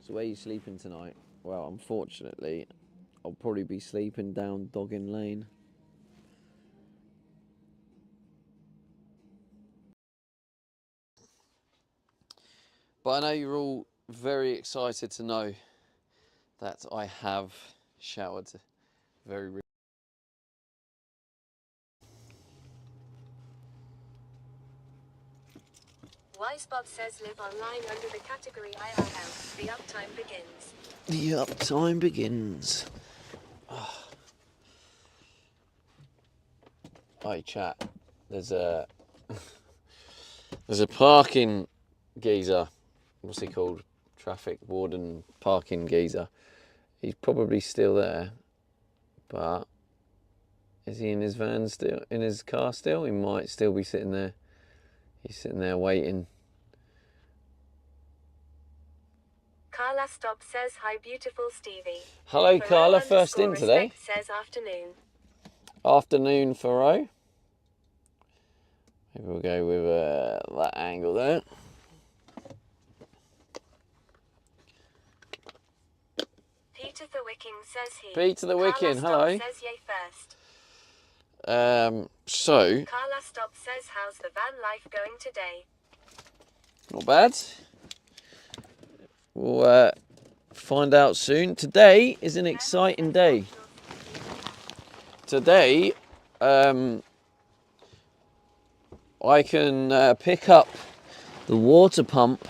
So where are you sleeping tonight? Well, unfortunately, I'll probably be sleeping down Doggin Lane. But I know you're all very excited to know that I have showered very recently. Wisebot says live online under the category IRL. The uptime begins. The uptime begins. Hi chat. There's a parking geezer. What's he called? Traffic warden parking geezer. He's probably still there, but is he in his van still? In his car still? He might still be sitting there. He's sitting there waiting. Carla Stop says hi, beautiful Stevie. Hello, Faro Carla. First in today. Says afternoon. Afternoon, Faro. Maybe we'll go with that angle there. Peter the Wicking says he. Peter the Wicking, Carla hello. Stop says yay first. So. Carla Stop says how's the van life going today? Not bad. We'll find out soon. Today is an exciting day. Today, I can pick up the water pump,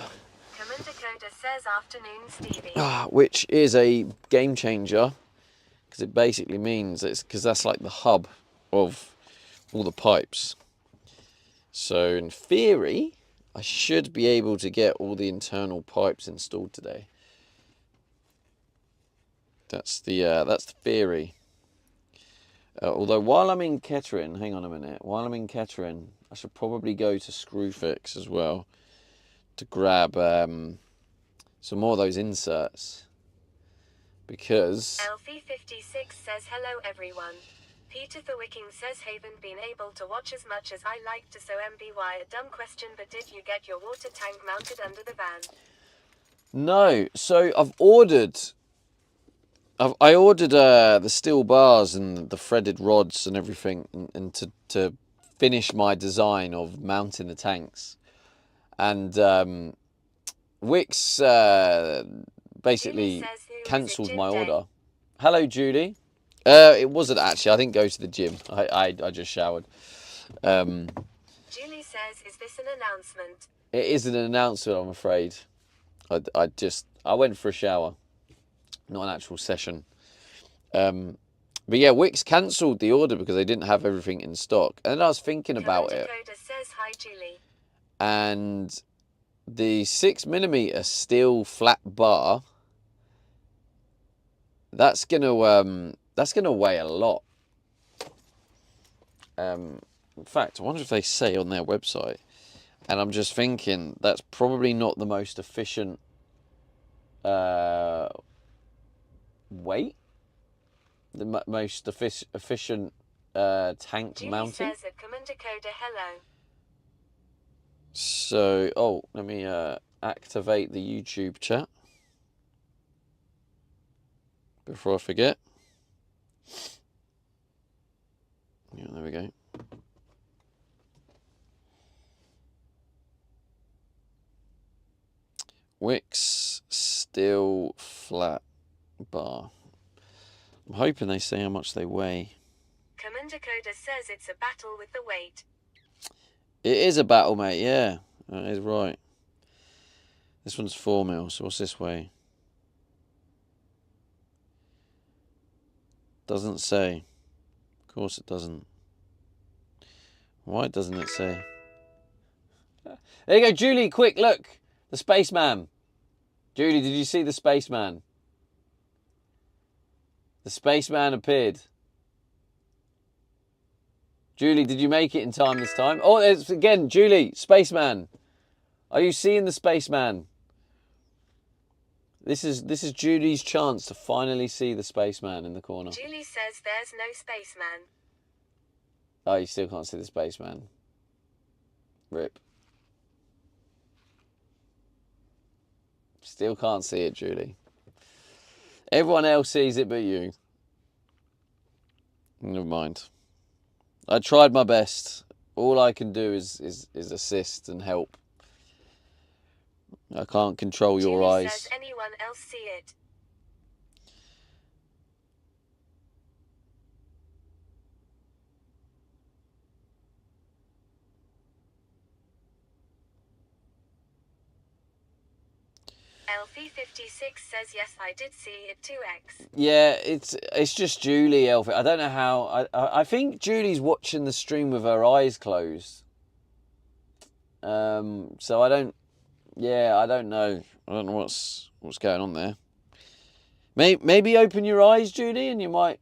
Commander Coda says afternoon, Stevie. which is a game changer, because it basically means because that's like the hub of all the pipes. So in theory, I should be able to get all the internal pipes installed today. That's the theory. Although while I'm in Kettering, hang on a minute. While I'm in Kettering, I should probably go to Screwfix as well to grab some more of those inserts, because Elfie56 says hello everyone. Peter the Wicking says haven't been able to watch as much as I like to, so MBY a dumb question, but did you get your water tank mounted under the van? No. So I ordered the steel bars and the threaded rods and everything, and to finish my design of mounting the tanks. And Wix basically cancelled my order. Hello, Judy. It wasn't actually. I didn't go to the gym. I just showered. Julie says, is this an announcement? It isn't an announcement, I'm afraid. I went for a shower, not an actual session. But yeah, Wix cancelled the order because they didn't have everything in stock. And then I was thinking about it. Coda says hi, Julie. And the 6mm steel flat bar, that's gonna weigh a lot. In fact, I wonder if they say on their website. And I'm just thinking that's probably not the most efficient weight. The most efficient tank Julie mounting. says at Commander Coda hello. So, let me activate the YouTube chat before I forget. Yeah, there we go. Wix steel flat bar. I'm hoping they say how much they weigh. Commander Coda says it's a battle with the weight. It is a battle, mate, yeah. That is right. This one's 4mm, so what's this weigh? Doesn't say. Of course it doesn't. Why doesn't it say? There you go, Julie, quick, look. The spaceman. Julie, did you see the spaceman? The spaceman appeared. Julie, did you make it in time this time? Oh, it's again, Julie, spaceman. Are you seeing the spaceman? This is Julie's chance to finally see the spaceman in the corner. Julie says there's no spaceman. Oh, you still can't see the spaceman. Rip. Still can't see it, Julie. Everyone else sees it but you. Never mind. I tried my best. All I can do is assist and help. I can't control your Julie eyes. says anyone else see it? Elfie56 says yes, I did see it 2x. Yeah, it's just Julie, Elfie. I don't know how. I think Julie's watching the stream with her eyes closed. So I don't. Yeah, I don't know. I don't know what's going on there. Maybe open your eyes, Julie, and you might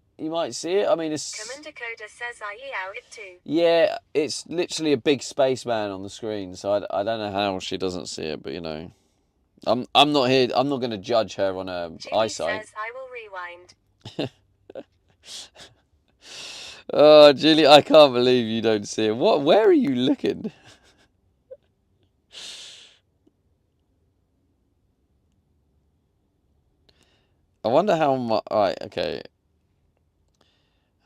see it. I mean, it's. Commander Coda says I out it too. Yeah, it's literally a big spaceman on the screen, so I don't know how she doesn't see it, but you know, I'm not here. I'm not going to judge her on her Julie eyesight. says I will rewind. Oh, Julie, I can't believe you don't see it. What? Where are you looking? I wonder how much. Right, okay.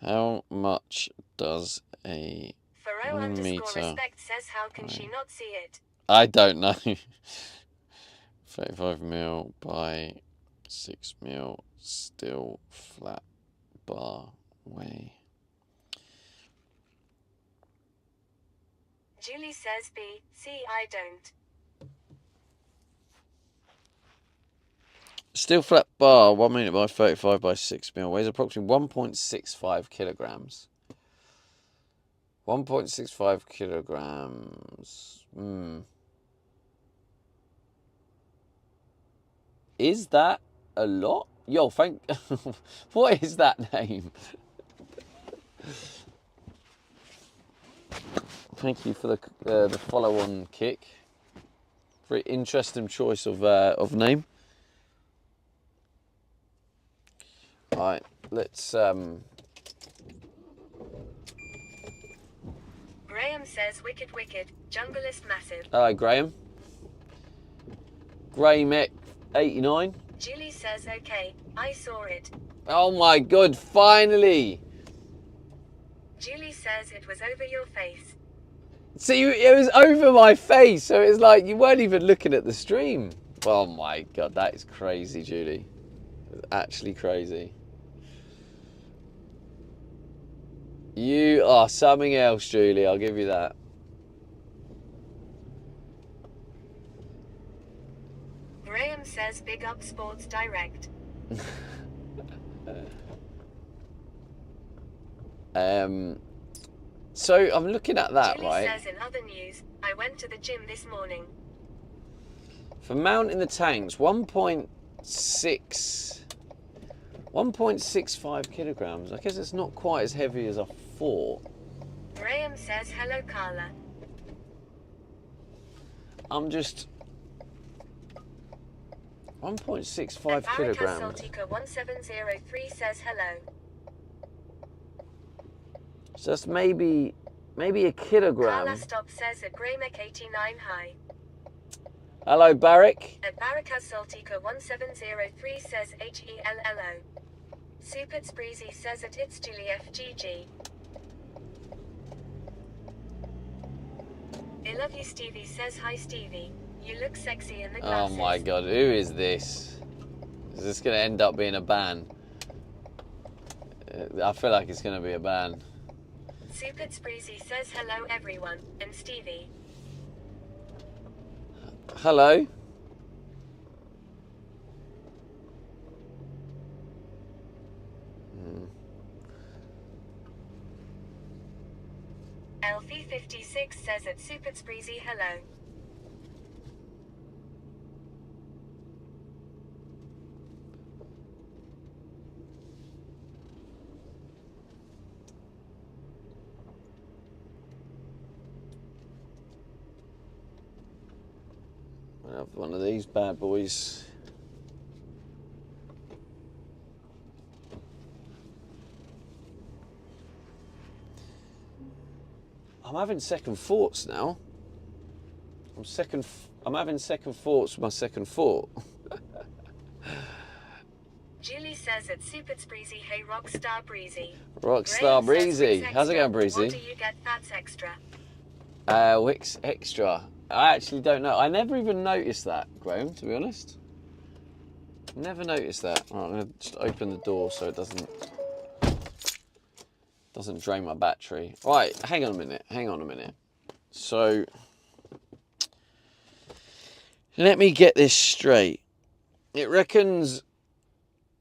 How much does a Faro _ meter? respect says how can she not see it? I don't know. 35 mil by 6 mil, still flat bar way. Julie says B. See, I don't. Still flat bar, 1 meter by 35 by 6 mil, weighs approximately 1.65 kilograms. 1.65 kilograms. Is that a lot? Yo, what is that name? Thank you for the follow-on kick. Very interesting choice of name. Right, let's Graham says wicked, junglist massive. Hello, Graham. Graham 89. Julie says okay, I saw it. Oh my god, finally! Julie says it was over your face. See, it was over my face, so it's like you weren't even looking at the stream. Oh my god, that is crazy, Julie. It's actually crazy. You are something else, Julie, I'll give you that. Graham says big up Sports Direct. So I'm looking at that, Julie right? says in other news, I went to the gym this morning. For mounting the tanks, 1.65 kilograms. I guess it's not quite as heavy as I thought. Graham says hello, Carla. I'm just 1.65 kilograms. Saltica 1703 says hello. So that's maybe a kilogram. Carla Stop says at Graymek 89 hi. Hello, Barrick. At Barricas Saltica 1703 says HELLO. Supert Breezy says at it's Julie FGG. I love you, Stevie says hi, Stevie. You look sexy in the glasses. Oh my god, who is this? Is this going to end up being a ban? I feel like it's going to be a ban. Supert Breezy says hello, everyone, and Stevie. Hello. Elfie56 says at Supert Breezy hello. We'll have one of these bad boys. I'm having second thoughts now. I'm having second thoughts with my second thought. says it's super breezy. Hey, Rockstar Breezy. Rockstar Graham says Breezy. Wix How's it going, Extra. What Breezy? do you get that's extra? Wix Extra. I actually don't know. I never even noticed that, Graham, to be honest. Never noticed that. Right, I'm going to just open the door so it doesn't drain my battery. Right, hang on a minute. So, let me get this straight. It reckons,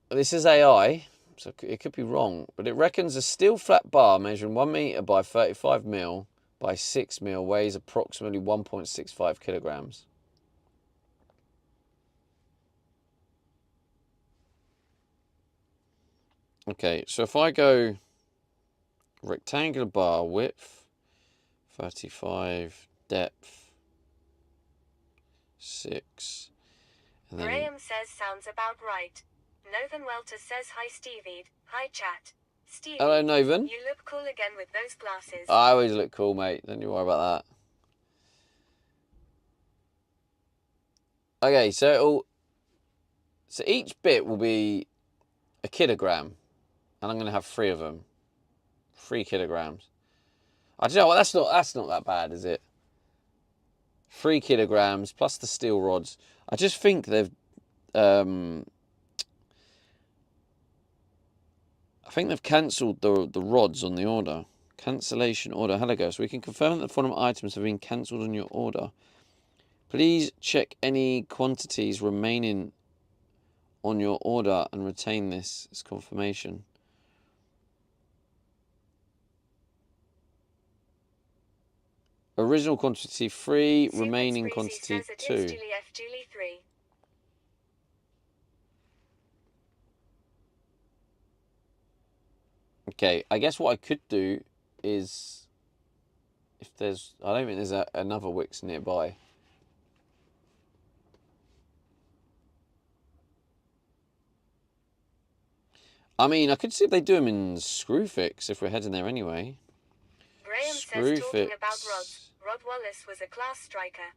this is AI, so it could be wrong, but it reckons a steel flat bar measuring 1 metre by 35 mil by 6 mil weighs approximately 1.65 kilograms. Okay, so if I go rectangular bar width, 35, depth, 6, and then... Graham says sounds about right. Novan Welter says hi Stevie. Hi chat. Stevie. Hello, Novan. You look cool again with those glasses. I always look cool, mate. Don't you worry about that. Okay, so each bit will be a kilogram, and I'm going to have 3 of them. 3 kilograms. I don't know what, that's not that bad, is it? 3 kilograms plus the steel rods. I just think they've cancelled the rods on the order. Cancellation order. Hello guys. We can confirm that the following items have been cancelled on your order. Please check any quantities remaining on your order and retain this as confirmation. Original quantity 3, remaining quantity 2. Okay, I guess what I could do is, if there's, I don't think there's another Wix nearby. I mean, I could see if they do them in Screwfix if we're heading there anyway. Graham says talking about rods. Rod Wallace was a class striker.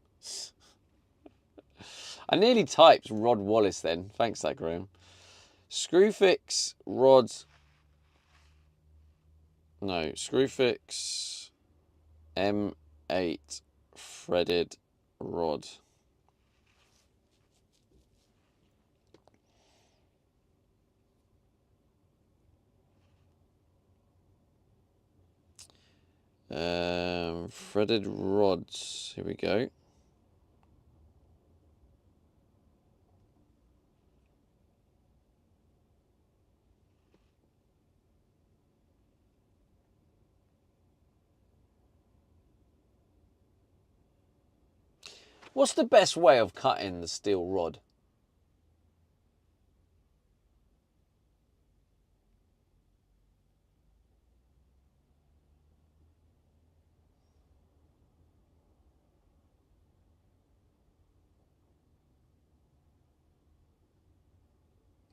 I nearly typed Rod Wallace then. Thanks, that Graham. Screwfix rods. No, Screwfix M8 threaded rod. Threaded rods. Here we go. What's the best way of cutting the steel rod?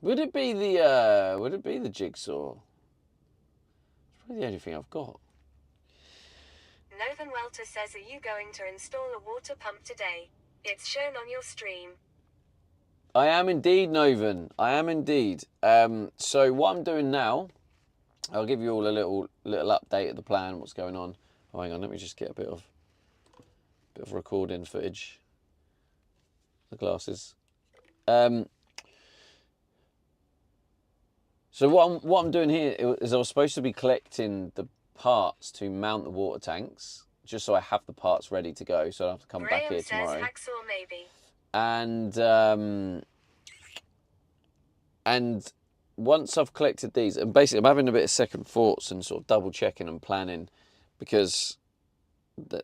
Would it be the jigsaw? It's probably the only thing I've got. Novan Welter says, are you going to install a water pump today? It's shown on your stream. I am indeed, Novan. I am indeed. So what I'm doing now, I'll give you all a little update of the plan, what's going on. Oh, hang on, let me just get a bit of recording footage. The glasses. So what I'm doing here is I was supposed to be collecting the parts to mount the water tanks, just so I have the parts ready to go, so I don't have to come back here tomorrow. Hacksaw maybe. And once I've collected these, and basically I'm having a bit of second thoughts and sort of double checking and planning, because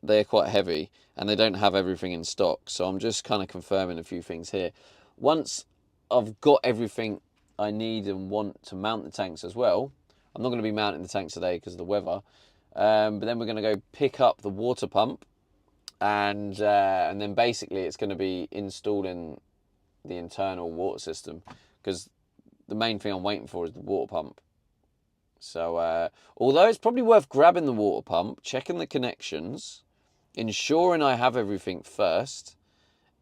they're quite heavy and they don't have everything in stock. So I'm just kind of confirming a few things here. Once I've got everything I need and want to mount the tanks as well, I'm not going to be mounting the tanks today because of the weather, but then we're going to go pick up the water pump, and then basically it's going to be installing the internal water system, because the main thing I'm waiting for is the water pump. So although it's probably worth grabbing the water pump, checking the connections, ensuring I have everything first,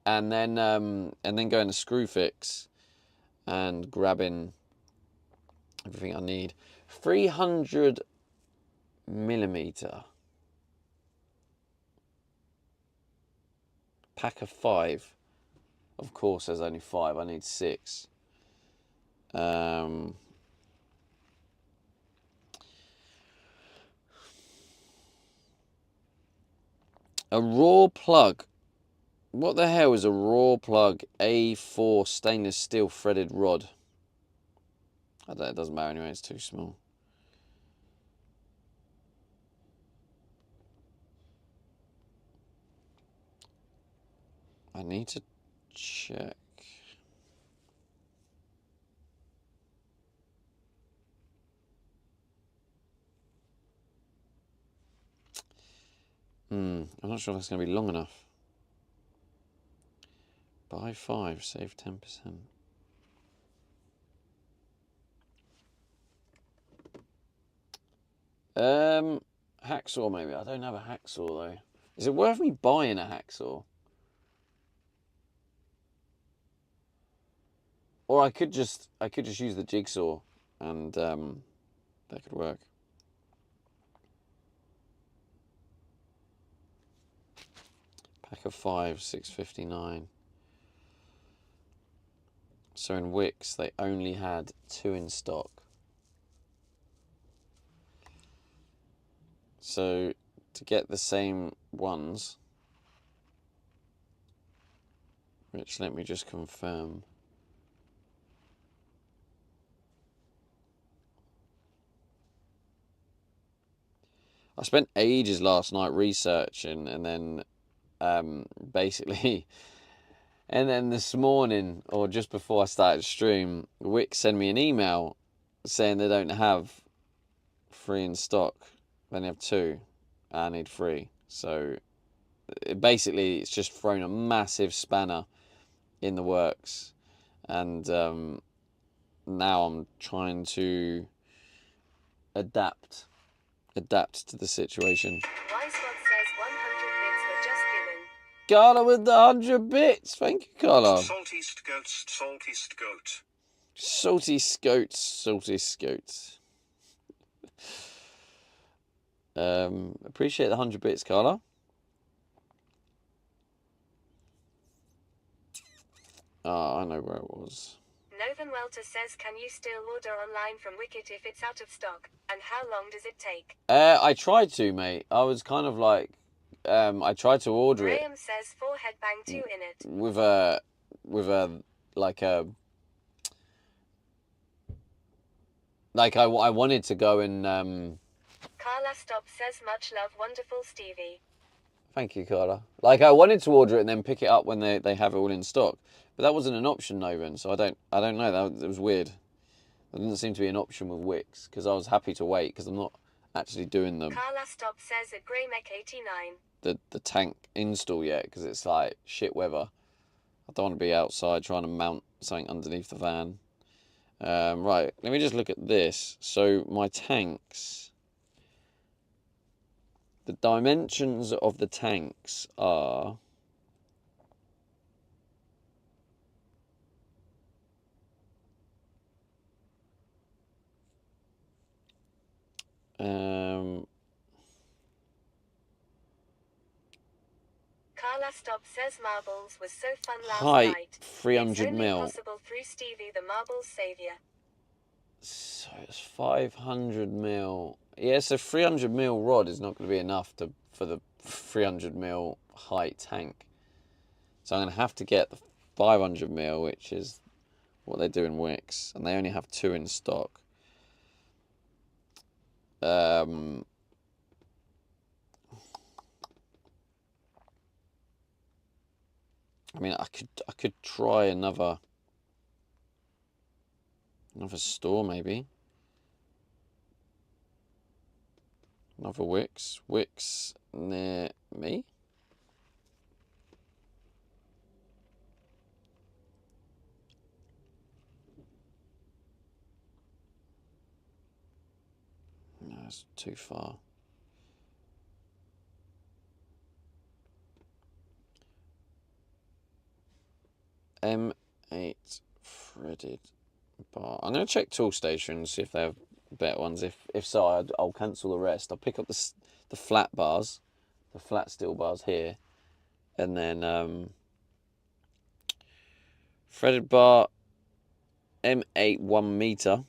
and then going to Screwfix and grabbing Everything I need. 300 millimeter. Pack of 5. Of course, there's only 5. I need 6. A raw plug. What the hell is a raw plug A4 stainless steel threaded rod? I don't, it doesn't matter anyway, it's too small. I need to check. I'm not sure if that's going to be long enough. Buy 5, save 10%. Hacksaw maybe. I don't have a hacksaw though. Is it worth me buying a hacksaw? Or I could just use the jigsaw and that could work. Pack of 5, $6.59. So in Wickes they only had 2 in stock. So to get the same ones, which let me just confirm. I spent ages last night researching, and then basically, and then this morning, or just before I started stream, Wickes sent me an email saying they don't have 3 in stock. They only have 2. I need 3. So basically, it's just thrown a massive spanner in the works, and now I'm trying to adapt to the situation. Wisebot says 100 bits were just given. Carla with the 100 bits. Thank you, Carla. Saltiest goats, saltiest goat. Salty scoats, salty scoats. Appreciate the 100 bits, Carla. Oh, I know where it was. Novan Welter says, can you still order online from Wicket if it's out of stock? And how long does it take? I tried to, mate. I was kind of like, I tried to order it. Graham says 4 headbang 2 in it. With a, I wanted to go and, Carla Stop says much love, wonderful Stevie. Thank you, Carla. Like, I wanted to order it and then pick it up when they have it all in stock. But that wasn't an option, Novan, so I don't know. It was weird. There didn't seem to be an option with Wickes, because I was happy to wait, because I'm not actually doing Carla Stop says a Grey Mech 89. the tank install yet, because it's like shit weather. I don't want to be outside trying to mount something underneath the van. Right, let me just look at this. So my tanks, the dimensions of the tanks are... Carla Stop says marbles was so fun last height, night. 300 it's only mil. possible through Stevie the marbles savior. So it's 500 mil. Yeah, so 300 mil rod is not going to be enough for the 300 mil height tank. So I'm going to have to get the 500 mil, which is what they do in Wickes, and they only have 2 in stock. I mean, I could try another store maybe. Another Wickes. Wickes near me. No, it's too far. M8 threaded bar. I'm going to check Toolstation and see if they have better ones. If so, I'll cancel the rest. I'll pick up the flat bars, the flat steel bars here, and then threaded bar M8 1 meter.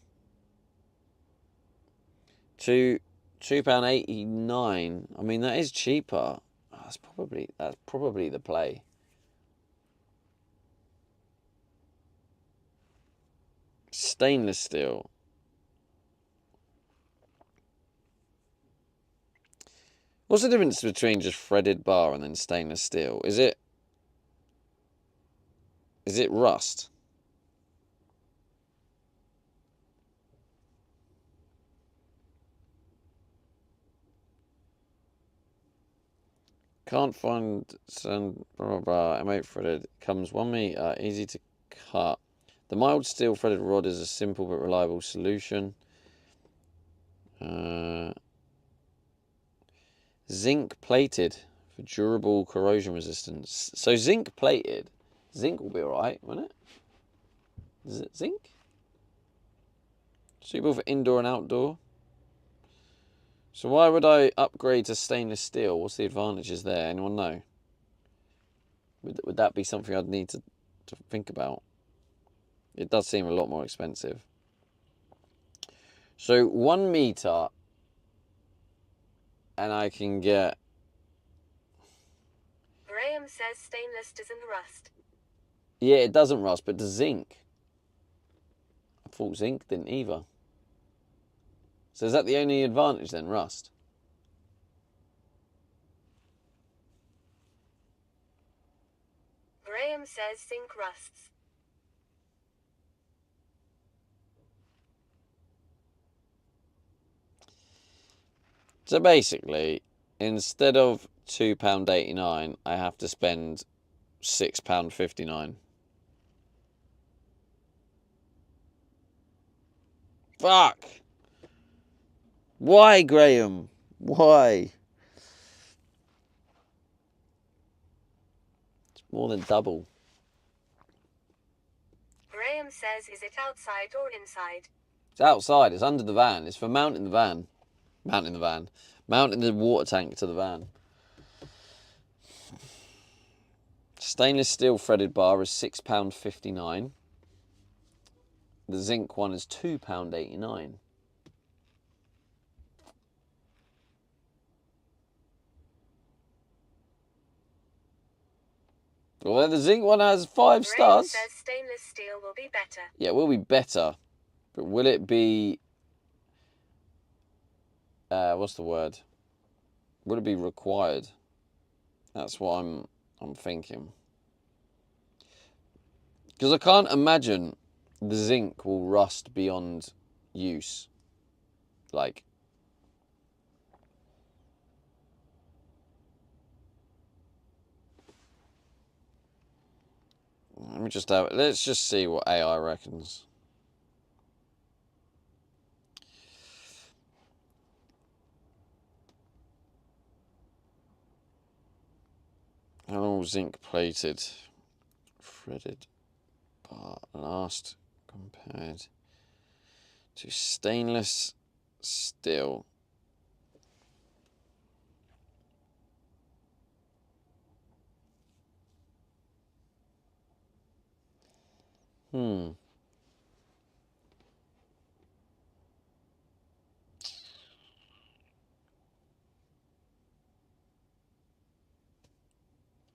£2.89. I mean, that is cheaper. That's probably the play. Stainless steel. What's the difference between just threaded bar and then stainless steel? Is it rust? Can't find some blah blah blah. M8 threaded comes 1 meter, easy to cut. The mild steel threaded rod is a simple but reliable solution. Zinc plated for durable corrosion resistance. So zinc plated, zinc will be alright, won't it? Is it zinc? Suitable for indoor and outdoor. So why would I upgrade to stainless steel? What's the advantages there? Anyone know? Would that be something I'd need to think about? It does seem a lot more expensive. So 1 meter, and I can get... Graham says stainless doesn't rust. Yeah, it doesn't rust, but does zinc? I thought zinc didn't either. So is that the only advantage then, rust? Graham says zinc rusts. So basically, instead of £2.89, I have to spend £6.59. Fuck! Why, Graham? Why? It's more than double. Graham says, is it outside or inside? It's outside. It's under the van. It's for mounting the van. Mounting the van. Mounting the water tank to the van. Stainless steel threaded bar is £6.59. The zinc one is £2.89. Well, the zinc one has 5 stars. Graham says stainless steel will be better. Yeah, it will be better. But will it be... what's the word? Will it be required? That's what I'm thinking. Because I can't imagine the zinc will rust beyond use. Like... let's just see what AI reckons. How long zinc plated threaded bar last compared to stainless steel?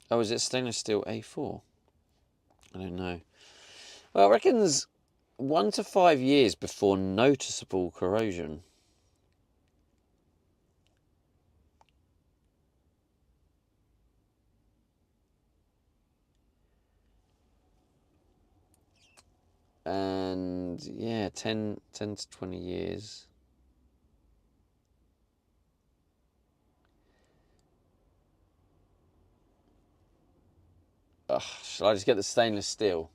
Oh, is it stainless steel A4? I don't know. Well, it reckons 1 to 5 years before noticeable corrosion. And yeah, 10 to 20 years. Ugh, shall I just get the stainless steel?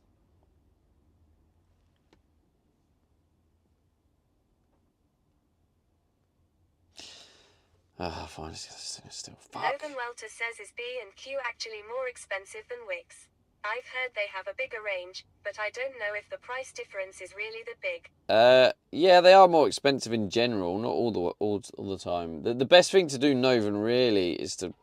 Fine, let's get the stainless steel. Fuck. Logan Welter says, is B&Q actually more expensive than Wix? I've heard they have a bigger range, but I don't know if the price difference is really that big. Yeah, they are more expensive in general, not all the time. The best thing to do, Novan, really, is to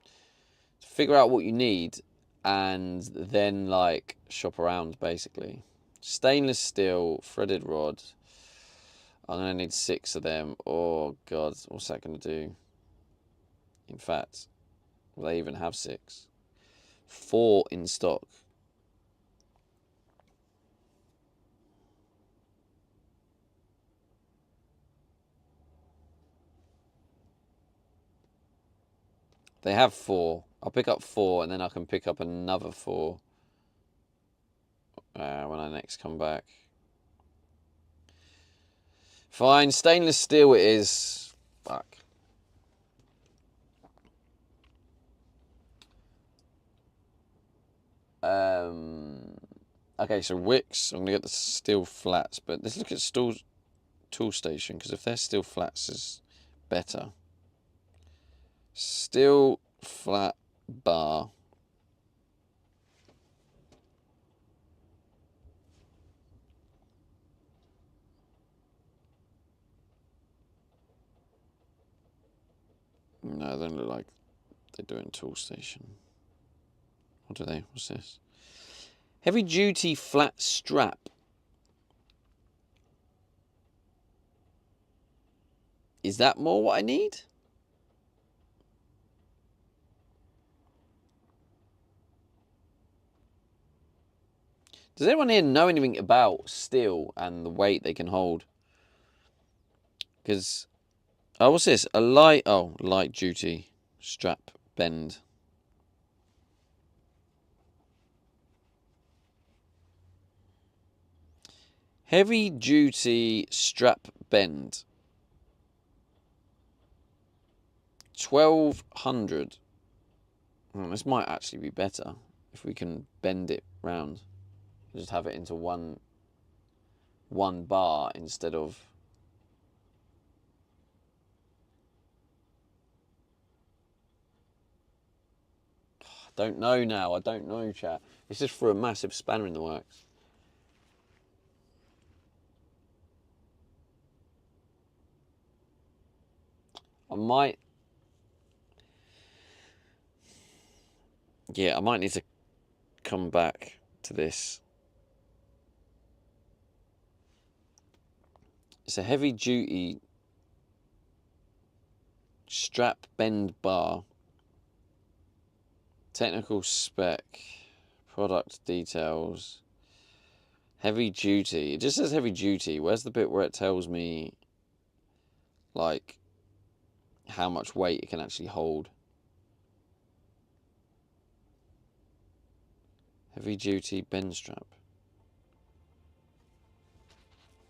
figure out what you need and then like shop around basically. Stainless steel, threaded rod. I'm gonna need 6 of them. Oh god, what's that gonna do? In fact, will they even have 6? 4 in stock. They have 4. I'll pick up 4 and then I can pick up another 4 when I next come back. Fine, stainless steel it is. Fuck. Okay, so wicks. I'm gonna get the steel flats, but let's look at tool station, because if they're steel flats is better. Steel flat bar. No, they don't look like they do in tool station. What do they? What's this? Heavy duty flat strap. Is that more what I need? Does anyone here know anything about steel and the weight they can hold? Because, oh, what's this? Light duty strap bend. Heavy duty strap bend. 1200. This might actually be better if we can bend it round. Just have it into one bar instead of... I don't know now. I don't know, chat. It's just for a massive spanner in the works. I might need to come back to this. It's a heavy duty strap bend bar. Technical spec. Product details. Heavy duty. It just says heavy duty. Where's the bit where it tells me, like, how much weight it can actually hold? Heavy duty bend strap.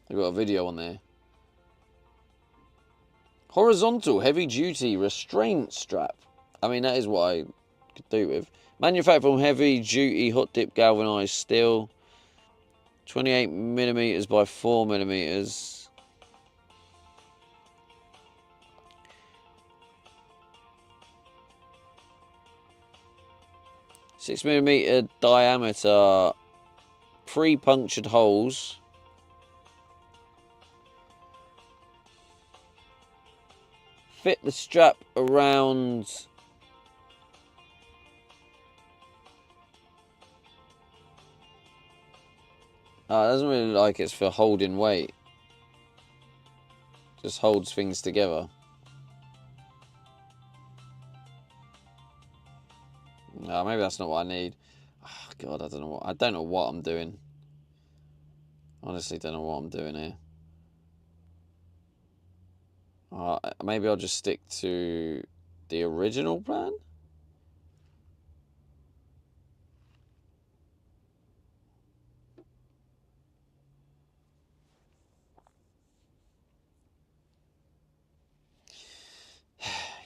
They've got a video on there. Horizontal heavy duty restraint strap. I mean, that is what I could do with. Manufactured from heavy duty hot dip galvanized steel. 28mm by 4mm. 6mm diameter, pre-punctured holes. Fit the strap around it doesn't really like it's for holding weight. Just holds things together. No, maybe that's not what I need. Oh, God, I don't know what I'm doing. Honestly, don't know what I'm doing here. Maybe I'll just stick to the original plan.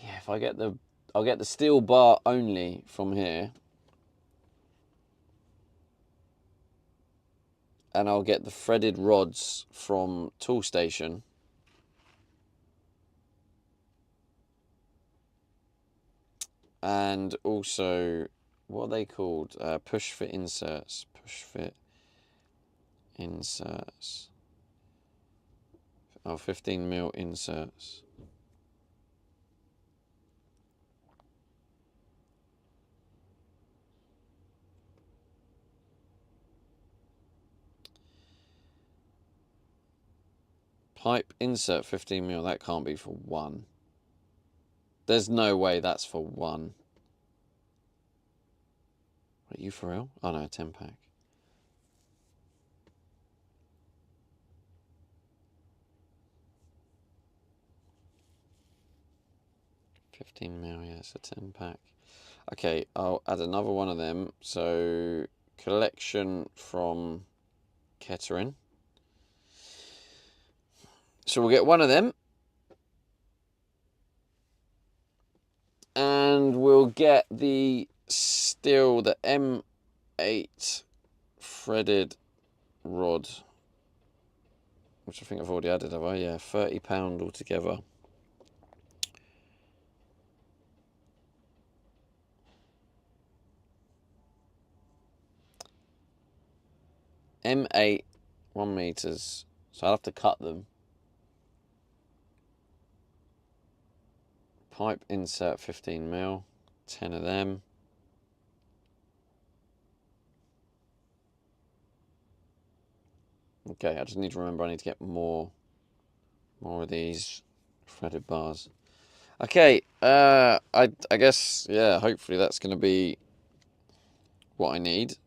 Yeah, if I'll get the steel bar only from here. And I'll get the threaded rods from Tool Station. And also what are they called? Push fit inserts. Push fit inserts. Oh, 15mm inserts. Pipe insert 15mm. That can't be for one. There's no way that's for one. Are you for real? Oh no, 10-pack. $15mm, yeah, it's a 10-pack. Okay, I'll add another one of them. So, collection from Kettering. So we'll get one of them. And we'll get the M8 threaded rod. Which I think I've already added, have I? Yeah, £30 altogether. M8, 1 meters. So I'll have to cut them. Pipe insert 15mm, 10 of them. Okay, I just need to remember I need to get more of these threaded bars. Okay, I guess, yeah, hopefully that's going to be what I need.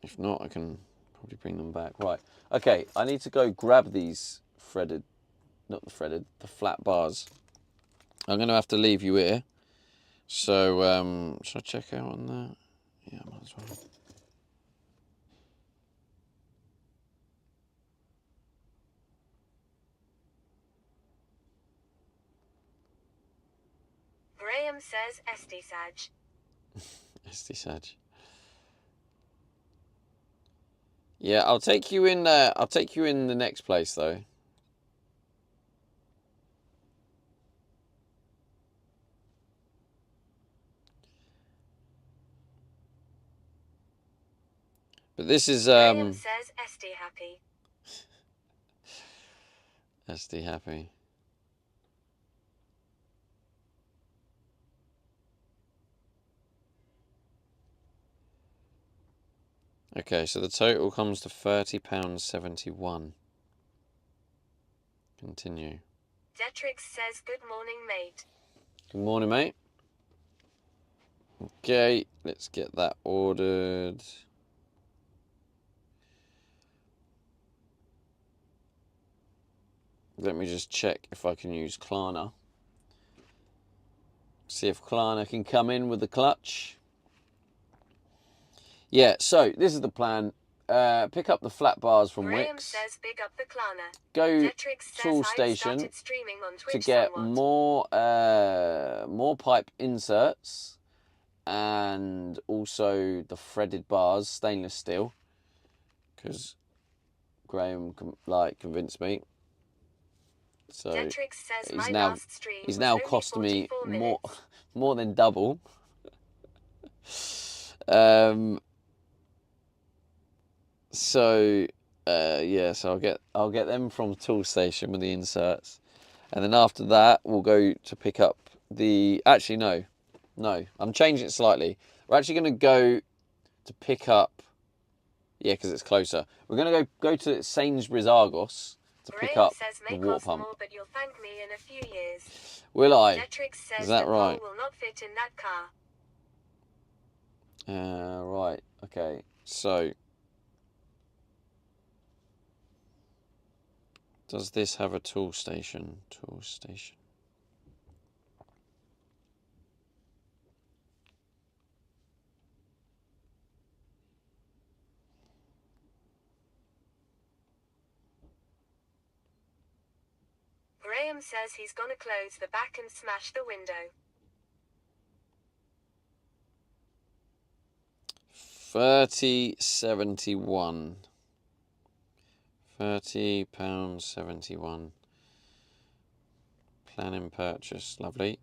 If not, I can probably bring them back. Right, okay, I need to go grab these threaded, not the threaded, the flat bars. I'm going to have to leave you here. So, should I check out on that? Yeah, I might as well. Graham says Estisaj. Estisaj. Yeah, I'll take you in. I'll take you in the next place though. But this is Graham says Esti happy. SD happy. Okay, so the total comes to £30.71. Continue. Detrix says good morning, mate. Good morning, mate. Okay, let's get that ordered. Let me just check if I can use Klarna. See if Klarna can come in with the clutch. Yeah, so this is the plan. Pick up the flat bars from Graham Wix. says big up the Klarna. Go Detrix says tool I've station started streaming on Twitch to get somewhat. more pipe inserts and also the threaded bars, stainless steel, because Graham convinced me. So Detrix says he's my now last stream he's was now only cost me 44 more than double. So yeah, so I'll get them from Tool Station with the inserts, and then after that we'll go to pick up the. Actually, no, I'm changing it slightly. We're actually going to go to pick up. Yeah, because it's closer. We're going to go to Sainsbury's Argos to pick Graham up says the may water cost pump. more, but you'll thank me in a few years. Will I? Detrix says Is that the right? pole will not fit in that car. Right. Okay. So, does this have a tool station? Tool station. Graham says he's gonna close the back and smash the window. £30.71. £30.71. Planning purchase. Lovely.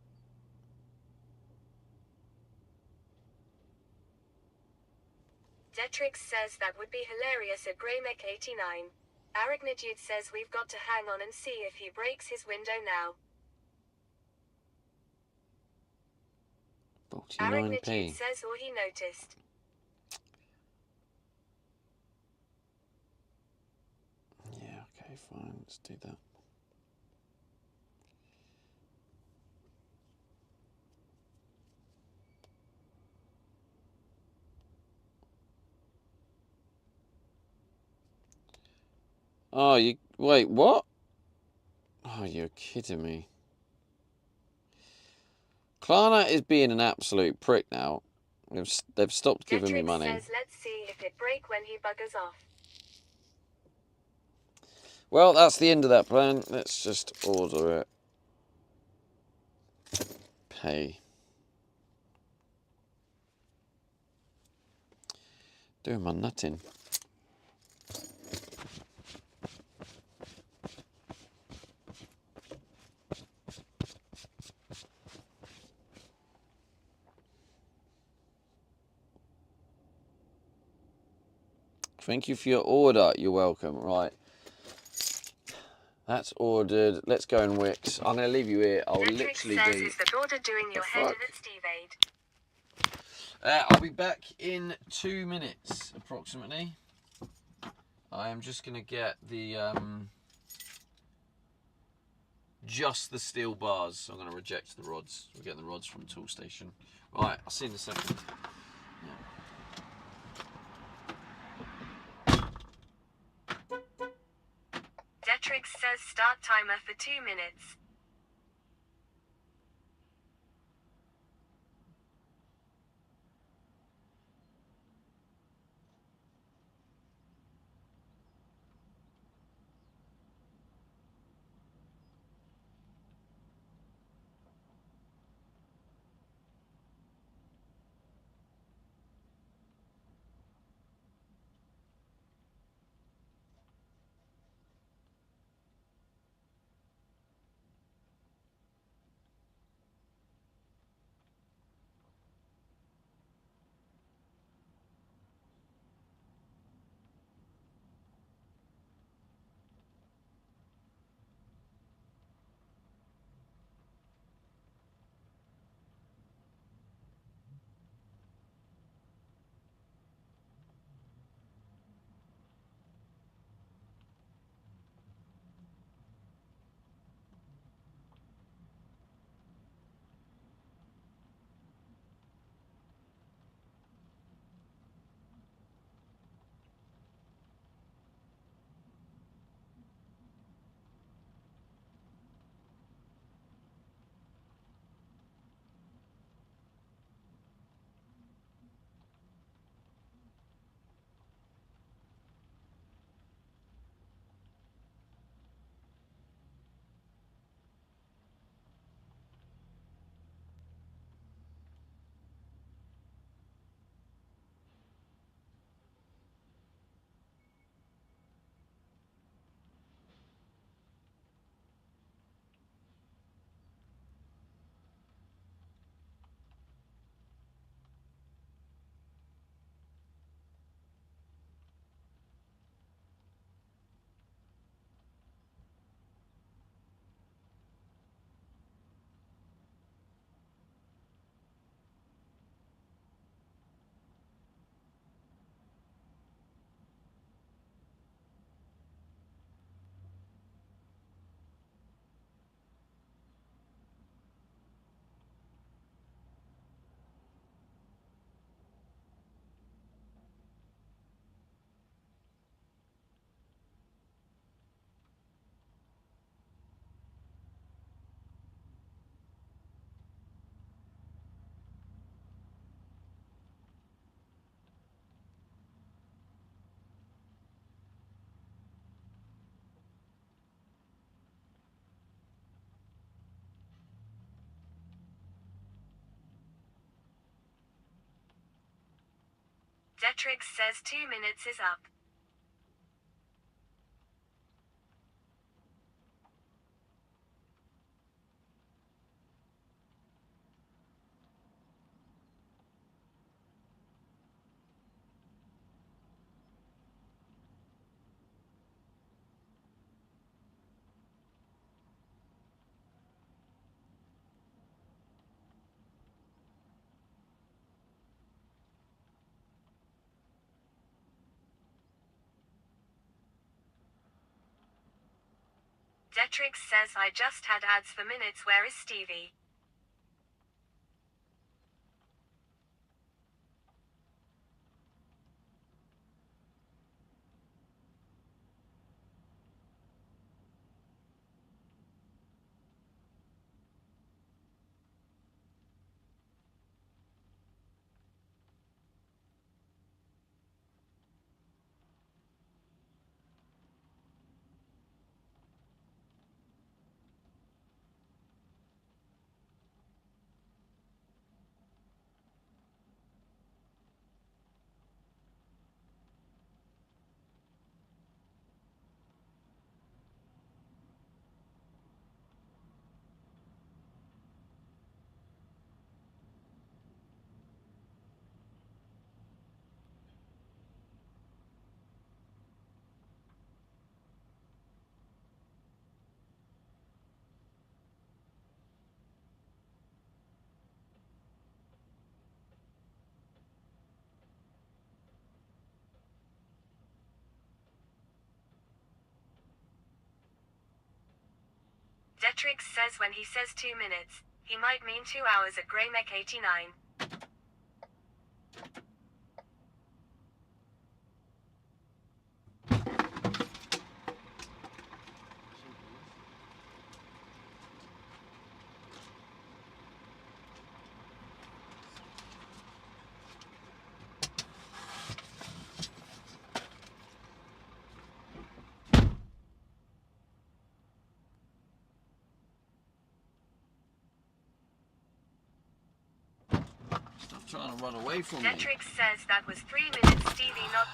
Detrix says that would be hilarious at Greymek89. Arachnidude says we've got to hang on and see if he breaks his window now. 49p. Arachnidude says or he noticed. Yeah, okay, fine. Let's do that. Oh, you... Wait, what? Oh, you're kidding me. Klarna is being an absolute prick now. They've stopped giving me money. Says, let's see if it break when he buggers off. Well, that's the end of that plan. Let's just order it. Pay. Doing my nutting. Thank you for your order. You're welcome. Right. That's ordered. Let's go and Wix. I'm going to leave you here. I'll literally says, be... is that order doing your head in at Steve Aid? I'll be back in 2 minutes, approximately. I am just going to get the... just the steel bars. So I'm going to reject the rods. We're getting the rods from Toolstation. Right, I'll see you in a second. Detrix says start timer for 2 minutes. Detrix says 2 minutes is up. Detrix says I just had ads for minutes. Where is Stevie? Detrix says when he says 2 minutes, he might mean 2 hours at Greymech 89. Stop trying to run away from me. Detrix says that was 3 minutes, Stevie, not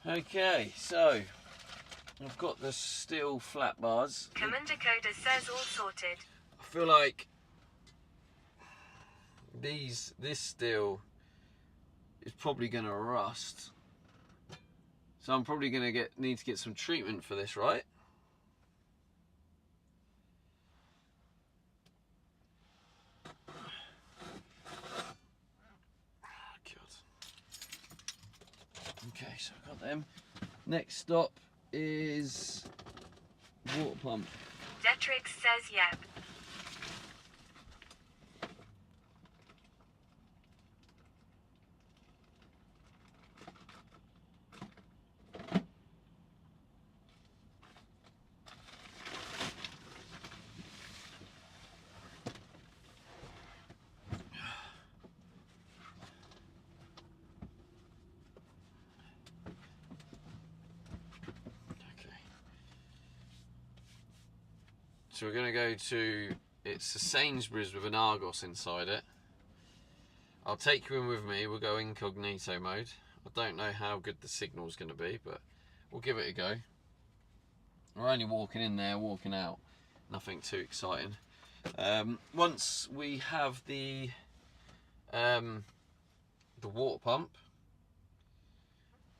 2. Okay, so I've got the steel flat bars. Commander Coda says all sorted. I feel like this steel is probably going to rust, so I'm probably going to need to get some treatment for this, right? Oh, God. Okay, so I've got them. Next stop is water pump. Detrix says yep. So we're going to go to, it's a Sainsbury's with an Argos inside it. I'll take you in with me, we'll go incognito mode. I don't know how good the signal's going to be, but we'll give it a go. We're only walking in there, walking out. Nothing too exciting. Once we have the water pump,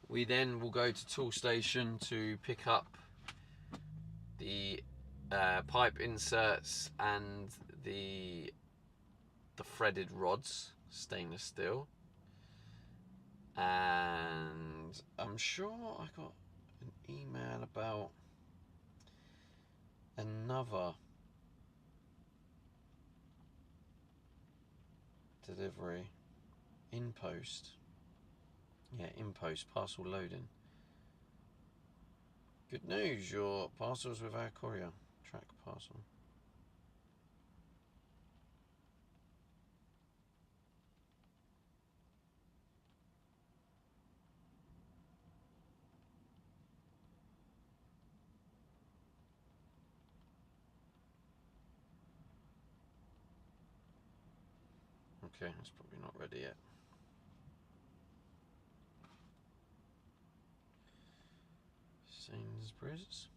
we then will go to Toolstation to pick up the pipe inserts and the threaded rods, stainless steel. And I'm sure I got an email about another delivery in post. Yeah, in post, parcel loading. Good news, your parcel's with our courier. Track parcel. Okay, it's probably not ready yet. Sainsbury's.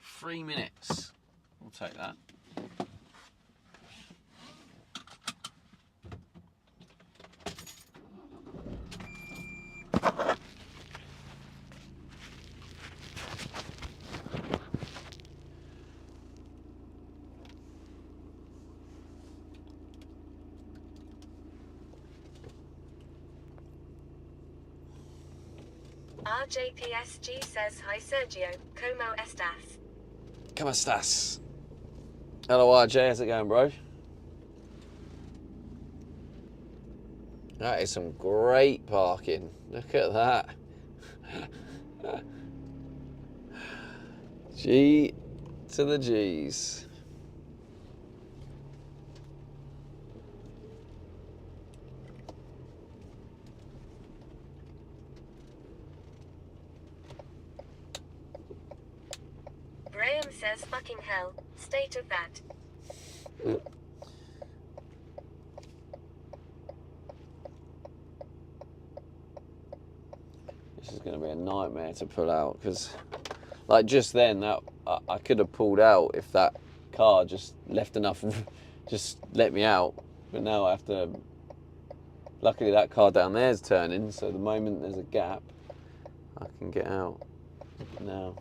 Three minutes. We'll take that. RJPSG says hi Sergio, ¿cómo estás? ¿Cómo estás? Hello RJ, how's it going, bro? That is some great parking. Look at that. G to the G's. Graham says fucking hell, state of that. This is going to be a nightmare to pull out because, like, just then that I could have pulled out if that car just left enough, just let me out. But now I have to. Luckily, that car down there is turning, so the moment there's a gap, I can get out now.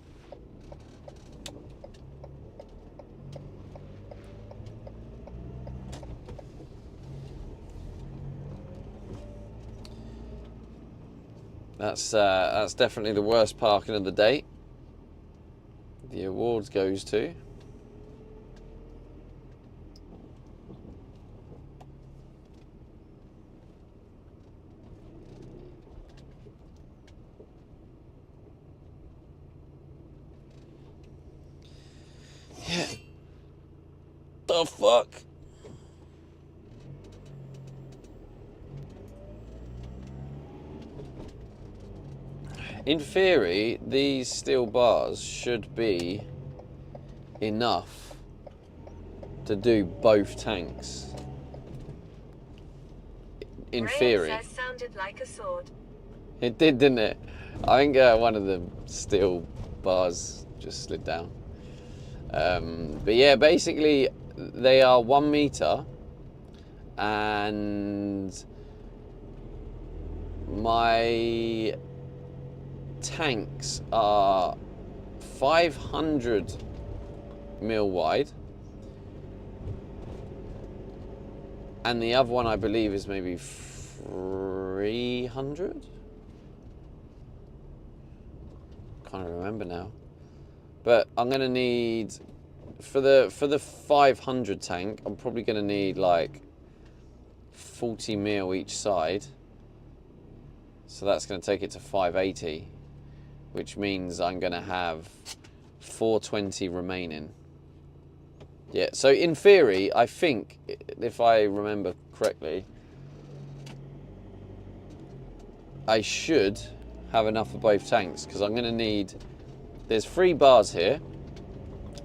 That's definitely the worst parking of the day. The awards goes to. Yeah. The fuck? In theory, these steel bars should be enough to do both tanks. In Graham theory. says sounded like a sword. It did, didn't it? I think one of the steel bars just slid down. But yeah, basically they are 1 meter and my tanks are 500 mil wide and the other one I believe is maybe 300. Can't remember now, but I'm gonna need for the 500 tank I'm probably gonna need like 40 mil each side, so that's gonna take it to 580, which means I'm gonna have 420 remaining. Yeah, so in theory, I think, if I remember correctly, I should have enough for both tanks, because I'm gonna need, there's 3 bars here,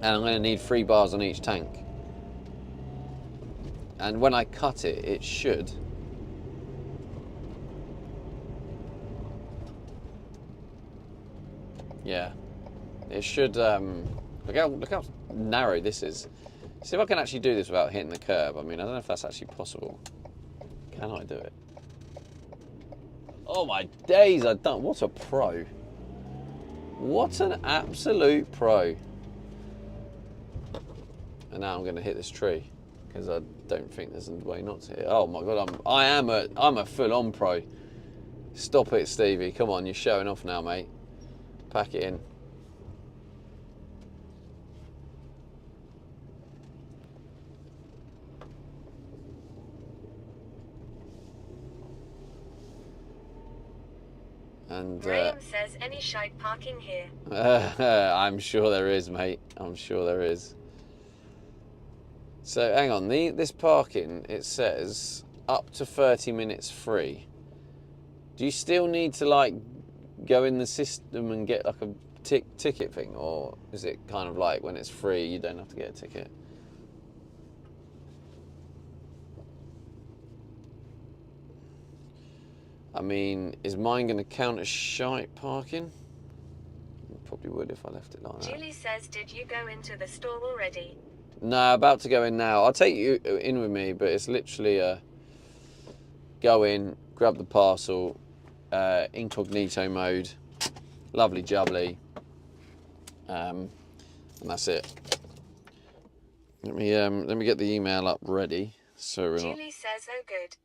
and I'm gonna need 3 bars on each tank. And when I cut it, it should yeah, it should. Look how narrow this is. See if I can actually do this without hitting the curb. I mean, I don't know if that's actually possible. Can I do it? Oh my days! I've done. What a pro! What an absolute pro! And now I'm going to hit this tree because I don't think there's a way not to hit. Oh my god! I'm a full-on pro. Stop it, Stevie! Come on, you're showing off now, mate. Pack it in. And Graham says any shite parking here. I'm sure there is, mate. I'm sure there is. So hang on, this parking, it says up to 30 minutes free. Do you still need to like go in the system and get like a ticket thing, or is it kind of like when it's free you don't have to get a ticket? I mean, is mine going to count as shite parking? It probably would if I left it like that. Julie says, did you go into the store already? No, about to go in now. I'll take you in with me, but it's literally a go in, grab the parcel, incognito mode, lovely jubbly, and that's it. Let me get the email up ready so we're not. Julie says, oh good.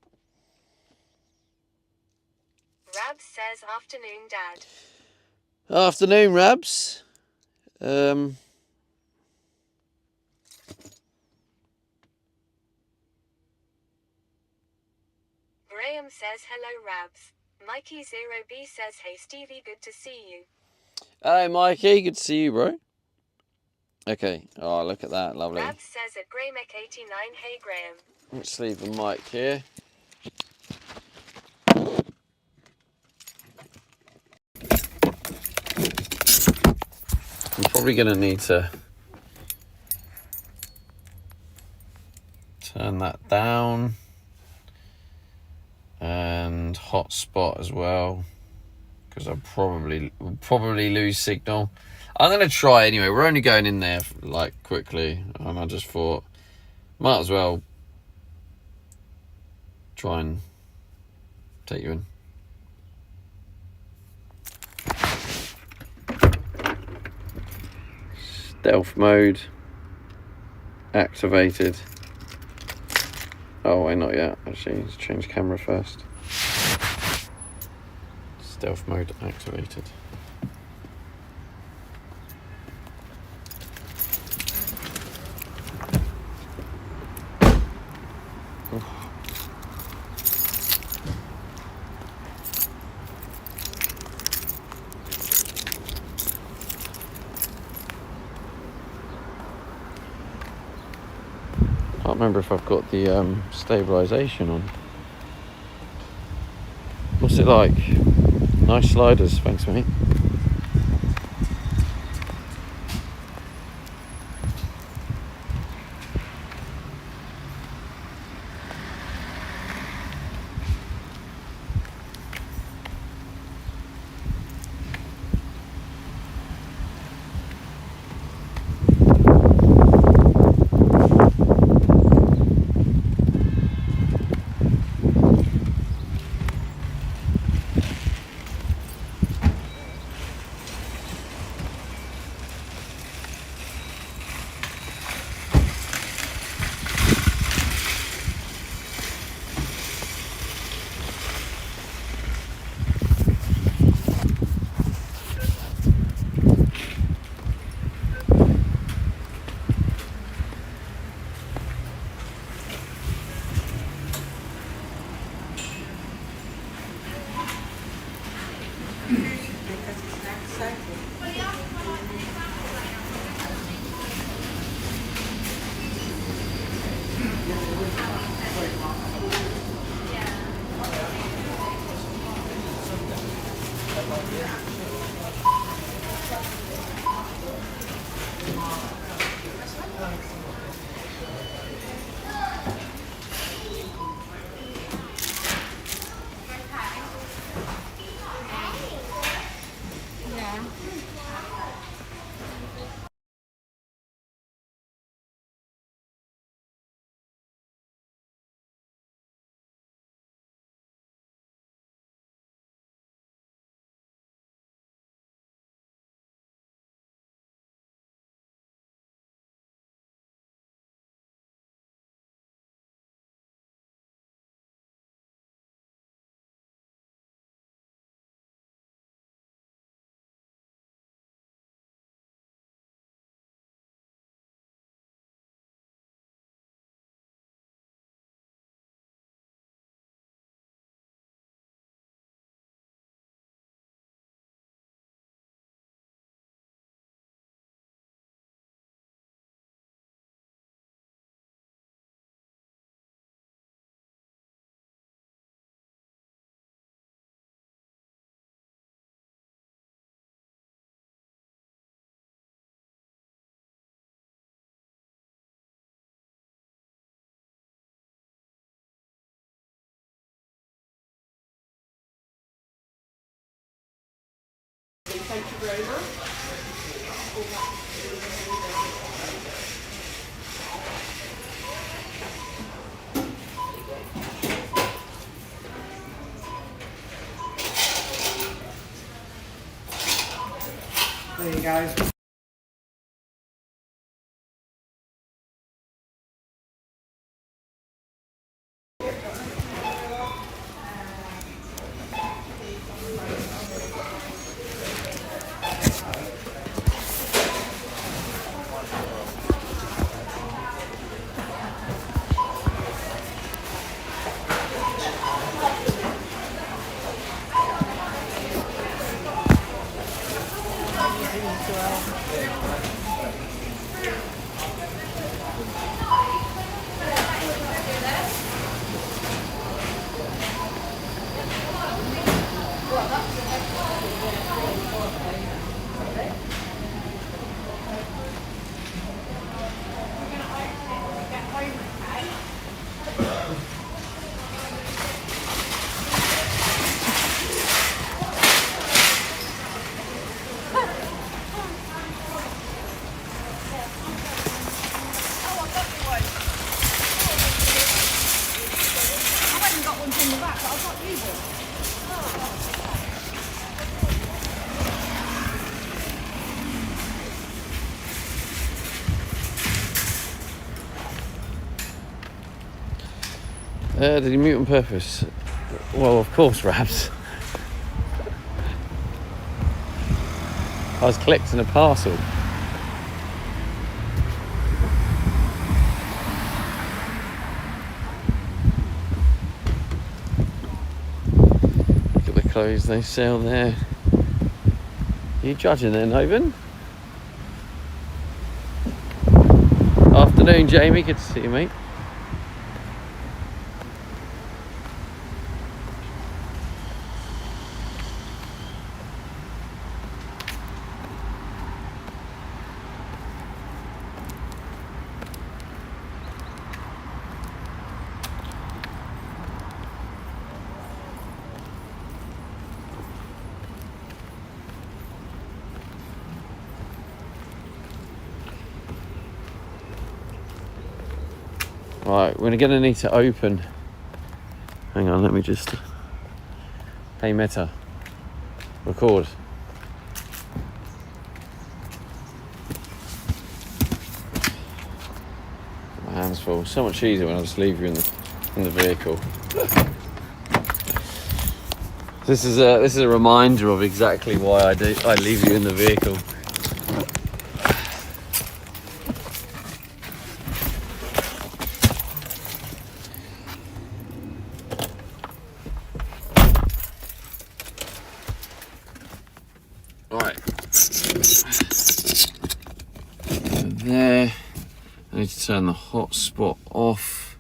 Rab says, afternoon, Dad. Afternoon, Rabs. Graham says hello, Rabs. Mikey0B says hey Stevie, good to see you. Hey, Mikey, good to see you, bro. Okay, oh, look at that, lovely. Rabs says at Grahamic89, hey Graham. Let's leave the mic here. I'm probably going to need to turn that down and hotspot as well, because I'll probably lose signal. I'm going to try anyway. We're only going in there like quickly, and I just thought might as well try and take you in. Stealth mode activated. Oh wait, not yet. Actually, let's change camera first. Stealth mode activated. I can't remember if I've got the stabilisation on. What's it like? Nice sliders, thanks mate. Thank you very much. There you go. Did he mute on purpose? Well, of course, Rabs. I was collecting a parcel. Look at the clothes they sell there. Are you judging there, Novan? Afternoon, Jamie. Good to see you, mate. Right, we're going to need to open. Hang on, let me just. Hey Meta, record. My hands full. So much easier when I just leave you in the vehicle. This is a reminder of exactly why I leave you in the vehicle. There, I need to turn the hotspot off.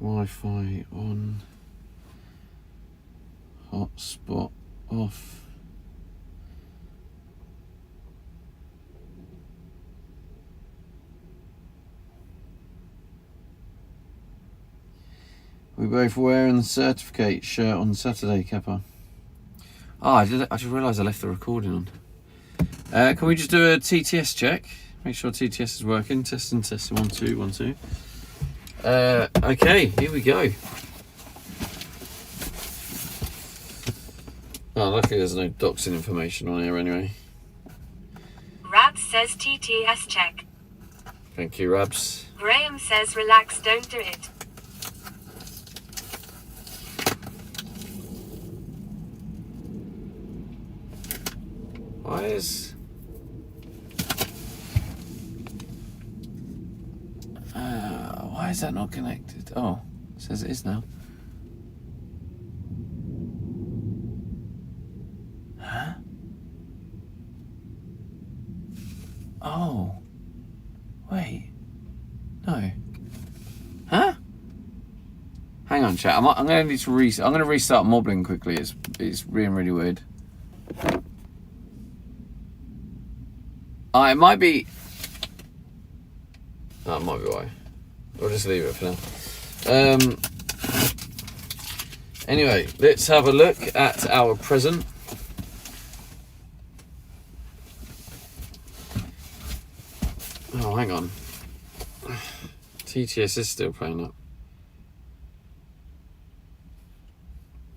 Wi-Fi on. Hotspot off. We both wearing the certificate shirt on Saturday, Kappa. Oh, I just realised I left the recording on. Can we just do a TTS check? Make sure TTS is working. Testing, 1 2 1 2. Okay, here we go. Oh, luckily there's no doxing information on here anyway. Rabs says TTS check. Thank you, Rabs. Graham says relax, don't do it. Why is that not connected? Oh, it says it is now. Huh? Oh. Wait. No. Huh? Hang on, chat. I'm going to need to restart. I'm going to restart Moblin quickly. It's really weird. It might be. Oh, it might be why. We'll just leave it for now. Anyway, let's have a look at our present. Oh, hang on. TTS is still playing up.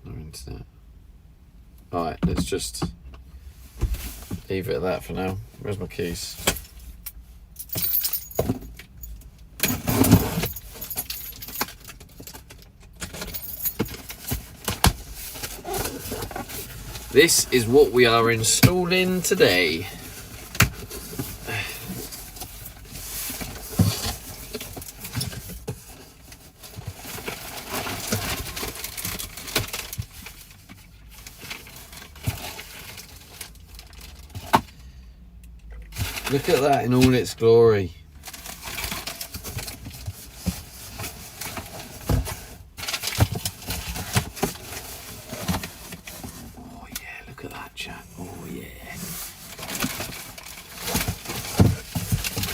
No internet. Alright, let's just leave it at that for now. Where's my keys? This is what we are installing today. Look at that in all its glory. Oh yeah, look at that, chat. Oh yeah.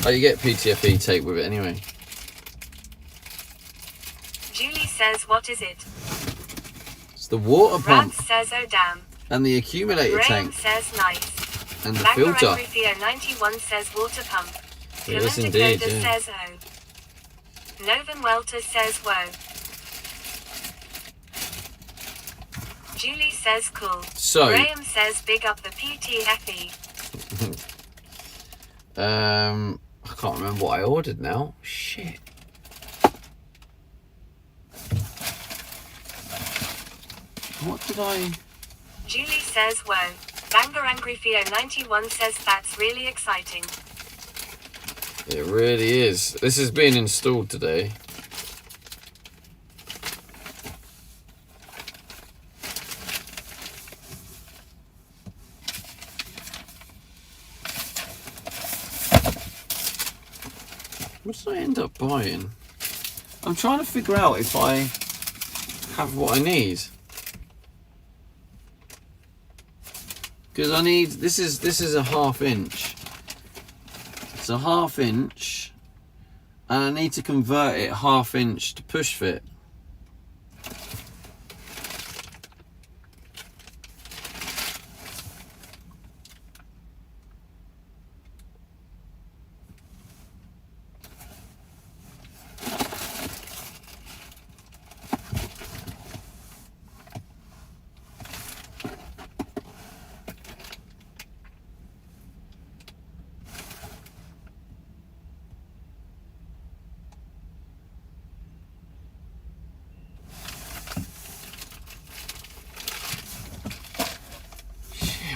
Oh, you get PTFE tape with it anyway. Julie says, what is it? It's the water pump. Rad says, oh damn. And the accumulator Graham tank. says, nice. And the filter. Theo 91 says water pump. Yes, Clement indeed, Dakota yeah. says oh. Novan Welter says whoa. Julie says cool. So, Graham says big up the PTFE. I can't remember what I ordered now. Shit. What did I... Julie says, whoa. Banger Angry Theo 91 says that's really exciting. It really is. This is being installed today. What did I end up buying? I'm trying to figure out if I have what I need. Because I need, this is a 1/2 inch. It's a 1/2 inch, and I need to convert it 1/2 inch to push fit.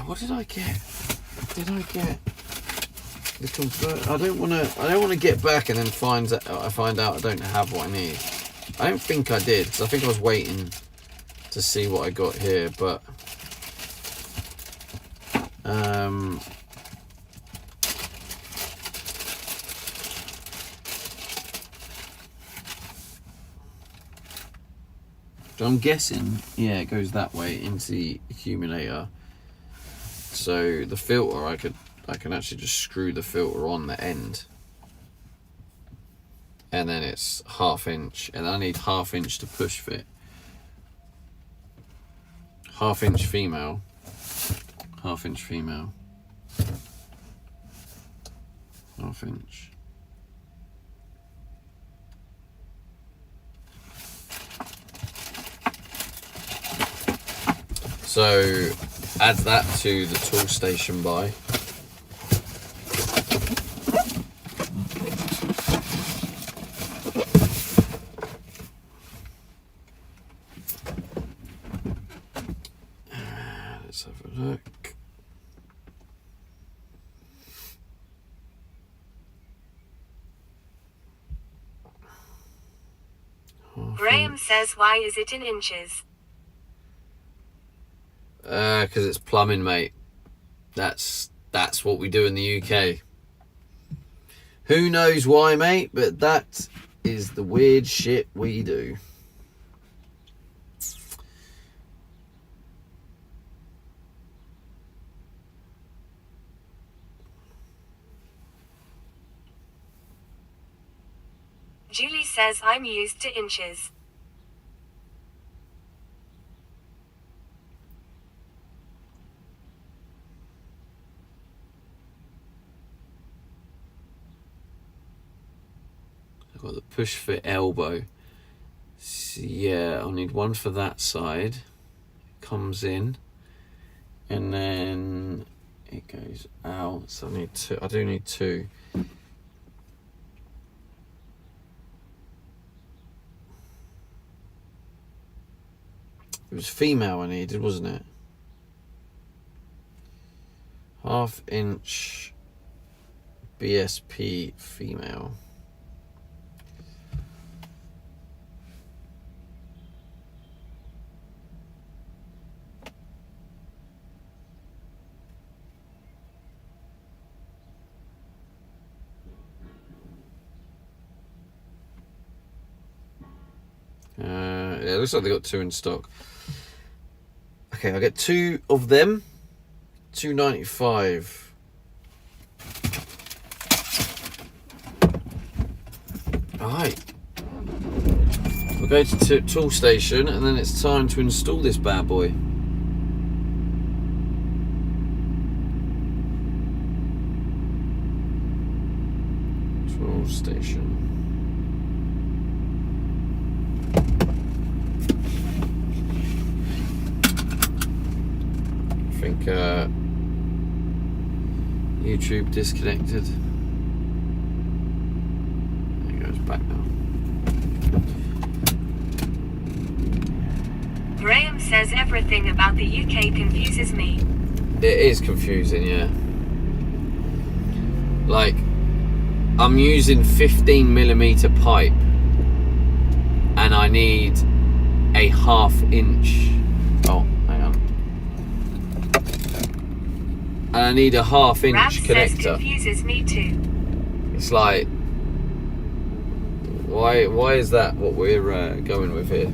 What did I get? Did I get the convert? I don't want to get back and then find out I don't have what I need. I don't think I did, because I think I was waiting to see what I got here, but so I'm guessing, yeah, it goes that way into the accumulator. So the filter, I can actually just screw the filter on the end, and then it's 1/2 inch, and I need 1/2 inch to push fit. 1/2 inch female, 1/2 inch female, 1/2 inch. So add that to the tool station buy. Let's have a look. Graham says, why is it in inches? Because it's plumbing, mate. That's what we do in the UK. Who knows why, mate, but that is the weird shit we do. Julie says, I'm used to inches. I've got the push fit elbow. So yeah, I'll need one for that side. Comes in, and then it goes out. So I need two. I do need two. It was female I needed, wasn't it? 1/2 inch BSP female. Yeah, it looks like they got two in stock. Okay, I'll get two of them. $2.95. Alright. We'll go to tool station, and then it's time to install this bad boy. Tool station. I think YouTube disconnected. back now. Graham says everything about the UK confuses me. It is confusing, yeah. Like, I'm using 15mm pipe and I need a 1/2 inch. Oh, hang on. And I need a 1/2 inch Rab says connector. confuses me too. It's like, why is that what we're going with here?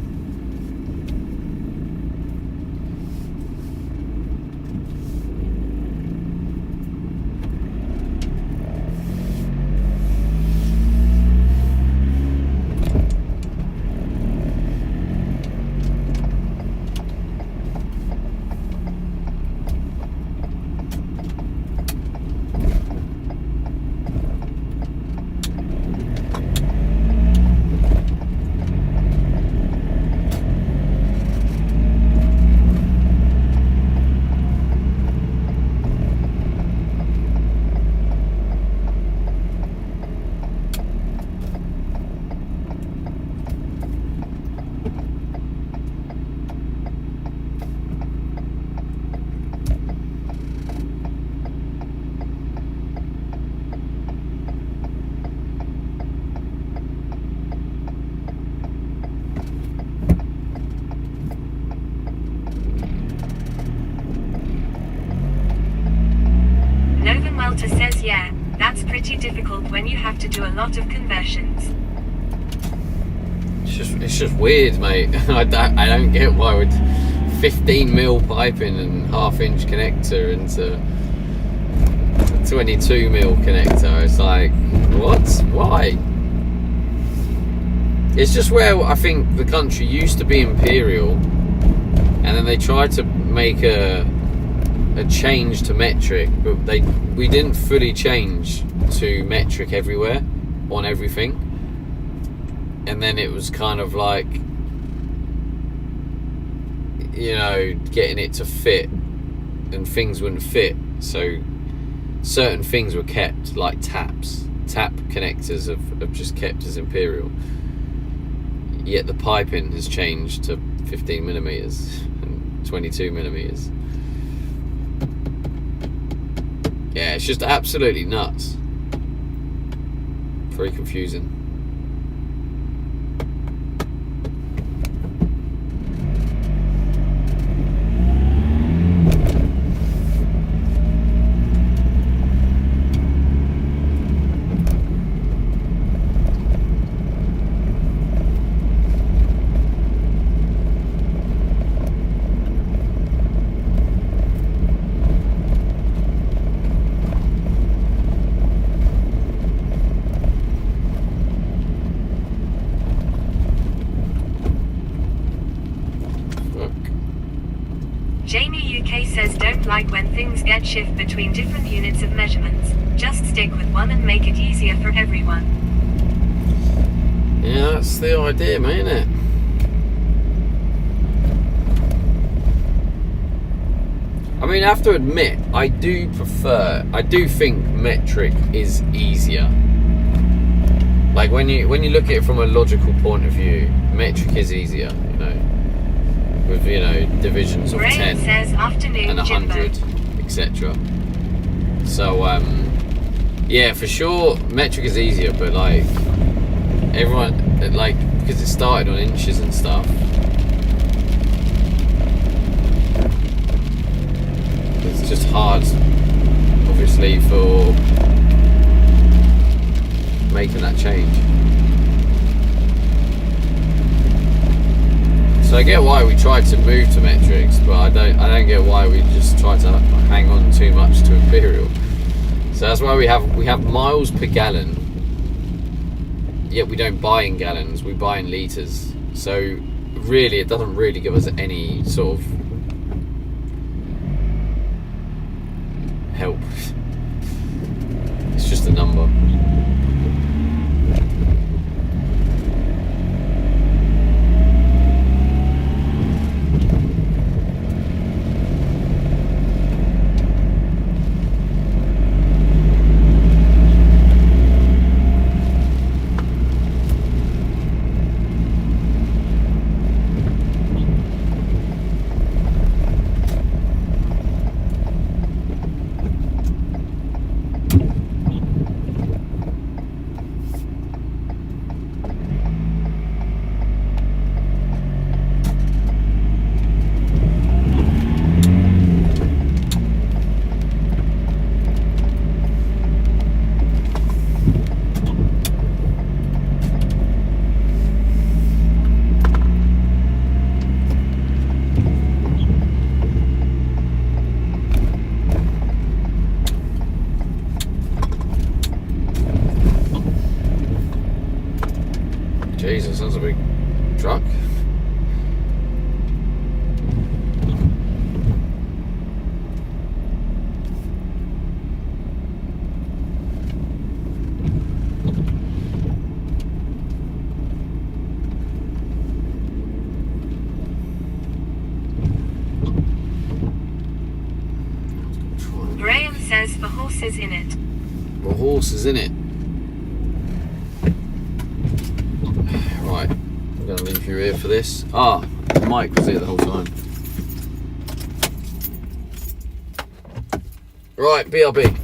Novan Welter says yeah, that's pretty difficult when you have to do a lot of conversions. It's just weird, mate. I don't get why would 15mm piping and 1/2 inch connector into a 22mm connector. It's like, what? Why? It's just where I think the country used to be imperial, and then they tried to make a change to metric, but we didn't fully change to metric everywhere on everything. And then it was kind of like, you know, getting it to fit, and things wouldn't fit, so certain things were kept, like tap connectors have just kept as imperial, yet the piping has changed to 15mm and 22mm. Yeah, it's just absolutely nuts. Very confusing. Jamie UK says don't like when things get shift between different units of measurements. Just stick with one and make it easier for everyone. Yeah, that's the idea, mate, isn't it? I mean, I have to admit, I do think metric is easier. Like when you look at it from a logical point of view, metric is easier, you know, with, you know, divisions of Graham 10 says afternoon and 100, etc. So yeah, for sure metric is easier, but like everyone, like, because it started on inches and stuff, it's just hard, obviously, for making that change. So I get why we tried to move to metrics, but I don't get why we just try to hang on too much to imperial. So that's why we have miles per gallon, yet we don't buy in gallons, we buy in litres. So really, it doesn't really give us any sort of help. It's just a number. sounds a big truck. Graham says the horse is in it. The horse is in it. Right, I'm going to leave you here for this. Ah, the mic was here the whole time. Right, BRB.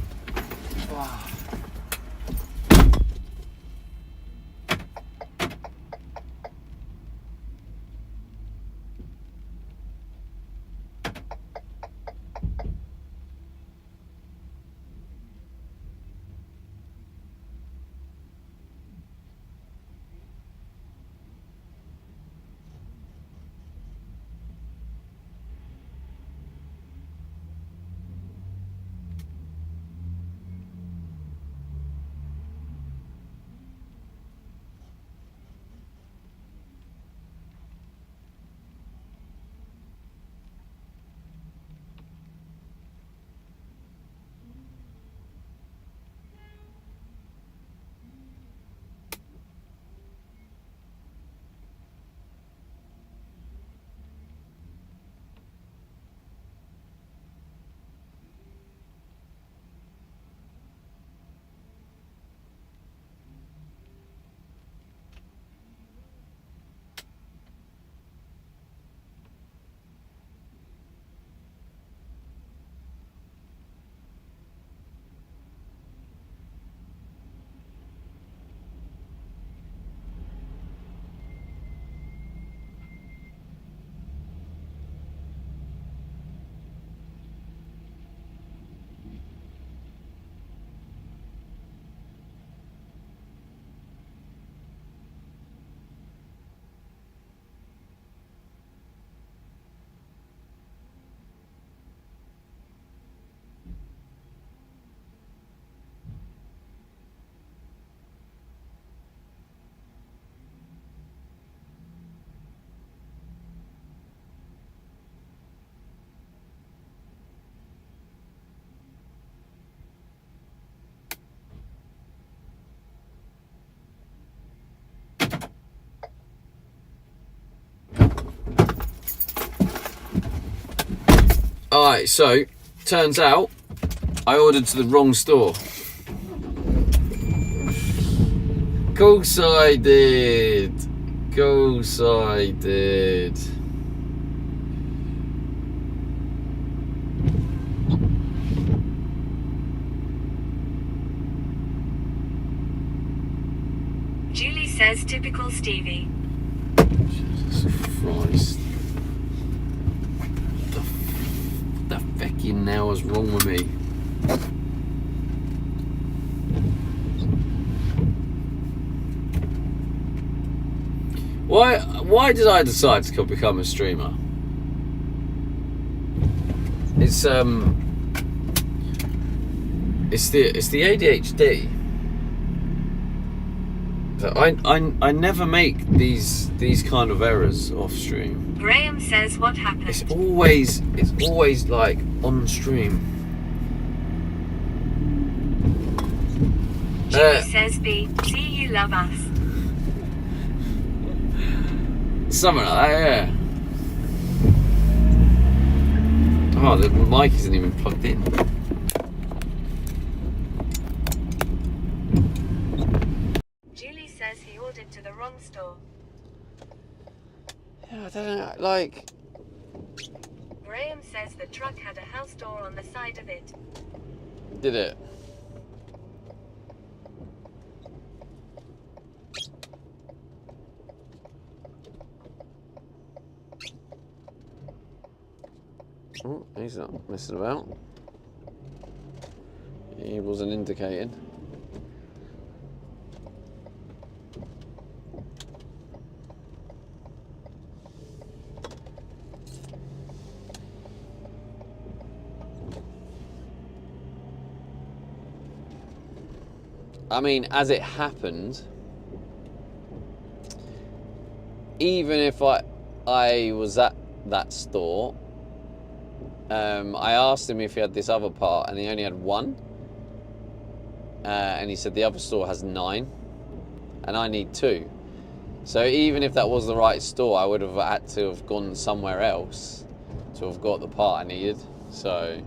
Alright, so, turns out, I ordered to the wrong store. Course I did. Course I did. Julie says typical Stevie. Jesus Christ. What the feckin' now is wrong with me? Why did I decide to become a streamer? It's the ADHD. So I never make these kind of errors off stream. Graham says what happened. It's always like on stream. Julie says B. See you love us. Something like that, yeah. Oh, the mic isn't even plugged in. Julie says he ordered to the wrong store. Yeah, I don't know, like... Graham says the truck had a house door on the side of it. Did it? Oh, he's not messing about. He wasn't indicating. I mean, as it happened, even if I was at that store, I asked him if he had this other part, and he only had one. And he said the other store has 9, and I need 2. So even if that was the right store, I would have had to have gone somewhere else to have got the part I needed. So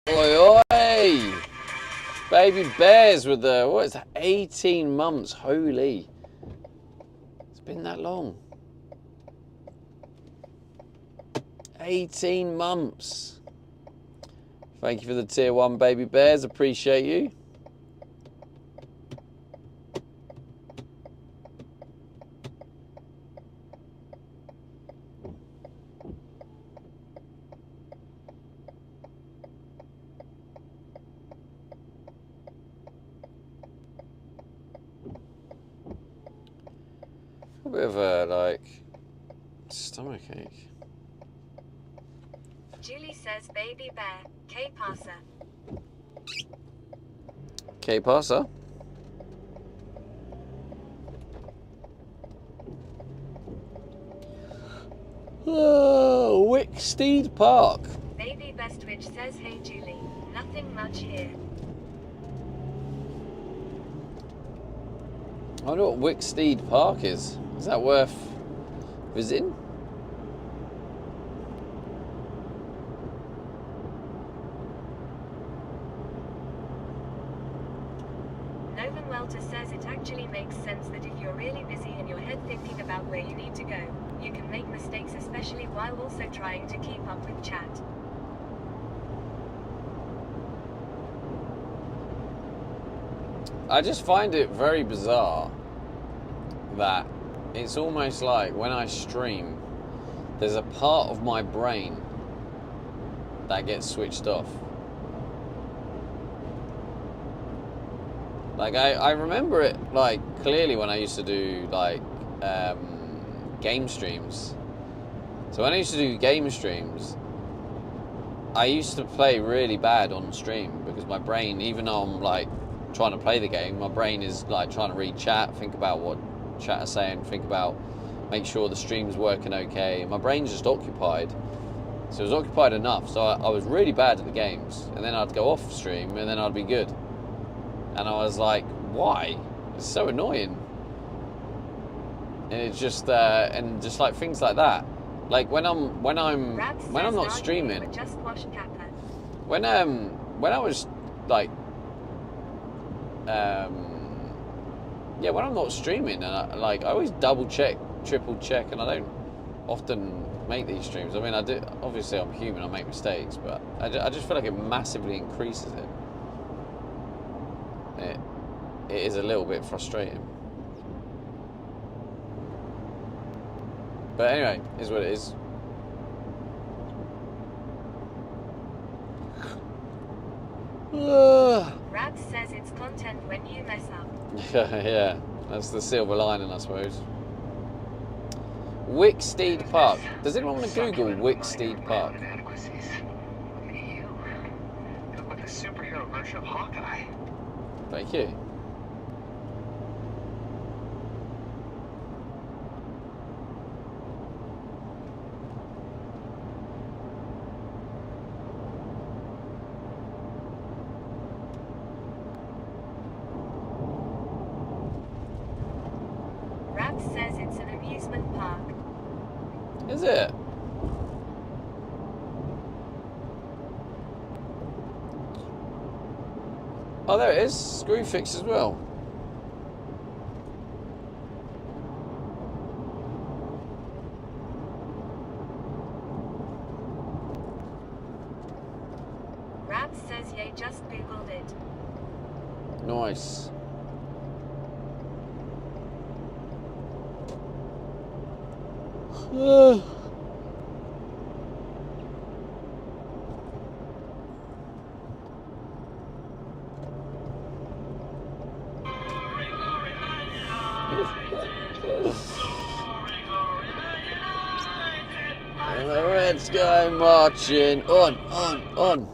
oi oi! Baby bears with the, what is that, 18 months, holy. It's been that long. 18 months. Thank you for the tier 1 baby bears, appreciate you. A bit of a, like, stomachache. Julie says baby bear, K passer. Okay, passer. Oh, Wicksteed Park. Baby Bestwich says hey Julie, nothing much here. I wonder what Wicksteed Park is. Is that worth visiting? Novan Welter says it actually makes sense that if you're really busy in your head thinking about where you need to go, you can make mistakes, especially while also trying to keep up with chat. I just find it very bizarre that it's almost like when I stream, there's a part of my brain that gets switched off. Like I remember it like clearly when I used to do like game streams. So when I used to do game streams, I used to play really bad on stream because my brain, even though I'm like trying to play the game, my brain is like trying to read chat, think about what chat is saying, think about, make sure the stream's working okay. My brain's just occupied. So it was occupied enough, so I was really bad at the games, and then I'd go off stream and then I'd be good. And I was like, why? It's so annoying. And it's just and just like things like that. Like when I'm not streaming. Just watched Kappa. When I was like when I'm not streaming, and I always double check, triple check, and I don't often make these streams. I mean, I do. Obviously, I'm human. I make mistakes, but I just feel like it massively increases it. It is a little bit frustrating. But anyway, is what it is. Rab says it's content when you mess up. Yeah, that's the silver lining, I suppose. Wicksteed Park. Does anyone want to Google Wicksteed Park? Look at you. You look like a superhero version of Hawkeye. Thank you. Rab says it's an amusement park. Is it? Oh, there it is. Screwfix as well. Rab says yay, just googled it. Nice. Let's go marching. On.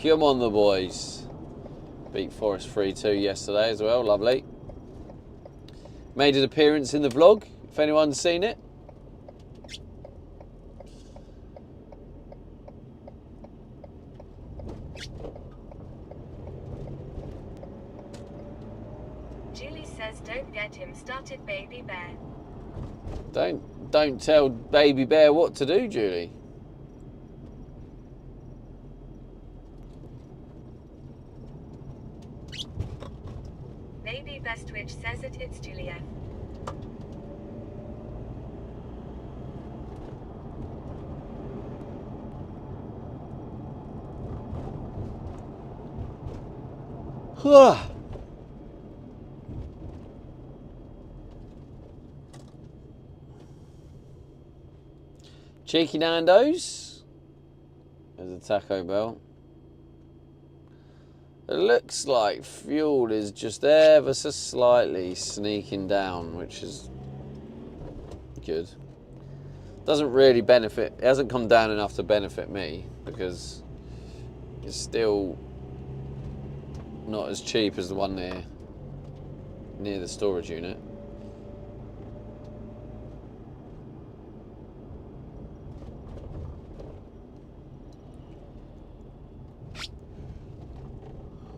Come on, the boys. Beat Forest 3-2 yesterday as well. Lovely. Made an appearance in the vlog, if anyone's seen it. Julie says don't get him started, baby bear. Don't tell Baby Bear what to do, Julie. Baby Bestwitch says it's Juliet. Cheeky Nando's. There's a Taco Bell. It looks like fuel is just ever so slightly sneaking down, which is good. Doesn't really benefit, it hasn't come down enough to benefit me because it's still not as cheap as the one near the storage unit.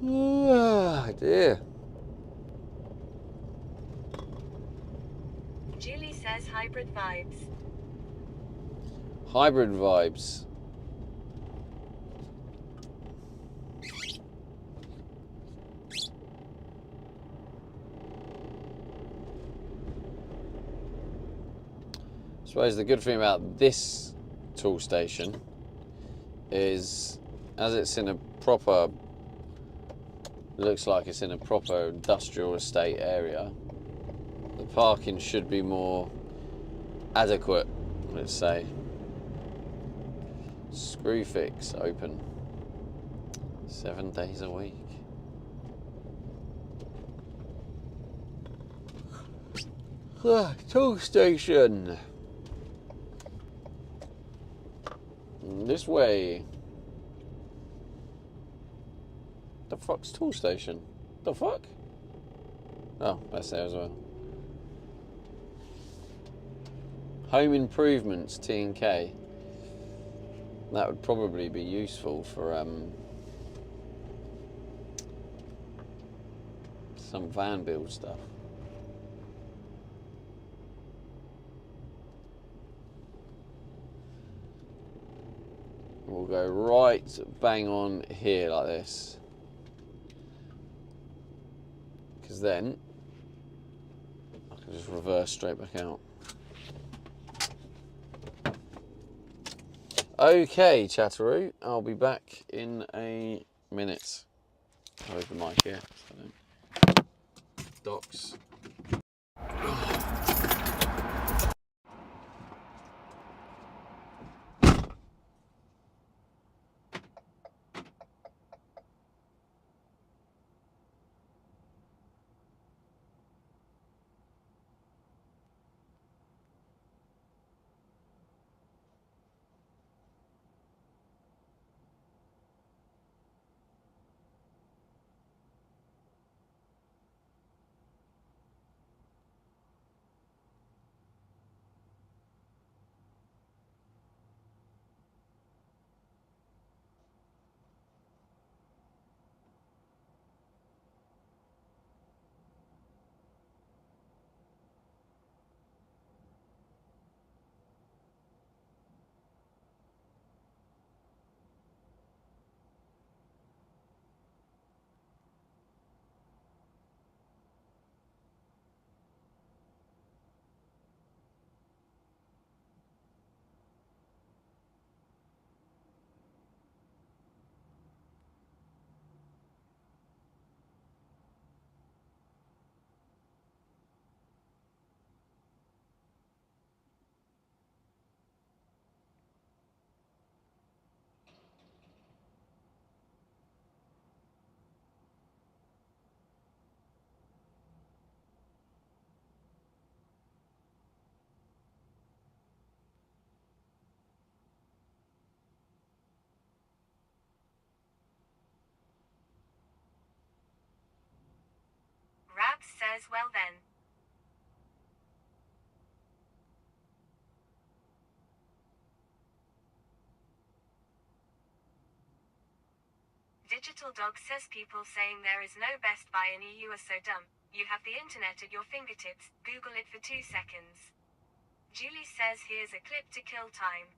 Oh dear. Julie says hybrid vibes. Hybrid vibes. I suppose the good thing about this tool station is, as it's in a proper, looks like it's in a proper industrial estate area, the parking should be more adequate, let's say. Screwfix open 7 days a week. Tool station. This way. The fuck's tool station? The fuck? Oh, that's there as well. Home improvements, T&K. That would probably be useful for some van build stuff. We'll go right bang on here like this. Because then I can just reverse straight back out. Okay, Chatteroo, I'll be back in a minute. I'll leave the mic here. So Docs. says, well then. Digital Dog says people saying there is no Best Buy in EU are so dumb. You have the internet at your fingertips, Google it for 2 seconds. Julie says here's a clip to kill time.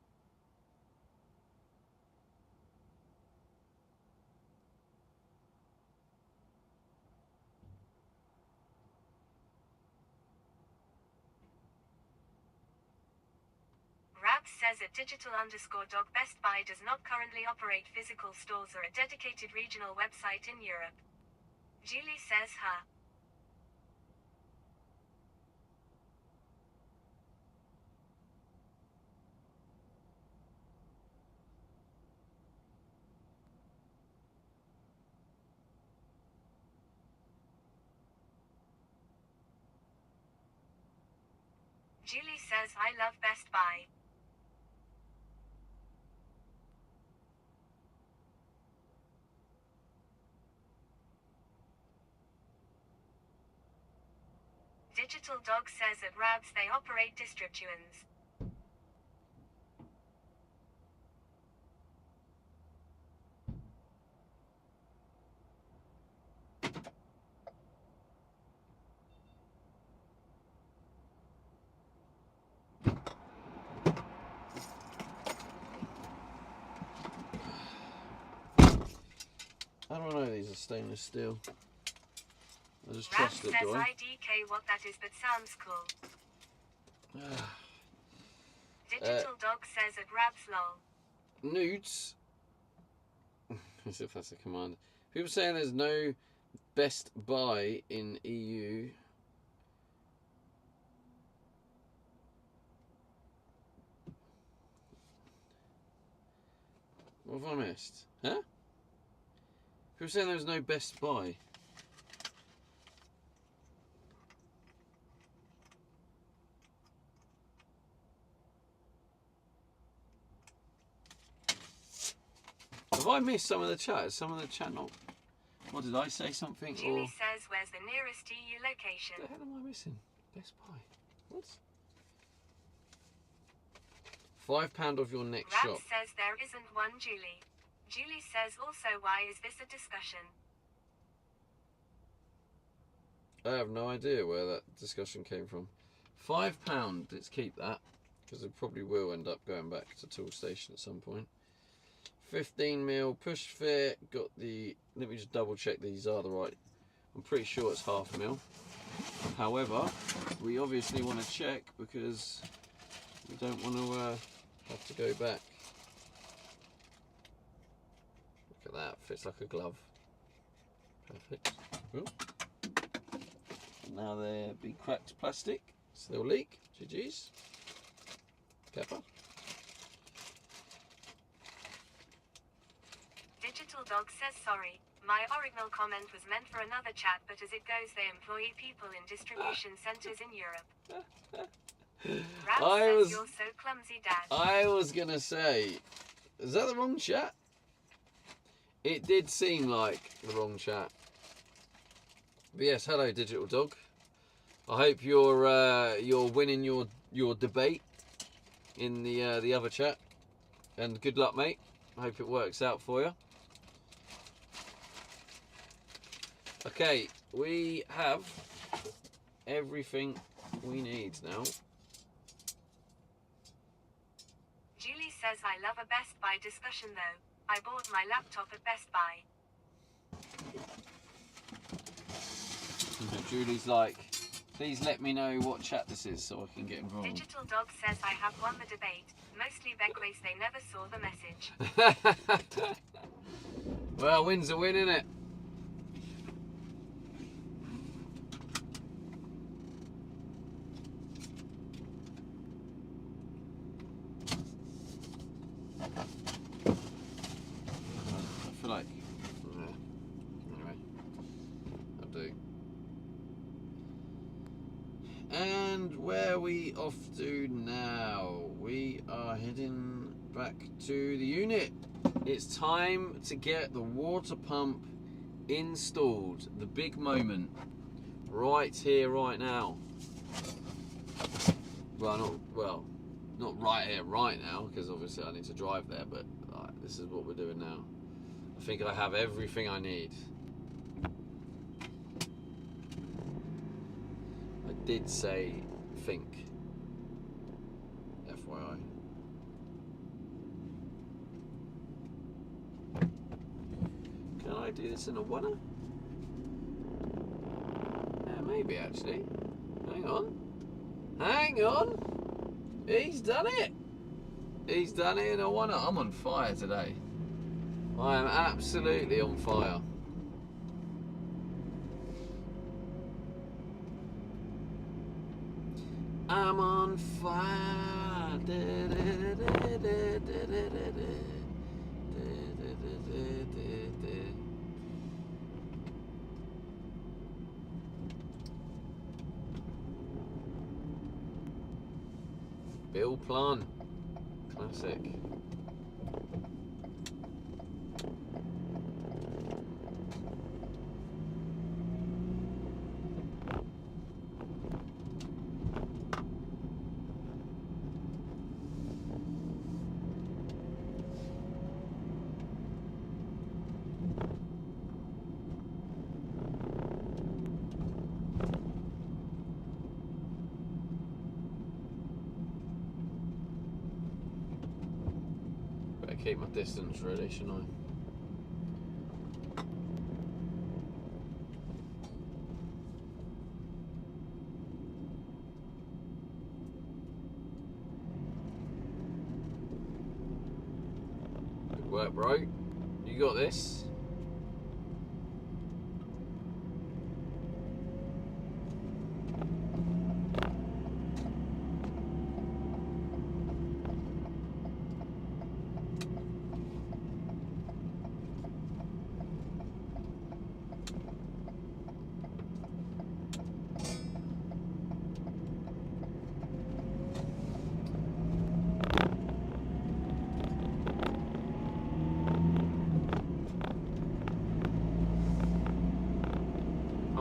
Rabs says at digital_dog Best Buy does not currently operate physical stores or a dedicated regional website in Europe. Julie says, huh. Julie says I love Best Buy. Digital Dog says at Rabs they operate distributions. I don't know, these are stainless steel. I just Rabs trust it, says do I? IDK what that is but sounds cool. Digital Dog says at Rabs lol. Nudes. As if that's a command. People saying there's no Best Buy in EU. What have I missed? Huh? People saying there's no Best Buy. Have I missed some of the chat? Some of the chat not... What, did I say something? Julie Or... says where's the nearest EU location? What the hell am I missing? Best Buy. What? £5 off your next Rabs shop. says there isn't one Julie. Julie says also why is this a discussion? I have no idea where that discussion came from. £5, let's keep that. Because it probably will end up going back to Tool Station at some point. 15mm push fit. Got the... Let me just double check these are the right... I'm pretty sure it's 1/2 mil. However, we obviously want to check because we don't want to have to go back. Look at that, fits like a glove. Perfect. Ooh. Now they're big cracked plastic, so they'll leak. GG's. Pepper. Digital Dog says sorry. My original comment was meant for another chat, but as it goes, they employ people in distribution centres in Europe. Rabs says you're so clumsy, Dad. I was gonna say, is that the wrong chat? It did seem like the wrong chat. But yes, hello Digital Dog. I hope you're winning your debate in the other chat, and good luck, mate. I hope it works out for you. Okay, we have everything we need now. Julie says I love a Best Buy discussion though. I bought my laptop at Best Buy. Julie's like, please let me know what chat this is so I can get involved. Digital Dog says I have won the debate. Mostly Beckways they never saw the message. Well, win's a win, innit? I feel like... Anyway, I'll do. And where are we off to now? We are heading back to the unit. It's time to get the water pump installed. The big moment. right here, right now. Well, not right here, right now, because obviously I need to drive there, but this is what we're doing now. I think I have everything I need. I did say think. FYI. Can I do this in a oneer? Yeah, maybe actually. Hang on. Hang on. He's done it. He's done it in a oneer. I'm on fire today. I am absolutely on fire. I'm on fire. Bill Plant. Classic. Keep my distance really, shouldn't I? Good work, bro. You got this.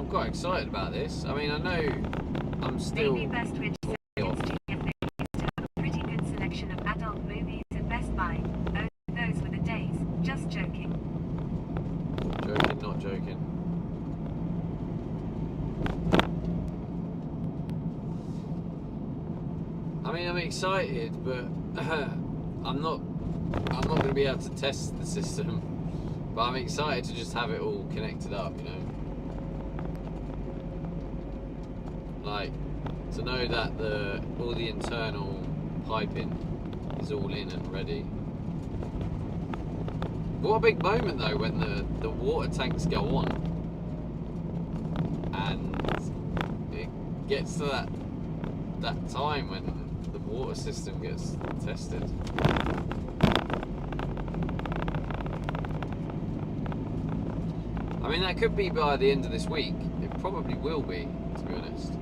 Quite excited about this. I mean, I know I'm still. Maybe Best Twitch says used to have a pretty good selection of adult movies at Best Buy. Oh, those were the days. Just joking. Joking, not joking. I mean, I'm excited, but I'm not going to be able to test the system. But I'm excited to just have it all connected up, you know. Like, to know that all the internal piping is all in and ready. What a big moment though when the water tanks go on and it gets to that time when the water system gets tested. I mean, that could be by the end of this week. It probably will be, to be honest.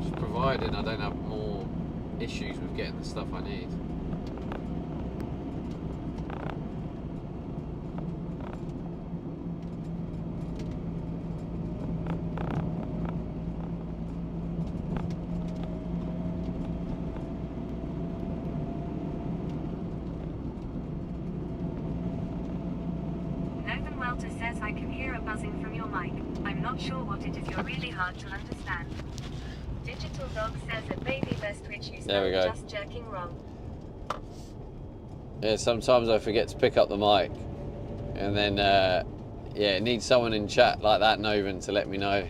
Just provided I don't have more issues with getting the stuff I need. Nathan Welter says I can hear a buzzing from your mic. I'm not sure what it is. You're really hard to understand. Digital Dog says at Baby Best Twitch you There we go. just jerking wrong. Yeah, sometimes I forget to pick up the mic, and then yeah, it needs someone in chat like that, Novan, to let me know.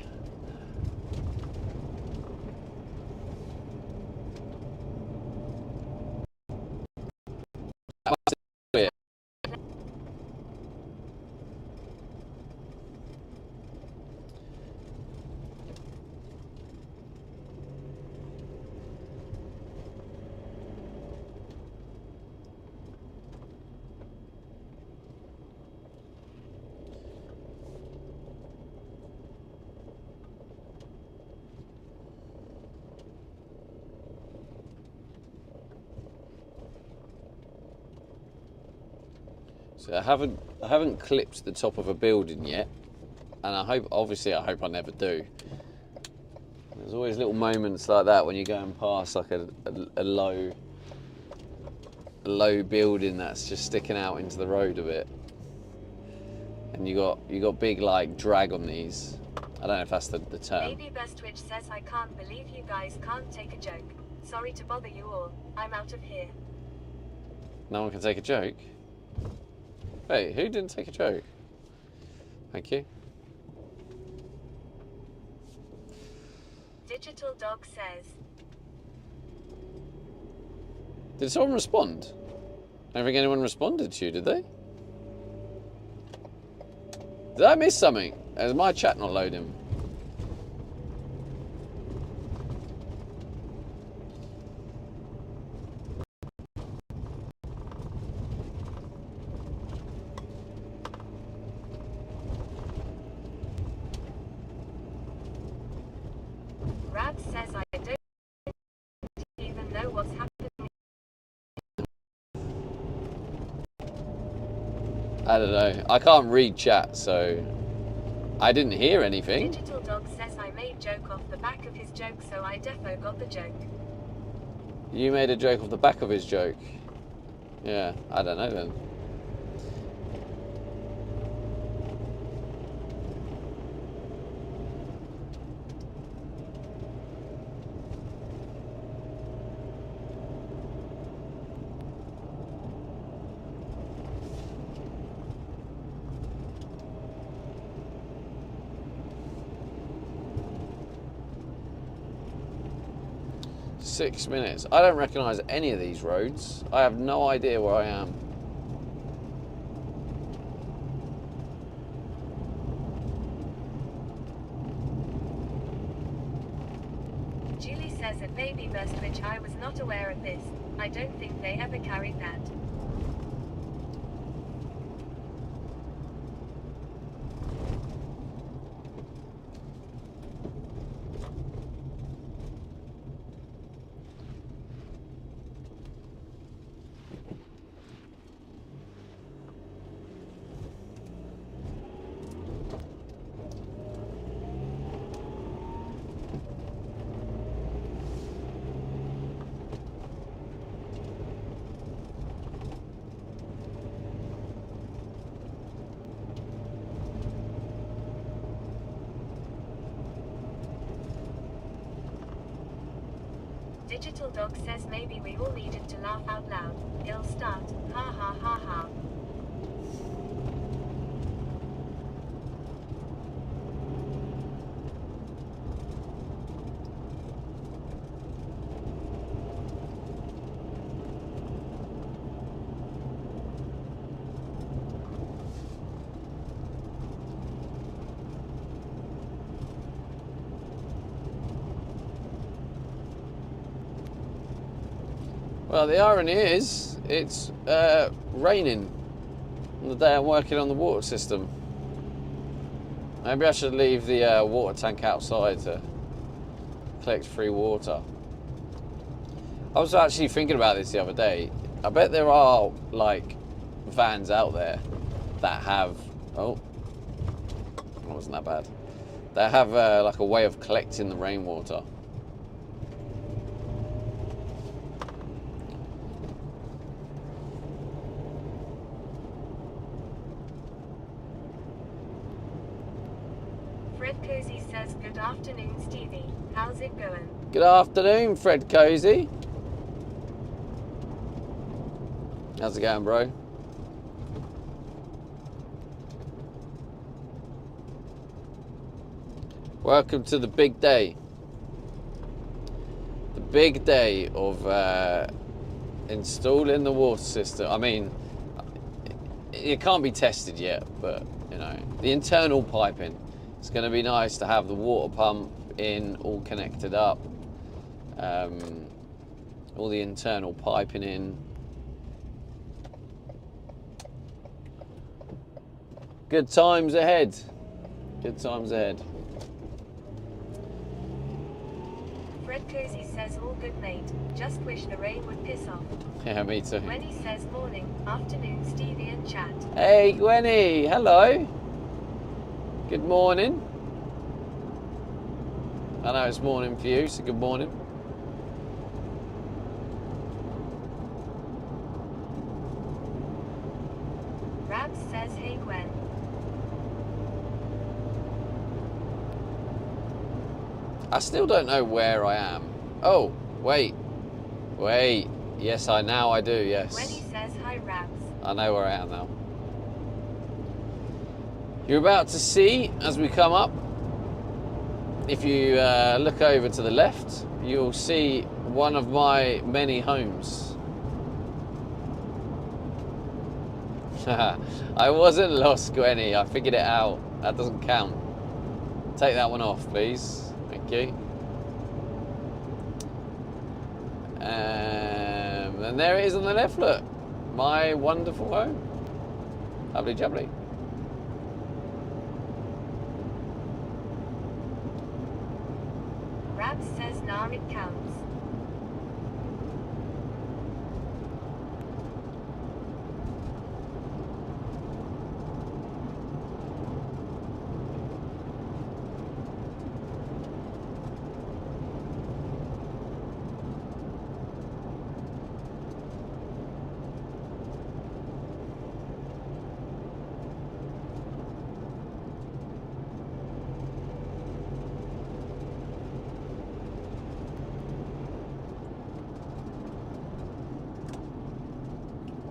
So I haven't clipped the top of a building yet, and I hope I never do. There's always little moments like that when you're going past like a low building that's just sticking out into the road a bit, and you got big like drag on these. I don't know if that's the term. Maybe Best Twitch says I can't believe you guys can't take a joke. Sorry to bother you all. I'm out of here. No one can take a joke. Wait, who didn't take a joke? Thank you. Digital Dog says. Did someone respond? I don't think anyone responded to you, did they? Did I miss something? Is my chat not loading? Rab says I don't even know what's happening. I don't know. I can't read chat, so I didn't hear anything. Digital Dog says I made joke off the back of his joke, so I defo got the joke. You made a joke off the back of his joke. Yeah, I don't know then. Six minutes. I don't recognise any of these roads. I have no idea where I am. Julie says at Baby Best Twitch I was not aware of this. I don't think they ever carried that. Digital Dog says maybe we all needed to laugh out loud. It'll start. Ha ha ha ha. Well, the irony is, it's raining on the day I'm working on the water system. Maybe I should leave the water tank outside to collect free water. I was actually thinking about this the other day. I bet there are, like, vans out there that have... Oh, that wasn't that bad. That have, like, a way of collecting the rainwater. Fred Cozy says good afternoon Stevie. How's it going? Good afternoon, Fred Cozy. How's it going, bro? Welcome to the big day. The big day of installing the water system. I mean, it can't be tested yet, but, you know, the internal piping. It's going to be nice to have the water pump in, all connected up. All the internal piping in. Good times ahead. Good times ahead. Fred Cozy says all good mate. Just wish the rain would piss off. Yeah, me too. Gwenny says morning, afternoon Stevie and chat. Hey, Gwenny. Hello. Good morning. I know it's morning for you, so good morning. Rabs says, hey Gwen. I still don't know where I am. Oh, wait. Wait. Yes, now I do, yes. Gwenny says, hi Rabs. I know where I am now. You're about to see, as we come up, if you look over to the left, you'll see one of my many homes. I wasn't lost, Gwenny. I figured it out. That doesn't count. Take that one off, please. Thank you. And there it is on the left, look. My wonderful home. Lovely jubbly. Rabs says, nah, it counts.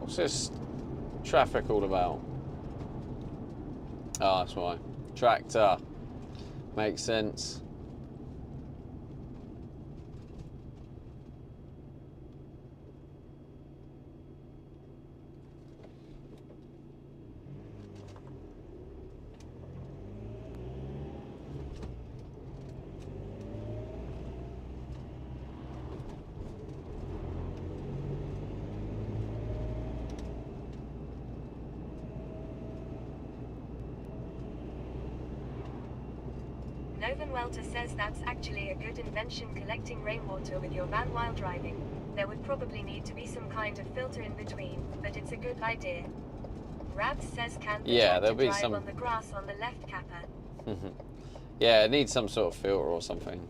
What's this traffic all about? Oh, that's why. Tractor. Makes sense. Novan Welter says that's actually a good invention, collecting rainwater with your van while driving. There would probably need to be some kind of filter in between, but it's a good idea. Rabs says, can the Yeah, there'll tractor be drive some. on the grass on the left, Kappa? Yeah, it needs some sort of filter or something.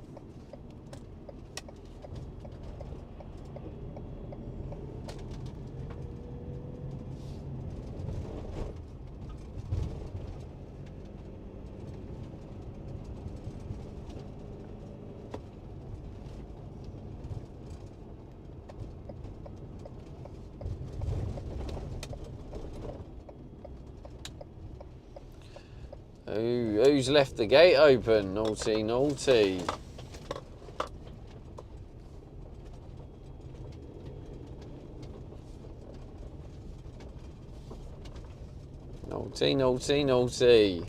Ooh, who's left the gate open? Naughty, naughty. Naughty, naughty, naughty.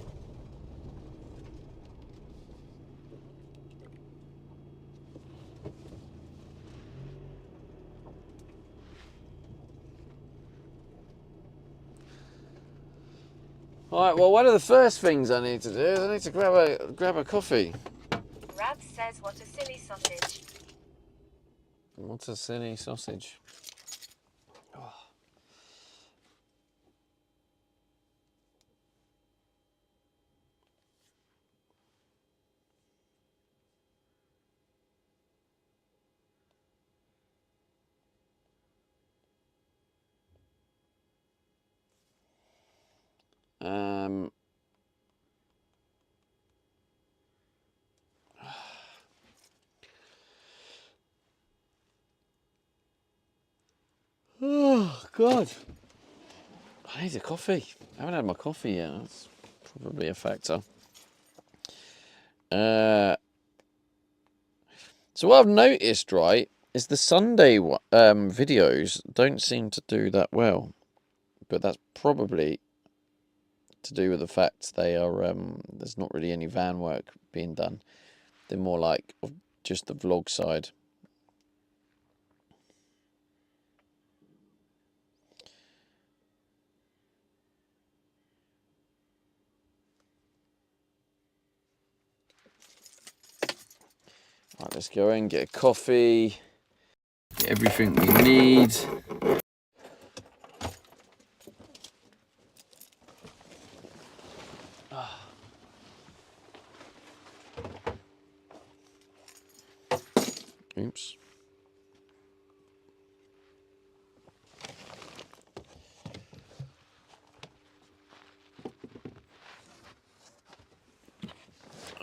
Alright, well, one of the first things I need to do is I need to grab a coffee. Rabs says, what a silly sausage. What a silly sausage. Oh. Oh, God. I need a coffee. I haven't had my coffee yet. That's probably a factor. So what I've noticed, right, is the Sunday videos don't seem to do that well. But that's probably to do with the fact they are there's not really any van work being done. They're more like just the vlog side. Right, let's go in, get a coffee, get everything we need.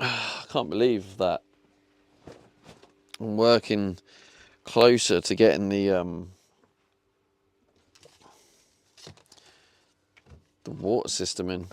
I can't believe that I'm working closer to getting the water system in.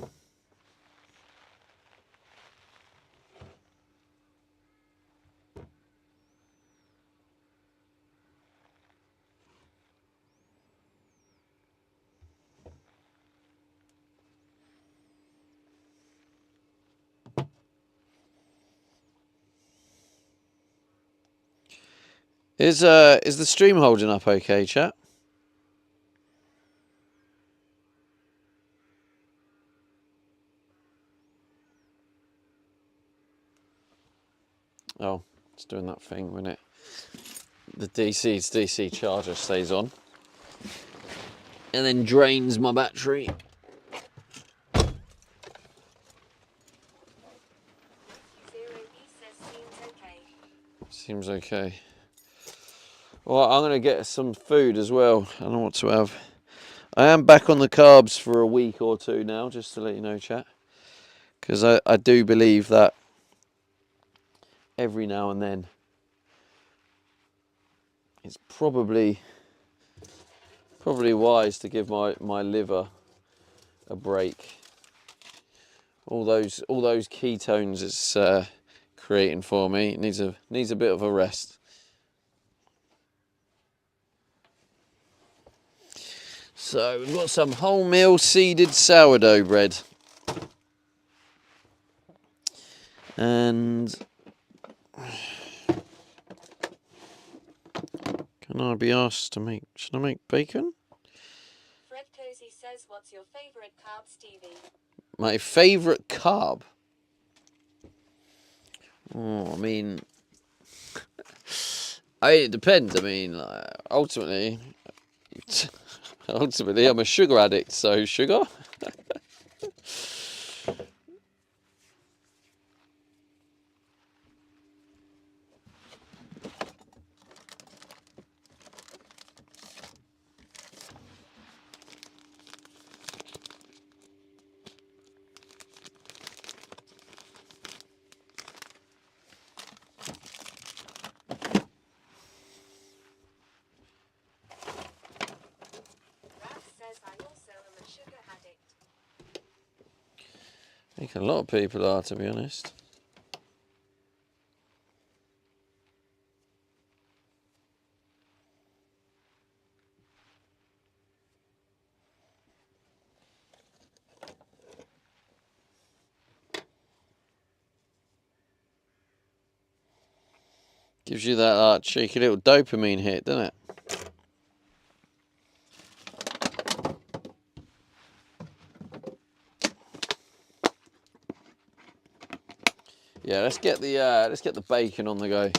Is the stream holding up okay, chat? Oh, it's doing that thing when it the DC charger stays on and then drains my battery. Seems okay. Well, I'm gonna get some food as well. I don't know what to have. I am back on the carbs for a week or two now, just to let you know, chat. Because I do believe that every now and then it's probably wise to give my liver a break. All those ketones it's creating for me, it needs a bit of a rest. So we've got some wholemeal seeded sourdough bread, and can I be asked to make? Should I make bacon? Fred Cozy says, "What's your favorite carb, Stevie?" My favourite carb? Oh, I mean, it depends. I mean, ultimately, I'm a sugar addict, so sugar. I think a lot of people are, to be honest. Gives you that cheeky little dopamine hit, doesn't it? Yeah, let's get the bacon on the go.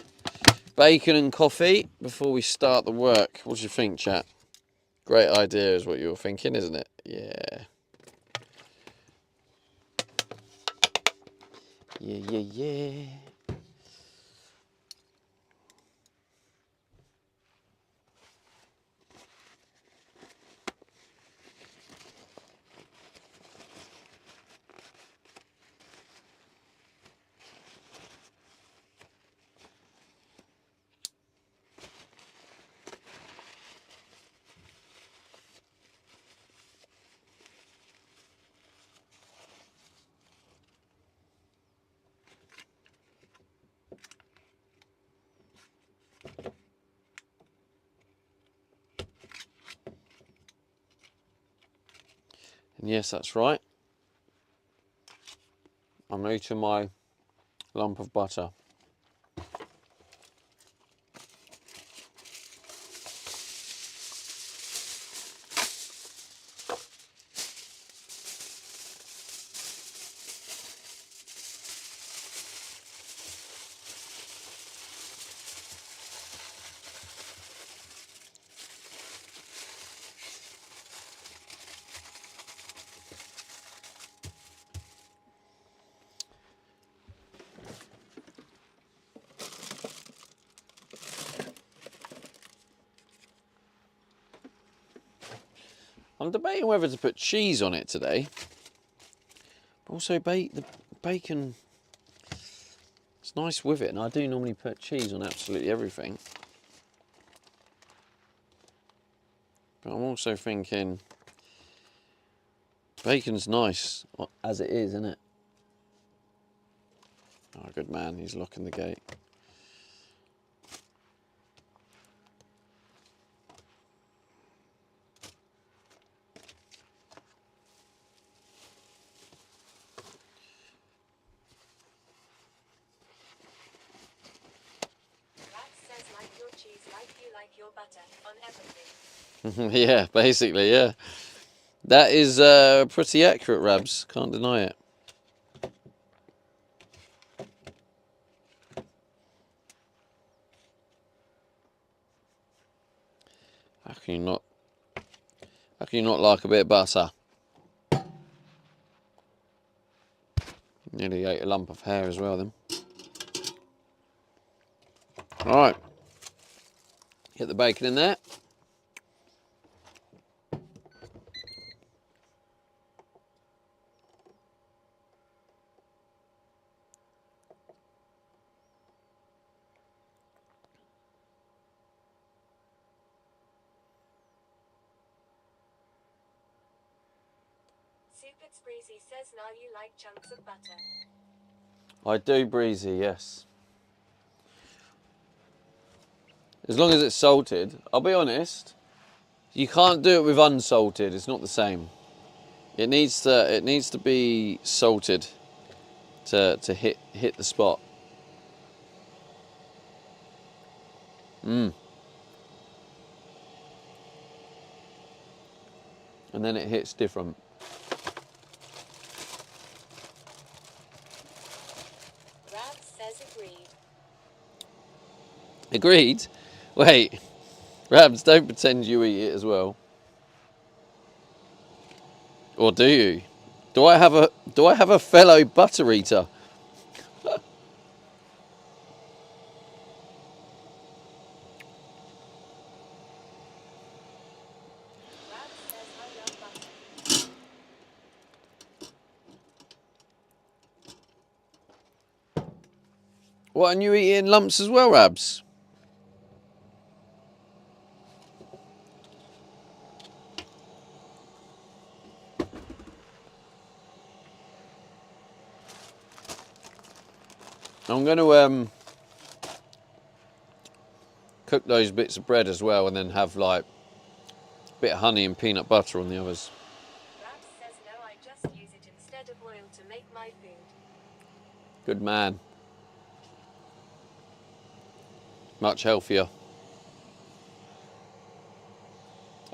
Bacon and coffee before we start the work. What do you think, chat? Great idea is what you were thinking, isn't it? Yeah. Yeah. And yes, that's right. I'm eating my lump of butter. I'm debating whether to put cheese on it today. Also, the bacon nice with it, and I do normally put cheese on absolutely everything. But I'm also thinking bacon's nice as it is, isn't it? Oh, good man, he's locking the gate. Yeah, basically, yeah. That is pretty accurate, Rabs. Can't deny it. How can you not? How can you not like a bit of butter? Nearly ate a lump of hair as well then. All right. Get the bacon in there. Supits Breezy says now you like chunks of butter. I do, Breezy, yes. As long as it's salted. I'll be honest, you can't do it with unsalted. It's not the same. It needs to be salted to hit the spot. And then it hits different. Rab says agreed. Agreed? Wait, Rabs, don't pretend you eat it as well. Or do you? Do I have a fellow butter eater? Rab says I love butter. What, and you eat it in lumps as well, Rabs? I'm going to cook those bits of bread as well, and then have like a bit of honey and peanut butter on the others. Rab says no, I just use it instead of oil to make my food. Good man. Much healthier.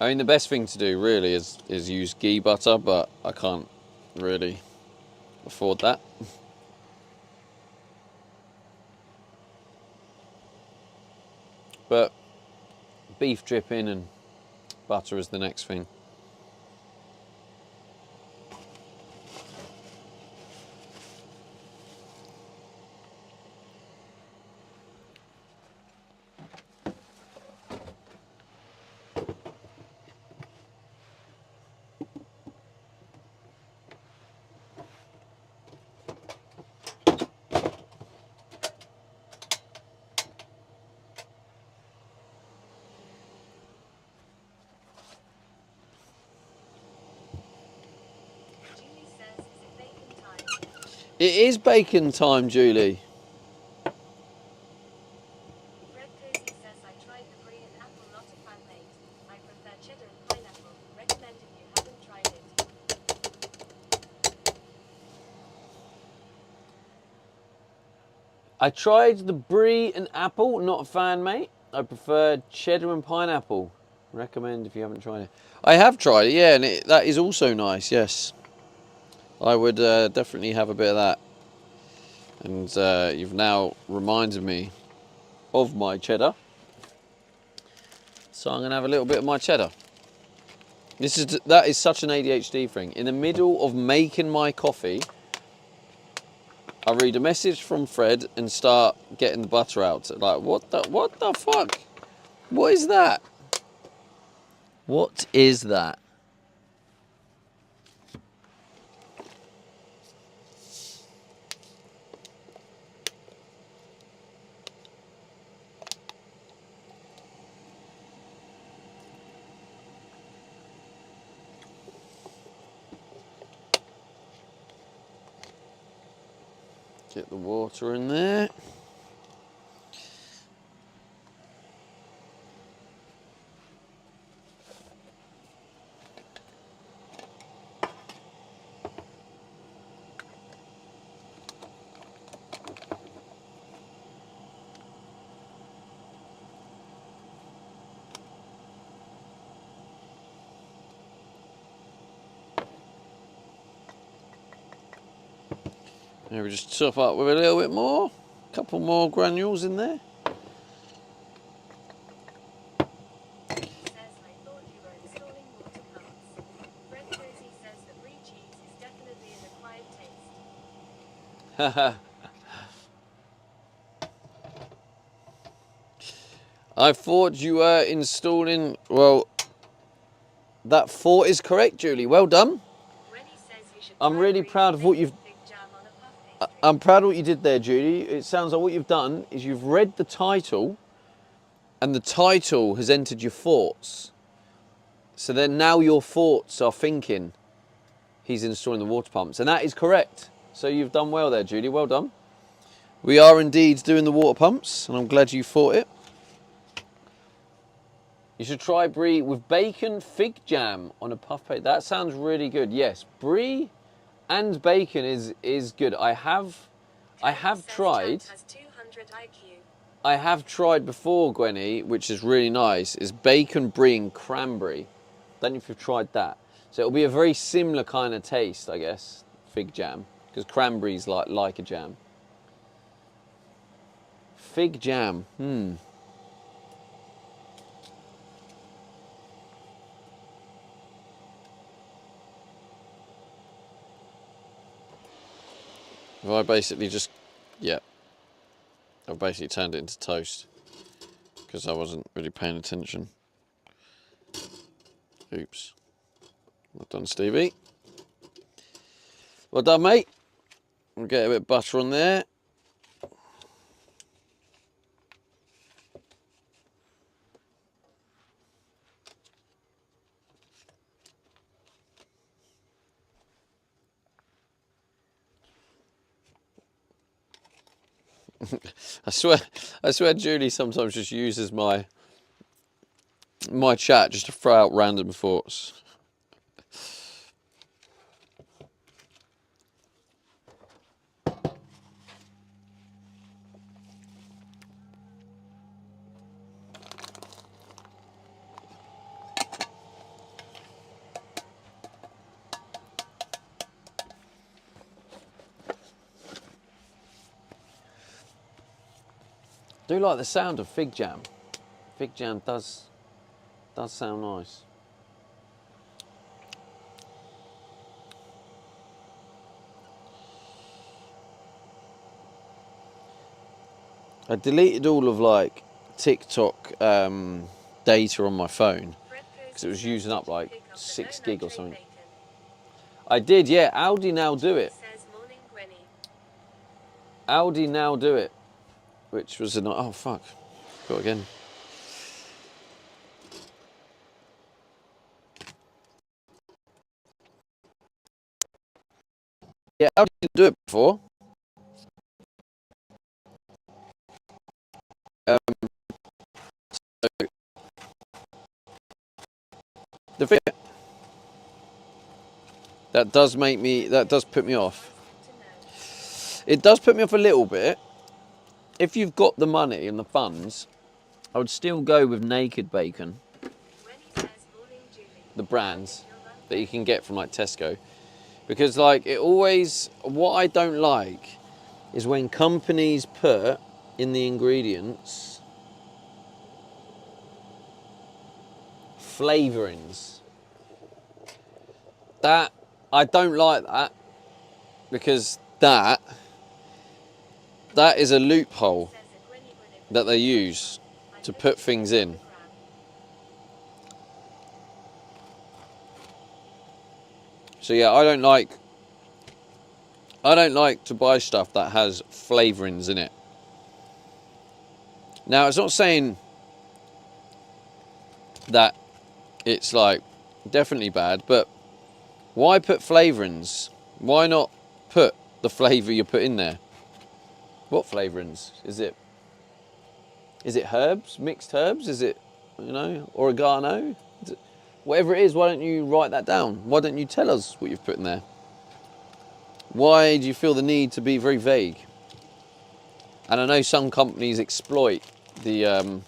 I mean, the best thing to do really is use ghee butter, but I can't really afford that. But beef dripping and butter is the next thing. Julie says, is it bacon time? It is bacon time, Julie. Fred Cozy says I tried the brie and apple, not a fan mate. I prefer cheddar and pineapple. Recommend if you haven't tried it. I tried the brie and apple, not a fan, mate. I prefer cheddar and pineapple. Recommend if you haven't tried it. I have tried it, yeah, and that is also nice, yes. I would definitely have a bit of that. And you've now reminded me of my cheddar. So I'm going to have a little bit of my cheddar. That is such an ADHD thing. In the middle of making my coffee, I read a message from Fred and start getting the butter out. Like, what the fuck? What is that? What is that? Get the water in there. Now we just top up with a little bit more. A couple more granules in there. Says, I thought you were installing water pumps. Fred Josie says the brie cheese is definitely an acquired taste. I thought you were installing, well, that thought is correct, Julie. Well done. Rennie says you should I'm try really brie proud of what you've... big jam on a puff pastry. I'm proud of what you did there, Julie. It sounds like what you've done is you've read the title and the title has entered your thoughts. So then now your thoughts are thinking he's installing the water pumps. And that is correct. So you've done well there, Julie. Well done. We are indeed doing the water pumps and I'm glad you thought it. You should try brie with bacon fig jam on a puff pastry. That sounds really good. Yes, brie and bacon is good. I have tried. Has 200 IQ. I have tried before, Gwenny, which is really nice. Is bacon, brie, and cranberry. Don't know if you've tried that. So it'll be a very similar kind of taste, I guess. Fig jam, because cranberry's like a jam. Fig jam. Well, I basically just, yeah, I basically turned it into toast because I wasn't really paying attention. Oops. Well done, Stevie. Well done, mate. We'll get a bit of butter on there. I swear Julie sometimes just uses my chat just to throw out random thoughts. I do like the sound of fig jam. Fig jam does sound nice. I deleted all of like TikTok data on my phone because it was using up like 6 gig or something. I did, yeah. Aldi now do it. Aldi now do it. Which was an, oh fuck, got it again. Yeah, Aldi didn't do it before. So the thing that does put me off. It does put me off a little bit. If you've got the money and the funds, I would still go with Naked Bacon. The brands that you can get from like Tesco. Because like it always, what I don't like is when companies put in the ingredients flavourings. That, I don't like that because that is a loophole that they use to put things in. So yeah, I don't like to buy stuff that has flavourings in it. Now, it's not saying that it's like definitely bad, but why put flavourings? Why not put the flavour you put in there? What flavourings? Is it herbs, mixed herbs? Is it, you know, oregano? Whatever it is, why don't you write that down? Why don't you tell us what you've put in there? Why do you feel the need to be very vague? And I know some companies exploit the, Wendy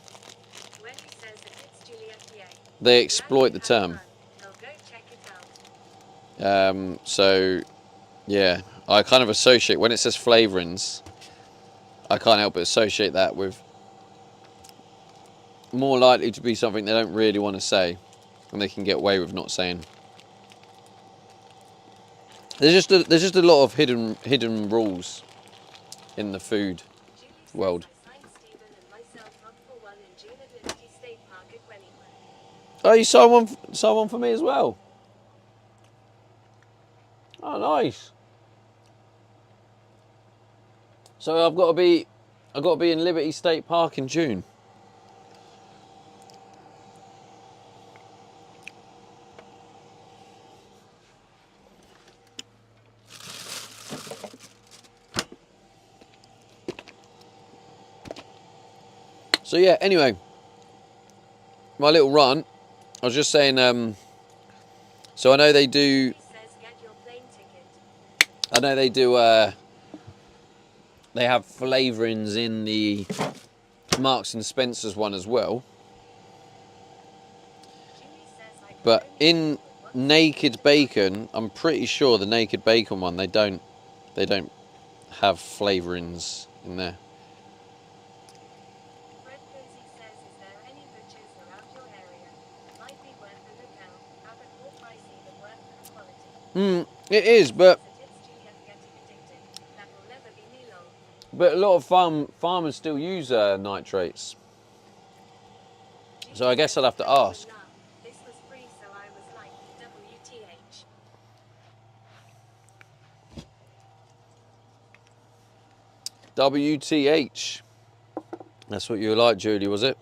says that it's Juliet PA. they exploit the term. I'll go check it out. So, yeah, I kind of associate, when it says flavourings, I can't help but associate that with more likely to be something they don't really want to say, and they can get away with not saying. There's just a lot of hidden rules in the food Julie says world. I signed Stephen and myself up for one in June at Liberty State Park at Wellington. Oh, you signed one for me as well. Oh, nice. So I've got to be in Liberty State Park in June. So yeah, anyway, my little run, I was just saying, so I know they do, Julie says get your plane ticket. I know they do, they have flavourings in the Marks and Spencer's one as well. Julie says I can But only in eat one. Naked Bacon, I'm pretty sure the Naked Bacon one, they don't have flavourings in there. Fred Cozy says is there any butchers around your area? Might be worth a look out. Have it more pricey but worth the quality. It is, but It's Juliet getting addicted. That will never be me long. a lot of farmers still use nitrates. So I guess I'll have to ask. This was free, so I was like, WTH. WTH. That's what you were like, Julie, was it?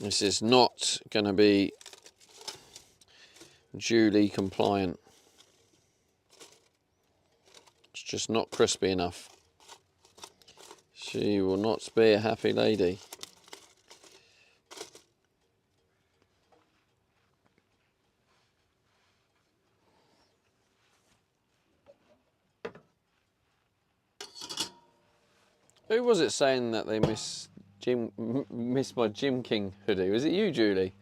This is not going to be Julie compliant. It's just not crispy enough. She will not be a happy lady. Who was it saying that they missed my Jim King hoodie? Was it you, Julie?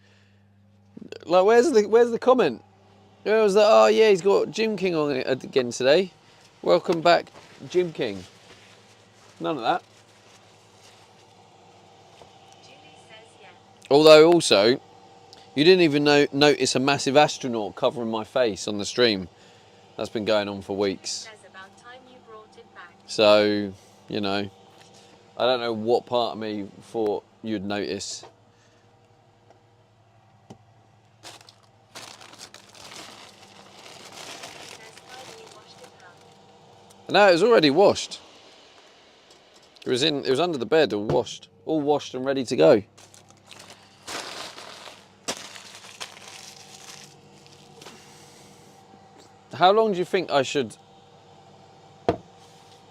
Like, where's the comment? Where was that? Oh yeah, he's got Jim King on it again today. Welcome back, Jim King. None of that. Julie says yeah. Although also, you didn't even notice a massive astronaut covering my face on the stream. That's been going on for weeks. Says about time you brought it back. So, you know, I don't know what part of me thought you'd notice. Says finally washed it out. No, it was already washed. It was under the bed, all washed and ready to go. How long do you think I should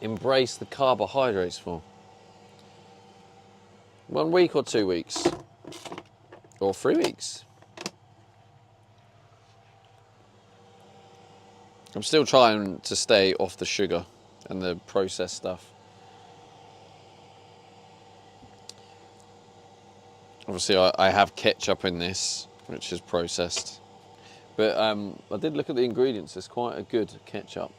embrace the carbohydrates for? 1 week or 2 weeks? Or 3 weeks? I'm still trying to stay off the sugar and the processed stuff. Obviously, I have ketchup in this, which is processed. But I did look at the ingredients. It's quite a good ketchup.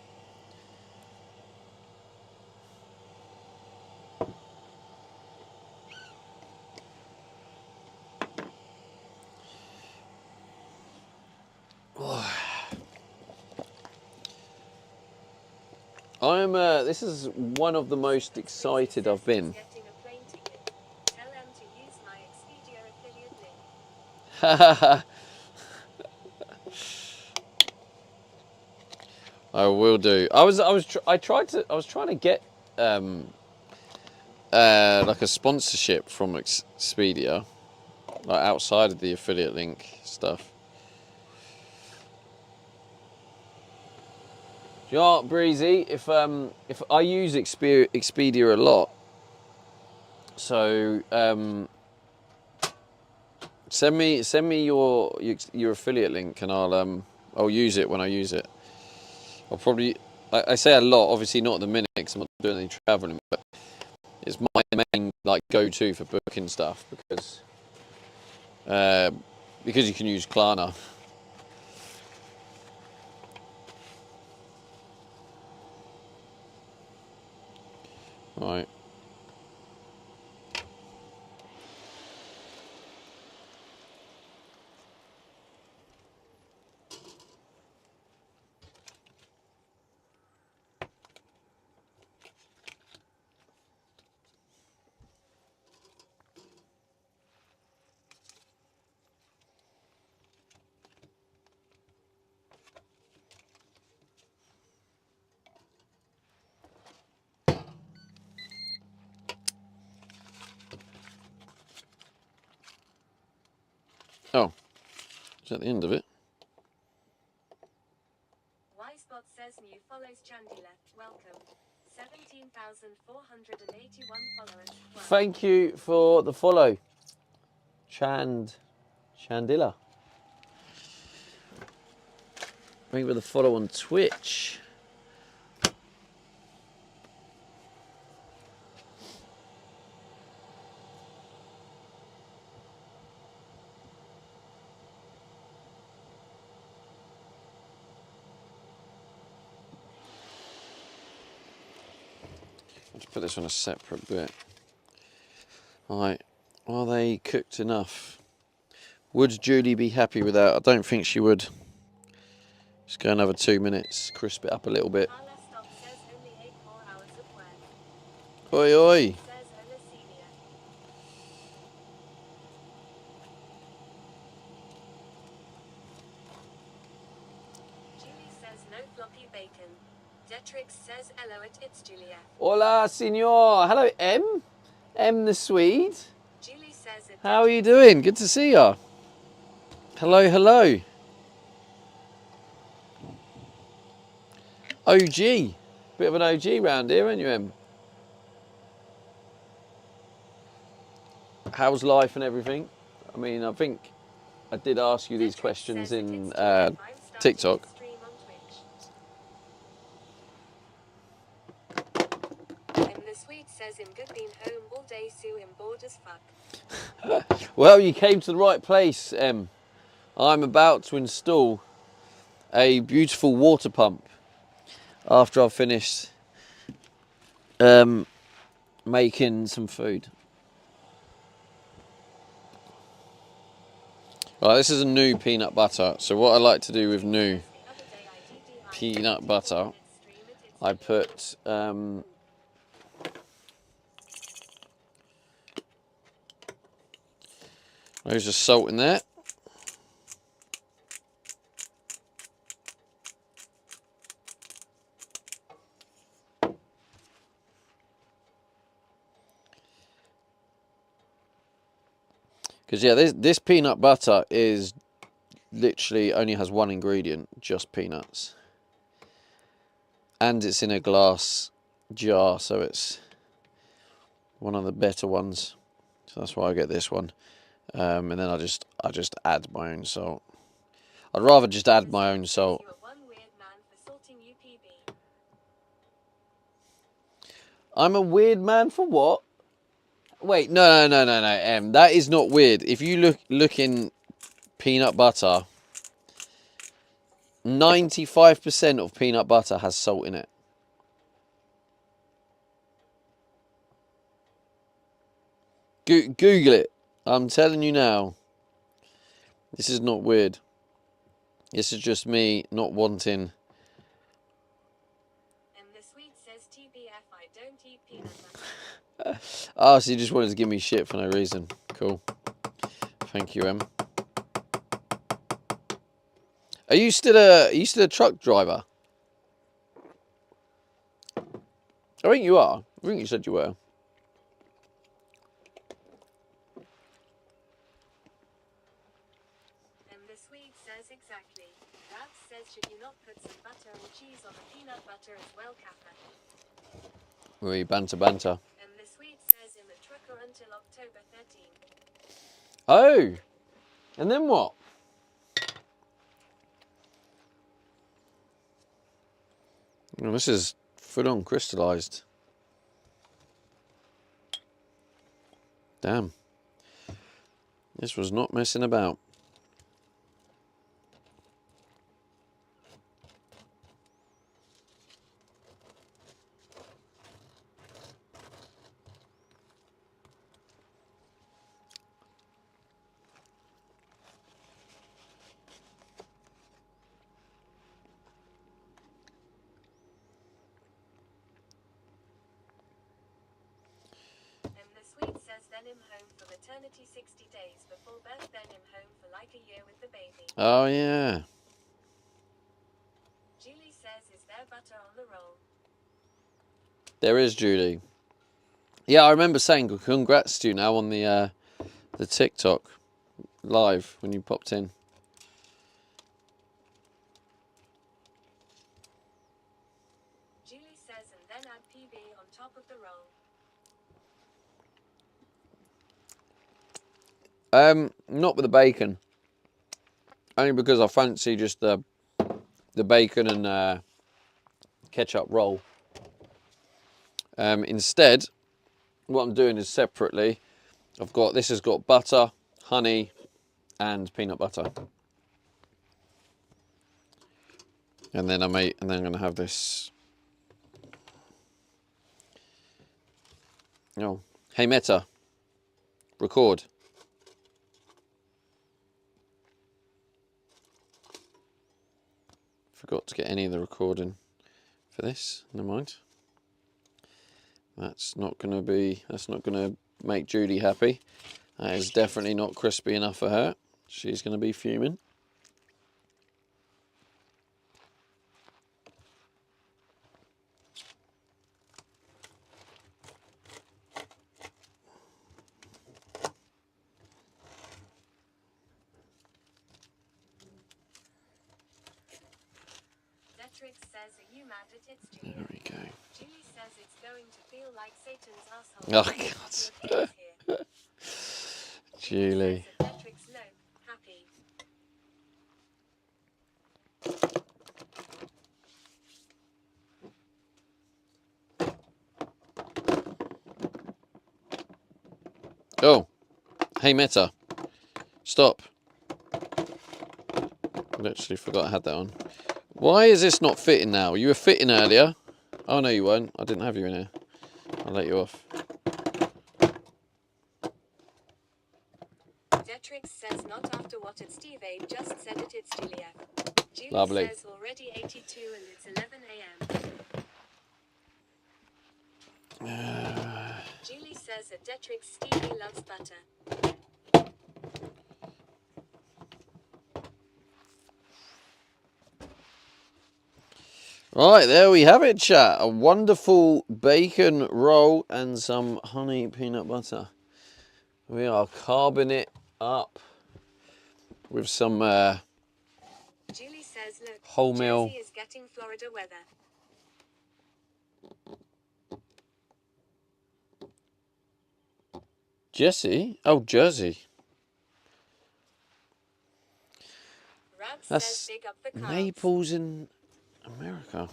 I'm. This is one of the most excited I've been. Getting a plane ticket. Tell them to use my Expedia affiliate link. I will do. I was trying to get like a sponsorship from Expedia, like outside of the affiliate link stuff. You know what, Breezy? If I use Expedia a lot, so send me your affiliate link and I'll use it when I use it. I'll probably I say a lot, obviously not at the minute because I'm not doing any traveling, but it's my main like go-to for booking stuff because you can use Klarna. Right. Oh, is that the end of it? Wisebot says new follows Chandila. Welcome. 17,481 followers. Wow. Thank you for the follow, Chandila. Thank you for the follow on Twitch. Let's put this on a separate bit. Alright, are they cooked enough? Would Julie be happy with that? I don't think she would. Just go another 2 minutes, crisp it up a little bit. Carla Stock says only 8 more hours of work. Oi, oi. Says Olesenia. Julie says no floppy bacon. Detrix says hello it's Julia. Hola, senor. Hello, M. M the Swede. Julie says it. How are you doing? Good to see ya. Hello, hello. OG. Bit of an OG round here, aren't you, M? How's life and everything? I mean, I think I did ask you these Detrix questions says in it's Julia. I'm starting TikTok. to stream on Twitch. And the Swede says him good been home all day, Sue him bored as fuck. Well, you came to the right place, M. I'm about to install a beautiful water pump after I've finished making some food. Right, this is a new peanut butter. So what I like to do with new peanut butter, I put loads of salt in there. Because yeah, this peanut butter is literally only has one ingredient, just peanuts. And it's in a glass jar, so it's one of the better ones. So that's why I get this one. And then I just add my own salt. I'd rather just add my own salt. You're one weird man for salting UPB. I'm a weird man for what? Wait, no. That is not weird. If you look in peanut butter, 95% of peanut butter has salt in it. Google it. I'm telling you now. This is not weird. This is just me not wanting. And the Swede Oh, so you just wanted to give me shit for no reason. Cool. Thank you, Em. Are you still a truck driver? I think you are. I think you said you were. And the Swede says exactly. Rab says, should you not put some butter or cheese on the peanut butter as well, Kappa? We banter. And the Swede says in the trucker until October 13th. Oh, and then what? Well, this is full on crystallized. Damn. This was not messing about. And the Swede says then him home for maternity 60 days before birth, then him home for like a year with the baby. Oh, yeah. Julie says, is there butter on the roll? There is, Julie. Yeah, I remember saying congrats to you now on the TikTok live when you popped in. Julie says, and then add PB on top of the roll. Not with the bacon. Only because I fancy just the bacon and ketchup roll. Instead, what I'm doing is separately. This has got butter, honey, and peanut butter. And then I'm going to have this. Oh, hey Meta, record. Forgot to get any of the recording for this. Never mind. That's not going to make Judy happy. That is definitely not crispy enough for her. She's going to be fuming. Detrix says, are you mad at its Julia? There we go. Julie says it's going to feel like Satan's asshole. Oh, God. Julie. Detrix low, happy. Oh, hey Meta, stop. Literally forgot I had that on. Why is this not fitting now? You were fitting earlier. Oh no, you weren't. I didn't have you in here. I'll let you off. Detrix says not after what at Steve Abe just said it, it's Julia. Julie Lovely. says already 82 and it's 11 a.m. Julie says at Detrix Stevie loves butter. Right, there we have it, chat. A wonderful bacon roll and some honey peanut butter. We are carving it up with some Julie says, look, wholemeal. Jersey is getting Florida weather. Jesse? Oh, Jersey. Rab That's says big up the carbs. Naples in America.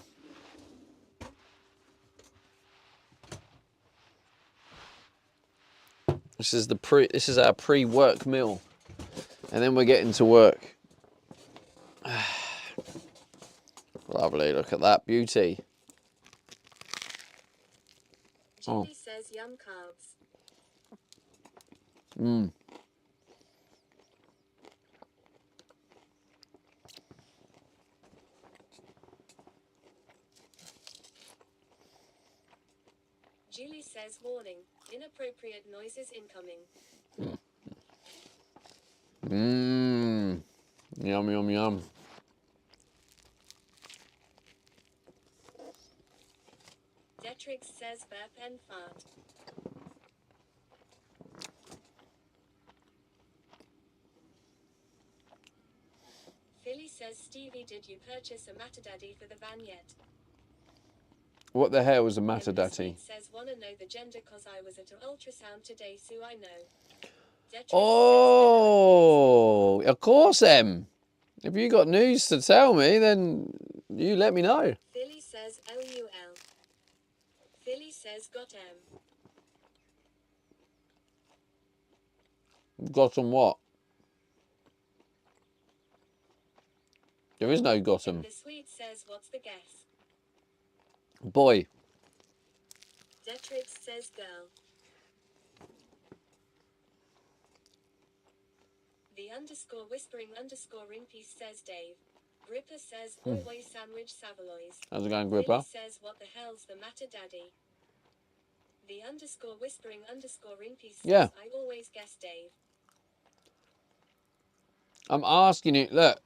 This is our pre-work meal. And then we're getting to work. Lovely, look at that beauty. Julie says yum carbs. Mmm. Julie says warning, Inappropriate noises incoming. Mmm. Yum, yum, yum. Detrix says burp and fart. Philly says, Stevie, did you purchase a Matadaddy for the van yet? What the hell was a And Matadaddy? says, wanna know the gender cause I was at an ultrasound today, so I know. Detrix Oh, of course, Em. If you got news to tell me, then you let me know. Philly says LUL. Philly says got M. Got 'em what? There is no got 'em. And the sweet says what's the guess? Boy. Detrix says girl. The underscore whispering underscore ring piece says Dave. Gripper says oi oi sandwich Savaloys. How's it going, Gripper? Philly says what the hell's the matter, daddy? The underscore whispering underscore ring piece says Yeah. I always guess Dave. I'm asking you, look.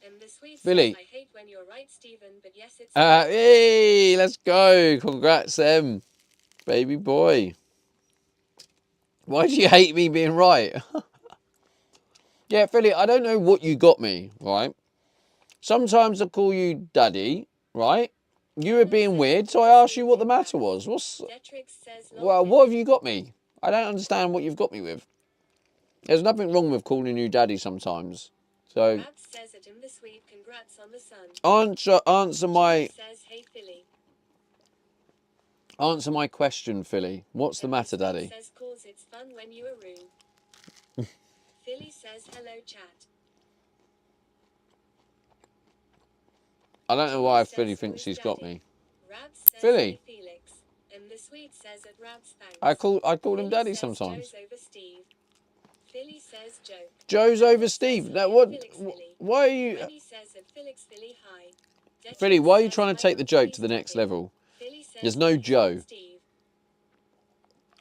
And the sweet Philly. says I hate when you're right, Stephen, but yes, it's Hey, let's go. Congrats, Em. Baby boy. Why do you hate me being right? Yeah, Philly, I don't know what you got me, right? Sometimes I call you daddy, right? You were being weird, so I asked you what the matter was. Detrix says Well, what have you got me? I don't understand what you've got me with. There's nothing wrong with calling you daddy sometimes. So Rabs says it in the sweet, congrats on the son. answer my says, hey, Philly. Answer my question, Philly. What's the matter, daddy? Says cause it's fun when you are rude. Philly says hello, chat. I don't know why Philly thinks she's got me. Rabs says Philly. hey, Felix. And the sweet says at Rabs thanks. I call him daddy says sometimes. Joe's over Steve. Philly says joke. Joe's over Steve. Now what? Why are you? Philly says at Felix Philly hi. Philly, why are you trying to take the joke to the next level? There's no Joe.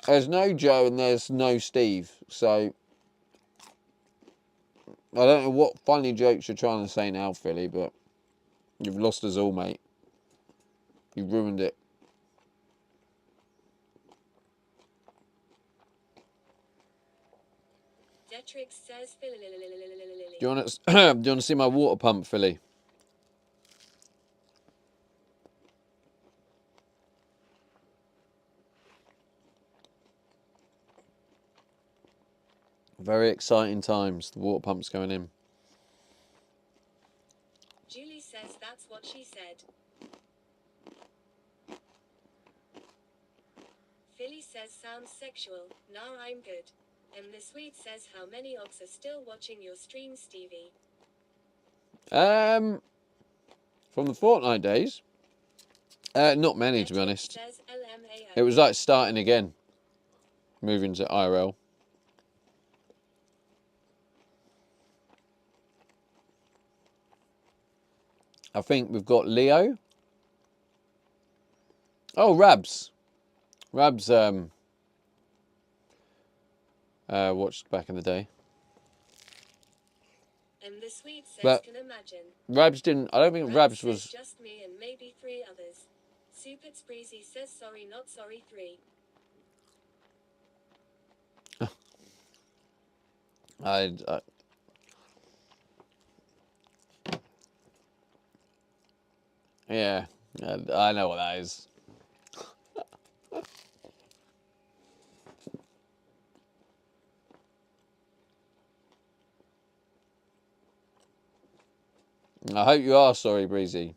There's no Joe and there's no Steve. So I don't know what funny jokes you're trying to say now, Philly, but you've lost us all, mate. You've ruined it. Detrix says Philly. Do you want to see my water pump, Philly? Very exciting times. The water pump's going in. Julie says that's what she said. Philly says sounds sexual. Nah, I'm good. And the sweet says how many ogs are still watching your stream, Stevie? From the Fortnite days, not many, to be honest. Says LMAO. It was like starting again, moving to IRL. I think we've got Leo. Oh, Rabs. Rabs watched back in the day. And the sweet says But can imagine. Rabs didn't. I don't think Rabs was. Just me and maybe 3 others. Super Breezy says sorry, not sorry 3. Yeah, I know what that is. I hope you are sorry, Breezy.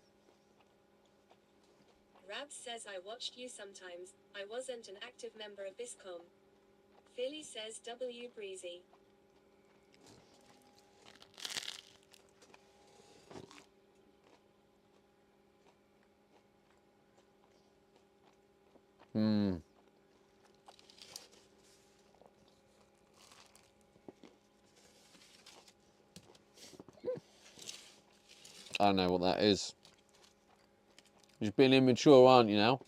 Rabs says I watched you sometimes. I wasn't an active member of this com. Philly says W Breezy. I don't know what that is. You're just being immature, aren't you now?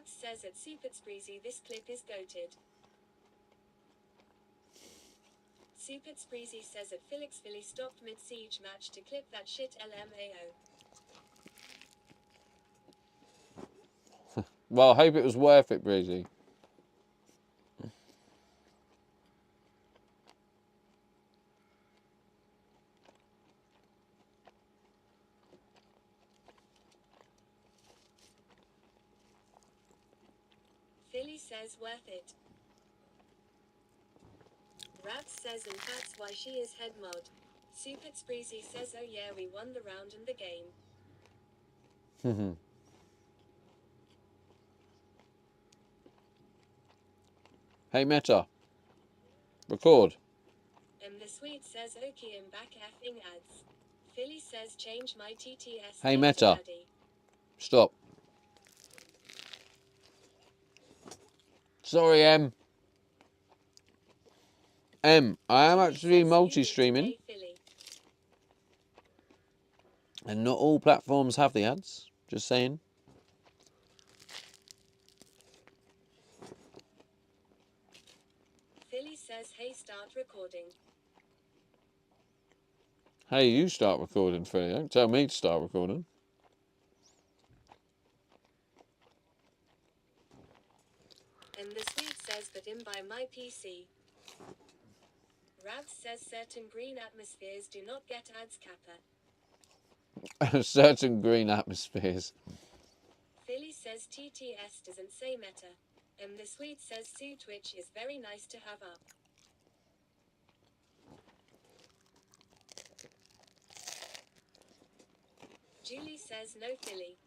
Rabs says at Super Spreezy this clip is goated. Super Spreezy says at Felix Philly stopped mid-siege match to clip that shit LMAO. Well, I hope it was worth it, Breezy. Philly says worth it. Rabs says and that's why she is head mod. Super Spreezy says oh yeah we won the round and the game. Hey, Meta. Record. The Sweet says okay I'm back effing ads. Philly says change my TTS. Hey, Meta. Stop. Sorry, M. I am actually multi-streaming. And not all platforms have the ads. Just saying. Philly says hey start recording. Hey, you start recording, Philly. Don't tell me to start recording. And the Sweet says but in by my PC. Rabs says certain green atmospheres do not get ads kappa. Certain green atmospheres. Philly says TTS doesn't say meta. The Sweet says Sue Twitch is very nice to have up. Julie says no Philly.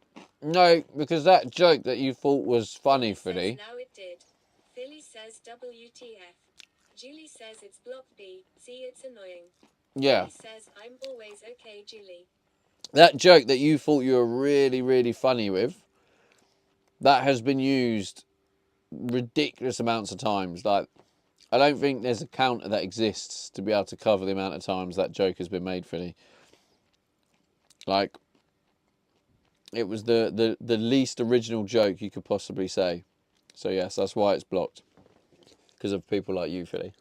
No, because that joke that you thought was funny, Philly. Now it did. Philly says WTF. Julie says it's block B. See, it's annoying. Yeah. Philly says I'm always okay, Julie. That joke that you thought you were really, really funny with, that has been used ridiculous amounts of times. Like, I don't think there's a counter that exists to be able to cover the amount of times that joke has been made, Philly. Like, it was the least original joke you could possibly say. So yes, that's why it's blocked. Because of people like you, Philly.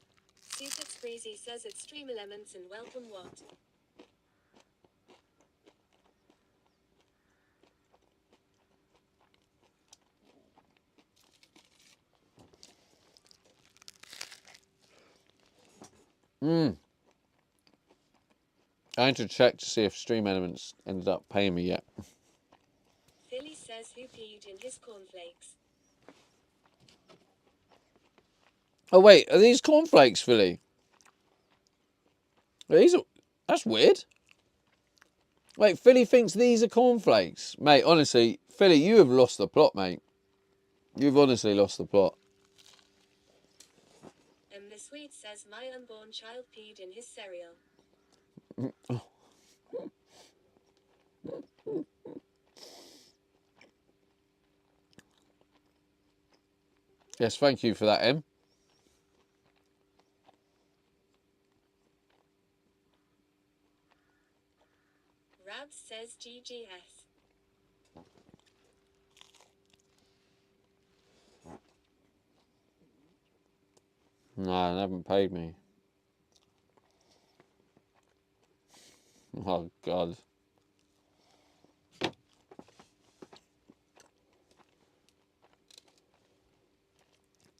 Super Spreezy says it's Stream Elements and welcome what? I need to check to see if Stream Elements ended up paying me yet. Philly says who peed in his cornflakes. Oh wait, are these cornflakes, Philly? That's weird. Wait, Philly thinks these are cornflakes. Mate, honestly, Philly, you have lost the plot, mate. You've honestly lost the plot. The Sweet says my unborn child peed in his cereal. Yes, thank you for that, M. Rabs says GGS. No, they haven't paid me. Oh, God.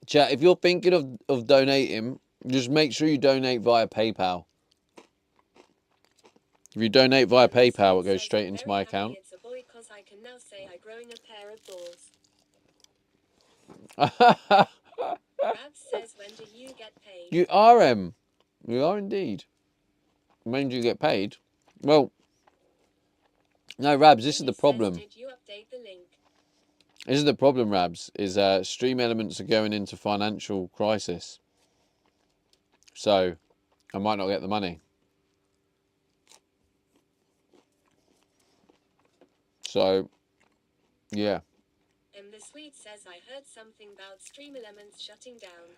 Chat, if you're thinking of donating, just make sure you donate via PayPal. If you donate via PayPal, it goes straight into my account. It's a boy 'cause I can now say I growing a pair of balls. Rabs says when do you get paid? You are, M. You are indeed. When do you get paid? Well, no, Rabs, this is the problem. Did you update the link? This is the problem, Rabs, is Stream Elements are going into financial crisis. So, I might not get the money. So, yeah. The Sweet says I heard something about Stream Elements shutting down.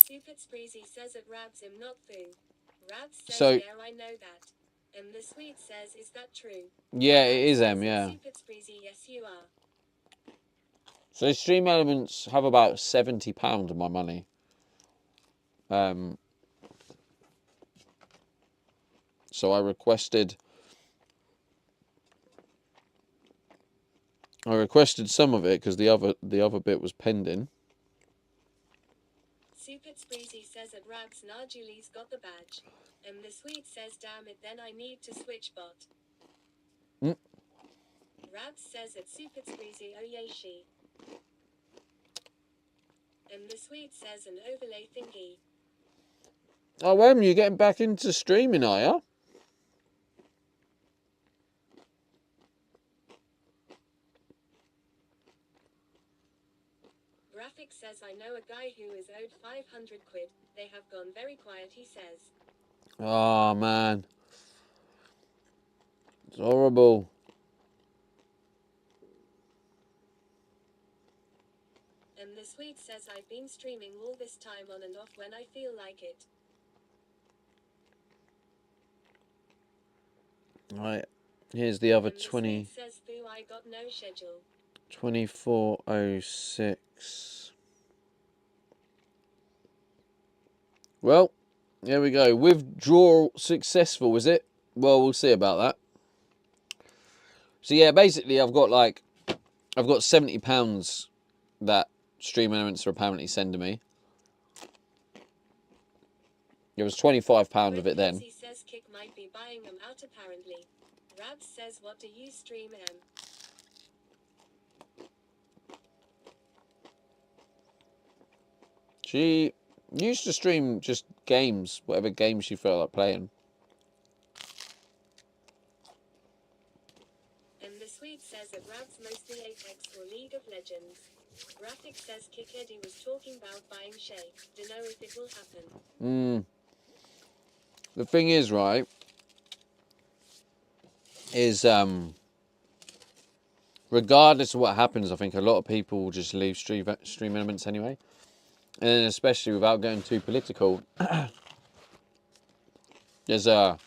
Super Spreezy says at Rabs I'm not foo. Rabs says yeah I know that. The Sweet says is that true? Yeah, it is M, yeah. Super Spreezy yes you are. So Stream Elements have about £70 of my money. So I requested some of it because the other bit was pending. Super Spreezy says at Rabs, nah, Julie's got the badge. And the Swede says, damn it, then I need to switch bot. Rabs says at Super Spreezy, oh yay she. And the Swede says an overlay thingy. Oh, you're getting back into streaming, are you? Graphic says, I know a guy who is owed 500 quid. They have gone very quiet, he says. Oh, man. It's horrible. And the Swede says, I've been streaming all this time on and off when I feel like it. Right. Here's the other And the 20. Swede says, boo, I got no schedule. 2406. Well, there we go. Withdrawal successful, is it? Well, we'll see about that. So yeah, basically I've got £70 that Stream Elements are apparently sending me. There was £25 of it then. He says Kick might be buying them out apparently. Rabs says, what do you stream M? She used to stream just games, whatever games she felt like playing. And the Swede says that Rabs mostly Apex or League of Legends. Graphic says Kick Eddie was talking about buying Shay. Dunno if it will happen. The thing is, right, is regardless of what happens, I think a lot of people will just leave Stream Elements anyway. And then especially without going too political, there's a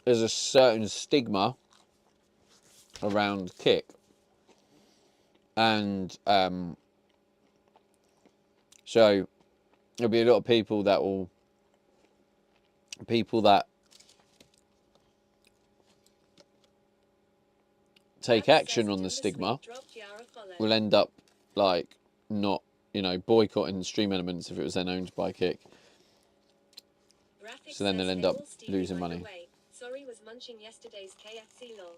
certain stigma around Kick. And so there'll be a lot of people that take action on the stigma will end up like not, boycotting Stream Elements if it was then owned by Kick. So then they'll end up losing money. Sorry, was munching yesterday's KFC lol.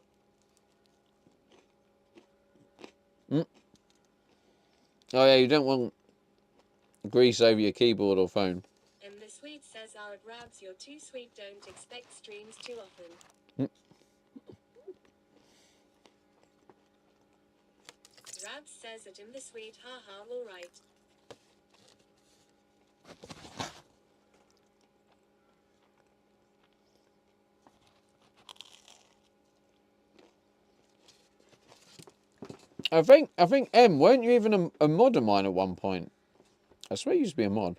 Oh yeah, you don't want grease over your keyboard or phone. And the Swede says, at Rabs, you're too sweet, don't expect streams too often. Rabs says that in the Swede, haha, alright. I think M, weren't you even a mod of mine at one point? I swear you used to be a mod.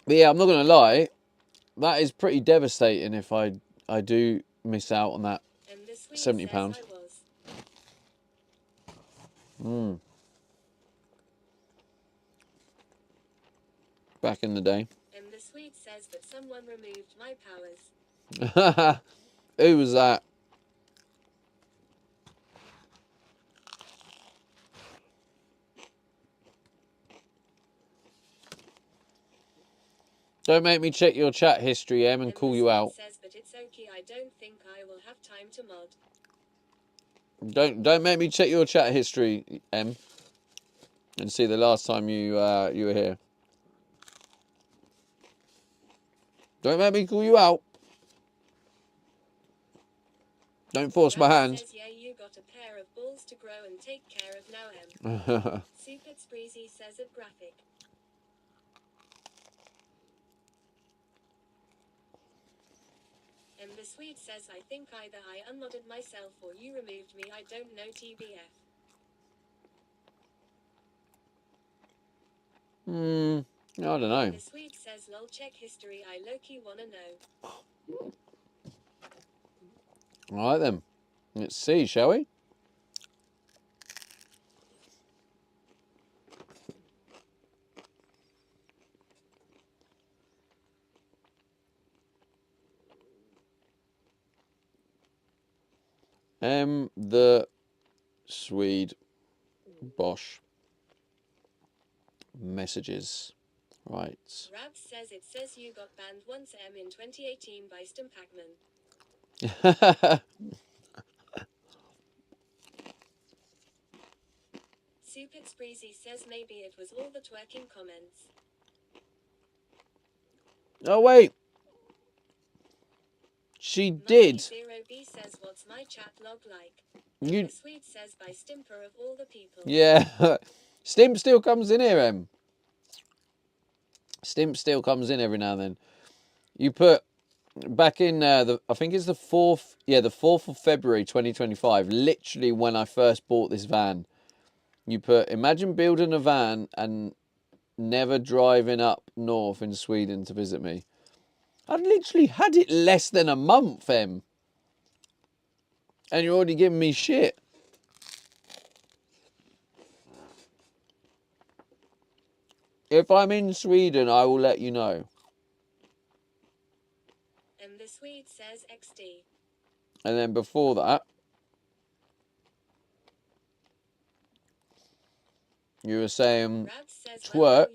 But yeah, I'm not gonna lie, that is pretty devastating if I do miss out on that £70. Back in the day. And the Swede says that someone removed my powers. Who was that? Don't make me check your chat history, Em, and call you out. Says that it's okay. I don't think I will have time to mod. Don't make me check your chat history, Em, and see the last time you were here. Don't make me call you out. Don't force my hand. Says, yeah, you got a pair of balls to grow and take care of now, Em. Super Spreezy says it graphic. And the Swede says, I think either I unmodded myself or you removed me, I don't know, TBF. I don't know. The Swede says, lol, check history, I low-key wanna know. All right then. Let's see, shall we? The Swede Bosch messages. Right. Rabs says it says you got banned once in 2018 by Stim Pacman. Supit Spreezy says maybe it was all the twerking comments. Oh wait. She did. Zero B says what's my chat log like? You. The Swede says by Stimper of all the people. Yeah. Stimp still comes in here, Em. Stimp still comes in every now and then. You put back in I think it's the 4th, yeah, the 4th of February 2025, literally when I first bought this van. You put, imagine building a van and never driving up north in Sweden to visit me. I'd literally had it less than a month, Em. And you're already giving me shit. If I'm in Sweden, I will let you know. And the Swede says XD. And then before that, you were saying, twerk,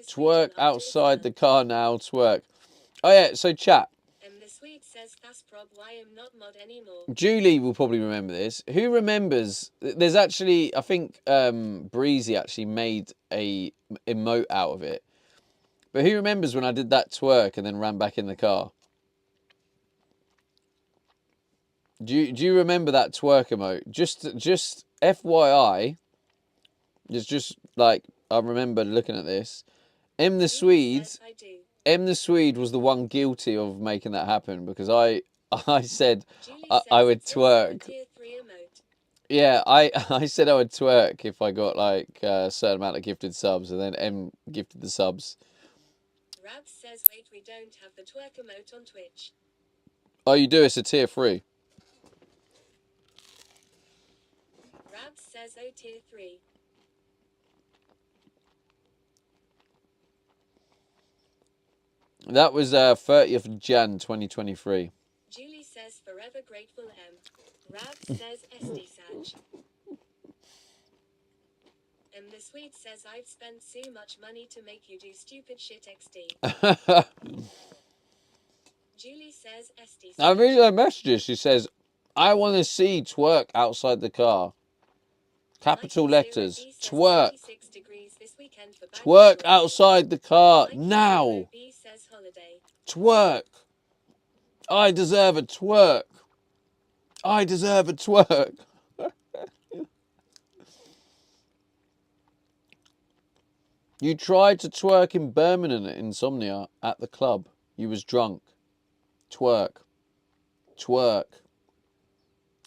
twerk outside the car now, twerk. Oh yeah, so chat. And the Swede says that's prob why I'm not mod anymore. Julie will probably remember this. Who remembers? There's actually, I think Breezy actually made a emote out of it. But who remembers when I did that twerk and then ran back in the car? Do you remember that twerk emote? Just FYI, it's just like I remember looking at this. M the Swede was the one guilty of making that happen because I said I would twerk. Yeah, I said I would twerk if I got like a certain amount of gifted subs, and then M gifted the subs. Rabs says wait, we don't have the twerk emote on Twitch. Oh, you do? It's a tier 3. Rabs says oh, tier 3. That was 30th of Jan 2023. Julie says forever grateful M. Rabs says SD Saj. And the Swede says I've spent so much money to make you do stupid shit XD. Julie says SD Saj. I read her messages. She says, I want to see twerk outside the car. Capital letters. Twerk. Twerk outside the car now. Twerk. I deserve a twerk. I deserve a twerk. You tried to twerk in Birmingham at Insomnia at the club. You was drunk. Twerk. Twerk.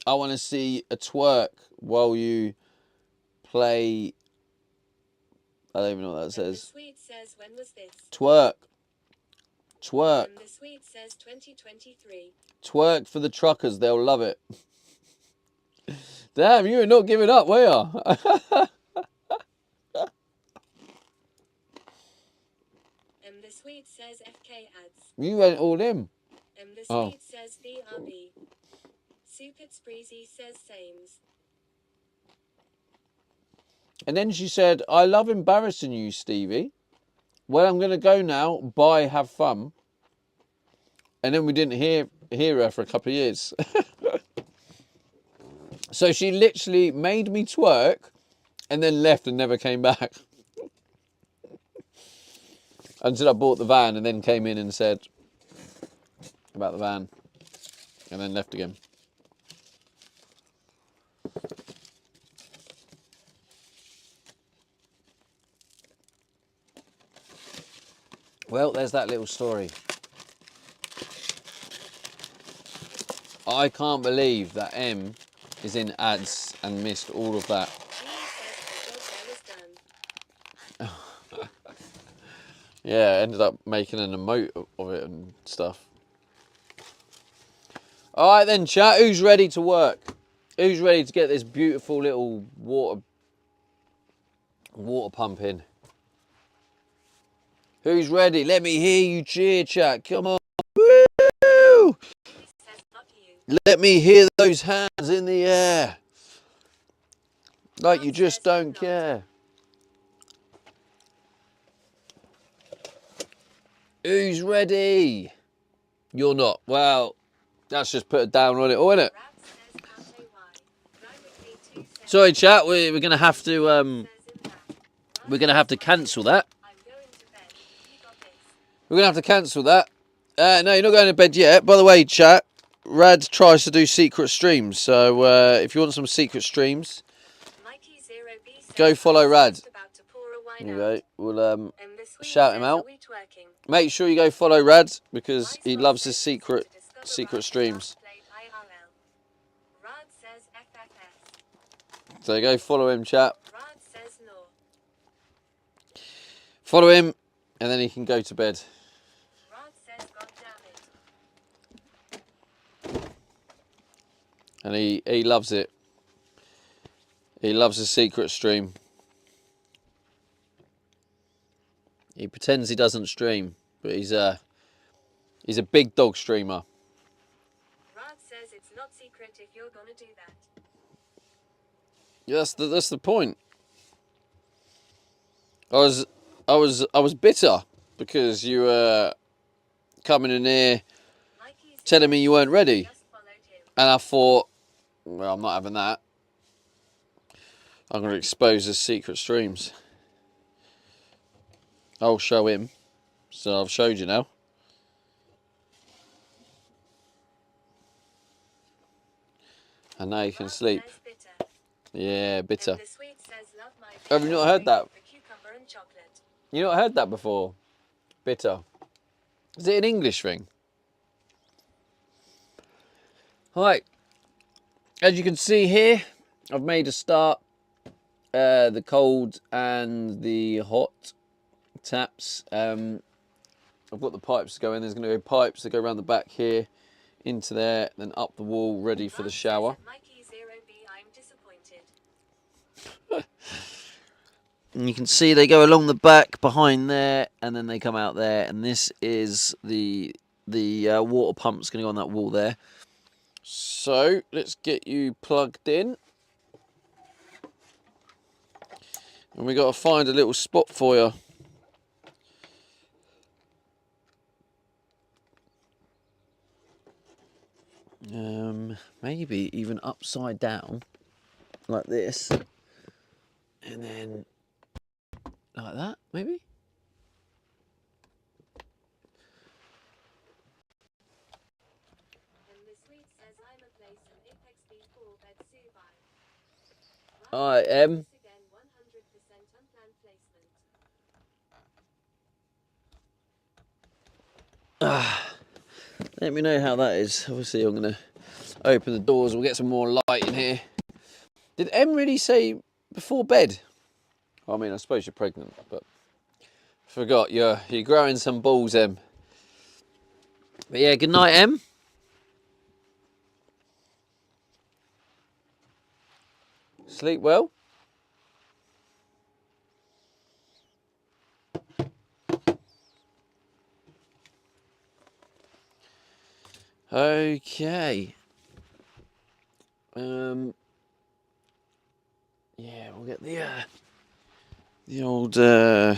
I want to see a twerk while you play. I don't even know what that says. The Swede says when was this? Twerk. Twerk. And the Swede says 2023. Twerk for the truckers. They'll love it. Damn, you were not giving up, were you? And the Swede says FK ads. You went all in. And the Swede says BRB. Supit Spreezy says sames. And then she said, I love embarrassing you, Stevie. Well, I'm going to go now. Bye, have fun. And then we didn't hear her for a couple of years. So she literally made me twerk and then left and never came back. Until I bought the van and then came in and said about the van and then left again. Well, there's that little story. I can't believe that M is in ads and missed all of that. Yeah, ended up making an emote of it and stuff. All right then, chat. Who's ready to work? Who's ready to get this beautiful little water pump in? Who's ready? Let me hear you cheer, chat. Come on. Woo! Let me hear those hands in the air. Like you just don't care. Who's ready? You're not. Well, that's just put a down on it, all, isn't it? Sorry, chat. We're gonna have to cancel that. We're gonna have to cancel that. No, you're not going to bed yet. By the way, chat. Rad tries to do secret streams, so if you want some secret streams, go follow Rad. Anyway, we'll shout him out. Make sure you go follow Rad because he loves his secret streams. So go follow him, chat. Follow him, and then he can go to bed. And he loves it. He loves his secret stream. He pretends he doesn't stream, but he's a big dog streamer. Rod says it's not secret if you're gonna do that. Yeah, that's the point. I was bitter because you were coming in here telling me you weren't ready, and I thought, well, I'm not having that. I'm going to expose his secret streams. I'll show him. So I've showed you now. And now you can sleep. Yeah, bitter. Have you not heard that? You not heard that before? Bitter. Is it an English thing? Right. As you can see here, I've made a start. The cold and the hot taps. I've got the pipes going. There's going to be pipes that go around the back here, into there, then up the wall, ready for the shower. And you can see they go along the back behind there, and then they come out there. And this is the water pump's going to go on that wall there. So let's get you plugged in. And we got to find a little spot for you. Maybe even upside down, like this, and then like that, maybe. I am. Let me know how that is. Obviously, I'm going to open the doors. We'll get some more light in here. Did Em really say before bed? I mean, I suppose you're pregnant, but forgot you're growing some balls, Em. But yeah, good night, Em. Sleep well. Okay. Yeah, we'll get the old how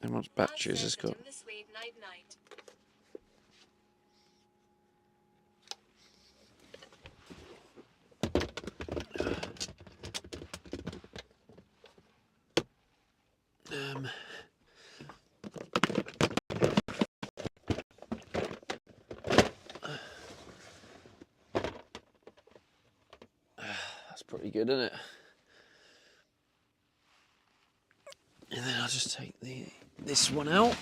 much battery has this got? That's pretty good, isn't it? And then I'll just take this one out.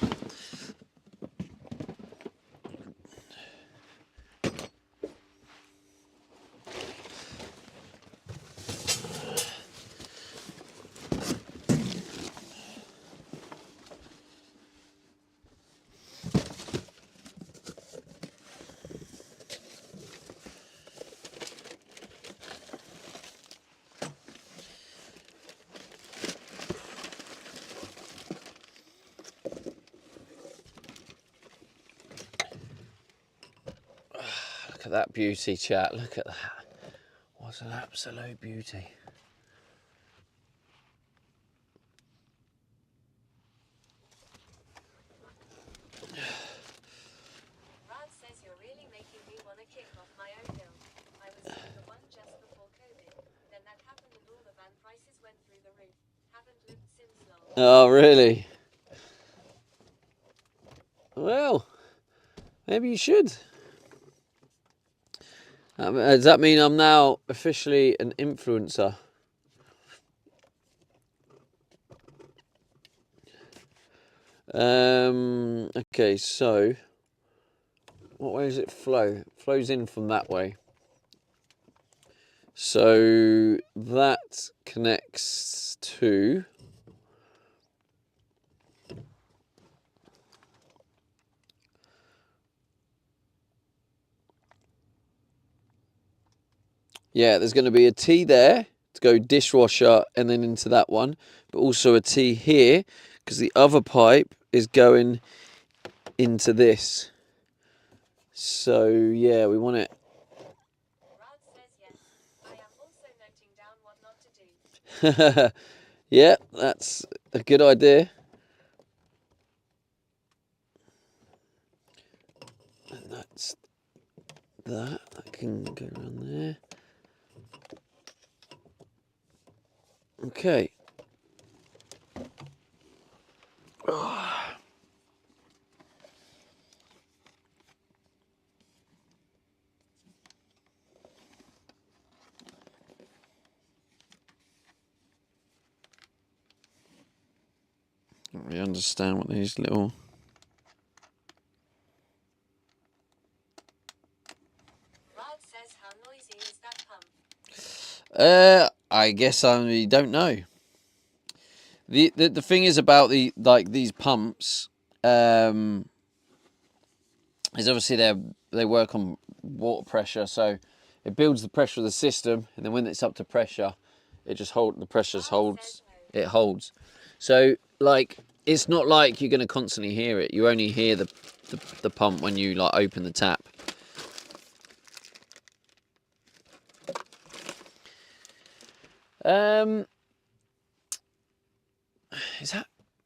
Look at that beauty, chat. Look at that. What an absolute beauty. Rad says you're really making me want to kick off my own build. I was doing the one just before COVID. Then that happened and all the van prices went through the roof. Haven't looked since long. Oh, really? Well, maybe you should. Does that mean I'm now officially an influencer? Okay, so what way does it flow? It flows in from that way. So that connects to there's going to be a T there to go dishwasher and then into that one, but also a T here because the other pipe is going into this. So yeah, we want it. Rad says yes. I am also noting down what not to do. Yeah, that's a good idea. And that's that. That can go around there. Okay. Don't really understand what these little... Rad says how noisy is that pump? I guess I don't know. The thing is about these pumps, is obviously they work on water pressure, so it builds the pressure of the system, and then when it's up to pressure, it just it holds. So like it's not like you're going to constantly hear it. You only hear the pump when you like open the tap.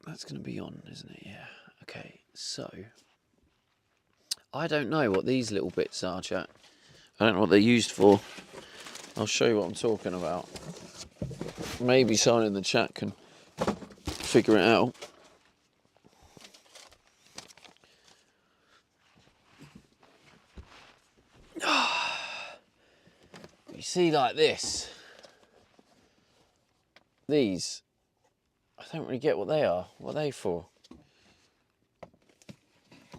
That's going to be on, isn't it? Yeah. Okay. So I don't know what these little bits are, chat. I don't know what they're used for. I'll show you what I'm talking about. Maybe someone in the chat can figure it out. You see, like this. These. I don't really get what they are. What are they for?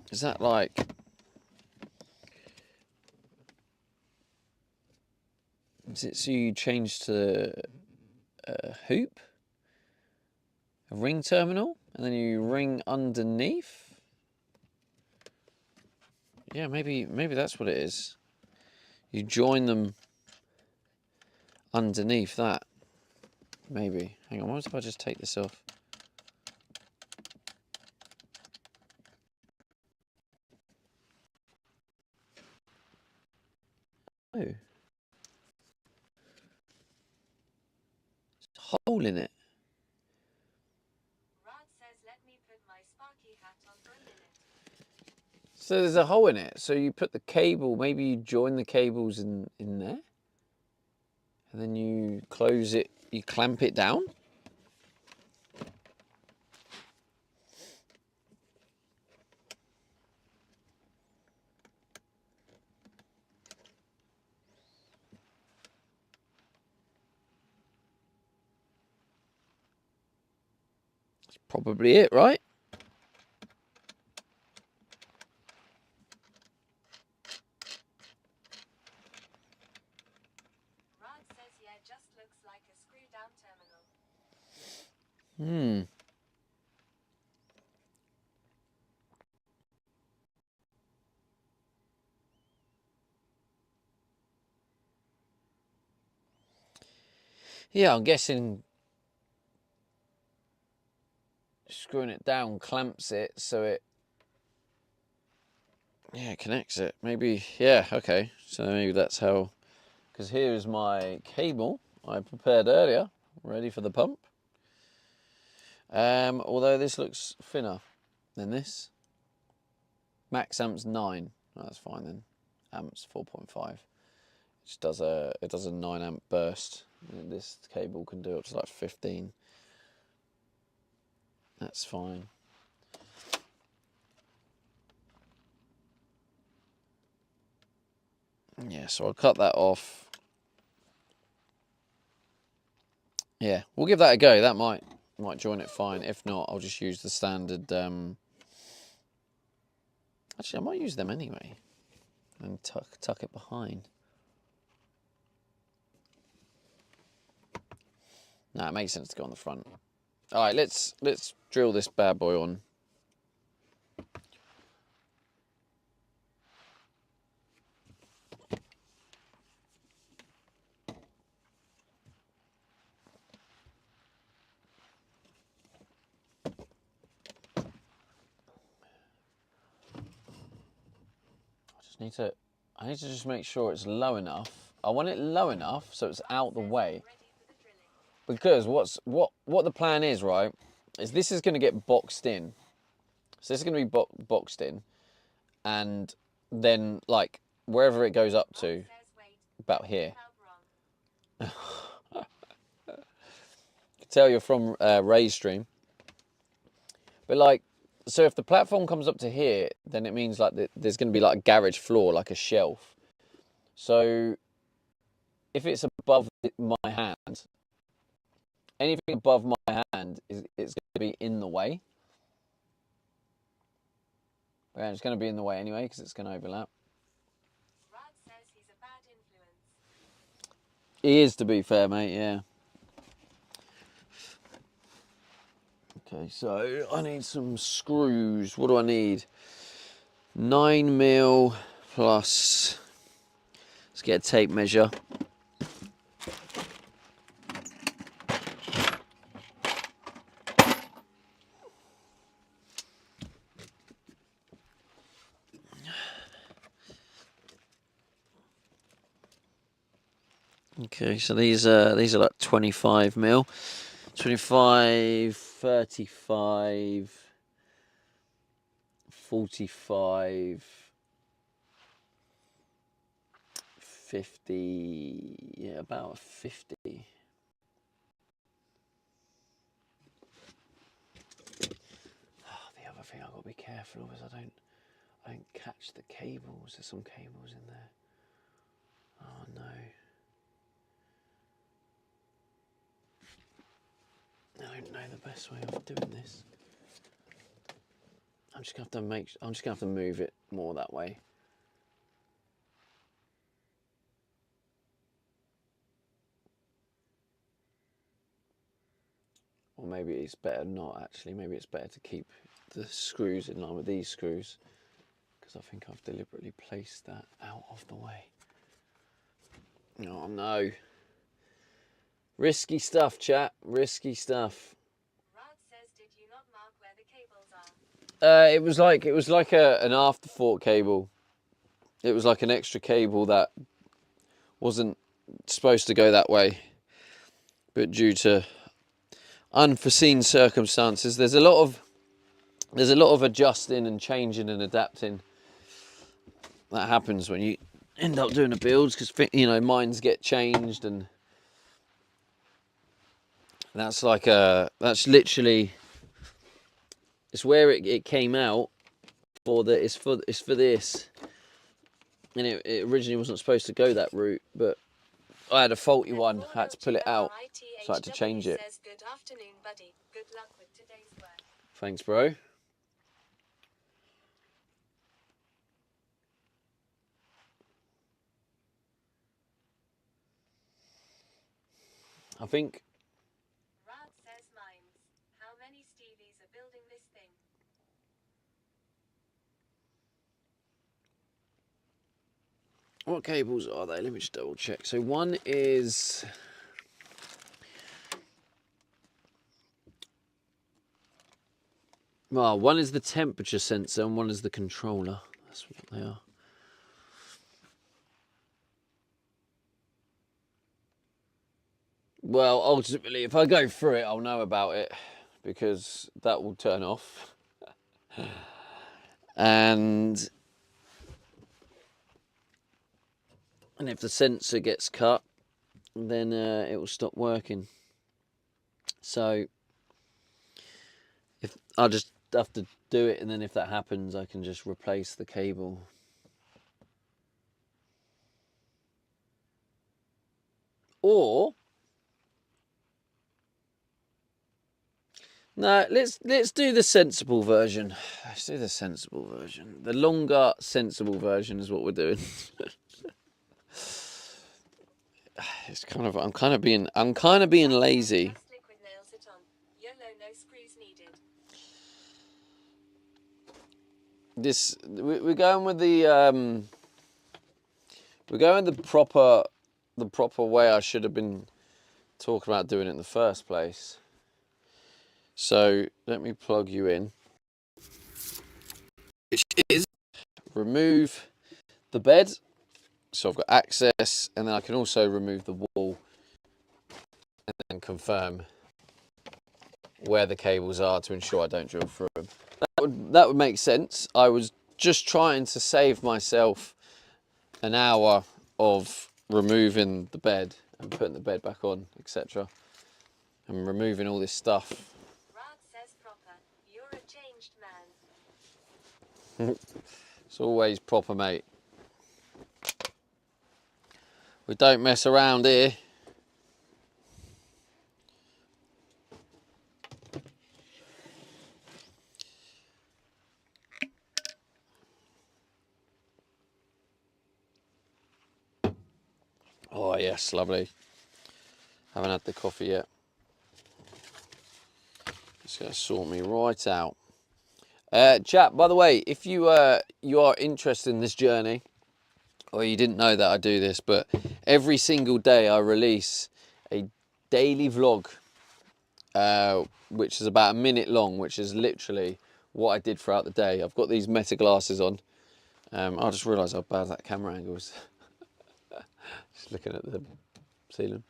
Is that like... Is it so you change to a hoop? A ring terminal? And then you ring underneath? Yeah, maybe that's what it is. You join them underneath that. Maybe. Hang on, what if I just take this off? Oh. There's a hole in it. Rad says let me put my Sparky hat on for a minute. So there's a hole in it. So you put the cable, maybe you join the cables in there. And then you close it, you clamp it down. That's probably it, right? Rad says yeah, just looks like a screw down terminal. Yeah, I'm guessing screwing it down clamps it so it Yeah, it connects it. Maybe, yeah, okay. So maybe that's how, because here is my cable I prepared earlier, ready for the pump. Although this looks thinner than this. Max amps 9. Oh, that's fine then. Amps 4.5. It does a 9 amp burst. This cable can do up to like 15. That's fine. Yeah, so I'll cut that off. Yeah, we'll give that a go. That might join it fine. If not, I'll just use the standard. Actually, I might use them anyway, and tuck it behind. No, it makes sense to go on the front. All right, let's drill this bad boy on. I need to just make sure it's low enough. I want it low enough so it's out the way. Because what the plan is, right, is this is going to get boxed in. So this is going to be boxed in, and then like wherever it goes up to, about here. You can tell you're from Ray's stream. But like, so if the platform comes up to here, then it means like there's going to be like a garage floor, like a shelf. So if it's above my hand, anything above my hand it's going to be in the way. Yeah, it's going to be in the way anyway because it's going to overlap. Rod says he's a bad influence. He is, to be fair, mate, yeah. Okay, so I need some screws. What do I need? 9mm plus. Let's get a tape measure. Okay, so these are like 25mm. 25, 35, 45, 50, yeah, about 50. The other thing I've got to be careful of is I don't catch the cables. There's some cables in there. Oh no. I don't know the best way of doing this. I'm just gonna have to move it more that way. Or maybe it's better not actually. Maybe it's better to keep the screws in line with these screws, because I think I've deliberately placed that out of the way. Oh no. Risky stuff, chat. Risky stuff. Rod says, did you not mark where the cables are? It was like an afterthought cable. It was like an extra cable that wasn't supposed to go that way, but due to unforeseen circumstances, there's a lot of adjusting and changing and adapting that happens when you end up doing the builds, because minds get changed, and that's literally it's where it came out for the it's for this, and it originally wasn't supposed to go that route, but I had a faulty one. I had to pull it out, so I had to change it. Says, good afternoon, buddy. Good luck with today's work. Thanks, bro. I think. Rod says mines. How many Stevies are building this thing? What cables are they? Let me just double check. So one is. Well, one is the temperature sensor and one is the controller. That's what they are. Well, ultimately, if I go through it, I'll know about it because that will turn off. And if the sensor gets cut, then it will stop working. So if I'll just have to do it, and then if that happens, I can just replace the cable. Or no, let's do the sensible version. Let's do the sensible version. The longer sensible version is what we're doing. It's kind of I'm kind of being lazy. Liquid nails it on. YOLO, no screws needed. We're going with the proper way I should have been talking about doing it in the first place. So let me plug you in. Which is remove the bed, so I've got access, and then I can also remove the wall and then confirm where the cables are to ensure I don't drill through them. That would make sense. I was just trying to save myself an hour of removing the bed and putting the bed back on, etc. And removing all this stuff. Rod says proper. You're a changed man. It's always proper, mate. We don't mess around here. Oh yes, lovely. Haven't had the coffee yet. It's going to sort me right out. Chat, by the way, if you are interested in this journey, or you didn't know that I do this, but every single day I release a daily vlog, which is about a minute long, which is literally what I did throughout the day. I've got these Meta glasses on. I just realised how bad that camera angle is. Just looking at the ceiling.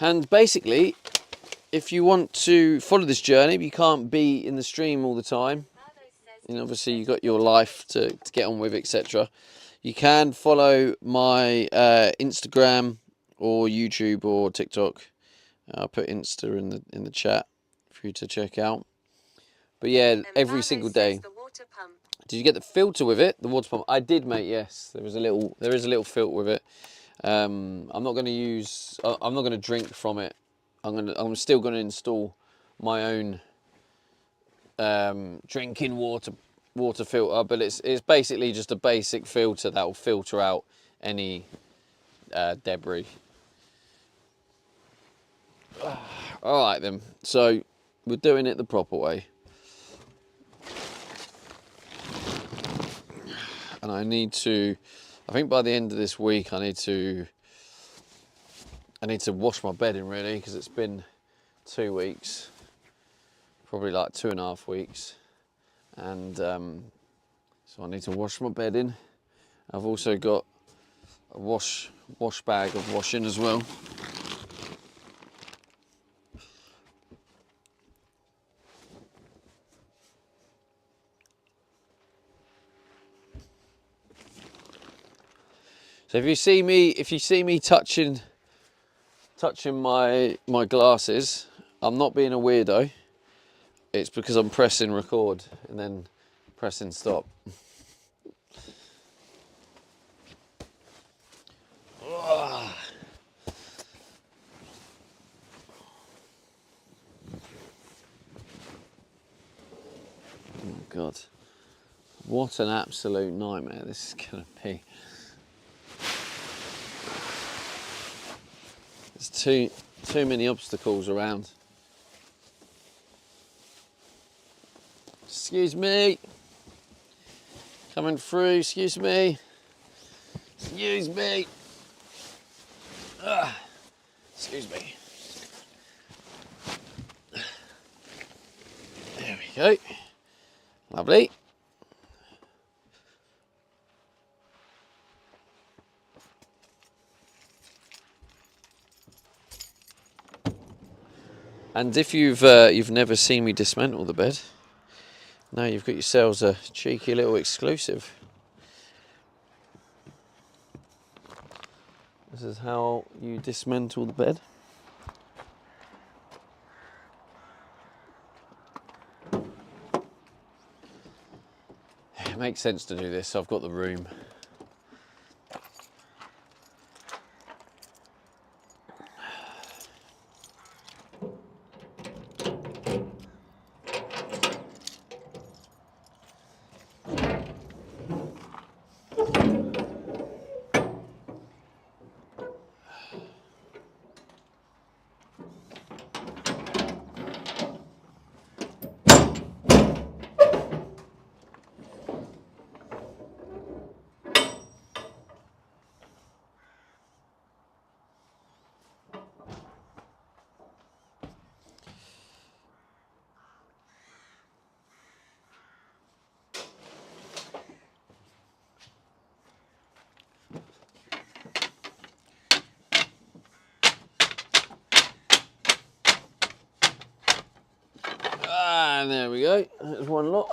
And basically, if you want to follow this journey, but you can't be in the stream all the time, and obviously you've got your life to get on with, etc. You can follow my Instagram or YouTube or TikTok. I'll put Insta in the chat for you to check out. But yeah, every single day. Did you get the filter with it? The water pump? I did, mate. Yes, there is a little filter with it. I'm not going to drink from it. I'm still going to install my own drinking water filter, but it's basically just a basic filter that will filter out any debris. All right then. So we're doing it the proper way. And I think by the end of this week, I need to wash my bedding really, because it's been 2 weeks, probably like 2.5 weeks. And so I need to wash my bedding. I've also got a wash bag of washing as well. So if you see me touching my glasses, I'm not being a weirdo. It's because I'm pressing record and then pressing stop. Oh God, what an absolute nightmare this is gonna be. There's too many obstacles around. Excuse me. Coming through, excuse me. Excuse me. Excuse me. There we go. Lovely. And if you've never seen me dismantle the bed, now you've got yourselves a cheeky little exclusive. This is how you dismantle the bed. It makes sense to do this. I've got the room. And there we go. There's one lot.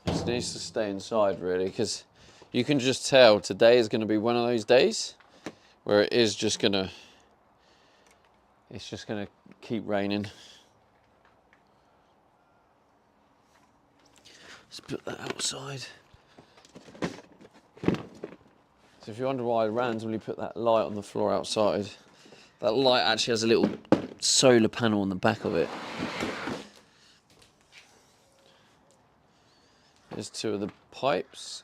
This needs to stay inside really, because you can just tell today is going to be one of those days where it's just going to keep raining. Let's put that outside. So if you wonder why I randomly put that light on the floor outside, that light actually has a little solar panel on the back of it. There's two of the pipes.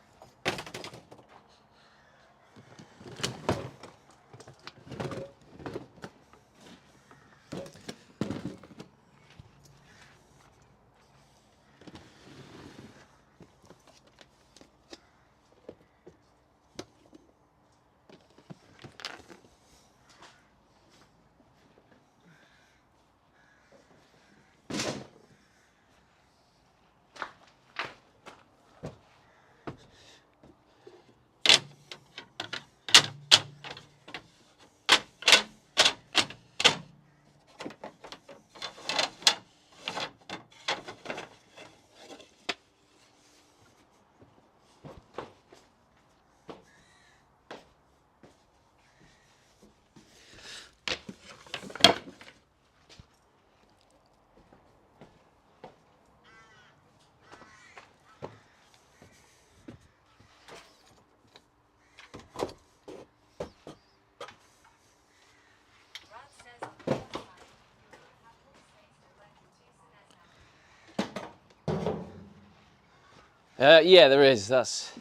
Yeah, there is. That's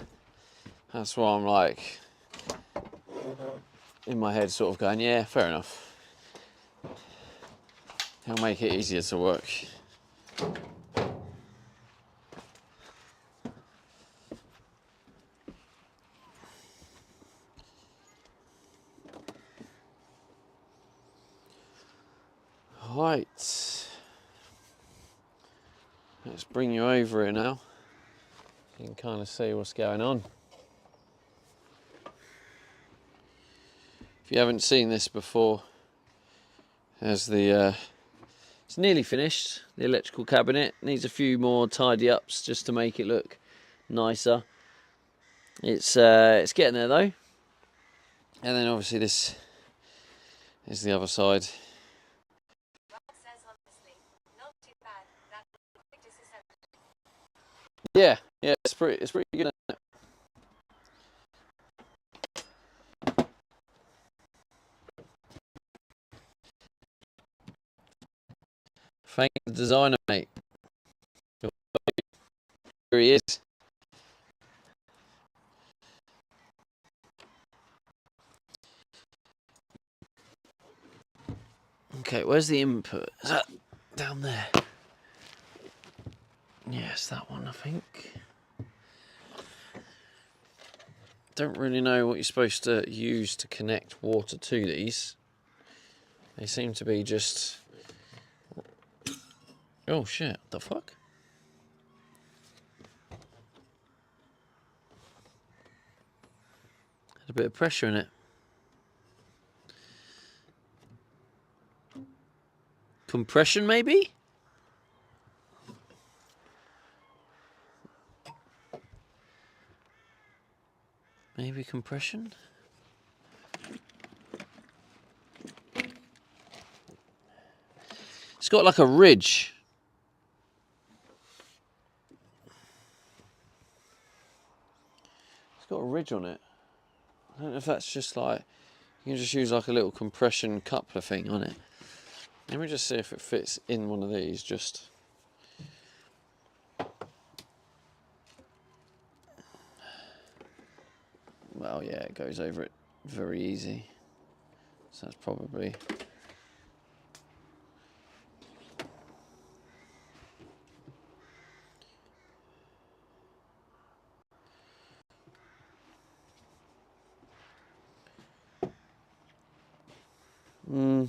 why I'm like in my head, sort of going, yeah, fair enough. It'll make it easier to work. Right. Let's bring you over here now. You can kind of see what's going on. If you haven't seen this before, there's the it's nearly finished. The electrical cabinet needs a few more tidy ups just to make it look nicer. It's getting there though. And then obviously this is the other side. Yeah, it's pretty good. Thank the designer, mate. Here he is. Okay, where's the input? Is that down there? Yes, that one, I think. Don't really know what you're supposed to use to connect water to these. They seem to be just... Oh shit, what the fuck? Had a bit of pressure in it. Compression, maybe? Maybe compression? It's got like a ridge. It's got a ridge on it. I don't know if that's just like... You can just use like a little compression coupler thing on it. Let me just see if it fits in one of these, just... Well, yeah, it goes over it very easy. So that's probably...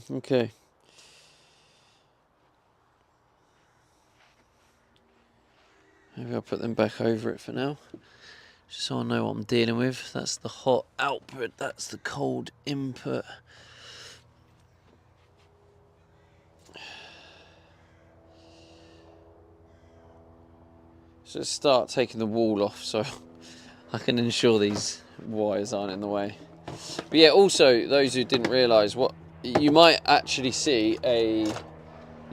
Okay. Maybe I'll put them back over it for now. Just so I know what I'm dealing with. That's the hot output, that's the cold input. So let's start taking the wall off so I can ensure these wires aren't in the way. But yeah, also, those who didn't realise, what you might actually see you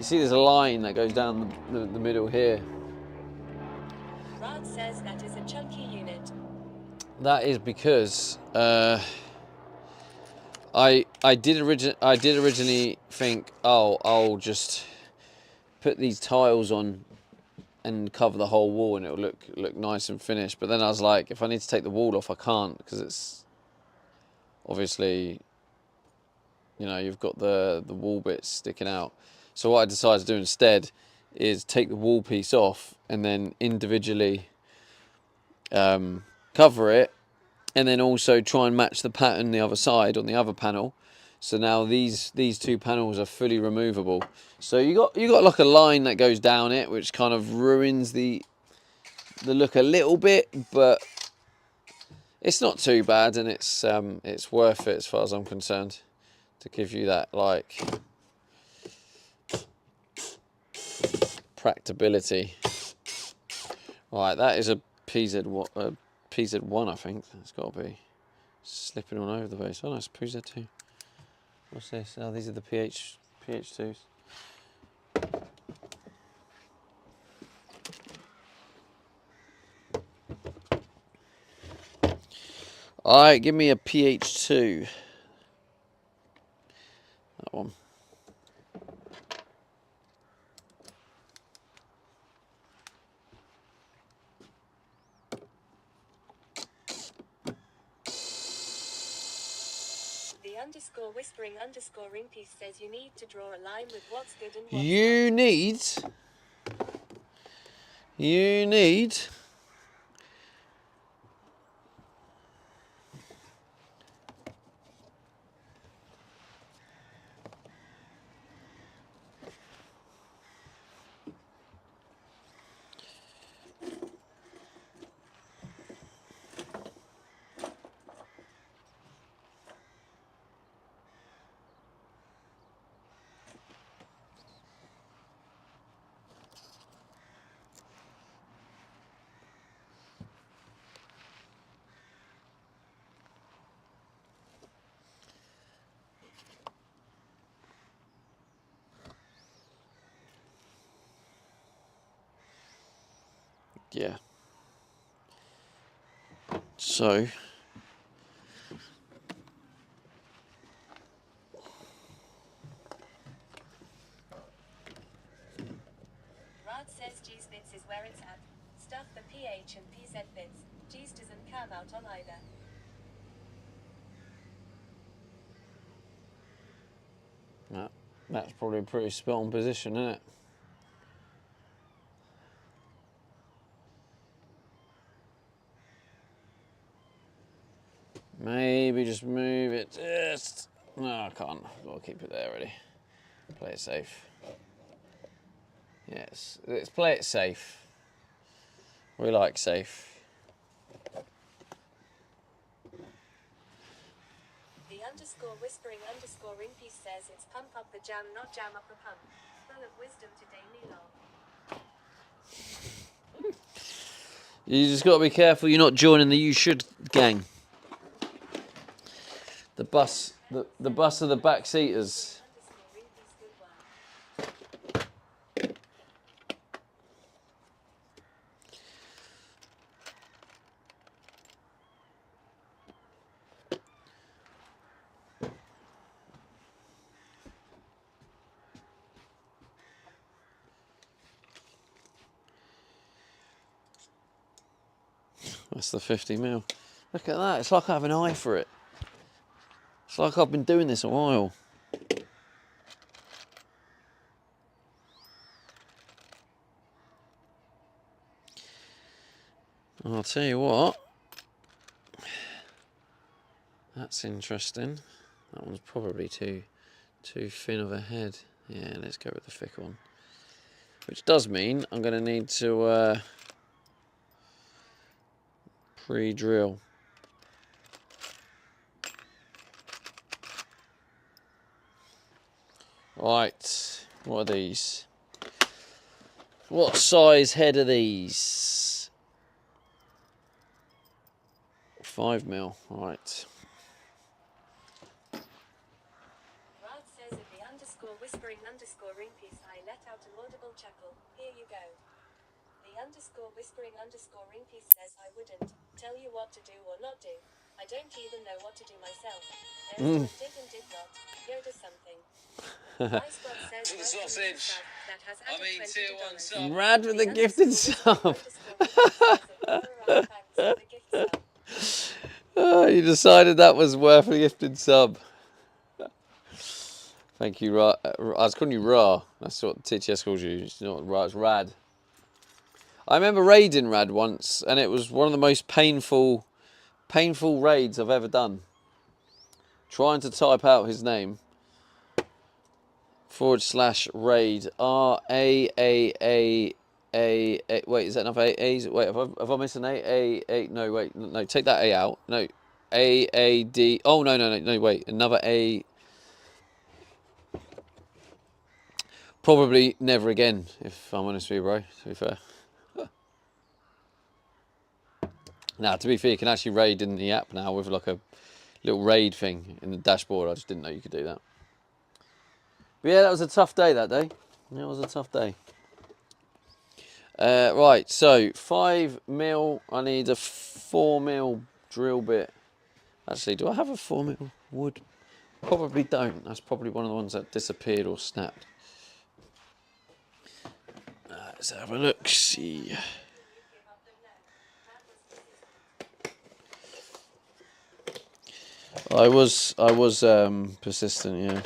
see there's a line that goes down the middle here. Rod says that is a chunky unit. That is because I did originally think, oh, I'll just put these tiles on and cover the whole wall and it'll look nice and finished. But then I was like, if I need to take the wall off, I can't, because it's obviously, you know, you've got the wall bits sticking out. So what I decided to do instead is take the wall piece off and then individually cover it, and then also try and match the pattern the other side on the other panel. So now these two panels are fully removable. So you got like a line that goes down it, which kind of ruins the look a little bit, but it's not too bad, and it's worth it as far as I'm concerned, to give you that like practicability. Right, that is a PZ1, I think. It's got to be slipping all over the place. Oh no, it's PZ2. What's this? Oh, these are the PH2s. Alright, give me a PH2. That one. The _whispering_ring piece says you need to draw a line with what's good and what's You need yeah. So Rod says G's bits is where it's at. Stuff the PH and PZ bits. G's doesn't come out on either. That's probably a pretty spot on position, isn't it? Maybe just move it just... No, I can't. I've got to keep it there already. Play it safe. Yes, let's play it safe. We like safe. The underscore whispering underscore ring piece says it's pump up the jam, not jam up the pump. Full of wisdom today, Milo. You just got to be careful you're not joining the You Should gang. The bus of the backseaters. Underscore ring piece, good one. That's the 50 mil. Look at that. It's like I have an eye for it. It's like I've been doing this a while. I'll tell you what. That's interesting. That one's probably too thin of a head. Yeah, let's go with the thick one. Which does mean I'm going to need to pre-drill. Right, what are these? What size head are these? 5 mil, right. Rod says at the underscore whispering underscore ring piece, I let out an audible chuckle. Here you go. The underscore whispering underscore ring piece says I wouldn't tell you what to do or not do. I don't even know what to do myself. There's what did and did not. Yoda something. Nice one says To the welcome sausage. sub that has I added mean, $20. tier 1 sub. Rad with the gifted sub. Oh, you decided that was worth a gifted sub. Thank you, Ra. I was calling you Ra. That's what TTS calls you. It's not Ra, it's Rad. I remember raiding Rad once, and it was one of the most painful raids I've ever done. Trying to type out his name. /raid RAAA. Wait, is that enough A's? Wait, have I missed an A? No, wait, no, take that A out. No, AAD. Oh, no, wait, another A. Probably never again, if I'm honest with you, bro, to be fair. Now, to be fair, you can actually raid in the app now with like a little raid thing in the dashboard. I just didn't know you could do that. But yeah, that was a tough day that day. It was a tough day. Right, so 5 mil. I need a 4 mil drill bit. Actually, do I have a 4 mil wood? Probably don't. That's probably one of the ones that disappeared or snapped. Let's have a look. See. I was persistent, yeah.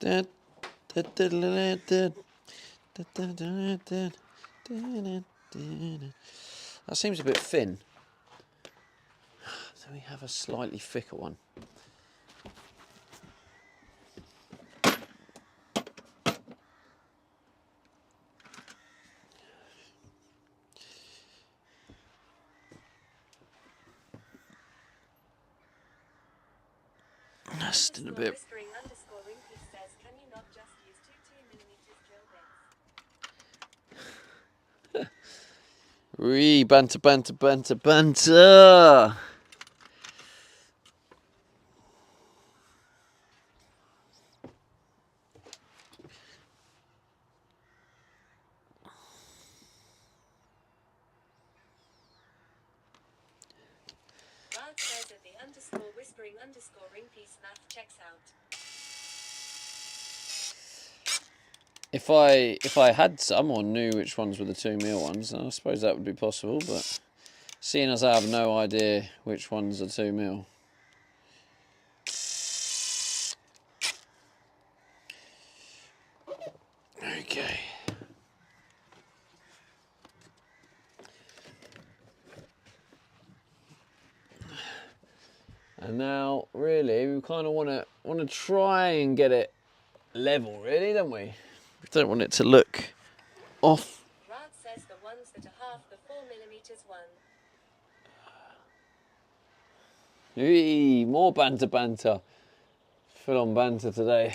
That seems a bit thin. Do we have a slightly thicker one? That's still a bit. Whispering underscore ring piece says, can you not just use 2 2mm drill bits? Banter. Rod says at the underscore whispering underscore ring piece math checks out. If I had some or knew which ones were the 2 mil ones, I suppose that would be possible, but Seeing as I have no idea which one's a 2 mil. Okay. And now, really, we kind of want to try and get it level, really, don't we? We don't want it to look off. Rod says the ones that are half the 4mm one. Eee, more banter. Full on banter today.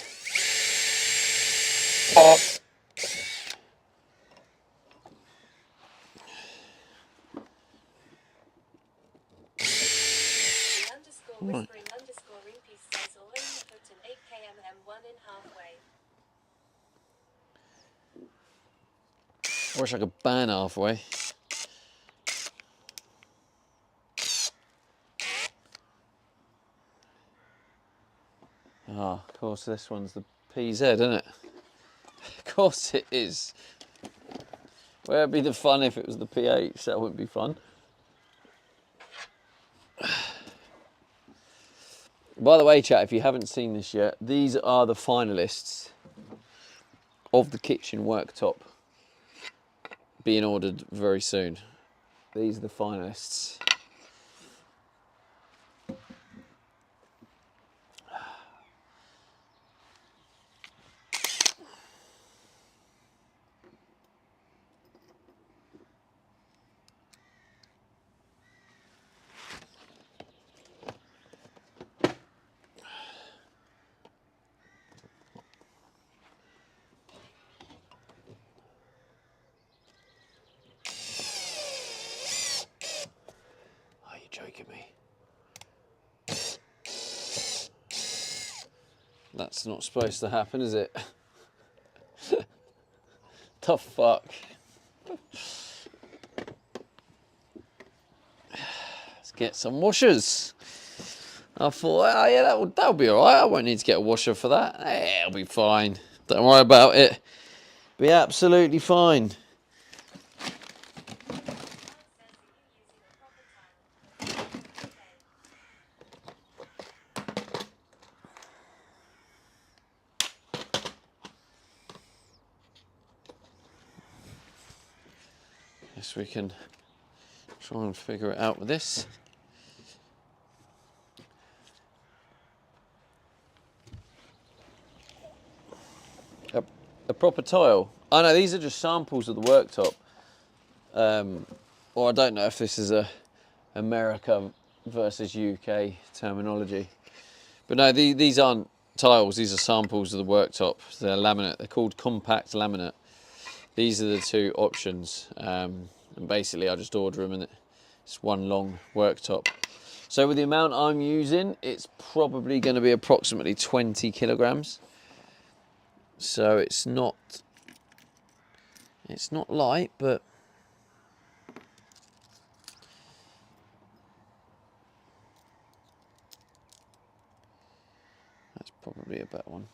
Whispering underscore Greenpeace says or only put an 8 kmm one in halfway. I wish I could ban halfway. Ah, of course this one's the PZ, isn't it? Of course it is. Where'd be the fun if it was the PH? That wouldn't be fun. By the way, chat, if you haven't seen this yet, these are the finalists of the kitchen worktop being ordered very soon. These are the finalists. Are you joking me? That's not supposed to happen, is it? The fuck? Let's get some washers. I thought, oh yeah, that'll be all right. I won't need to get a washer for that. Yeah, it'll be fine. Don't worry about it. Be absolutely fine. Guess we can try and figure it out with this. A proper tile. Oh no, these are just samples of the worktop. Or I don't know if this is a America versus UK terminology. But no, these aren't tiles, these are samples of the worktop. They're laminate, they're called compact laminate. These are the two options. And basically I just order them and it's one long worktop. So with the amount I'm using, it's probably going to be approximately 20 kilograms. So it's not light, but that's probably a better one.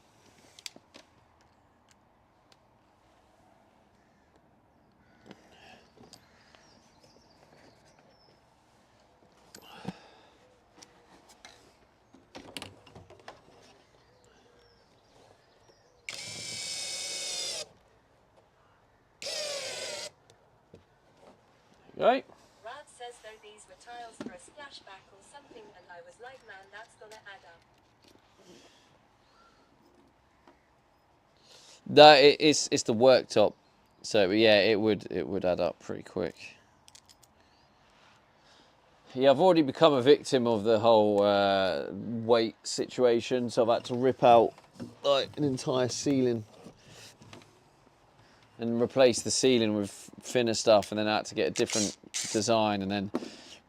Right. Rad says though these were tiles for a splashback or something and I was like, man, that's gonna add up. No, it's the worktop, so yeah, it would add up pretty quick. Yeah, I've already become a victim of the whole weight situation, so I've had to rip out like an entire ceiling and replace the ceiling with thinner stuff, and then I had to get a different design, and then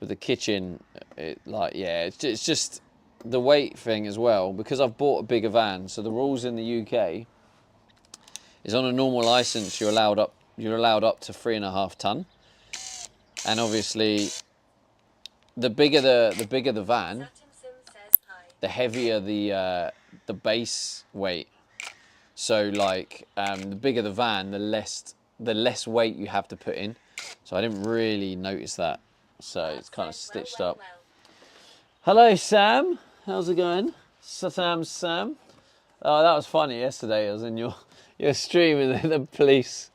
with the kitchen, it's just the weight thing as well, because I've bought a bigger van. So the rules in the UK is on a normal license you're allowed up to 3.5 ton, and obviously the bigger the van, the heavier the base weight. So like the bigger the van, the less weight you have to put in. So I didn't really notice that So it's kind of stitched Well. up. Hello, Sam. How's it going? Sam. Oh, that was funny yesterday. I was in your stream and then the police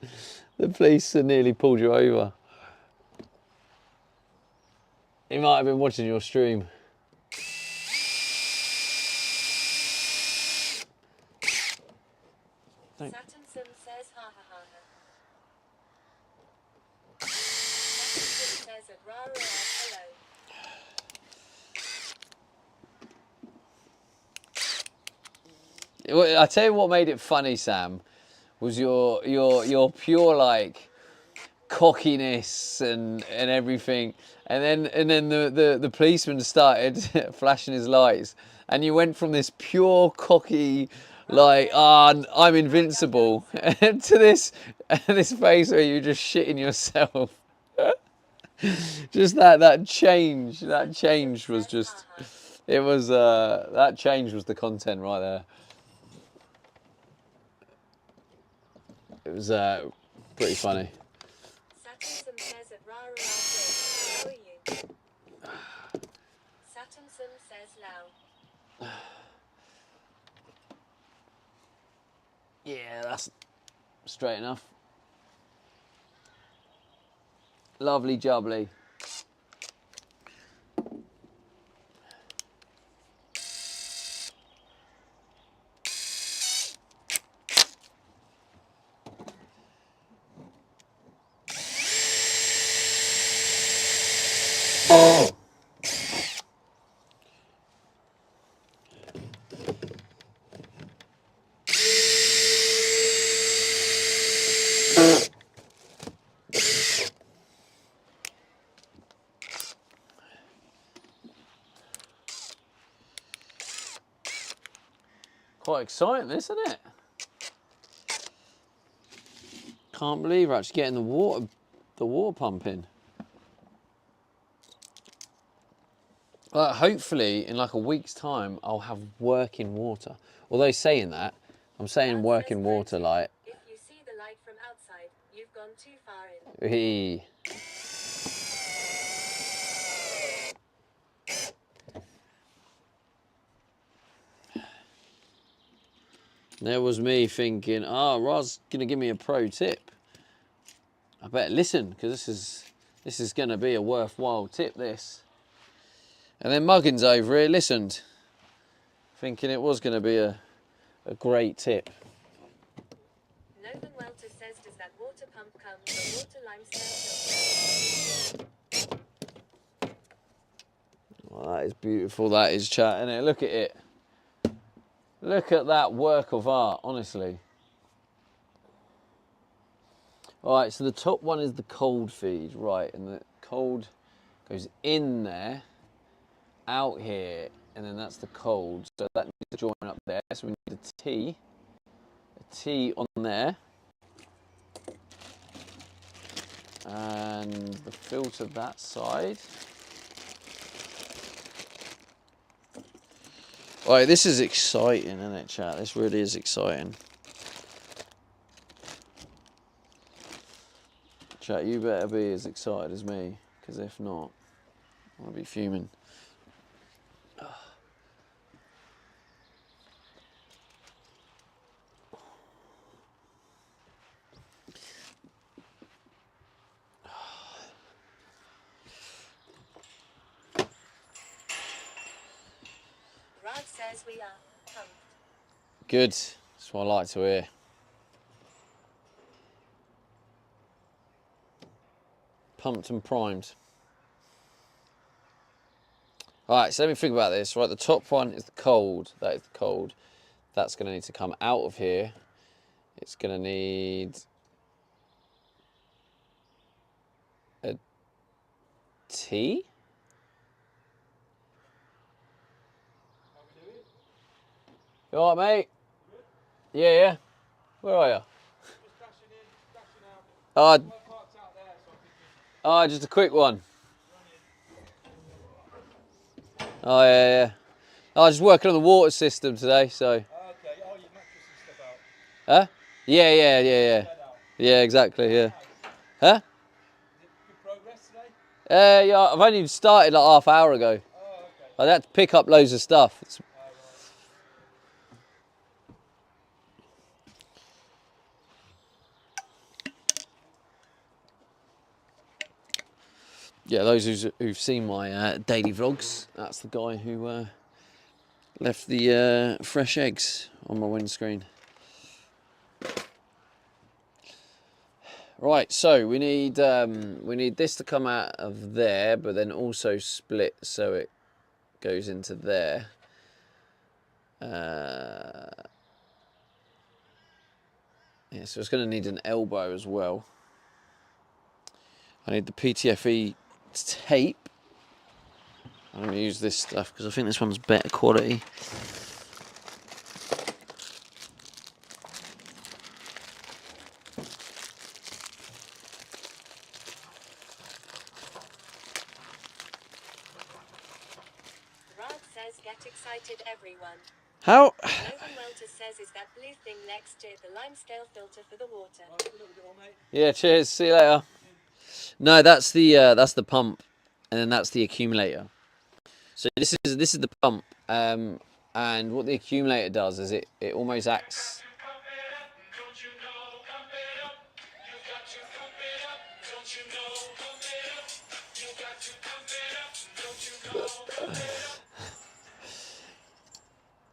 nearly pulled you over. He might have been watching your stream. Saturn says ha ha ha ha. Saturn says at rara hello. I tell you what made it funny, Sam, was your pure like cockiness and everything, and then the policeman started flashing his lights, and you went from this pure cocky like I'm invincible to this face where you're just shitting yourself. Just that change was just that change was the content right there. It was pretty funny. Saturn says at rara how are you? Saturn says loud. Yeah, that's straight enough. Lovely jubbly. Quite exciting, isn't it? Can't believe we're actually getting the water pumping. Hopefully, in like a week's time, I'll have working water. Although saying that, I'm saying working water like. If you see the light from outside, you've gone too far in. Hey. There was me thinking, Rod's gonna give me a pro tip. I better listen because this is gonna be a worthwhile tip. This, and then Muggins over here listened, thinking it was gonna be a great tip. Nathan Welter says, does that water pump come with a water limestone filter? Well, that is beautiful. That is chat, isn't it? Look at it. Look at that work of art, honestly. All right, so the top one is the cold feed, right, and the cold goes in there, out here, and then that's the cold. So that needs to join up there. So we need a T on there, and the filter that side. All right, this is exciting, isn't it, chat? This really is exciting. Chat, you better be as excited as me, because if not, I'll be fuming. Rod says we are pumped. Good. That's what I like to hear. Pumped and primed. All right, so let me think about this. Right, the top one is the cold. That is the cold. That's going to need to come out of here. It's going to need a T. You all right, mate? Yeah. Where are you? Just a quick one. Oh, yeah. I was just working on the water system today, so. Okay, your mattress and stuff out. Huh? Yeah. Yeah, exactly, yeah. Huh? Good progress today? Yeah, I've only started like half hour ago. Oh, okay. I had to pick up loads of stuff. Yeah, those who've seen my daily vlogs, that's the guy who left the fresh eggs on my windscreen. Right, so we need this to come out of there, but then also split so it goes into there. Yeah, so it's going to need an elbow as well. I need the PTFE tape. I'm going to use this stuff because I think this one's better quality. Rod says, get excited everyone. How? Logan Welter says, is that blue thing next to the lime scale filter for the water? Right, good luck with it all, mate. Yeah, cheers. See you later. No, that's the pump, and then that's the accumulator. So this is the pump, and what the accumulator does is it almost acts.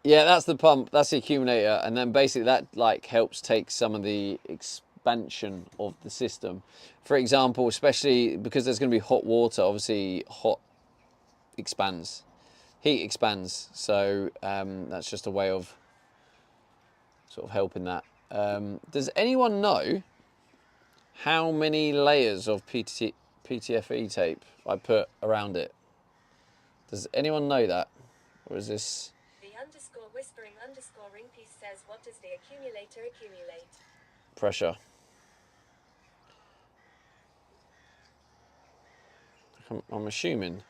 Yeah, that's the pump, that's the accumulator, and then basically that like helps take some of the expansion of the system. For example, especially because there's going to be hot water, obviously heat expands, so that's just a way of sort of helping that. Does anyone know how many layers of PTFE tape I put around it? Does anyone know that? Or is this... _whispering_ring piece says, what does the accumulator accumulate? Pressure. I'm assuming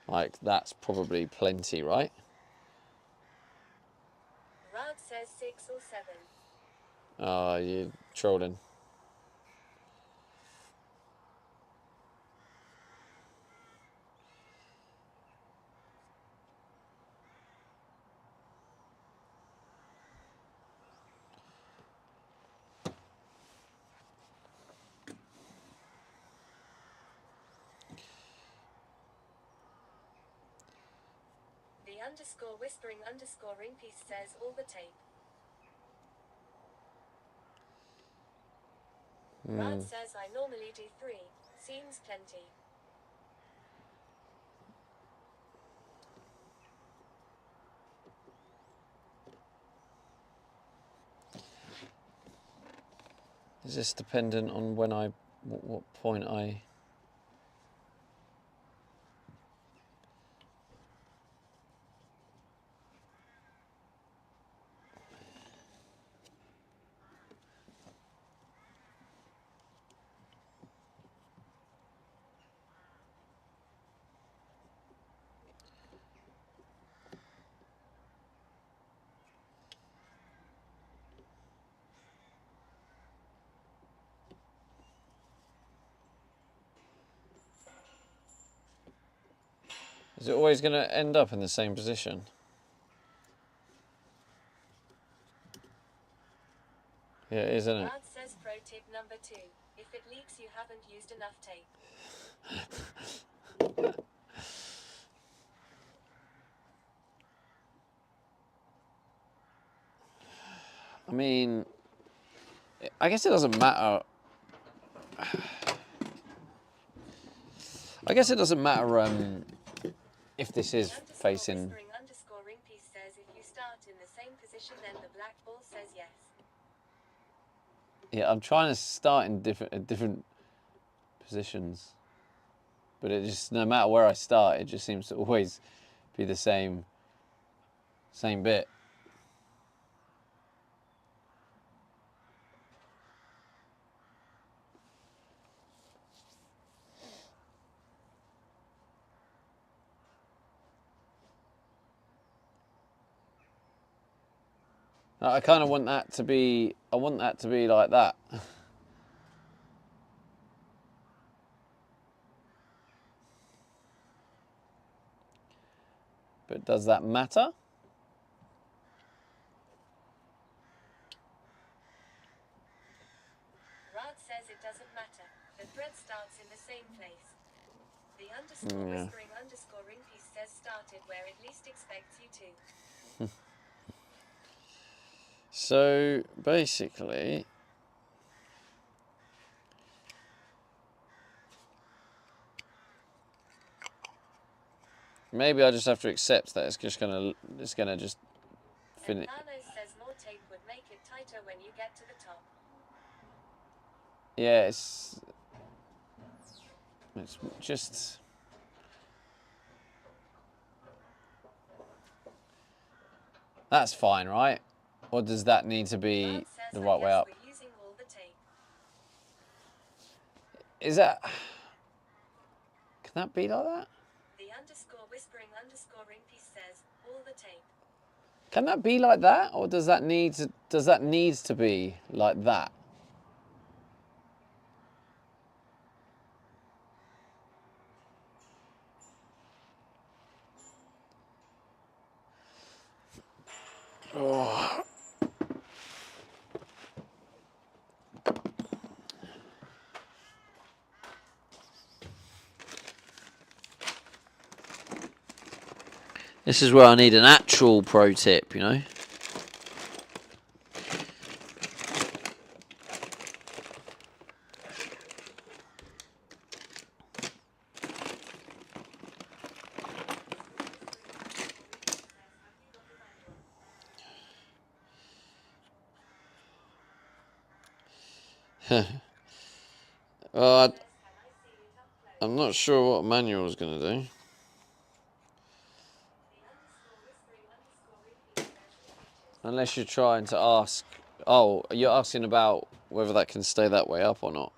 like that's probably plenty, right? Rod says 6 or 7. Oh, you're trolling. The _whispering_ring piece says all the tape. Rod says I normally do 3. Seems plenty. Is this dependent on when what point I... Is it always going to end up in the same position? Yeah, it is, isn't it? Rod says pro tip number 2. If it leaks, you haven't used enough tape. I mean, I guess it doesn't matter. I guess it doesn't matter if this is facing... _whispering_ring piece says if you start in the same position, then the black ball says yes. Yeah, I'm trying to start in different positions, but it just, no matter where I start, it just seems to always be the same bit. I kind of want that to be, I want that to be like that. But does that matter? Rod says it doesn't matter. The thread starts in the same place. The underscore whispering underscore ring piece says started where it least expects you to. So basically, maybe I just have to accept that it's gonna just finish. Nano says more tape would make it tighter when you get to the top. Yeah, it's just. That's fine, right? Or does that need to be the right way up? We're using all the tape. Is that... Can that be like that? The underscore whispering underscore ring piece says all the tape. Can that be like that? Or does that need to be like that? Oh. This is where I need an actual pro tip, you know? Well, I'm not sure what manual is going to do. Unless you're trying to ask... Oh, you're asking about whether that can stay that way up or not.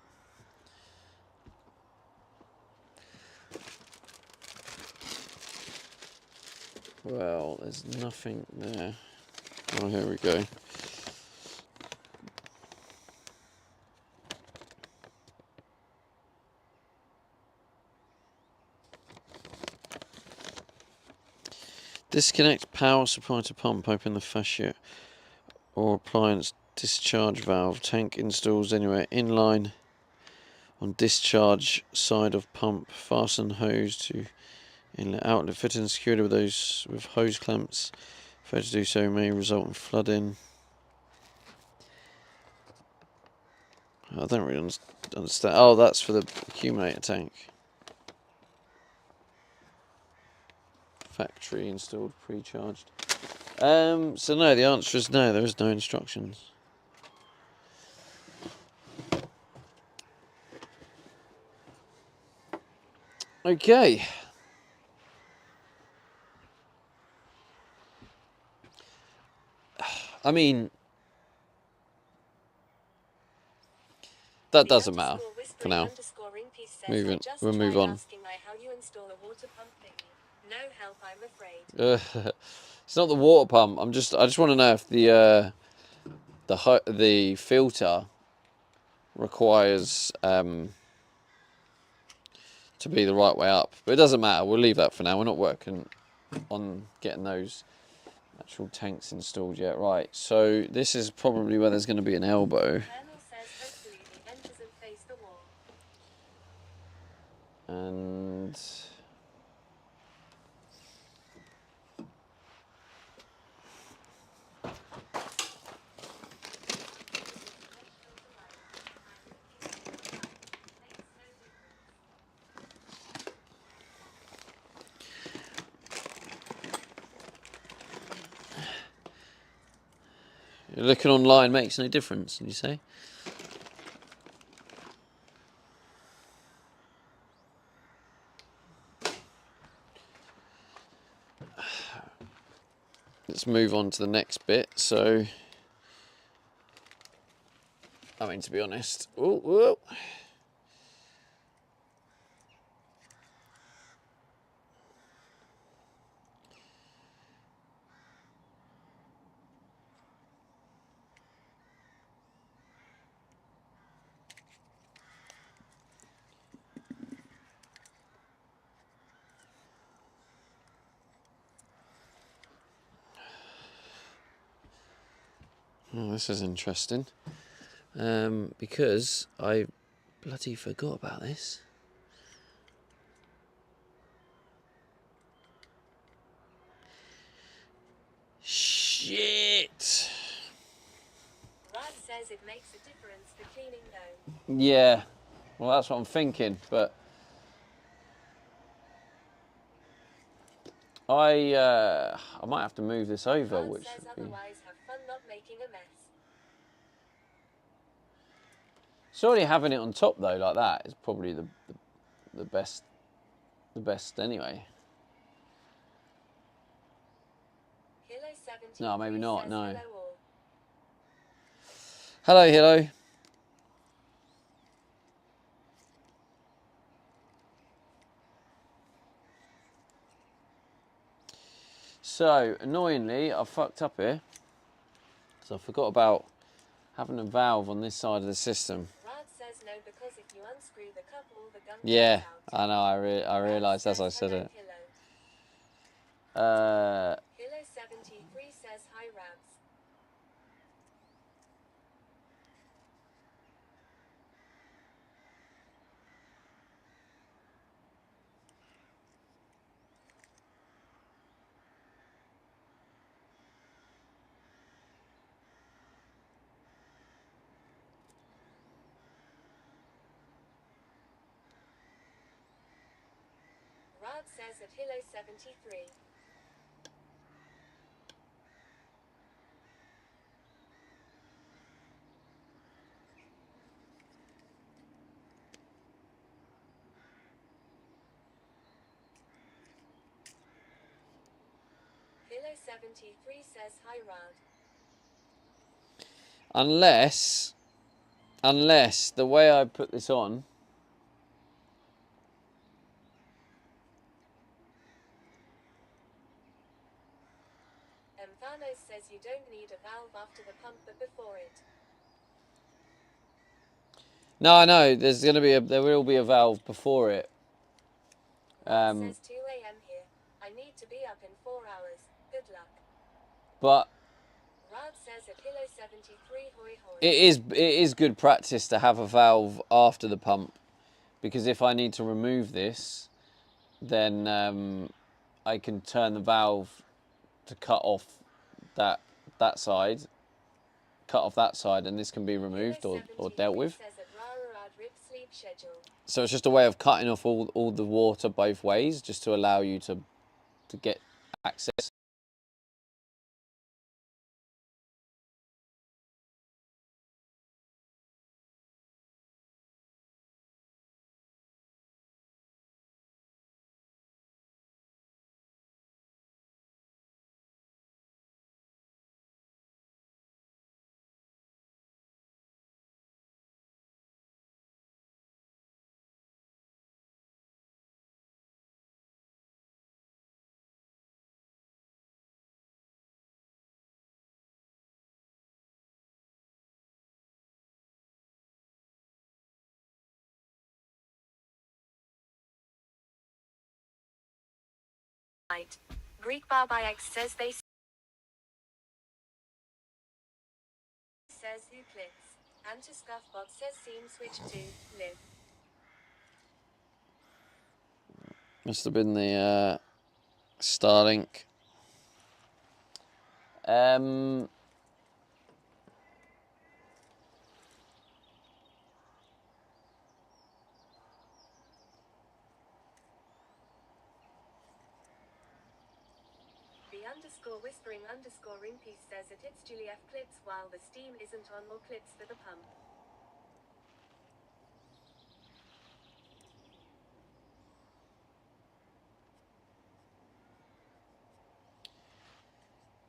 Well, there's nothing there. Oh, here we go. Disconnect power supply to pump, open the fascia or appliance discharge valve. Tank installs anywhere inline on discharge side of pump. Fasten hose to inlet outlet fitted and secured with hose clamps. Failure to do so may result in flooding. I don't really understand. Oh, that's for the accumulator tank. Factory installed, pre-charged. So no, the answer is no, there is no instructions. Okay. I mean, that doesn't matter for now. We'll move on. No help, I'm afraid. It's not the water pump. I just want to know if the filter requires to be the right way up, but it doesn't matter. We'll leave that for now. We're not working on getting those actual tanks installed yet. Right. So this is probably where there's going to be an elbow. And looking online makes no difference, did you say? Let's move on to the next bit. So, I mean, to be honest, whoa. Oh, this is interesting. Because I bloody forgot about this. Shit! Rad says it makes a difference for cleaning though. Yeah, well that's what I'm thinking, but I might have to move this over, Rad which says would be... otherwise have fun not making a mess. Surely having it on top though, like that, is probably the best anyway. Hilo 70 No, maybe not, says no. hello all. Hello, hello. So, annoyingly, I fucked up here. So I forgot about having a valve on this side of the system. Rad says no because if you unscrew the cup all the gum Yeah, comes out. I know, I realised as I said hello, it. Hilo 73 says hi Rabs. Rad says at Hilo 73. Hilo 73 says hi Rad. Unless the way I put this on, Thanos says you don't need a valve after the pump but before it. no, I know there will be a valve before it. Rad says 2 a.m. here. I need to be up in 4 hours. Good luck. But Rad says at Hilo 73 hoi hoi. it is good practice to have a valve after the pump, because if I need to remove this, then I can turn the valve to cut off that side, and this can be removed or dealt with. Says at Rad rip sleep schedule. So it's just a way of cutting off all the water both ways, just to allow you to get access. Greek Barby X says they says who clicks. Anti-scuffbot says seam switch to live. Must have been the Starlink. _whispering_ring piece says it hits Juliet clips while the steam isn't on or clips for the pump.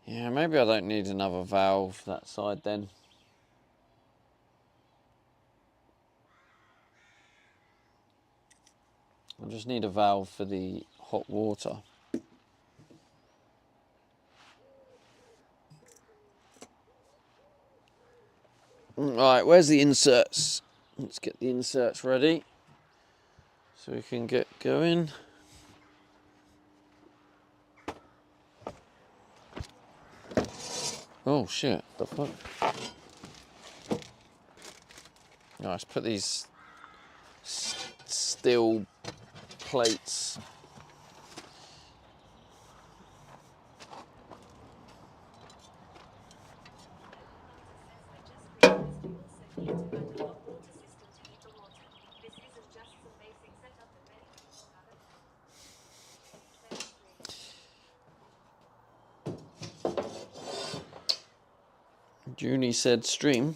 Yeah, maybe I don't need another valve that side then. I just need a valve for the hot water. Right, where's the inserts? Let's get the inserts ready so we can get going. Oh shit, the fuck? Nice. Put these steel plates. Junie said stream.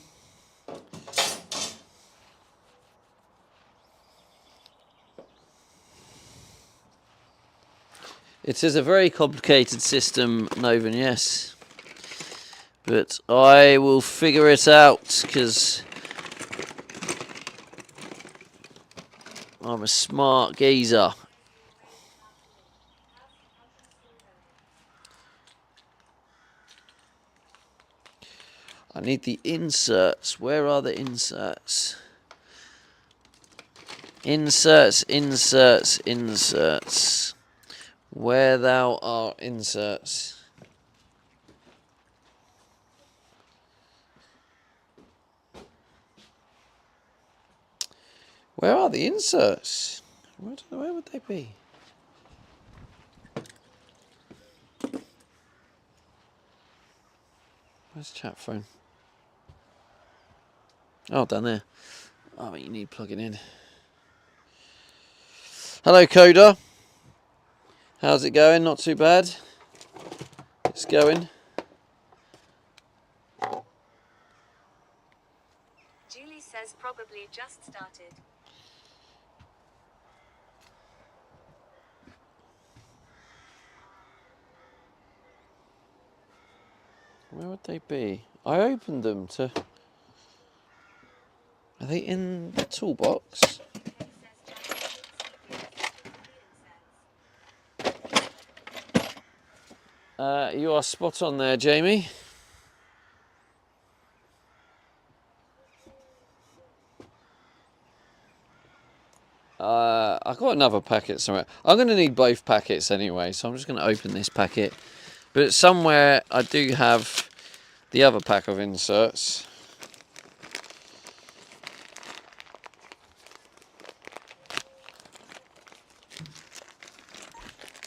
It is a very complicated system, Novan, yes. But I will figure it out, because I'm a smart geezer. I need the inserts. Where are the inserts? Inserts, inserts, inserts. Where thou art inserts. Where are the inserts? Where would they be? Where's chat phone? Oh, down there. Oh, but you need plugging in. Hello, Coda. How's it going? Not too bad. It's going. Julie says probably just started. Where would they be? I opened them to... Are they in the toolbox? You are spot on there, Jamie. I've got another packet somewhere. I'm going to need both packets anyway, so I'm just going to open this packet. But somewhere I do have the other pack of inserts.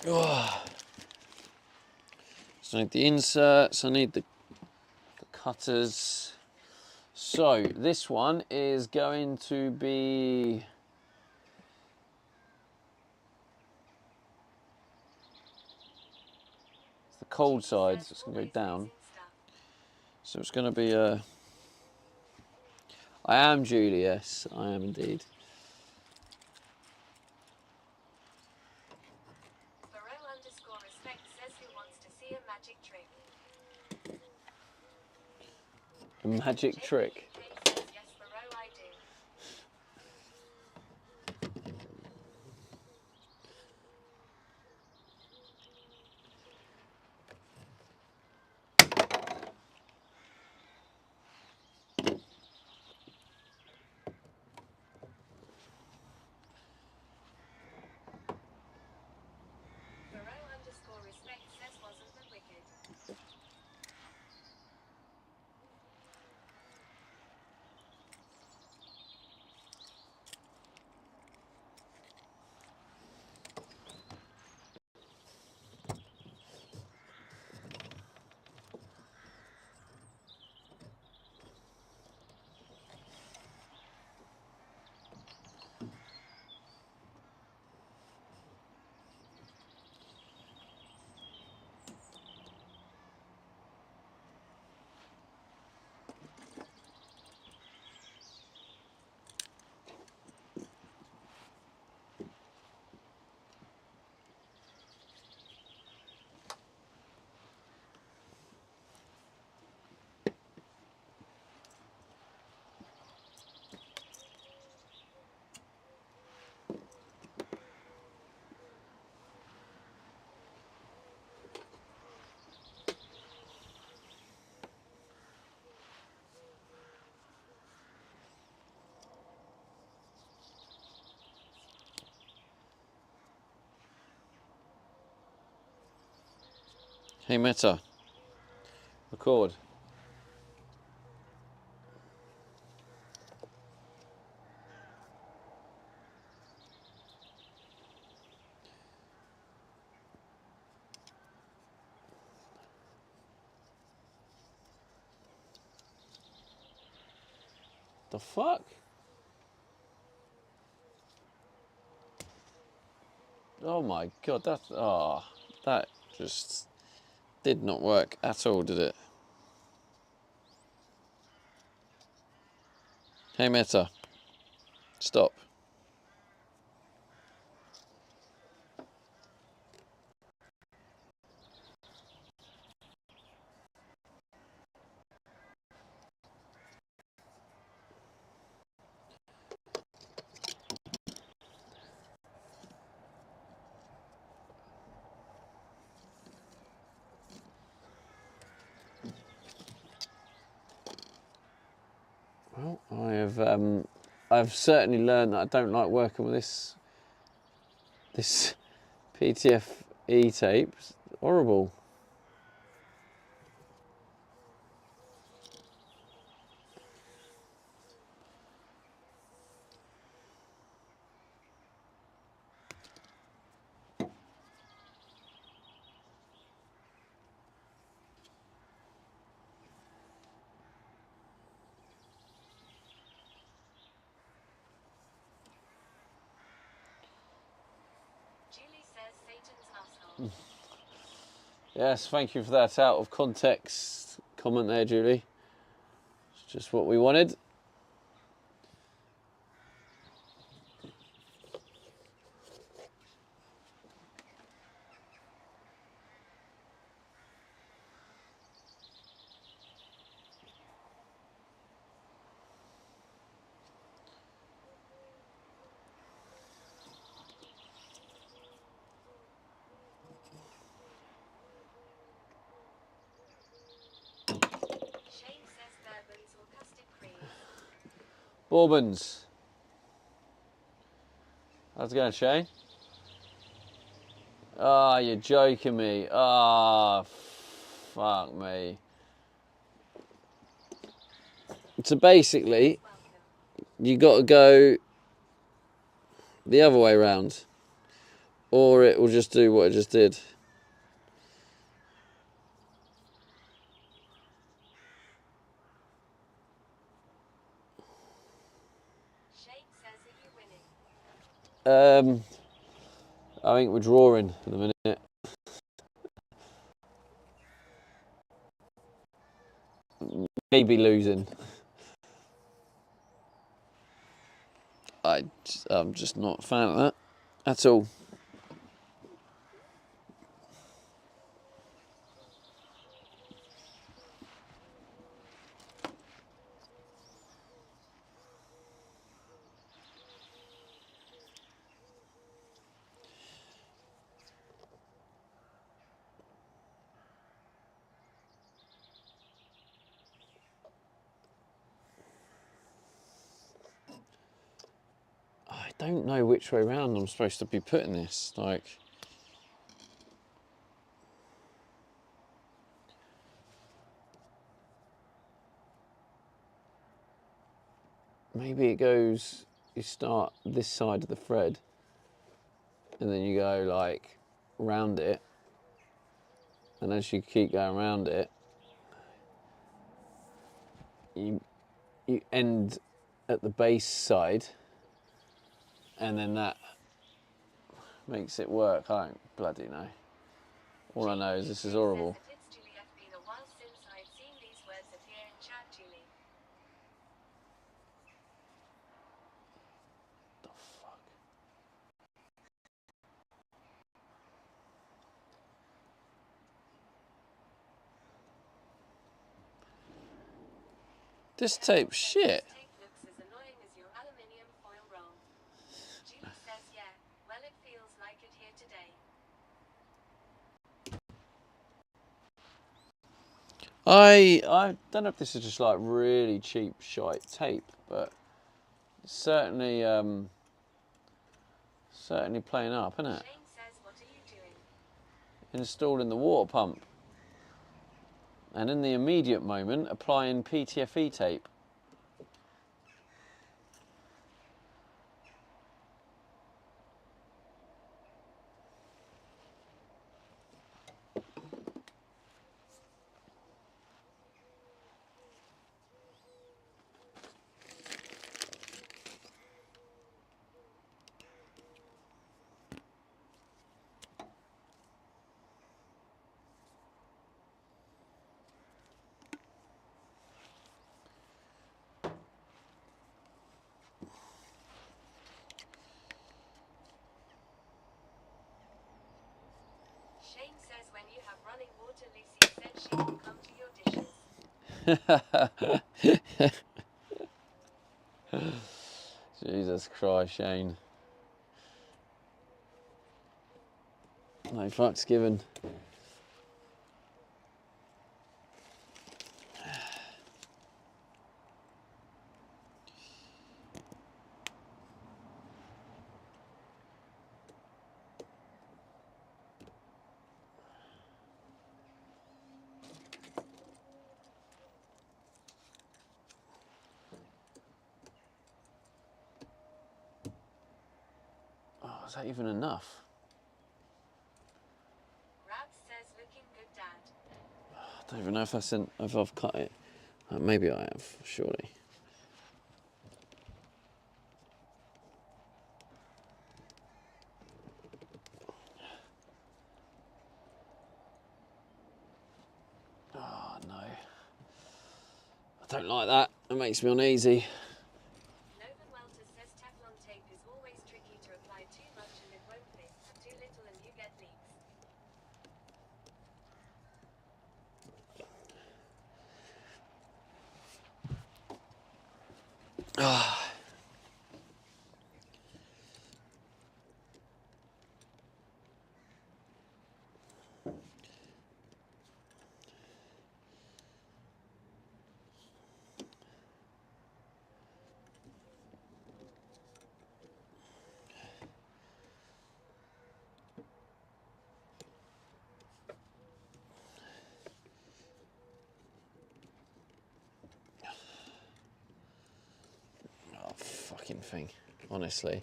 Oh. So I need the inserts, I need the cutters. So this one is going to be... It's the cold side, so it's going to go down. So it's going to be a... I am Julie, yes, I am indeed. Respect says who wants to see a magic trick. A magic trick. Says, yes, Thoreau, I do. Respect says wasn't that wicked. Hey Meta, record. The fuck? Oh my god, that just did not work at all, did it? Hey Meta, stop. Well, I've certainly learned that I don't like working with this PTFE tape. It's horrible. Julie says Satan's asshole. Yes, thank you for that out of context comment there, Julie. It's just what we wanted. Shane says bourbons or custard cream. Bourbons. How's it going, Shane? Ah, you're joking me. Ah, fuck me. So basically, you got to go the other way round, or it will just do what it just did. Shane says, are you winning? I think we're drawing for the minute. Maybe losing. I'm just not a fan of that at all. I don't know which way round I'm supposed to be putting this. Like, maybe it goes, you start this side of the thread and then you go like round it, and as you keep going around it, you end at the base side, and then that makes it work. I don't bloody know. All I know is this is horrible. Says it's Julie, it's been a while since I've seen these words appear in chat, Julie. The fuck? This tape's shit. This tape looks as annoying as your aluminium foil roll. Julie says, yeah, well it feels like it here today. I don't know if this is just like really cheap shite tape, but it's certainly certainly playing up, isn't it? Shane says, what are you doing? Installing the water pump, and in the immediate moment applying PTFE tape. daughter Lucy said she will come to your dishes. Jesus Christ, Shane. No fucks given. Oh, is that even enough? Rab says looking good, Dad. I don't even know if if I've cut it. Maybe I have, surely. Oh no. I don't like that. It makes me uneasy. Novan Welter says Teflon tape is always tricky to apply too much and it won't fit. Too little and you get leaks. Oh, fucking thing. Honestly.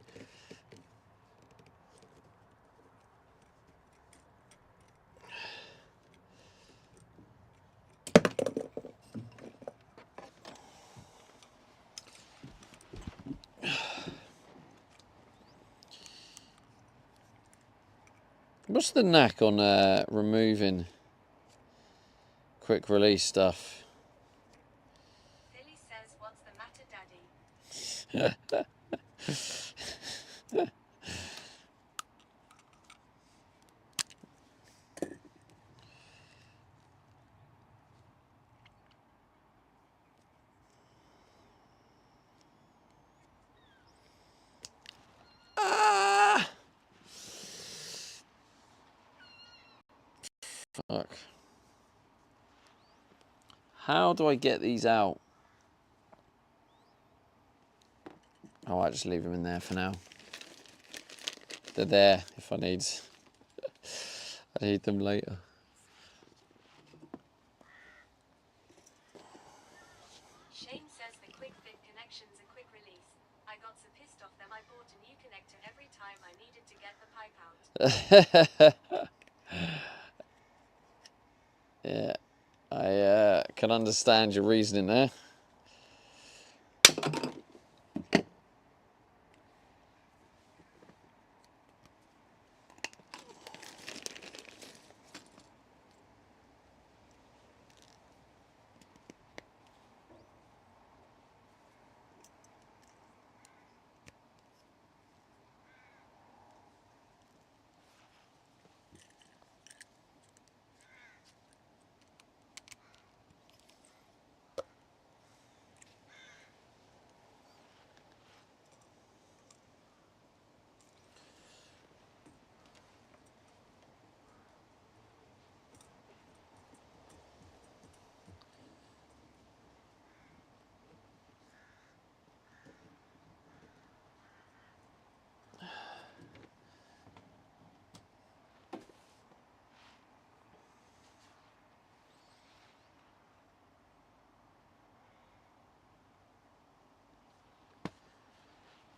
What's the knack on removing quick release stuff? Philly says, what's the matter, Daddy? Ah! Fuck. How do I get these out? Oh, I just leave them in there for now. They're there if I need them later. Shane says the quick fit connection's a quick release. I got so pissed off them I bought a new connector every time I needed to get the pipe out. Yeah, I can understand your reasoning there.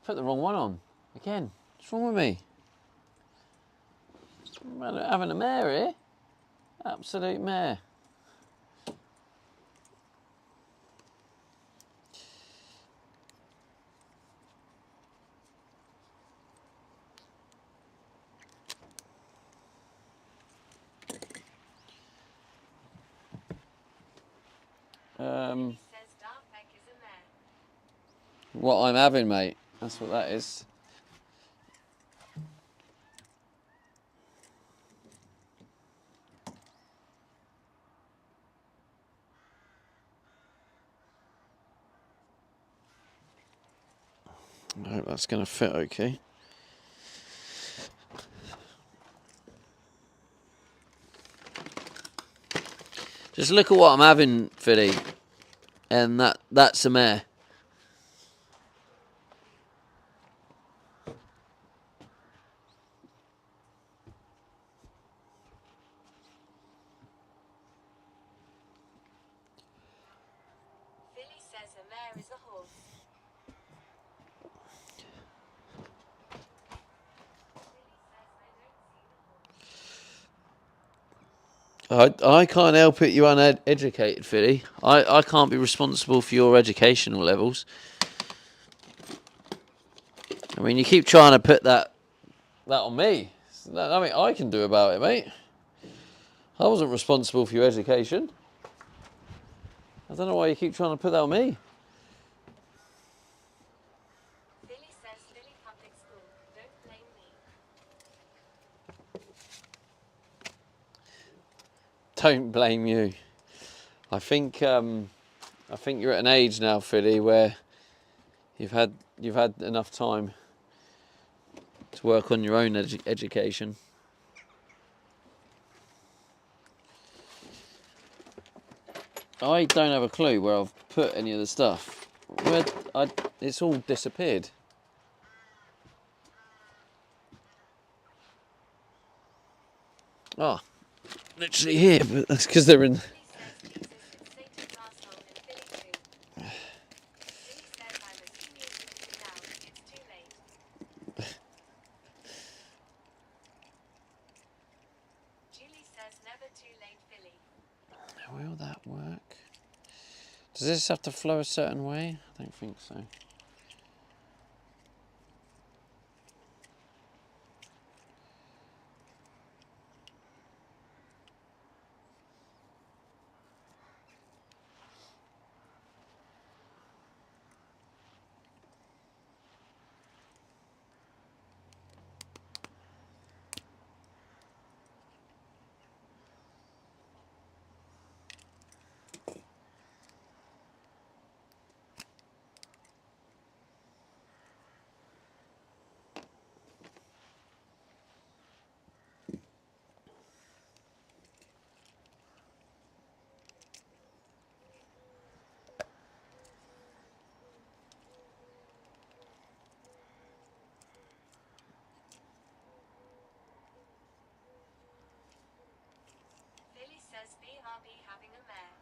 Put the wrong one on. Again. What's wrong with me? I'm having a mare here. Absolute mare. Philly says Darth is a mare. What I'm having, mate. That's what that is. I hope that's going to fit okay. Just look at what I'm having, Philly, and that's some air. Philly says a mare is a horse. I can't help it, you're uneducated, Philly. I can't be responsible for your educational levels. I mean, you keep trying to put that on me. I mean, I can do about it, mate. I wasn't responsible for your education. I don't know why you keep trying to put that on me. Philly says Philly public school. Don't blame me. Don't blame you. I think you're at an age now, Philly, where you've had enough time to work on your own education. I don't have a clue where I've put any of the stuff. It's all disappeared. Oh, literally here, but that's because they're in. Philly says Jesus is Satan's arsehole in Philly too. Philly says I'm assuming you now. It's too late. Julie says never too late, Philly. Will that work? Does this have to flow a certain way? I don't think so. Philly says BRB having a mare.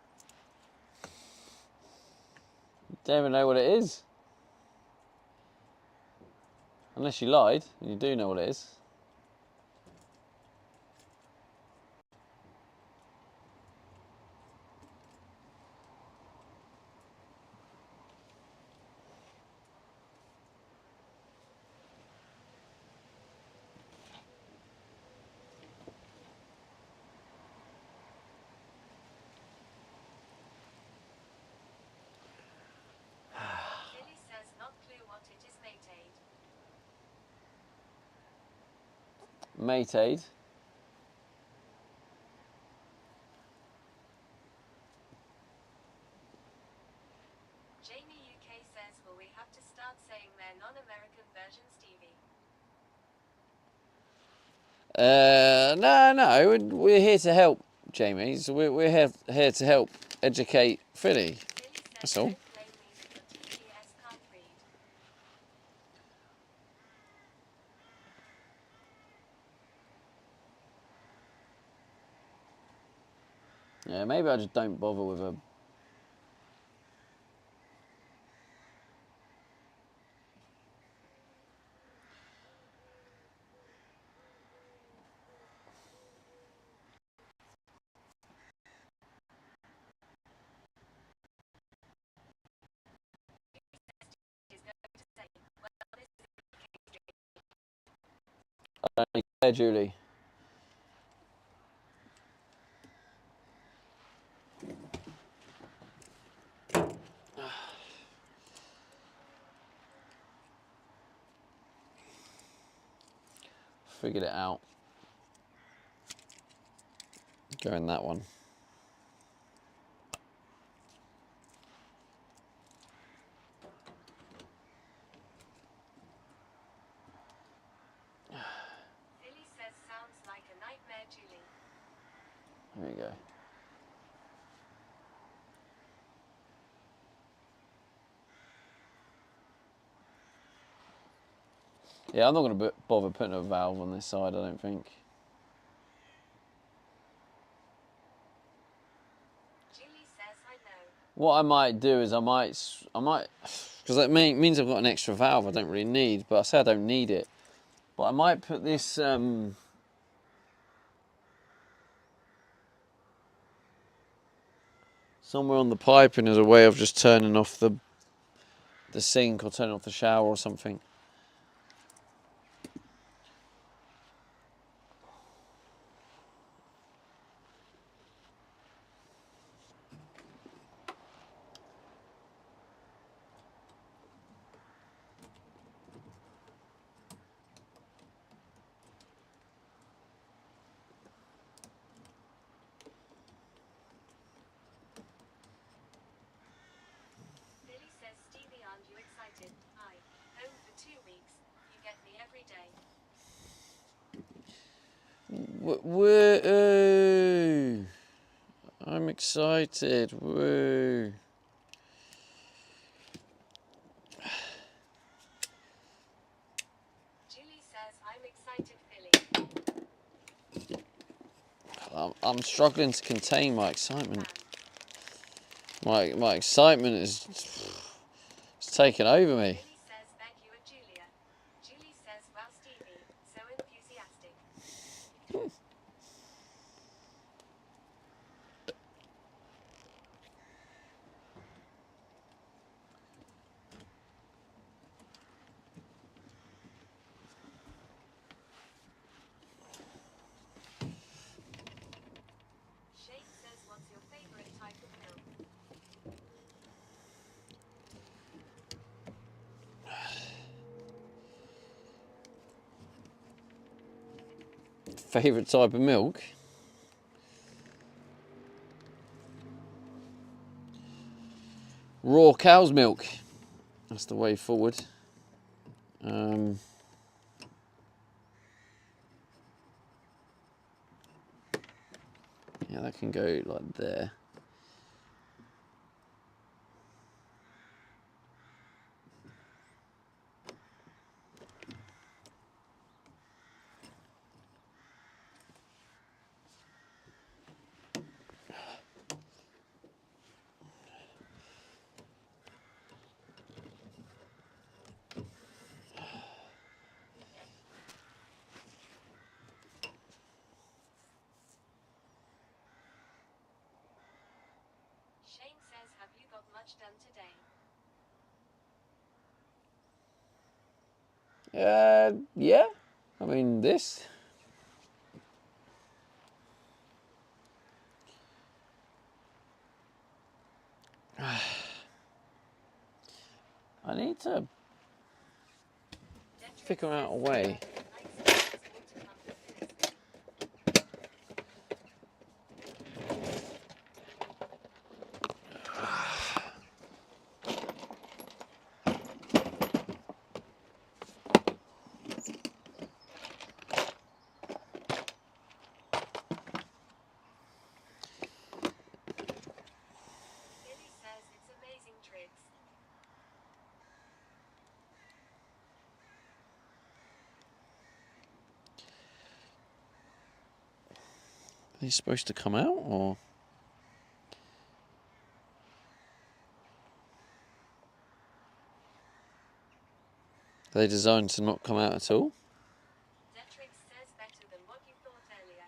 Don't even know what it is. Unless you lied, and you do know what it is. Philly says not clue what it is, mate aid. Mate aid. Jamie UK says will we have to start saying their non-American versions, Stevie? No. We're here to help, Jamie. So we're here to help educate Philly. Philly That's says all. don't blame me that your TTS can't read. Yeah, maybe I just don't bother with a. Is going to say, well, this is Yeah, Julie. Figured it out. Go in that one. There you go. Yeah, I'm not going to bother putting a valve on this side, I don't think. Julie says I know. What I might do is I might, because that means I've got an extra valve I don't really need, but I say I don't need it. But I might put this, somewhere on the piping as a way of just turning off the sink or turning off the shower or something. Billy says, Stevie, aren't you excited? Home for 2 weeks. You get me every day. Woo! I'm excited. Woo! Julie says, I'm excited, Philly. I'm struggling to contain my excitement. My excitement is it's taken over me. Billy says, bet you are Julia. Julie says, well, Stevie, so enthusiastic. Shane says, what's your favorite type of milk? Favourite type of milk? Raw cow's milk. That's the way forward. Yeah, that can go like there. Shane says, have you got much done today? Yeah. I mean, this. I need to figure out a way. Billy says, it's amazing tricks. Are these supposed to come out, or? Are they designed to not come out at all? Detrix says, better than what you thought earlier.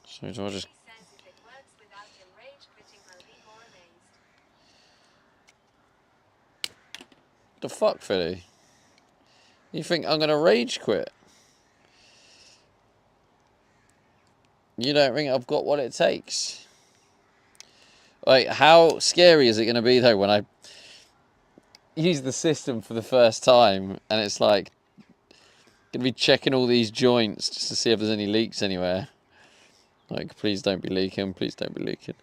So do I just... He says, if it works without him rage quitting, I'll be more amazed. The fuck, Philly? You think I'm gonna rage quit? You don't think I've got what it takes? Like, how scary is it gonna be though when I use the system for the first time and it's like Gonna be checking all these joints just to see if there's any leaks anywhere. Like, please don't be leaking. Please don't be leaking.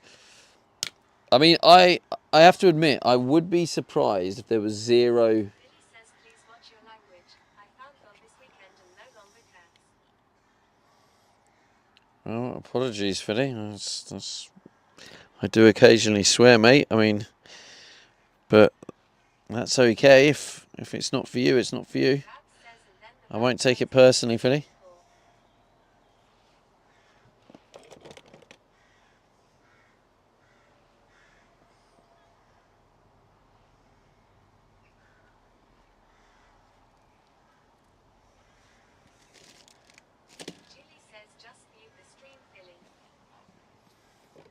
I mean, I have to admit, I would be surprised if there was zero. Billy says, please watch your language. I found God this weekend and no longer cares. Oh, apologies, Philly. I do occasionally swear, mate. I mean, but that's okay. If it's not for you, it's not for you. Rab says, and then the I won't take it dog says, personally, Philly. Julie says, just mute the stream, Billy.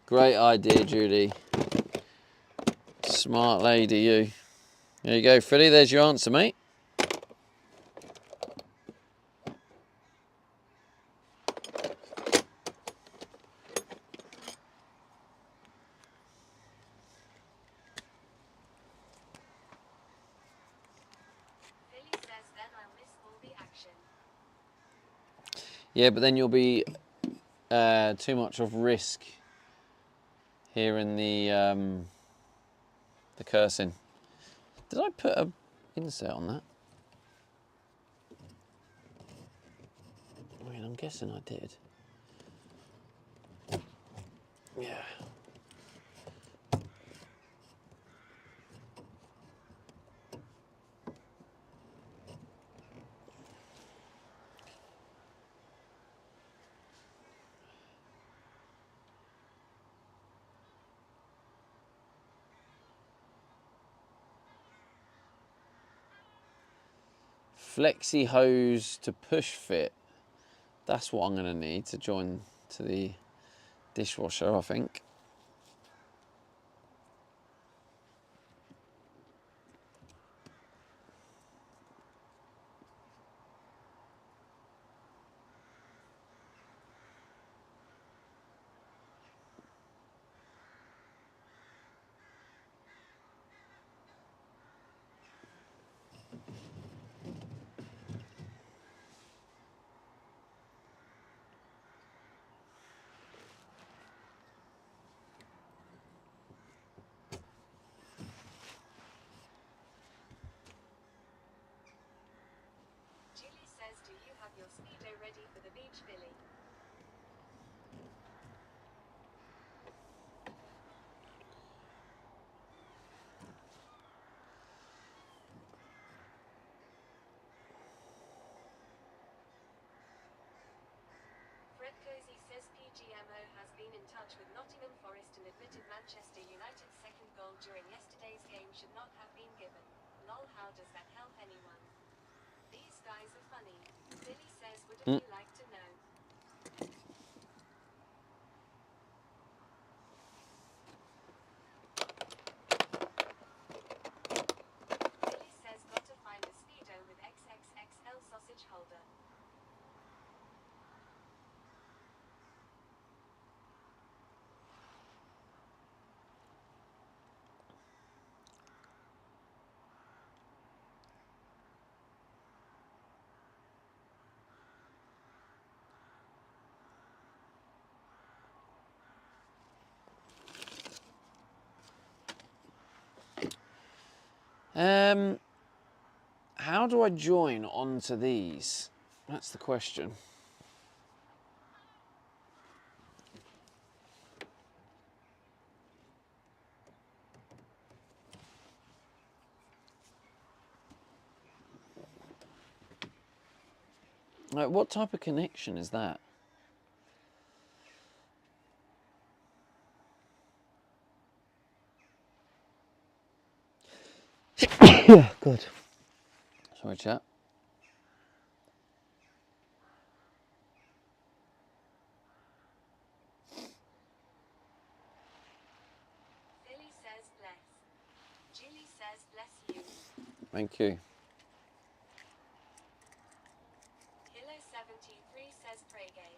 Great idea, Judy. Smart lady, you. There you go, Philly. There's your answer, mate. Billy says, then I'll miss all the action. Yeah, but then you'll be too much of risk here in the cursing. Did I put a insert on that? I mean, I'm guessing I did. Yeah. Flexi hose to push fit. That's what I'm going to need to join to the dishwasher, I think. Julie says, do you have your Speedo ready for the beach, Billy? Fred Cozy says PGMO has been in touch with Nottingham Forest and admitted Manchester United's second goal during yesterday's game should not have been given. Lol, how does that help anyone? These guys are funny. Billy says, wouldn't you like to know? Billy says, got to find a Speedo with XXXL sausage holder. How do I join onto these? That's the question. Like, what type of connection is that? Yeah, good. Sorry, chat. Billy says, bless. Julie says, bless you. Thank you. Hilo 73 says, pray gay.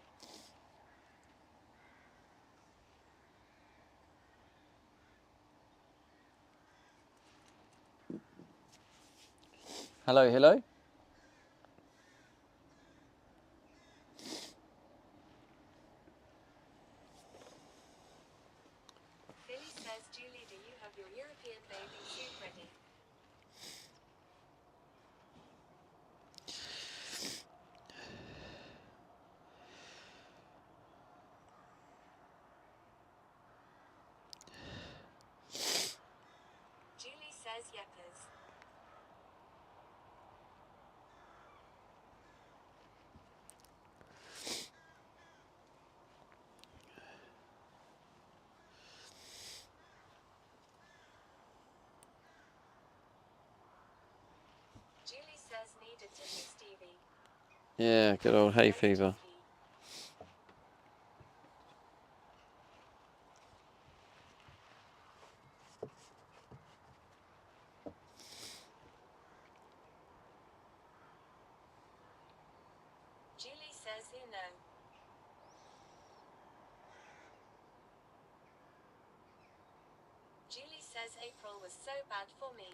Hello, hello. Julie, do you have your European bathing suit ready? Julie says yeppers. Julie says needed to see Stevie. Yeah, good old hay fever. Julie says who know. Julie says April was so bad for me.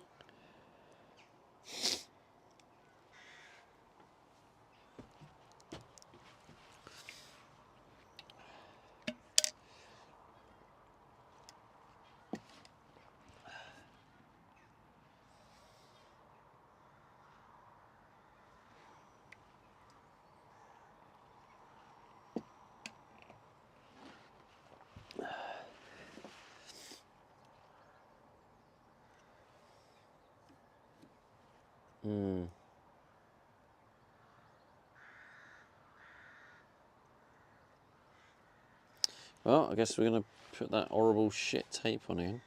Well, I guess we're going to put that horrible shit tape on again.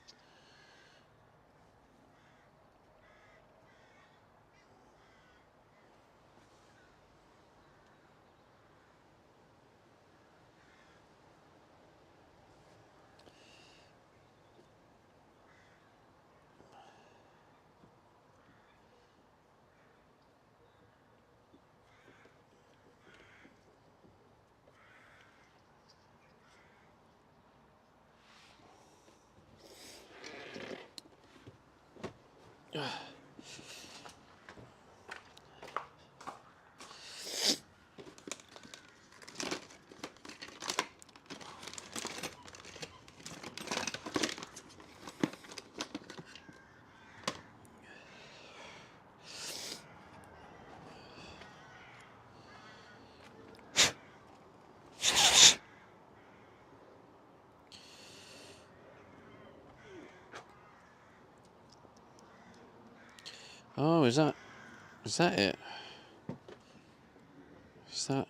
Oh, is that it? Is that?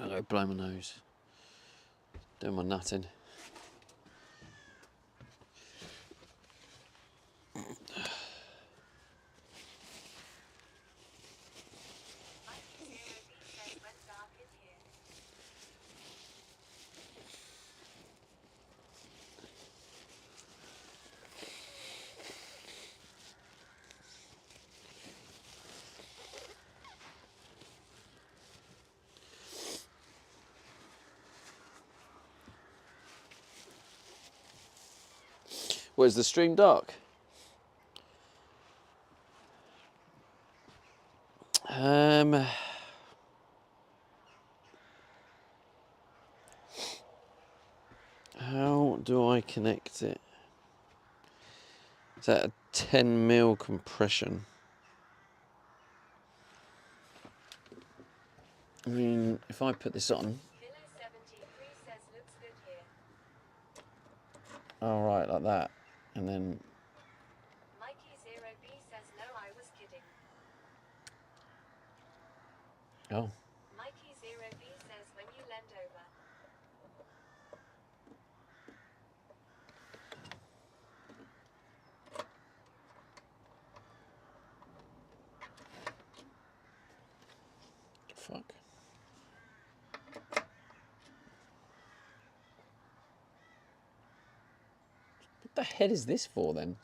I'll go blow my nose. Doing my nutting. Where's the stream dark? How do I connect it? Is that a 10mm compression? I mean, if I put this on. Oh, right, like that. And then. Mikey 0B says no, I was kidding. Oh. Mikey 0B says when you lend over. What the hell is this for then?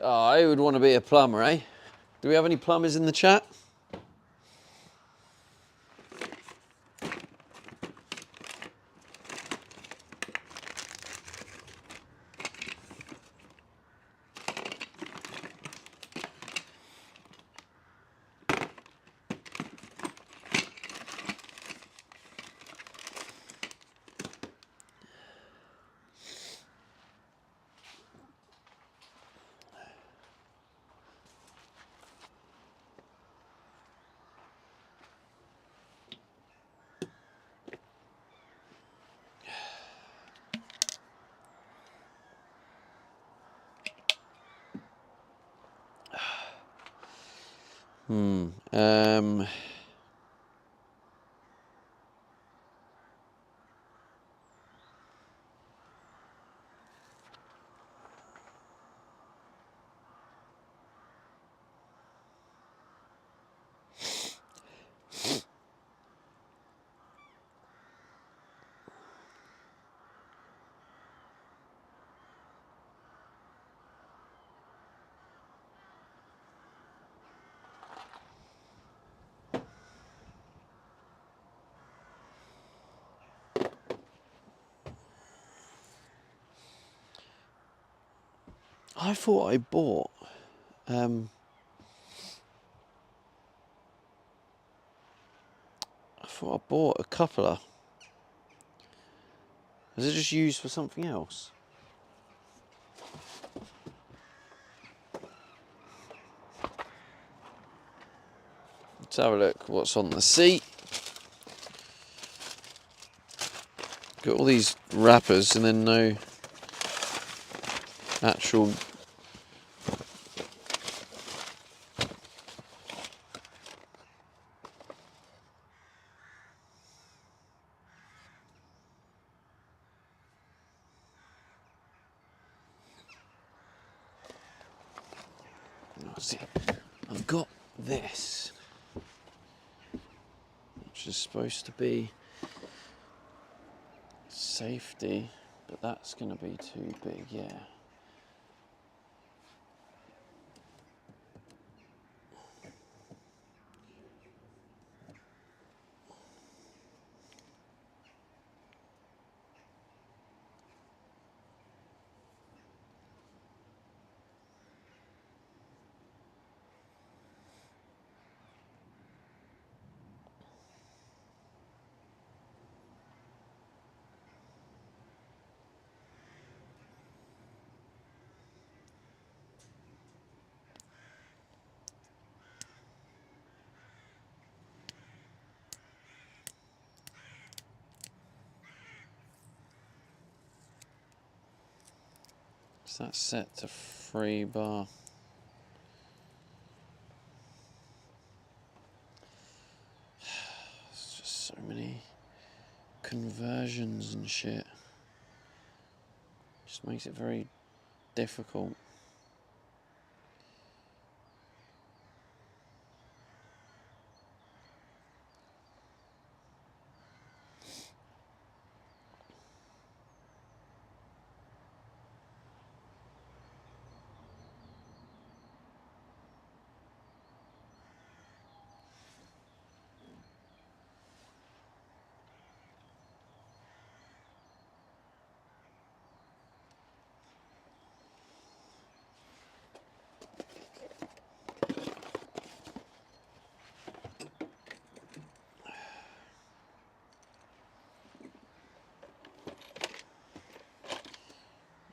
Oh, I would want to be a plumber, eh? Do we have any plumbers in the chat? Um, I thought I bought a coupler. Is it just used for something else? Let's have a look what's on the seat. Got all these wrappers and then no actual see. I've got this, which is supposed to be safety, but that's going to be too big, yeah. So that's set to 3 bar. It's just so many conversions and shit. Just makes it very difficult.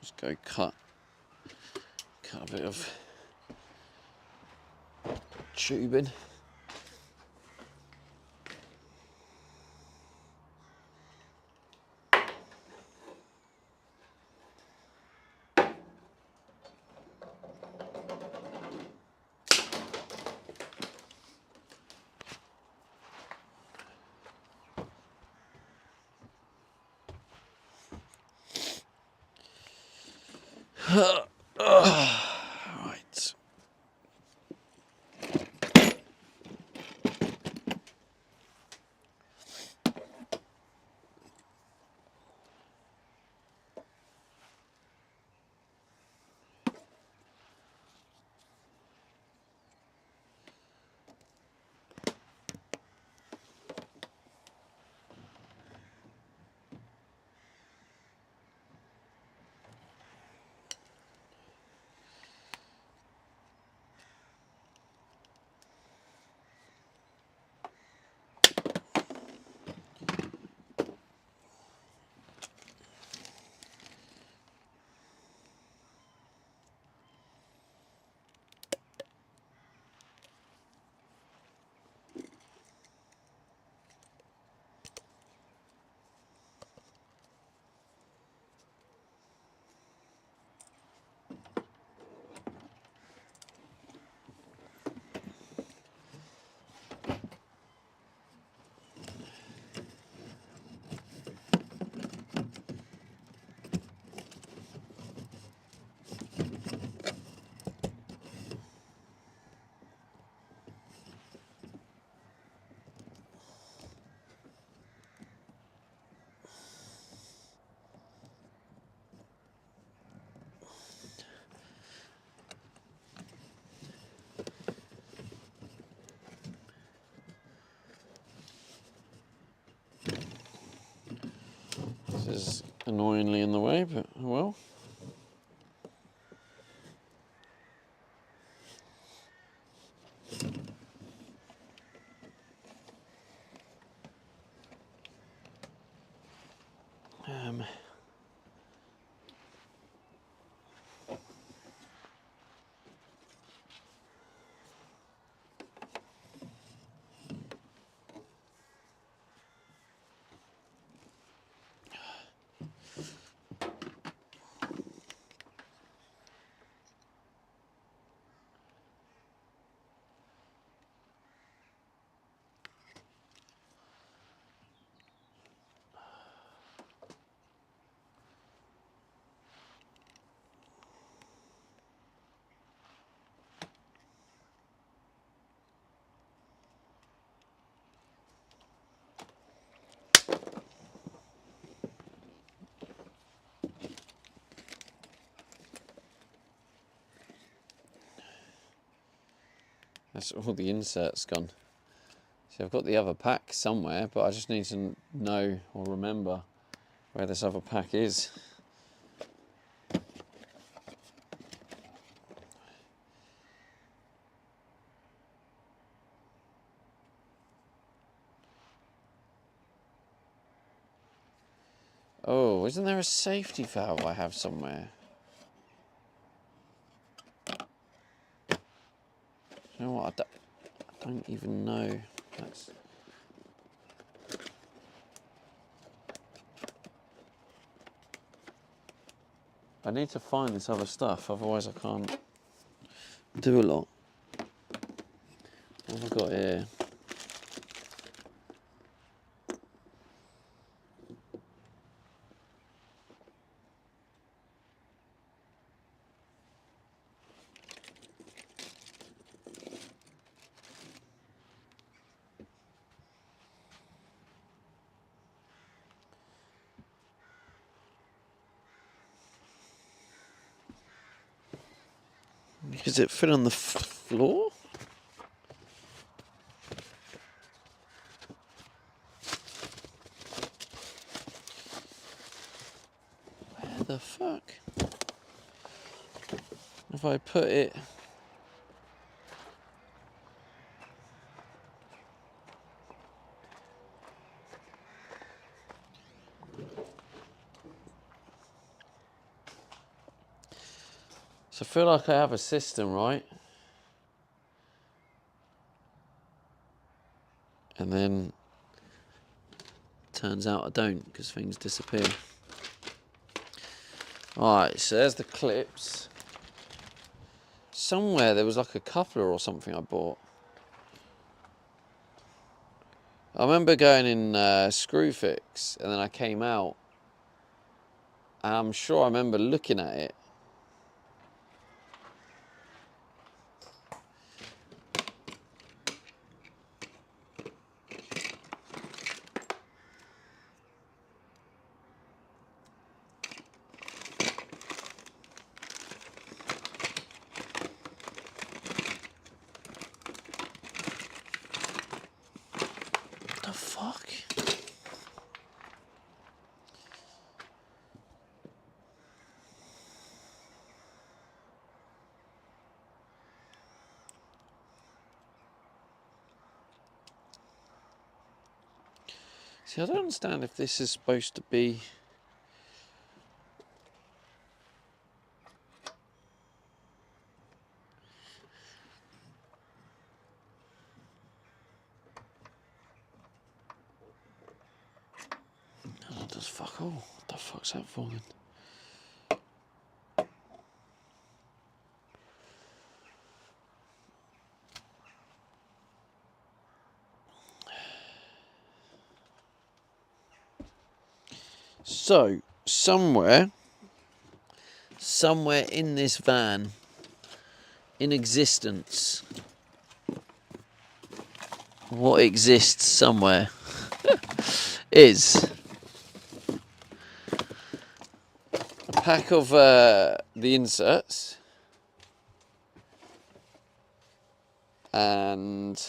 Just go cut a bit of tubing. Right. This is annoyingly in the way, but oh well. That's all the inserts gone. See, I've got the other pack somewhere, but I just need to know or remember where this other pack is. Oh, isn't there a safety valve I have somewhere? You know what? I don't even know. That's... I need to find this other stuff, otherwise I can't do a lot. What have I got here? Does it fit on the floor? Where the fuck? If I put it... So I feel like I have a system, right? And then turns out I don't, because things disappear. Alright, so there's the clips. Somewhere there was like a coupler or something I bought. I remember going in Screwfix, and then I came out, and I'm sure I remember looking at it See, I don't understand if this is supposed to be... Oh, it does fuck all. What the fuck's that for then? So, somewhere in this van, in existence, what exists somewhere is a pack of the inserts and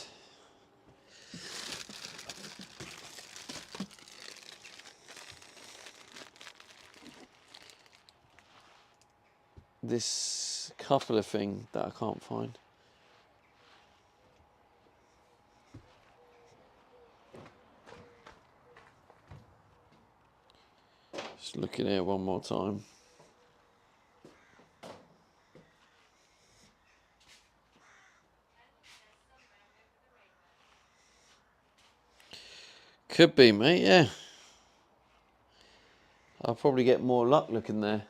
this coupler thing that I can't find. Just looking here one more time. Could be, mate, yeah. I'll probably get more luck looking there.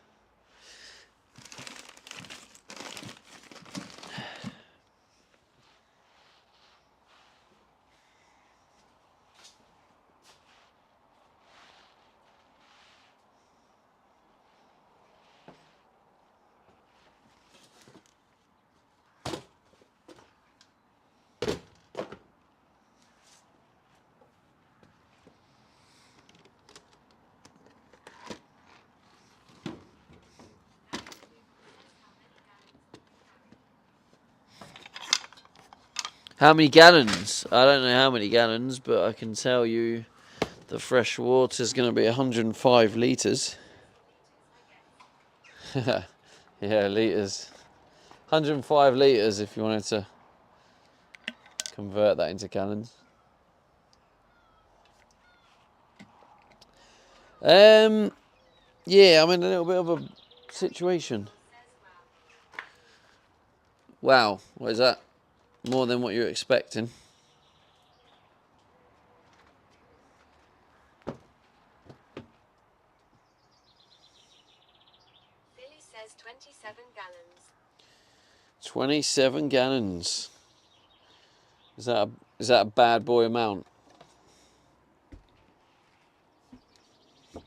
How many gallons? I don't know how many gallons, but I can tell you the fresh water is going to be 105 litres. Yeah, litres. 105 litres if you wanted to convert that into gallons. Yeah, I'm in a little bit of a situation. Wow, what is that? More than what you're expecting. Billy says 27 gallons. 27 gallons. Is that a bad boy amount? Billy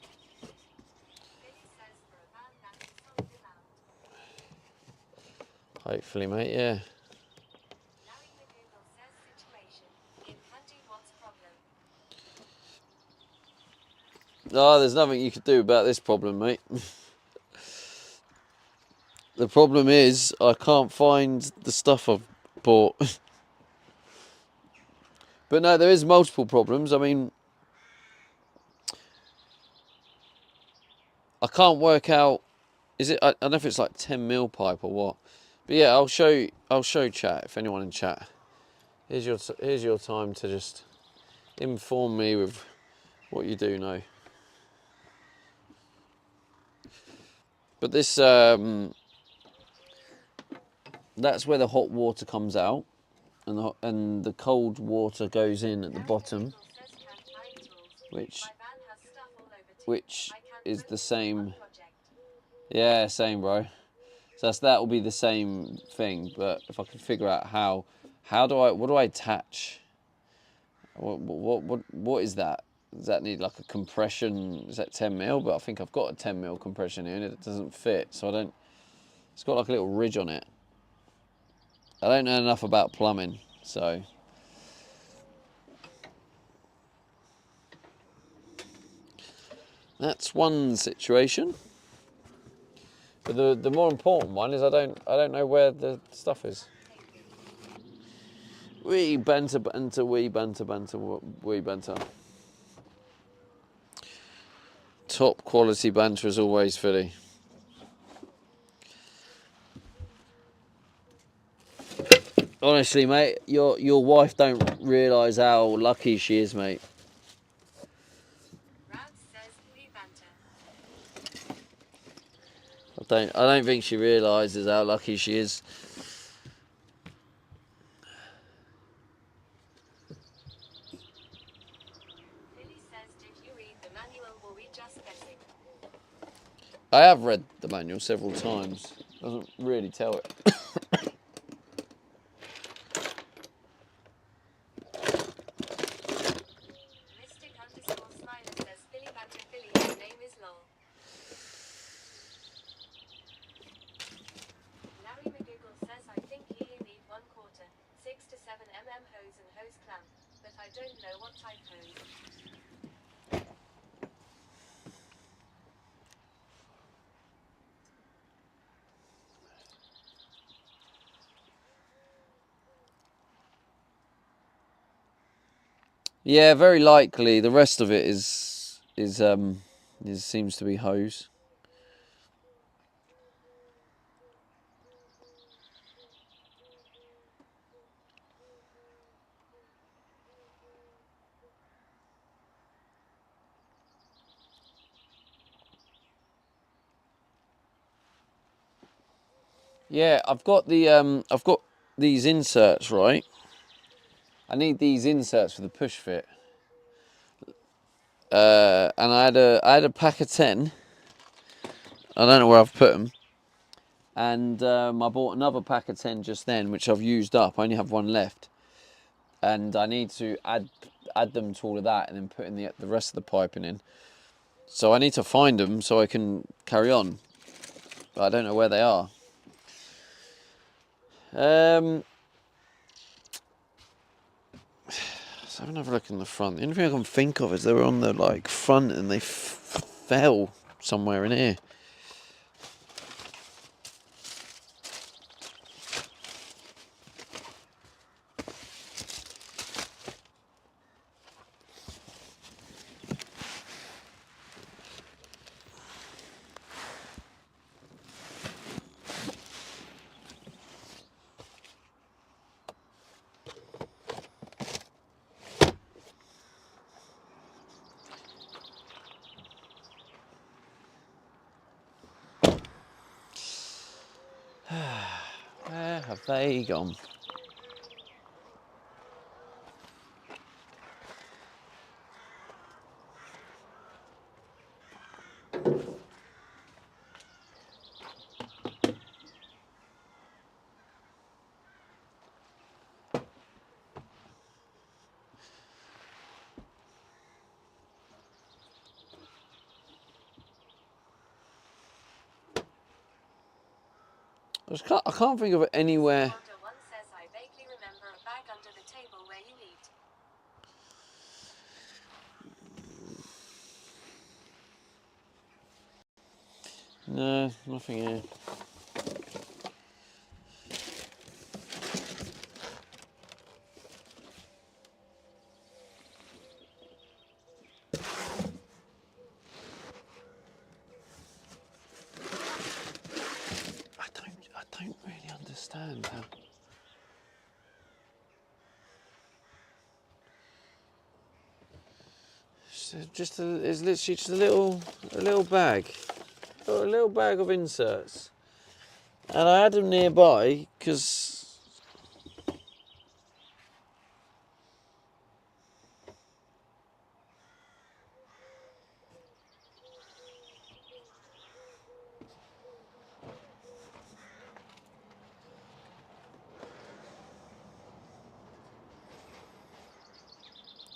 says for a van that's a solid amount. Hopefully, mate, yeah. Larry McGoogle says situation. In handy, what's problem? Oh, there's nothing you could do about this problem, mate. The problem is I can't find the stuff I've bought. But no, there is multiple problems. I mean, I can't work out. Is it? I don't know if it's like 10mm pipe or what. But yeah, I'll show chat, if anyone in chat. Here's your time to just inform me with what you do know. But this that's where the hot water comes out, and the cold water goes in at the bottom, which is the same. Yeah, same, bro. So that will be the same thing. But if I can figure out what do I attach? What is that? Does that need like a compression? Is that 10mm? But I think I've got a 10mm compression here and it doesn't fit. So I don't. It's got like a little ridge on it. I don't know enough about plumbing, so. That's one situation. But the more important one is I don't know where the stuff is. Wee banter, wee banter, wee banter. Top quality banter as always, Philly. Honestly, mate, your wife don't realise how lucky she is, mate. I don't think she realises how lucky she is. Billy says, did you read the manual, or we just guessing? I have read the manual several times. Doesn't really tell it. Mystic_Smiler says, Philly banter Philly, his name is LOL. Larry McGiggle says, I think you need 1/4, 6 to 7 mm hose and hose clamp, but I don't know what type hose. Yeah, very likely. The rest of it seems to be hose. Yeah, I've got these inserts, right? I need these inserts for the push fit. And I had a pack of 10. I don't know where I've put them. And I bought another pack of 10 just then, which I've used up. I only have one left. And I need to add them to all of that and then put in the rest of the piping in. So I need to find them so I can carry on. But I don't know where they are. Let's have another look in the front. The only thing I can think of is they were on the front and they fell somewhere in here. Where have they gone? I can't think of anywhere. Wonder One says, I vaguely remember a bag under the table where you eat. No, nothing here. I don't really understand how. It's literally just a little bag, a little bag of inserts, and I had them nearby because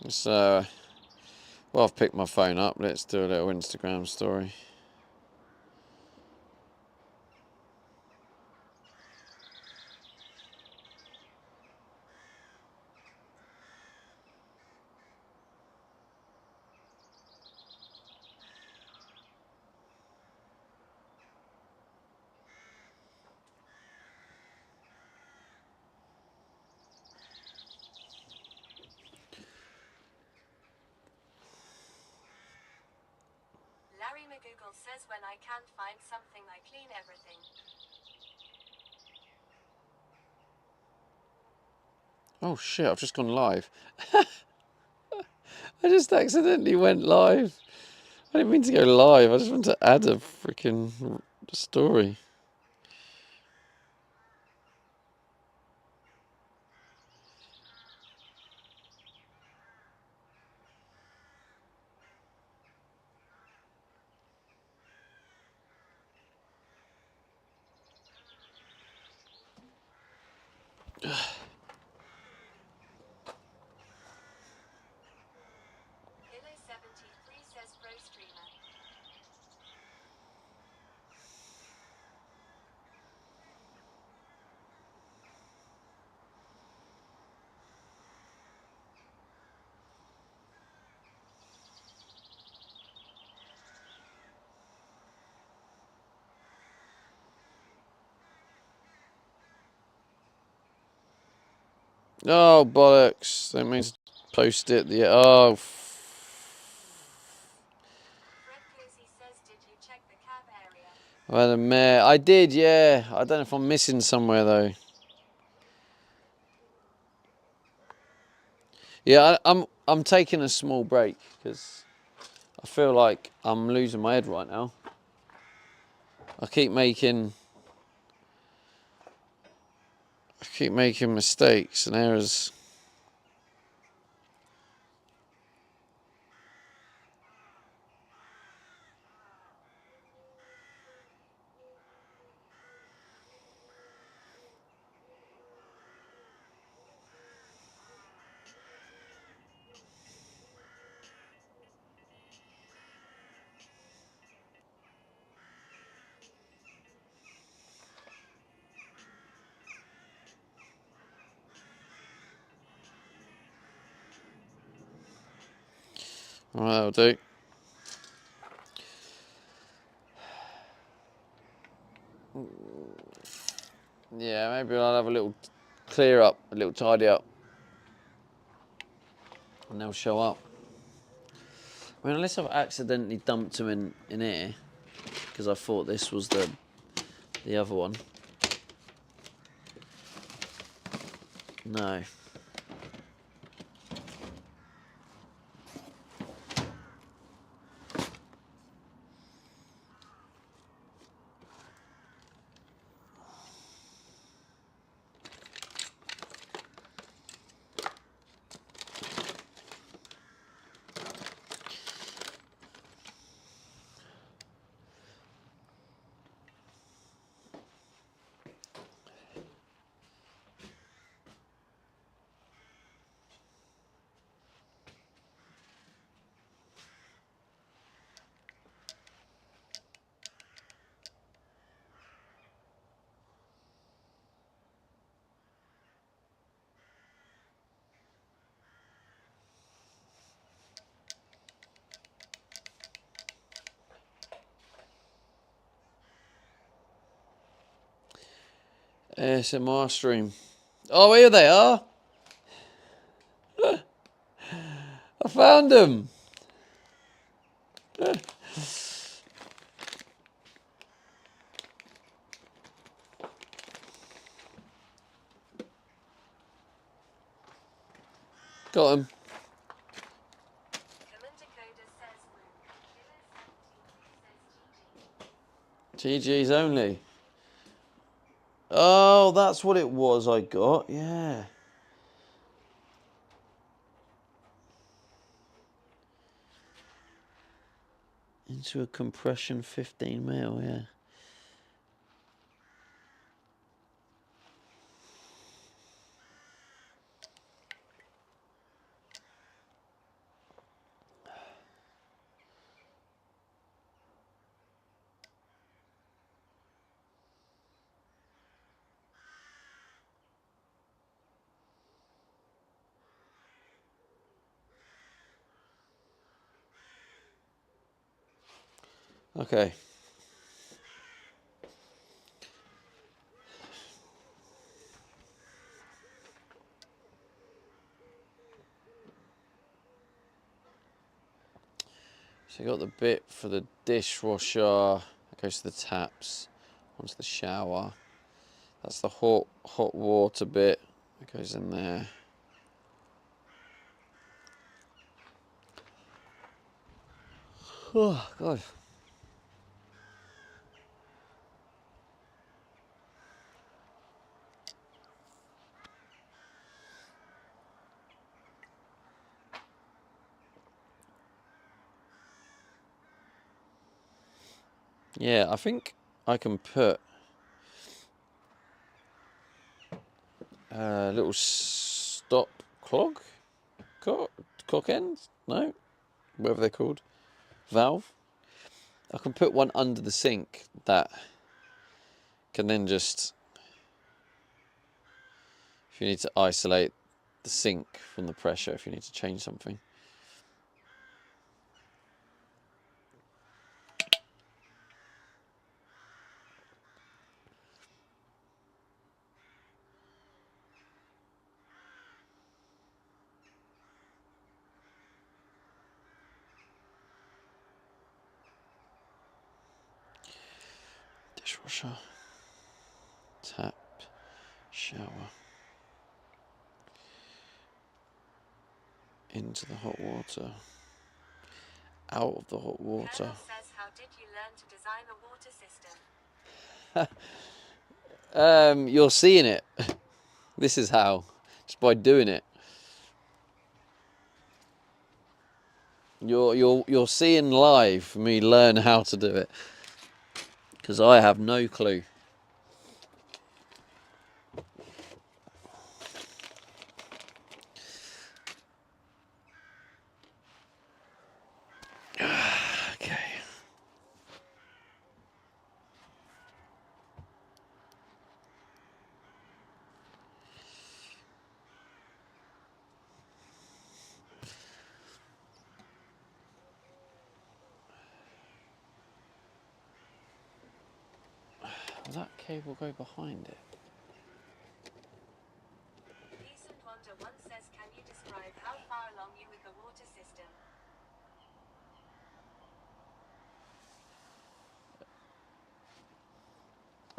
so. Well, I've picked my phone up. Let's do a little Instagram story. Larry McGoogle says, when I can't find something, I clean everything. Oh shit, I've just gone live. I just accidentally went live. I didn't mean to go live. I just want to add a freaking The story. Hilo73 says pro streamer. Oh, bollocks. That means post it. Yeah. Oh. Fred Cozy says, did you check the cab area? Well, a mare. I did, yeah. I don't know if I'm missing somewhere, though. Yeah, I'm taking a small break because I feel like I'm losing my head right now. I keep making mistakes and errors. All right, that'll do. Yeah, maybe I'll have a little clear up, a little tidy up, and they'll show up. I mean, unless I've accidentally dumped them in here, because I thought this was the other one. No. ASMR stream. Oh, here they are. I found them. Got them. Commander Coda says woo. Hilo73 says GG. GG's only. Oh, that's what it was I got. Yeah. Into a compression 15 mil, yeah. Okay. So you got the bit for the dishwasher. It goes to the taps, onto the shower. That's the hot water bit. It goes in there. Oh God. Yeah, I think I can put a little stop clock ends? No, whatever they're called, valve. I can put one under the sink that can then just, if you need to isolate the sink from the pressure, if you need to change something. Dishwasher, tap, shower, into the hot water, out of the hot water. Colonel says, how did you learn to design a water system? You're seeing it. This is how, just by doing it. You're seeing live me learn how to do it, because I have no clue. Okay. Will that cable go behind it? Peace and Wonder once says, can you describe how far along you with the water system?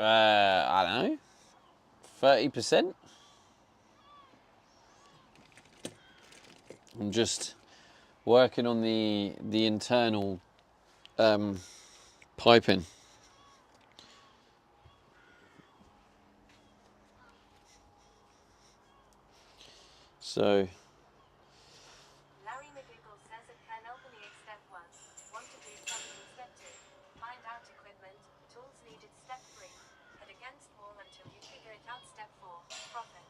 I don't know. 30%. I'm just working on the internal piping. So Larry McGiggle says at Ken Opening step 1. Want to do something step 2. Find out equipment, tools needed step 3. Head against wall until you figure it out step 4. Profit.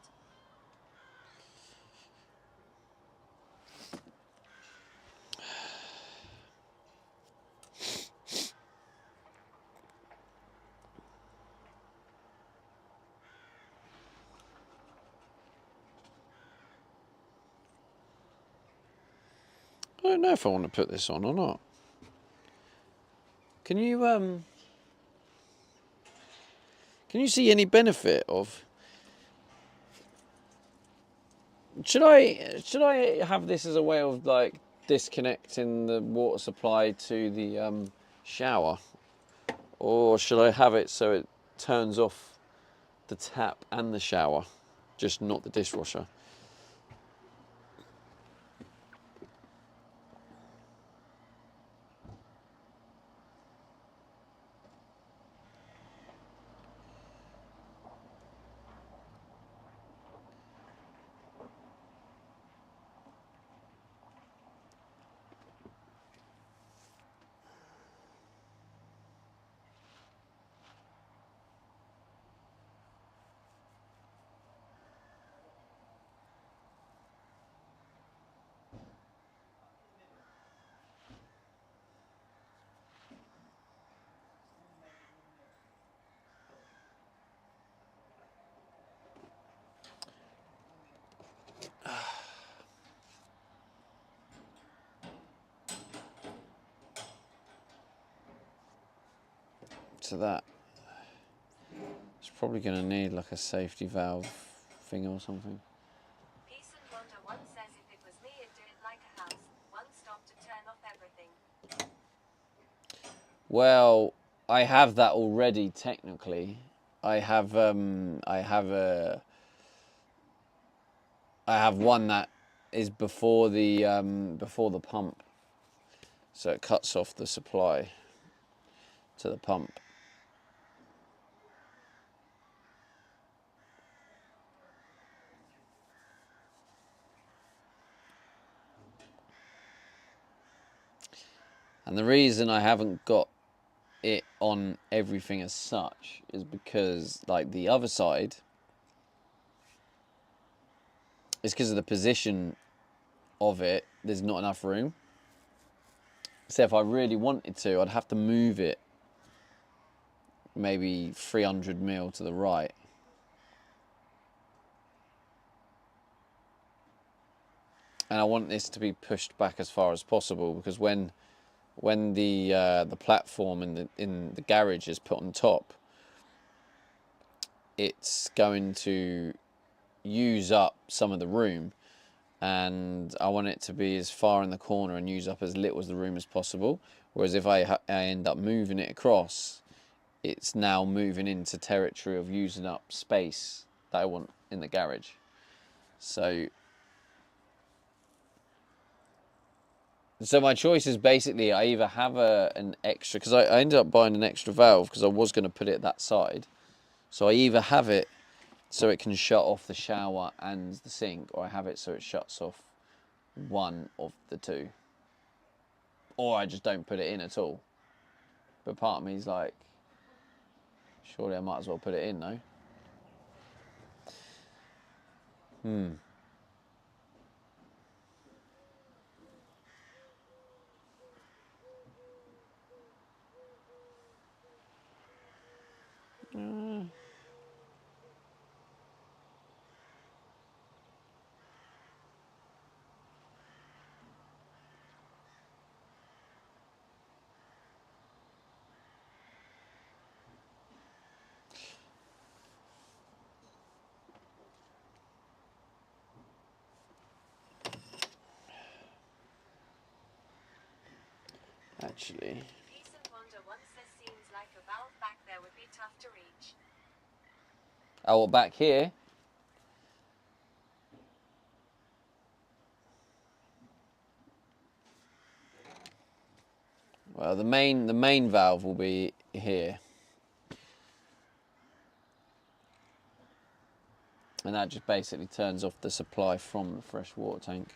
I don't know if I want to put this on or not. Can you see any benefit of? Should I have this as a way of like disconnecting the water supply to the shower, or should I have it so it turns off the tap and the shower, just not the dishwasher? So that it's probably going to need like a safety valve thing or something. Peace and Wonder once says, if it was me, I'd do it like a house. One stop to turn off everything. Well, I have that already technically. I have one that is before the pump, so it cuts off the supply to the pump. And the reason I haven't got it on everything as such is because, like, the other side is because of the position of it, there's not enough room. So if I really wanted to, I'd have to move it maybe 300 mil to the right. And I want this to be pushed back as far as possible, because when the platform in the garage is put on top, it's going to use up some of the room, and I want it to be as far in the corner and use up as little as the room as possible. Whereas if I end up moving it across, it's now moving into territory of using up space that I want in the garage. So my choice is basically, I either have an extra, because I ended up buying an extra valve because I was going to put it that side. So I either have it so it can shut off the shower and the sink, or I have it so it shuts off one of the two. Or I just don't put it in at all. But part of me is like, surely I might as well put it in, no? Actually, Peace and Wonder once says seems like a valve back there would be tough to reach. oh, well, back here. Well, the main valve will be here. And that just basically turns off the supply from the fresh water tank.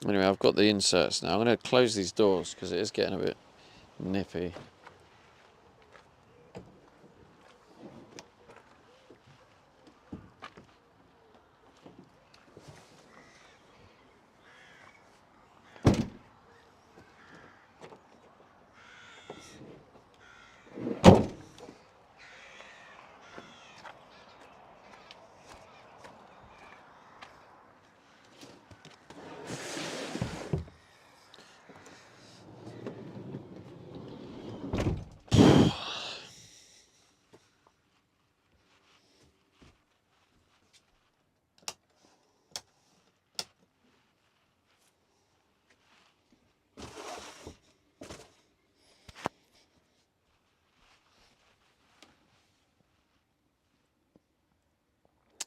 Anyway, I've got the inserts now. I'm going to close these doors because it is getting a bit nippy.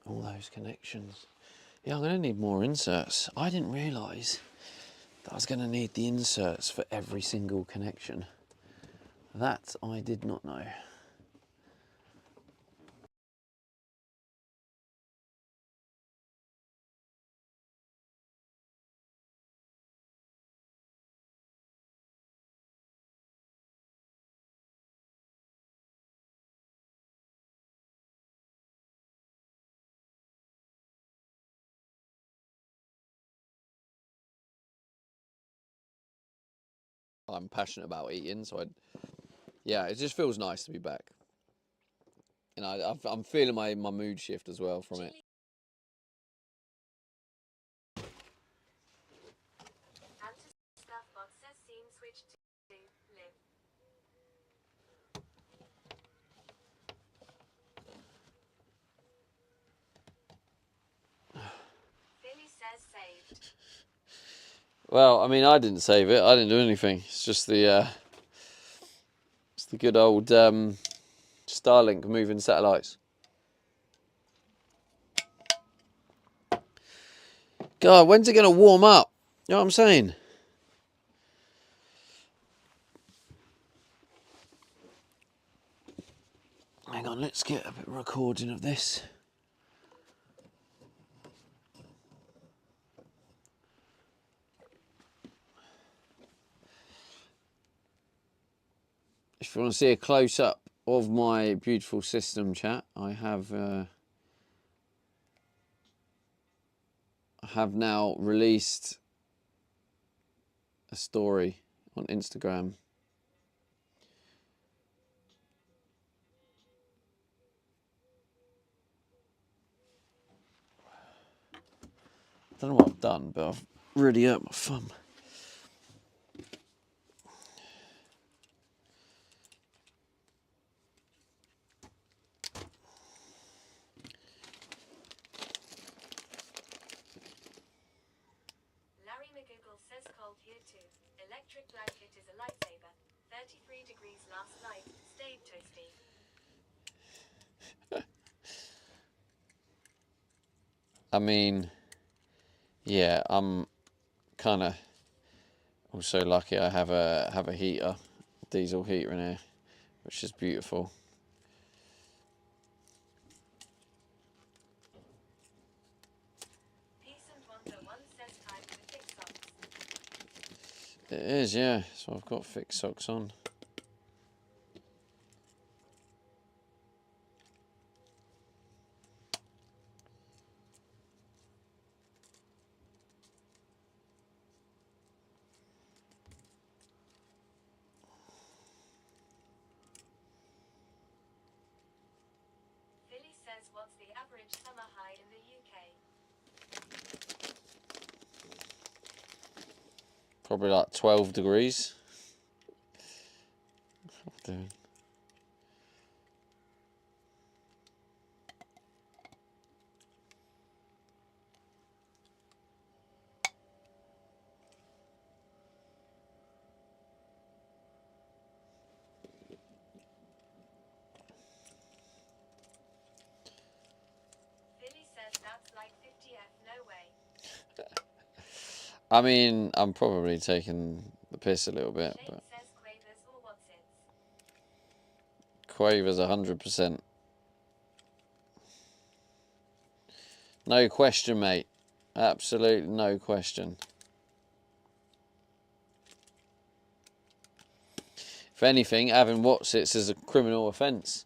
All those connections. Yeah, I'm going to need more inserts. I didn't realise that I was going to need the inserts for every single connection. That I did not know. I'm passionate about eating, so yeah, it just feels nice to be back. You know, I'm feeling my mood shift as well from it. Anti-stuff bot says scene switch to live. Billy says saved. Well, I mean, I didn't save it. I didn't do anything. It's just the good old Starlink moving satellites. God, when's it going to warm up? You know what I'm saying? Hang on, let's get a bit of recording of this. If you want to see a close-up of my beautiful system, chat, I have now released a story on Instagram. I don't know what I've done, but I've really hurt my thumb. Larry McGoogle says cold here too. Electric blanket is a lifesaver. 33 degrees last night. Stayed toasty. I mean, yeah, I'm kind of also lucky I have a heater, diesel heater in here, which is beautiful. Peace and Wonder One says time to fix socks. It is, yeah. So I've got fixed socks on. Philly says what's the average summer high in the UK? Probably like 12 degrees. What am I doing? Philly says that's like 50F, no way. I mean, I'm probably taking the piss a little bit, Shane but says Quavers or what's it? Quavers 100%. No question, mate. Absolutely no question. If anything, having Watsits is a criminal offence.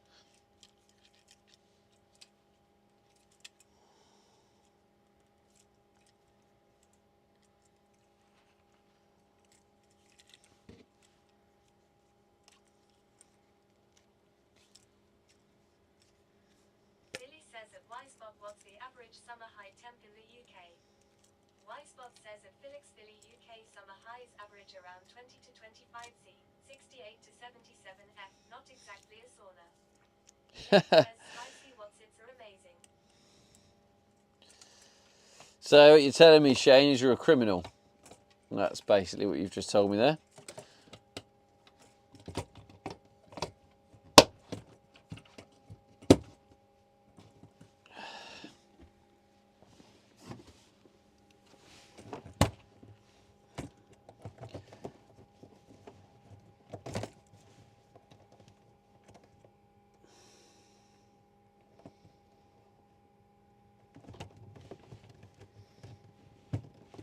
Philly says at Wisebot what's the average summer high temp in the UK? Wisebot says at Philix Philly UK summer highs average around 20 to 25 C, 68 to 77 F, not exactly a sauna. Shane says spicy Watsits are amazing. So what you're telling me, Shane, is you're a criminal. That's basically what you've just told me there.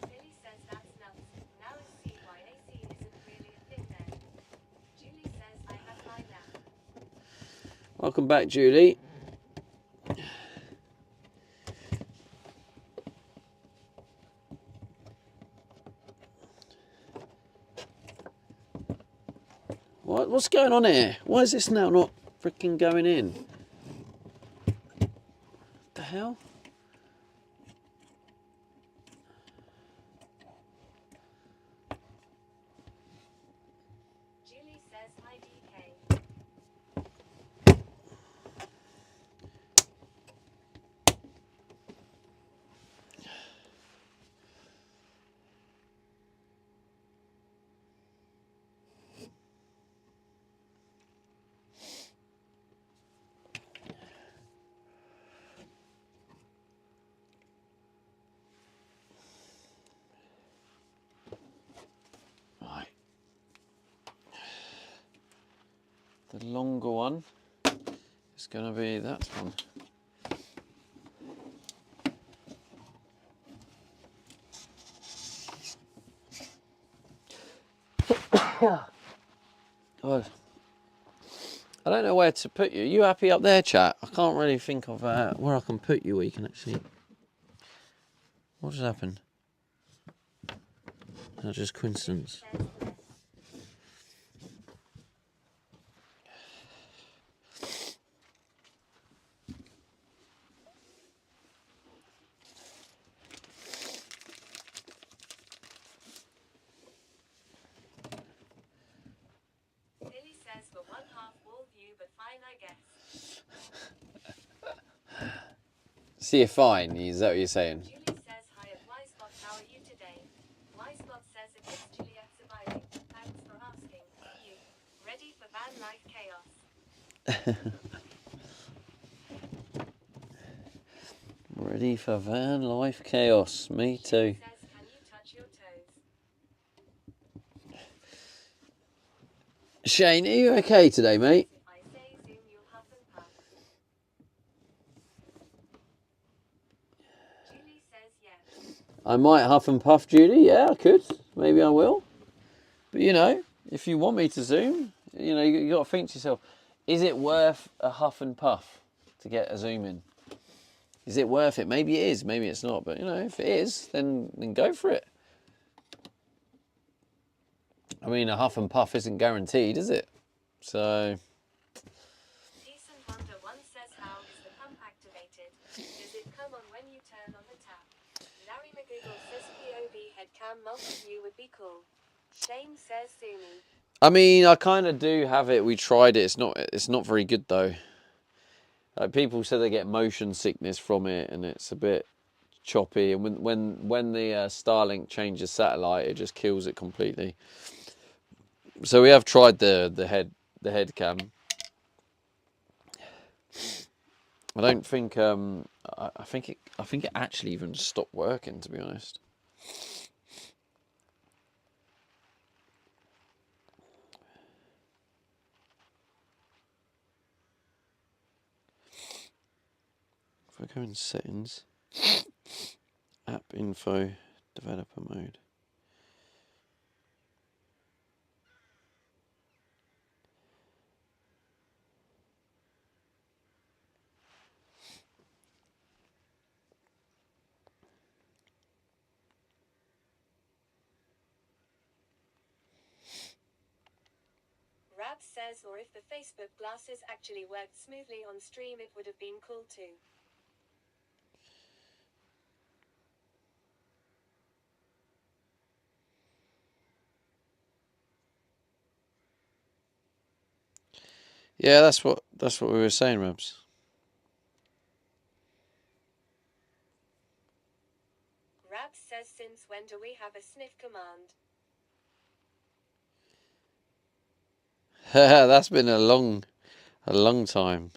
Philly says that's nuts. Now I see why AC isn't really a thing then. Julie says I have mine now. Welcome back, Julie. What's going on here? Why is this now not freaking going in? What the hell? Julie says hi DK. Right. The longer one is going to be that one. God. I don't know where to put you. Are you happy up there, chat? I can't really think of where I can put you where you can actually... What just happened? That's just coincidence. Billy says for one half wall view, but fine, I guess. See you fine, is that what you're saying? Julie says hi at Wisebot, how are you today? Wisebot says it is Juliet surviving. Thanks for asking. You ready for van life chaos? Ready for van life chaos. Me too. Julie says, can you touch your toes? Shane, are you okay today, mate? If I say zoom, you'll huff and puff. Julie says yes. I might huff and puff, Judy. Yeah, I could. Maybe I will. But, you know, if you want me to zoom, you know, you got to think to yourself, is it worth a huff and puff to get a zoom in? Is it worth it? Maybe it is, maybe it's not. But, you know, if it is, then go for it. I mean, a huff and puff isn't guaranteed, is it? So... Decent Wonder One says, how is the pump activated? Does it come on when you turn on the tap? Larry McGoogle says POV head cam multi-view would be cool. Shane says Sumi. I mean, I kind of do have it. We tried it. It's not very good though. Like people say they get motion sickness from it, and it's a bit choppy. And when the Starlink changes satellite, it just kills it completely. So we have tried the head cam. I don't think I think it actually even stopped working, to be honest. If I go in settings, app info, developer mode. Rab says, or if the Facebook glasses actually worked smoothly on stream, it would have been cool too. Yeah, that's what we were saying, Rabs. Rab says, since when do we have a sniff command? That's been a long time.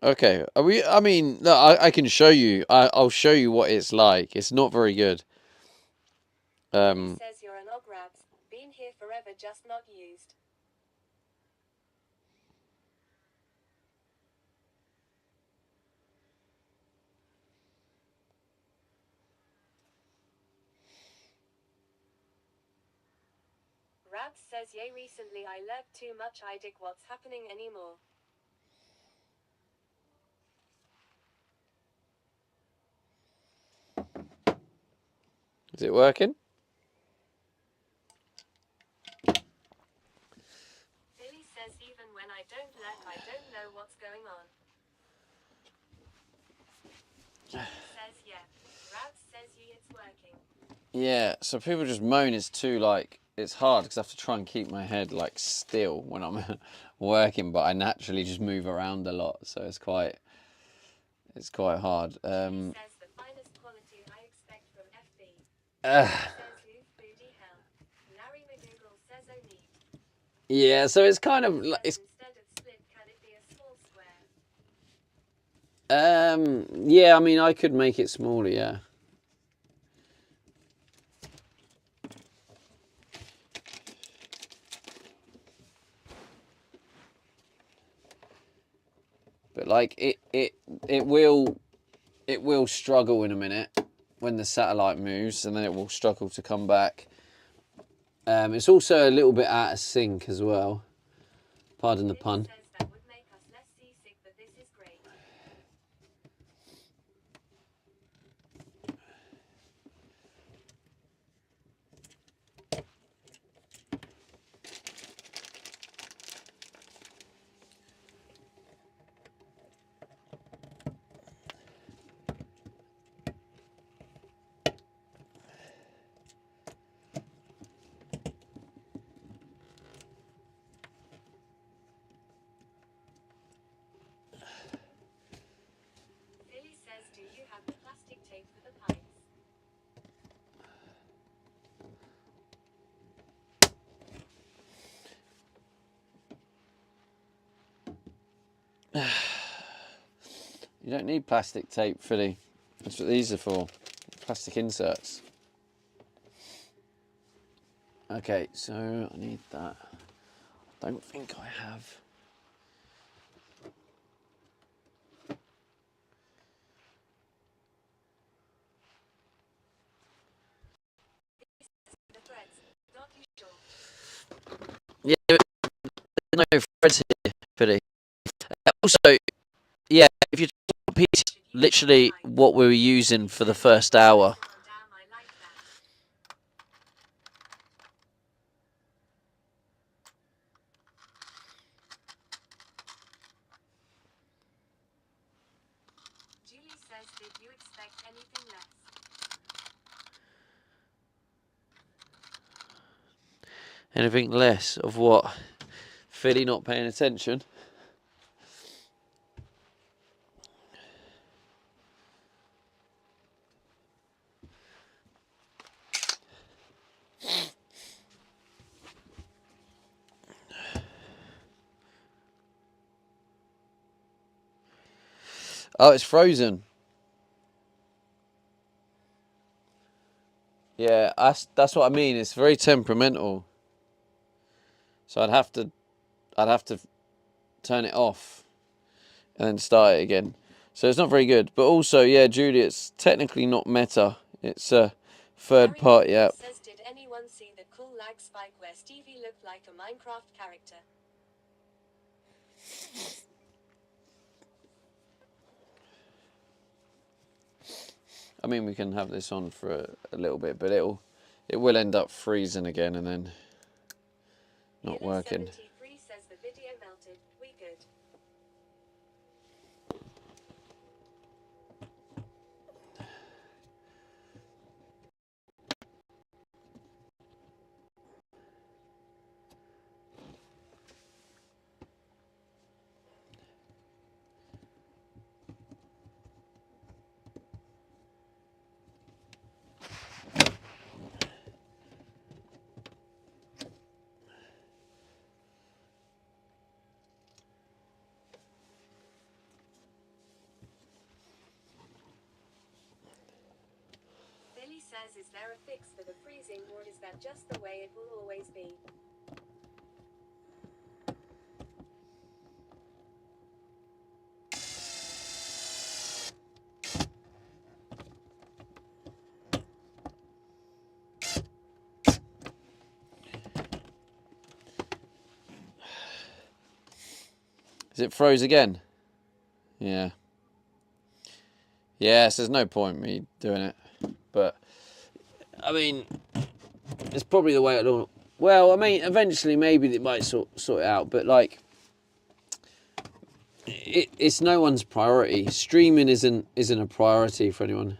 Okay, are we? I mean, no, I can show you. I'll show you what it's like. It's not very good. He says you're an og, Rabs. Been here forever, just not used. Rabs says, yay, recently I lurked too much, I dig what's happening anymore. Is it working? Billy says, even when I don't lurk, I don't know what's going on. Judy says, yeah. Rabs says, it's working. Yeah. So people just moan it's too like it's hard because I have to try and keep my head like still when I'm working, but I naturally just move around a lot, so it's quite hard. Judy says, the finest quality I expect from FB. Says, oof, booty hell. Larry McGoogle says, oh neat. Yeah. So it's kind of it's. Instead of split, can it be a small square? Yeah, I mean, I could make it smaller, yeah. But like it will struggle in a minute when the satellite moves, and then it will struggle to come back. It's also a little bit out of sync as well. Pardon the pun. Says that would make us less seasick, but this is great. Billy says, do you have the plastic tape for the pipes? You don't need plastic tape, Philly. That's what these are for. Plastic inserts. Okay, so I need that. I don't think I have. The threads. Not you sure? Yeah, there's no threads here, Philly. Also, yeah, if you talk piece, literally what we were using for the first hour. Oh, damn, I like that. Julie says, did you expect anything less? Anything less of what? Philly not paying attention. Oh, it's frozen. Yeah, that's what I mean. It's very temperamental. So I'd have to turn it off and then start it again. So it's not very good. But also, yeah, Julie, it's technically not Meta. It's a third-party app. Says, did anyone see the cool lag spike where Stevie looked like a Minecraft character? I mean, we can have this on for a little bit, but it will end up freezing again and then not working. 73 says the video melted. We good. Billy says, is there a fix for the freezing, or is that just the way it will always be? Is it froze again? Yeah. Yes, there's no point me doing it. But, I mean, it's probably the way it'll... Well, I mean, eventually maybe it might sort it out. But, like, it's no one's priority. Streaming isn't a priority for anyone.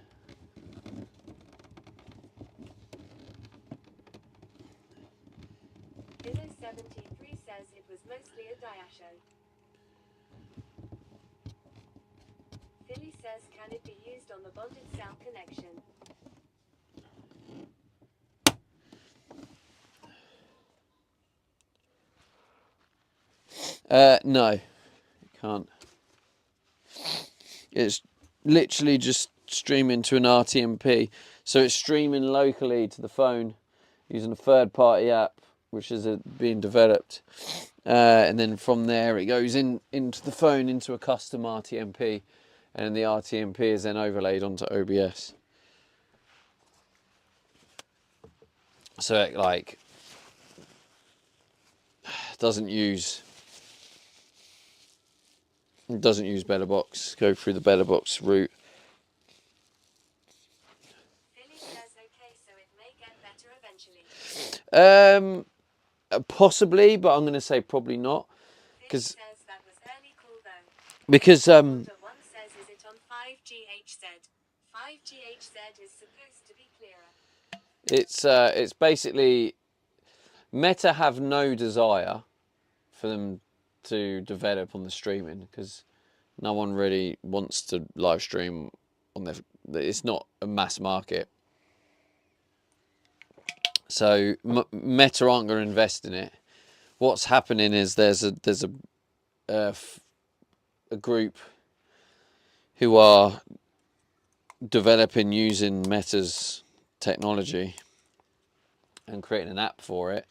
Billy 73 says it was mostly a Diasho. Philly says, can it be used on the bonded cell connection? No, it can't. It's literally just streaming to an RTMP. So it's streaming locally to the phone using a third-party app, which is being developed. And then from there, it goes into the phone, into a custom RTMP. And then the RTMP is then overlaid onto OBS. So it, like, doesn't use BetterBox. Go through the BetterBox route. Philly says okay, so it may get better eventually. Possibly, but I'm going to say probably not. Philly says that was early cool though. Because Order one says, is it on 5GHZ? 5GHZ is supposed to be clearer. it's basically Meta have no desire for them to develop on the streaming, because no one really wants to live stream on their. It's not a mass market, so Meta aren't going to invest in it. What's happening is there's a group who are developing using Meta's technology and creating an app for it.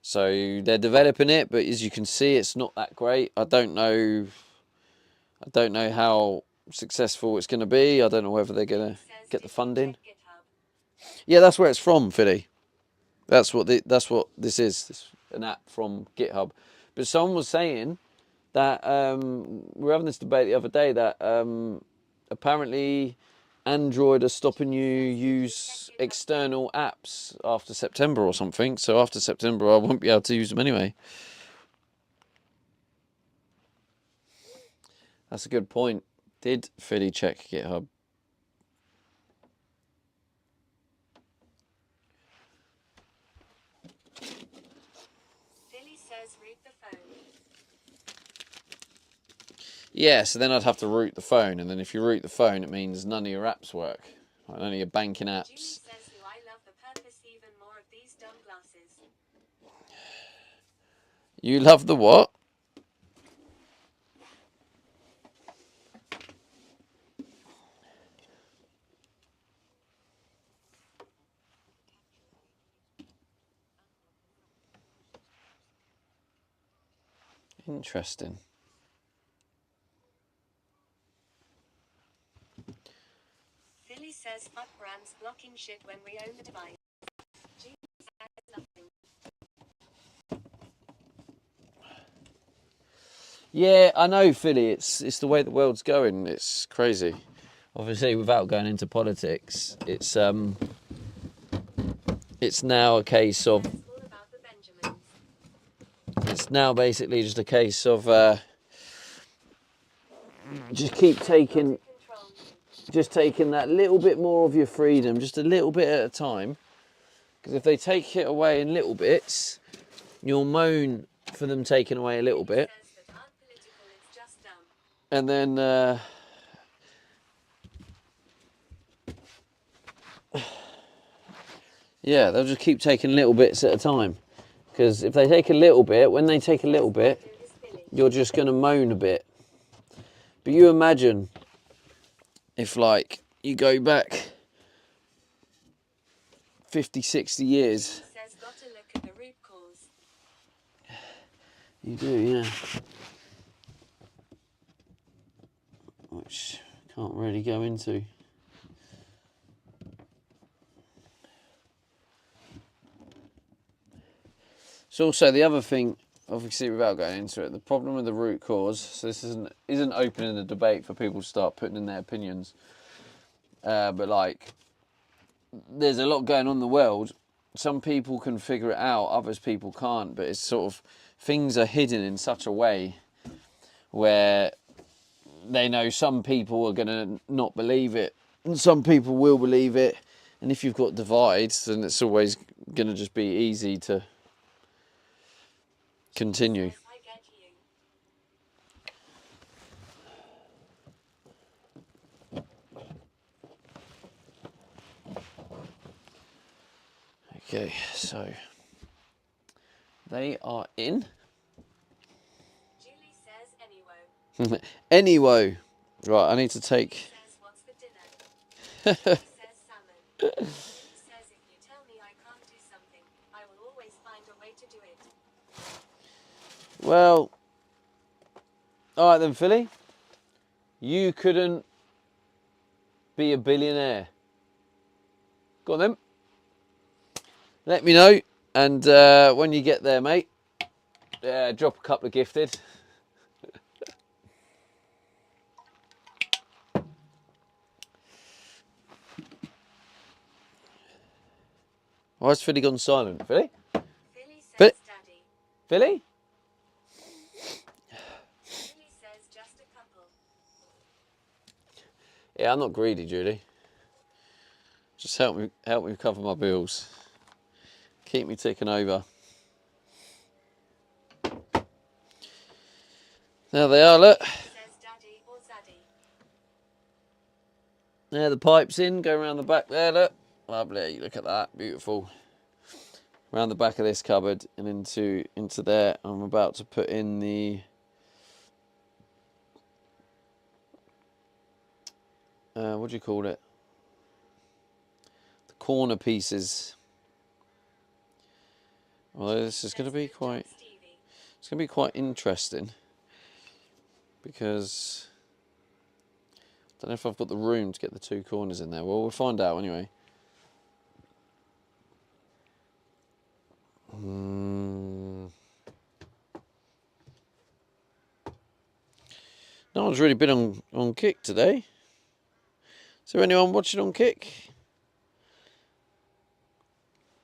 So they're developing it, but as you can see, it's not that great. I don't know how successful it's going to be. I don't know whether they're going to get the funding. Yeah, that's where it's from, Philly. That's what this is. It's an app from GitHub. But someone was saying that we were having this debate the other day that apparently Android are stopping you use external apps after September or something. So after September, I won't be able to use them anyway. That's a good point. Did Philly check GitHub? Philly says root the phone. Yeah, so then I'd have to root the phone, and then if you root the phone, it means none of your apps work. Like none of your banking Julie apps. says who I love the purpose even more of these dumb glasses. You love the what? Interesting. Philly says fuck brands blocking shit when we own the device. Julie says nothing. Yeah, I know, Philly. It's the way the world's going. It's crazy. Obviously, without going into politics, it's now a case of. It's all about the Benjamins. It's now basically just a case of just keep taking Control me. just taking that little bit more of your freedom, just a little bit at a time. Because if they take it away in little bits, you'll moan for them taking away a little bit, Says that aren't political, it's just dumb. and then yeah, they'll just keep taking little bits at a time. Because if they take a little bit, when they take a little bit, Do this Philly. you're just going to moan a bit. But you imagine if, like, you go back 50, 60 years. Says gotta look at the root cause. You do, yeah. Which can't really go into. So also the other thing, obviously without going into it, the problem with the root cause, so this isn't opening the debate for people to start putting in their opinions, but like, there's a lot going on in the world. Some people can figure it out, others people can't, but it's sort of, things are hidden in such a way where they know some people are going to not believe it, and some people will believe it, and if you've got divides, then it's always going to just be easy to continue. Says, I get you. Okay, so they are in. Julie says anyway. Anyway, right, I need to take. Says what's for dinner? Julie says salmon. Julie says if you tell me I can't do something, I will always find a way to do it. Well, all right then, Philly. You couldn't be a billionaire. Go on then. Let me know, and when you get there, mate, Yeah, drop a couple of gifted. Why has Philly gone silent? Philly? Philly says Philly? daddy. Philly? Philly says just a couple. Yeah, I'm not greedy, Julie. Just help me cover my bills. Keep me ticking over. There they are, look. Says daddy or zaddy. There, the pipe's in, go around the back there, look. Lovely, look at that, beautiful. Around the back of this cupboard and into there. I'm about to put in the what do you call it? The corner pieces. Well, this is going to be quite. It's going to be quite interesting because I don't know if I've got the room to get the two corners in there. Well, we'll find out anyway. No one's really been on Kick today. Is there anyone watching on Kick?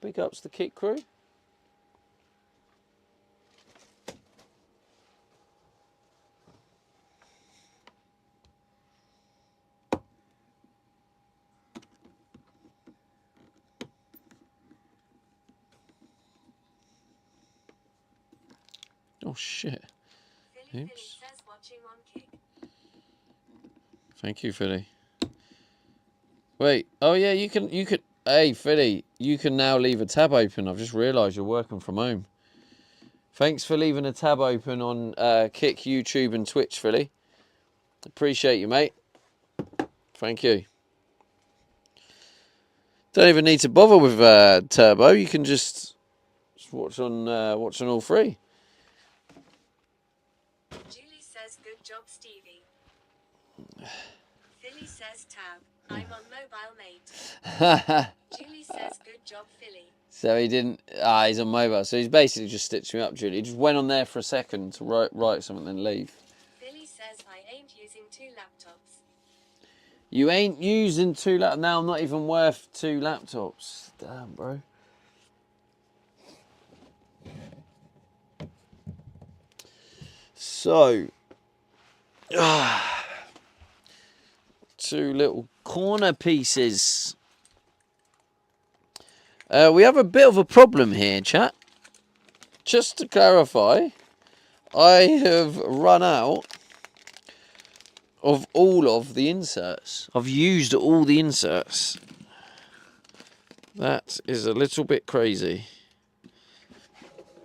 Big ups to the Kick crew. Oh shit. Philly Oops. says watching on Kick. Thank you, Philly. Wait. Oh yeah, you can. Hey, Philly, you can now leave a tab open. I've just realised you're working from home. Thanks for leaving a tab open on Kick, YouTube, and Twitch, Philly. Appreciate you, mate. Thank you. Don't even need to bother with Turbo. You can just watch on all three. Julie says good job, Stevie. Philly says tab. I'm on mobile, mate. Julie says good job, Philly. So he didn't. He's on mobile. So he's basically just stitched me up, Julie. He just went on there for a second to write something, then leave. Philly says I ain't using 2 laptops. You ain't using 2 laptops. Now I'm not even worth 2 laptops. Damn, bro. So, 2 little corner pieces. We have a bit of a problem here, chat. Just to clarify, I have run out of all of the inserts. I've used all the inserts. That is a little bit crazy.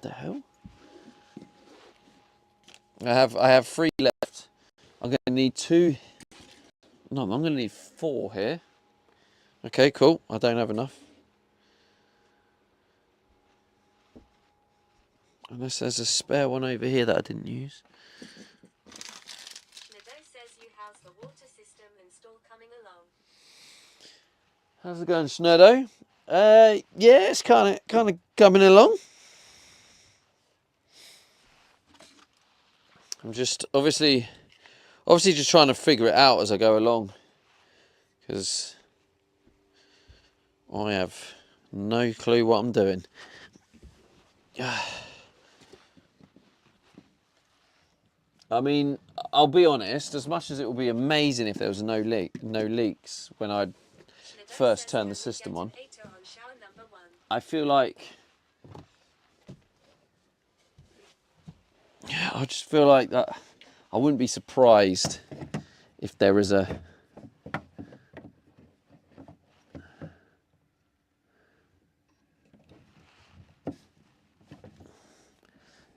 The hell? I have 3 left. I'm going to need 2. No, I'm going to need 4 here. Okay, cool. I don't have enough. Unless there's a spare one over here that I didn't use. Nadeau says you have the water system install coming along. How's it going, Snurdo? Yeah, it's kind of coming along. I'm just obviously just trying to figure it out as I go along, because I have no clue what I'm doing. I mean, I'll be honest. As much as it would be amazing if there was no leaks when I first turned the system on, I feel like I just feel like that. I wouldn't be surprised if there is a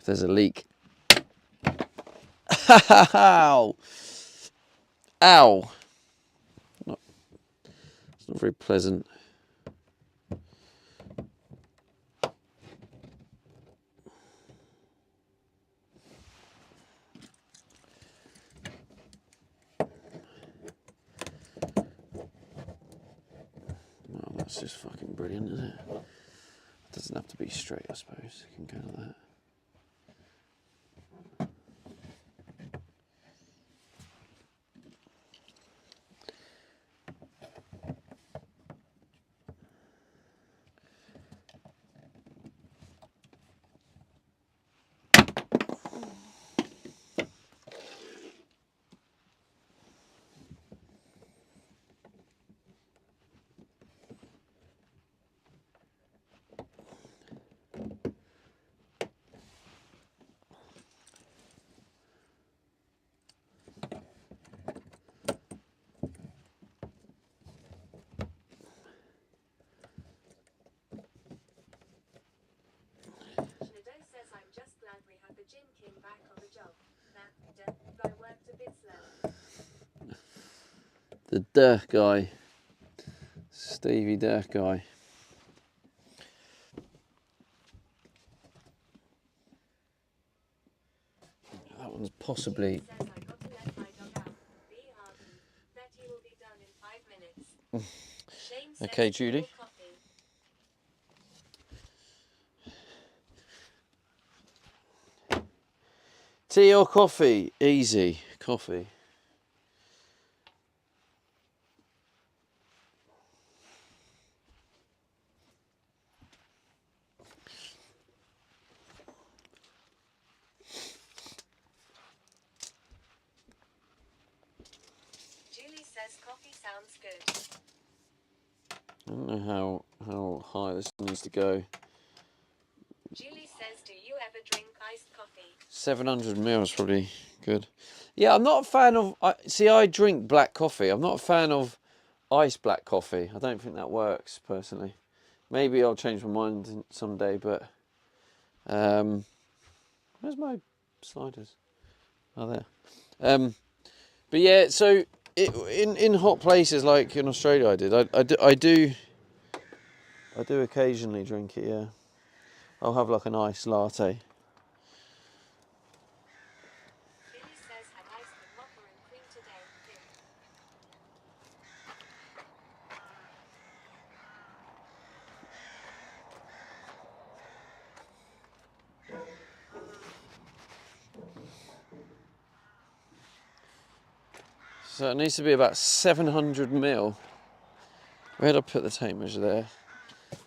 leak. Ow! Ow! It's not very pleasant. Well, that's just fucking brilliant, isn't it? It doesn't have to be straight, I suppose. It can go like that. The Durk guy. Stevie Durk guy. That one's possibly... Says, I got to let my dog out. Be hardy. Bet you will be done in 5 minutes. Shane says, Okay, Judy. "Your coffee." Tea or coffee? Easy. Coffee. Julie says coffee sounds good. I don't know how high this needs to go. Julie says, do you ever drink iced coffee? 700 ml is probably good. Yeah, I'm not a fan of... I drink black coffee. I'm not a fan of iced black coffee. I don't think that works, personally. Maybe I'll change my mind someday, but... where's my sliders? Oh, there. But yeah, so in hot places like in Australia, I do occasionally drink it. Yeah, I'll have like an iced latte. Billy says, had ice with mocha and cream today. Him. So it needs to be about 700 ml. Where did I put the tape measure there?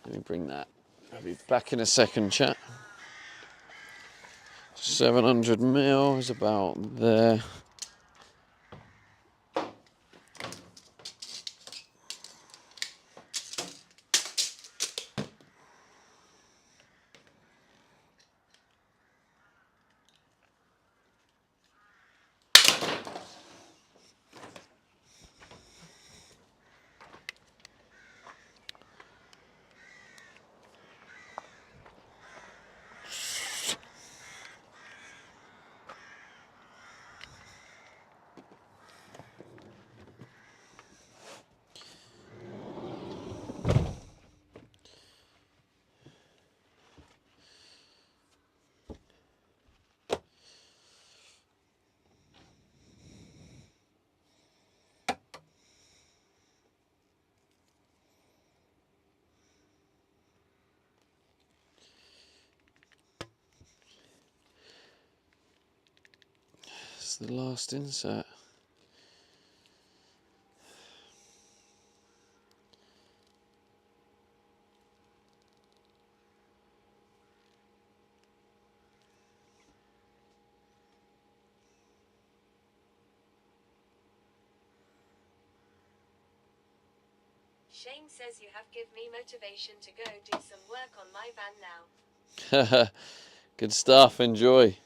Let me bring that. I'll be back in a second, chat. 700 ml is about there. It's the last insert. Shane says you have give me motivation to go do some work on my van now. Good stuff. Enjoy.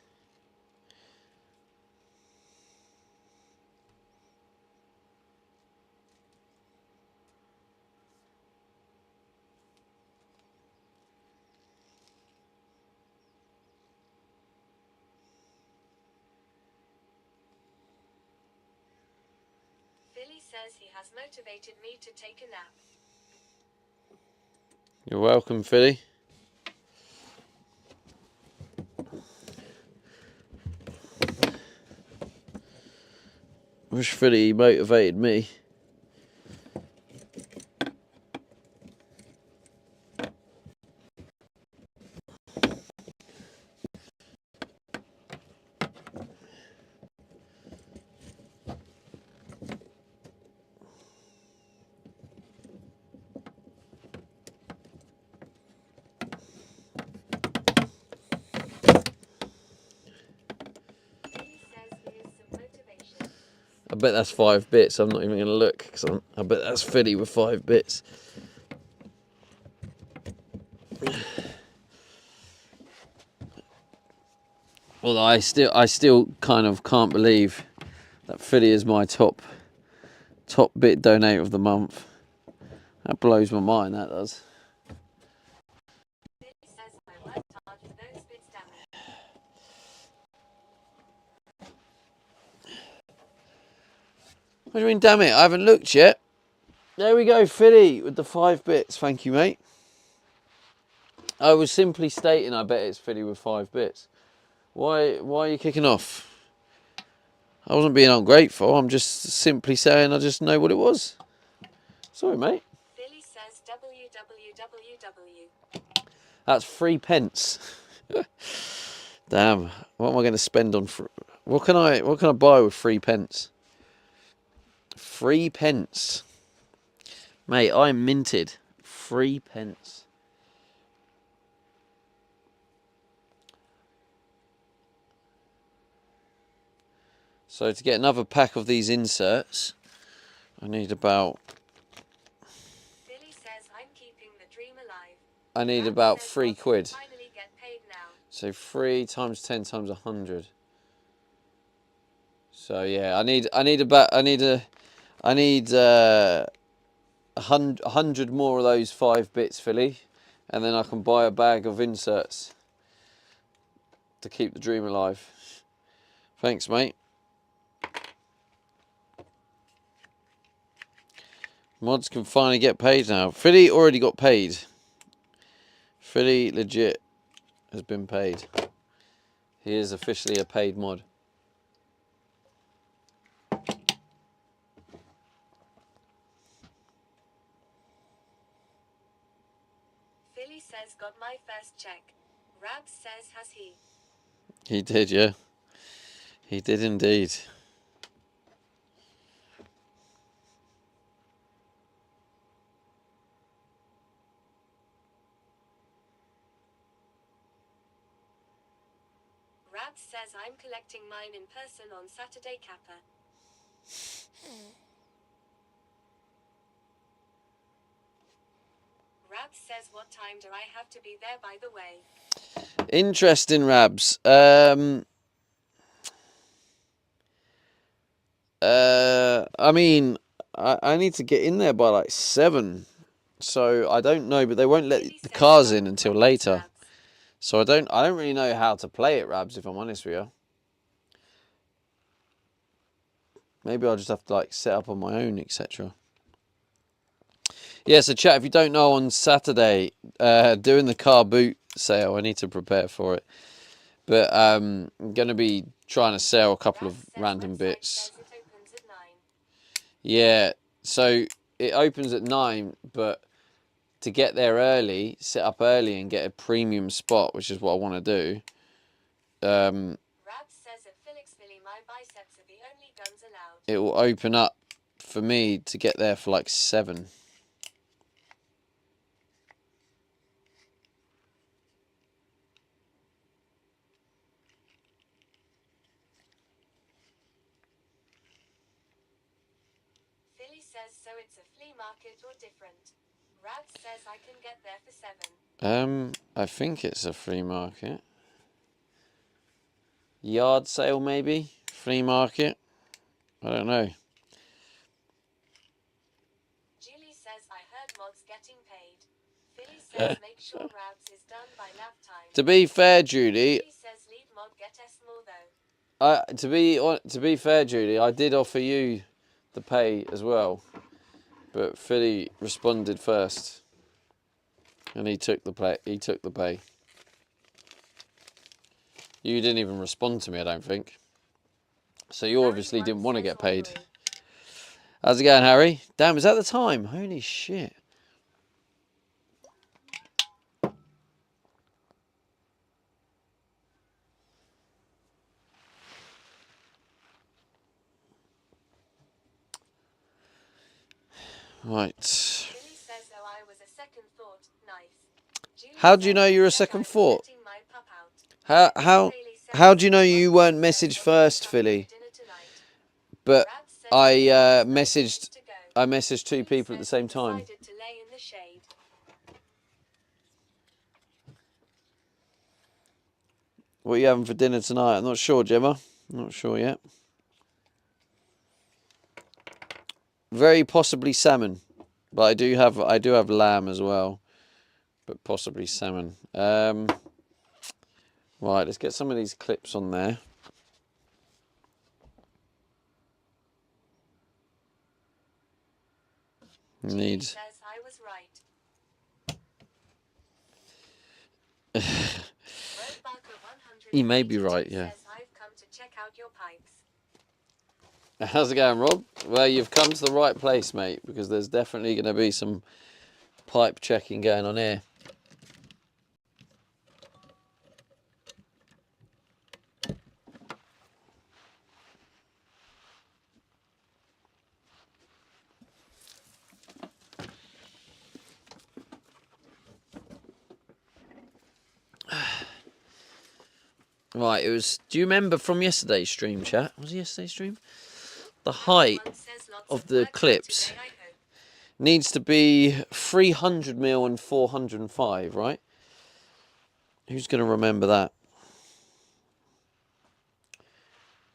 Billy says he has motivated me to take a nap. You're welcome, Philly. Wish Philly motivated me. Billy says here's some motivation. I bet that's 5 bits. I'm not even going to look because I bet that's Philly with 5 bits. Although I still kind of can't believe that Philly is my top bit donator of the month. That blows my mind. That does. Billy says I worked hard for those bits, damn it. What do you mean, damn it? I haven't looked yet. There we go, Philly with the 5 bits. Thank you, mate. I was simply stating I bet it's Philly with 5 bits. Why are you kicking off? I wasn't being ungrateful. I'm just simply saying I just know what it was. Sorry, mate. Billy says www. That's 3 pence. Damn. What am I going to spend on? What can I buy with 3 pence? 3 pence. Mate, I'm minted. 3 pence. So to get another pack of these inserts, I need about... Billy says I'm keeping the dream alive. I need Rab about says 3 mods quid. can finally get paid now. So 3 times 10 times 100. So yeah, I need 100 more of those 5 bits, Philly, and then I can buy a bag of inserts to keep the dream alive. Thanks, mate. Mods can finally get paid now. Philly already got paid. Philly legit has been paid. He is officially a paid mod. Philly says got my first check. Rab says has he? He did, yeah. He did indeed. Rab says I'm collecting mine in person on Saturday, Kappa. Rab says what time do I have to be there, by the way? Interesting, Rabs. I mean, I need to get in there by like 7. So I don't know, but they won't let Billy the says cars got in until my later. Rabs. So I don't really know how to play it, Rabs, if I'm honest with you. Maybe I'll just have to like set up on my own, etc. Yeah, so chat, if you don't know, on Saturday, doing the car boot sale, I need to prepare for it. But I'm going to be trying to sell a couple Rab of says random website bits. says it opens at 9. Yeah, so it opens at 9, but to get there early, set up early and get a premium spot, which is what I want to do. Rab says at Felix Philly my biceps are the only guns allowed. It will open up for me to get there for like 7. Philly says so it's a flea market or different. Rab says I can get there for 7. I think it's a free market. Yard sale, maybe? Flea market? I don't know. Julie says I heard mods getting paid. Philly says make sure Rabs is done by nap time. To be fair, Judy, Julie says lead mod get S more though. to be fair, Judy, I did offer you the pay as well, but Philly responded first, and he took the pay. You didn't even respond to me, I don't think. So you obviously didn't want to get paid. How's it going, Harry? Damn, is that the time? Holy shit. Right. Julie says oh I was a second thought. Nice. Julie How do you says, know you're a said I second was thought? letting my pup out. How do you know you weren't messaged first, Philly? But I messaged 2 people at the same time. What are you having for dinner tonight? I'm not sure, Gemma. Not sure yet. Very possibly salmon, but I do have lamb as well, but possibly salmon. Right, let's get some of these clips on there. Needs. Says I was right. He may be right, yeah. Says I've come to check out your pipes. How's it going, Rob? Well, you've come to the right place, mate, because there's definitely going to be some pipe checking going on here. Right, it was... Do you remember from yesterday's stream, chat? Was it yesterday's stream? The height of the clips needs to be 300mm and 405, right? Who's going to remember that?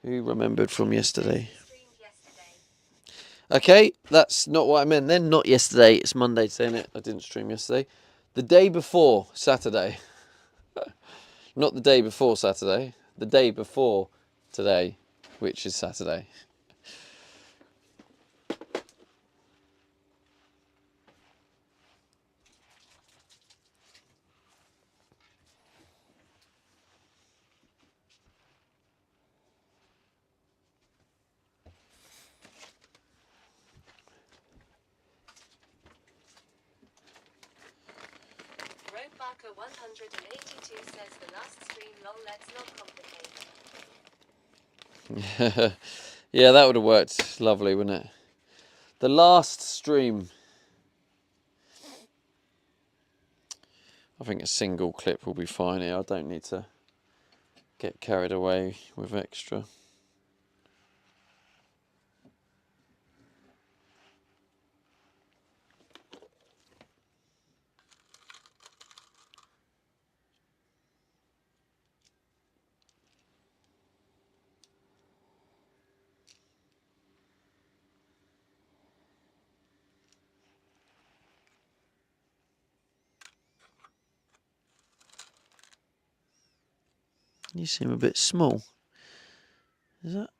Who remembered from yesterday? Okay, that's not what I meant then. Not yesterday. It's Monday today, innit? I didn't stream yesterday. The day before Saturday. Not the day before Saturday. The day before today, which is Saturday. Roadbarker 182 says the last stream, lol, let's not complicate. Yeah, that would have worked lovely, wouldn't it? The last stream. I think a single clip will be fine here. I don't need to get carried away with extra. You seem a bit small. Is that?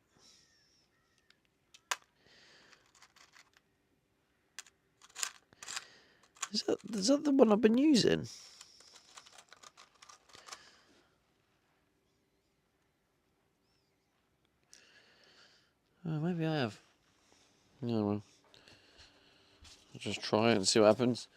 Is that the one I've been using? Oh, maybe I have. No, well, I'll just try it and see what happens.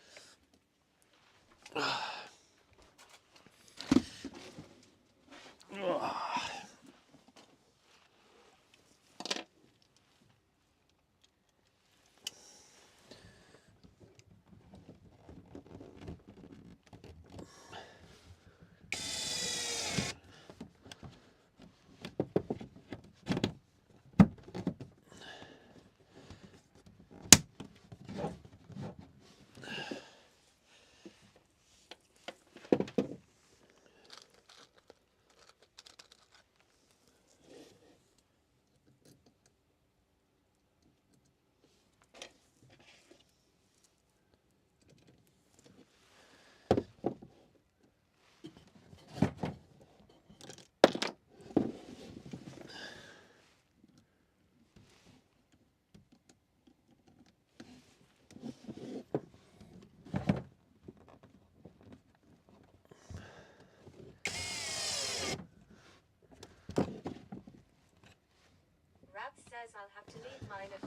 I'll have to leave mine at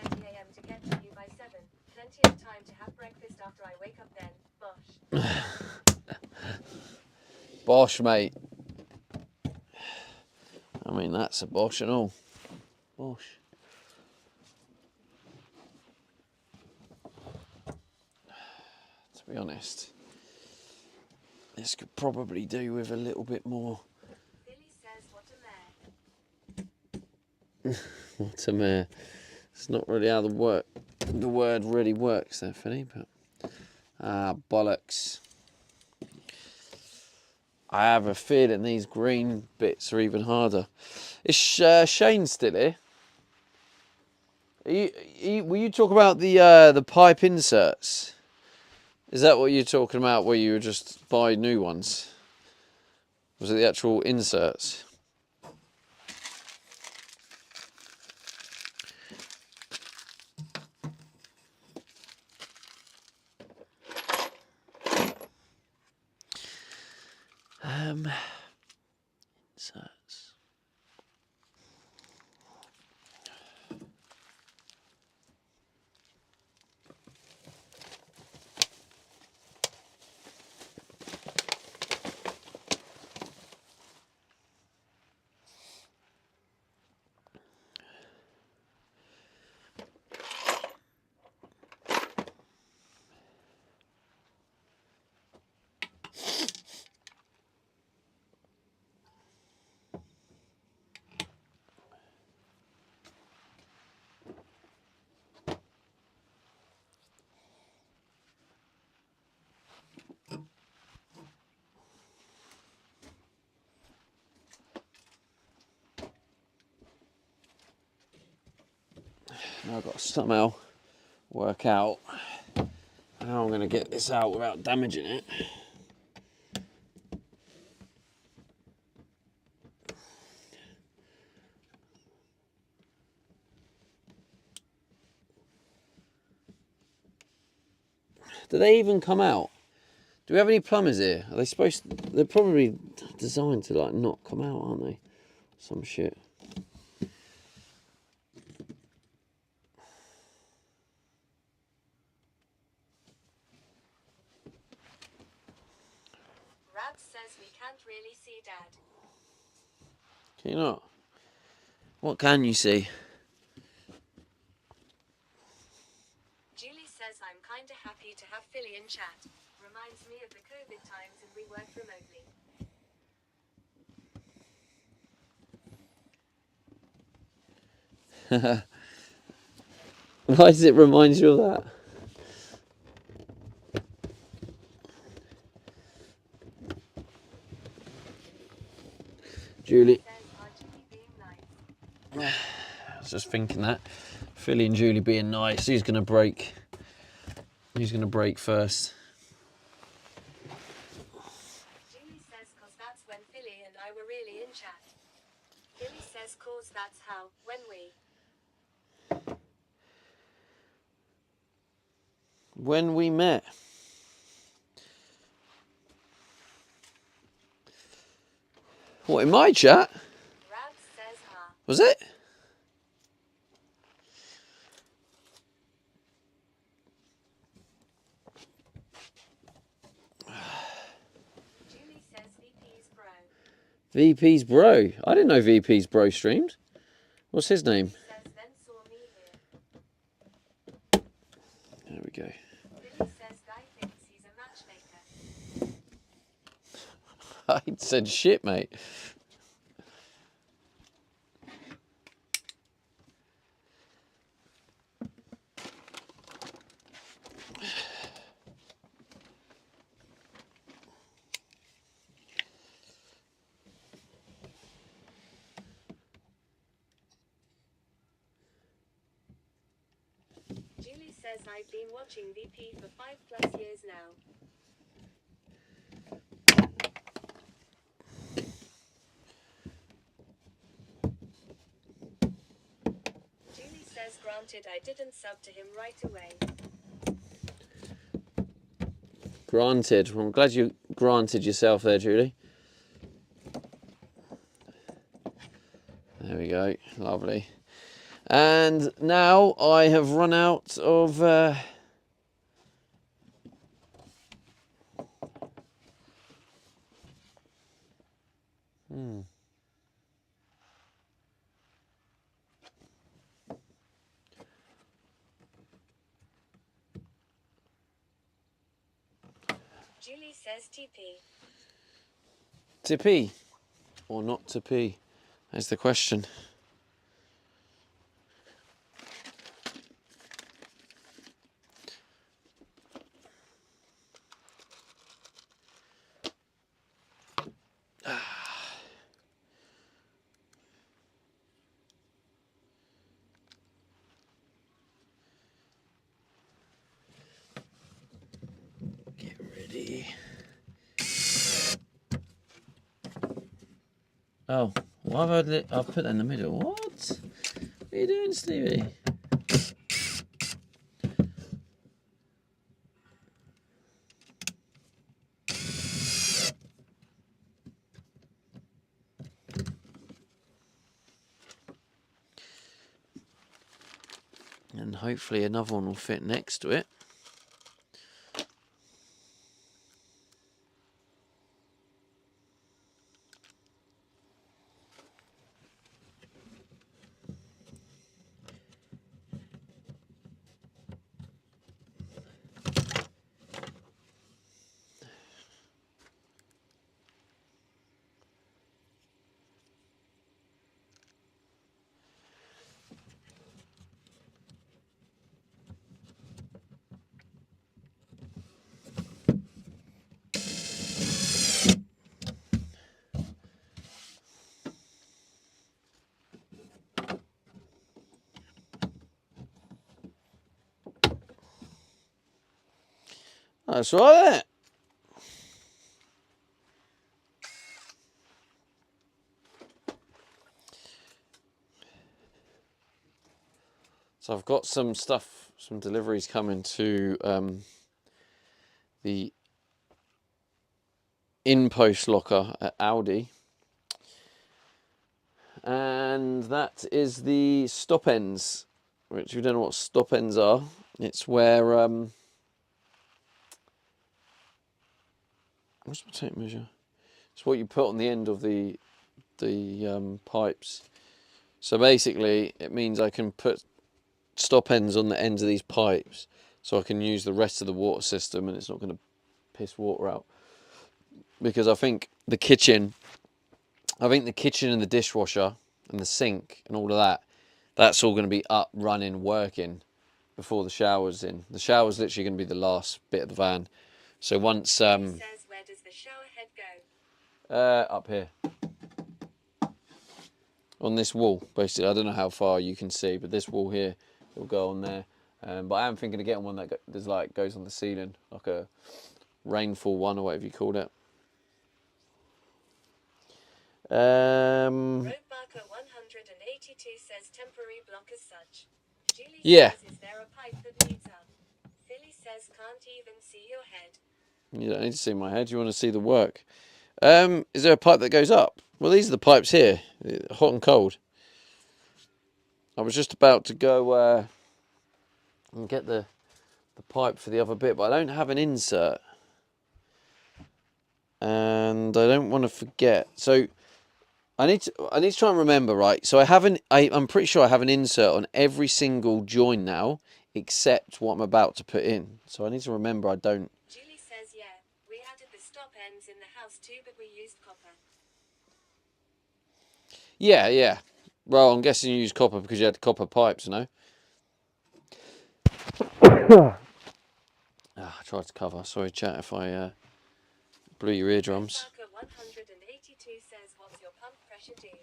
5:30 a.m. to get to you by 7. Plenty of time to have breakfast after I wake up then. Bosh. Bosh, mate. I mean, that's a bosh and all. Bosh. To be honest, this could probably do with a little bit more. Billy says, what a mare. What a mare. It's not really how the word really works there, Philly, but bollocks. I have a feeling these green bits are even harder. Is Shane still here? Will you talk about the pipe inserts? Is that what you're talking about, where you just buy new ones? Was it the actual inserts? Inserts. Now I've got to somehow work out how I'm going to get this out without damaging it. Do they even come out? Do we have any plumbers here? Are they supposed to, they're probably designed to like not come out, aren't they? Some shit. Rab says we can't really see Dad. Can you not? What can you see? Julie says I'm kinda happy to have Philly in chat. Reminds me of the COVID times and we worked remotely. Why does it remind you of that? Julie. Says, are Julie being nice? I was just thinking that. Philly and Julie being nice. Who's going to break? Who's going to break first? Julie says cause that's when Philly and I were really in chat. Philly says cause that's how, when we. When we met. What, in my chat? Rab says Was it? Julie says VP's bro. VP's bro. I didn't know VP's bro streamed. What's his name? Says then saw me here. There we go. Philly says guy thinks he's a matchmaker. I said shit, mate. Julie says I've been watching VP for 5+ years now. Julie says granted I didn't sub to him right away. Granted. Well, I'm glad you granted yourself there, Julie. There we go. Lovely. And now I have run out of... Julie says TP. To pee or not to pee? That's the question. Get ready. Oh, why have I've put that in the middle? What? What are you doing, Stevie? And hopefully another one will fit next to it. That's right, isn't it? So I've got some stuff, some deliveries coming to the in-post locker at Aldi. And that is the stop ends, which if you don't know what stop ends are, it's where, what's my tape measure? It's what you put on the end of the pipes. So basically it means I can put stop ends on the ends of these pipes so I can use the rest of the water system and it's not going to piss water out. Because I think the kitchen and the dishwasher and the sink and all of that, that's all going to be up, running, working before the shower's in. The shower's literally going to be the last bit of the van. So once Says, where does the shower head go? up here on this wall, basically. I don't know how far you can see, but this wall here will go on there. But I am thinking of getting one that goes on the ceiling, like a rainfall one or whatever you call it. Roadmarker 182 says temporary block as such. Julie Yeah. says, is there a pipe that leads up? Philly says, can't even see your head. You don't need to see my head. You want to see the work. Is there a pipe that goes up? Well, these are the pipes here, hot and cold. I was just about to go and get the pipe for the other bit, but I don't have an insert. And I don't want to forget. So I need to try and remember, right? So I'm pretty sure I have an insert on every single join now, except what I'm about to put in. So I need to remember I don't. Julie says, yeah, we added the stop ends in the house too, but we used copper. Yeah. Well, I'm guessing you used copper because you had copper pipes, no? I tried to cover. Sorry, chat, if I blew your eardrums. Roadmarker 182 says, what's your pump pressure, dude?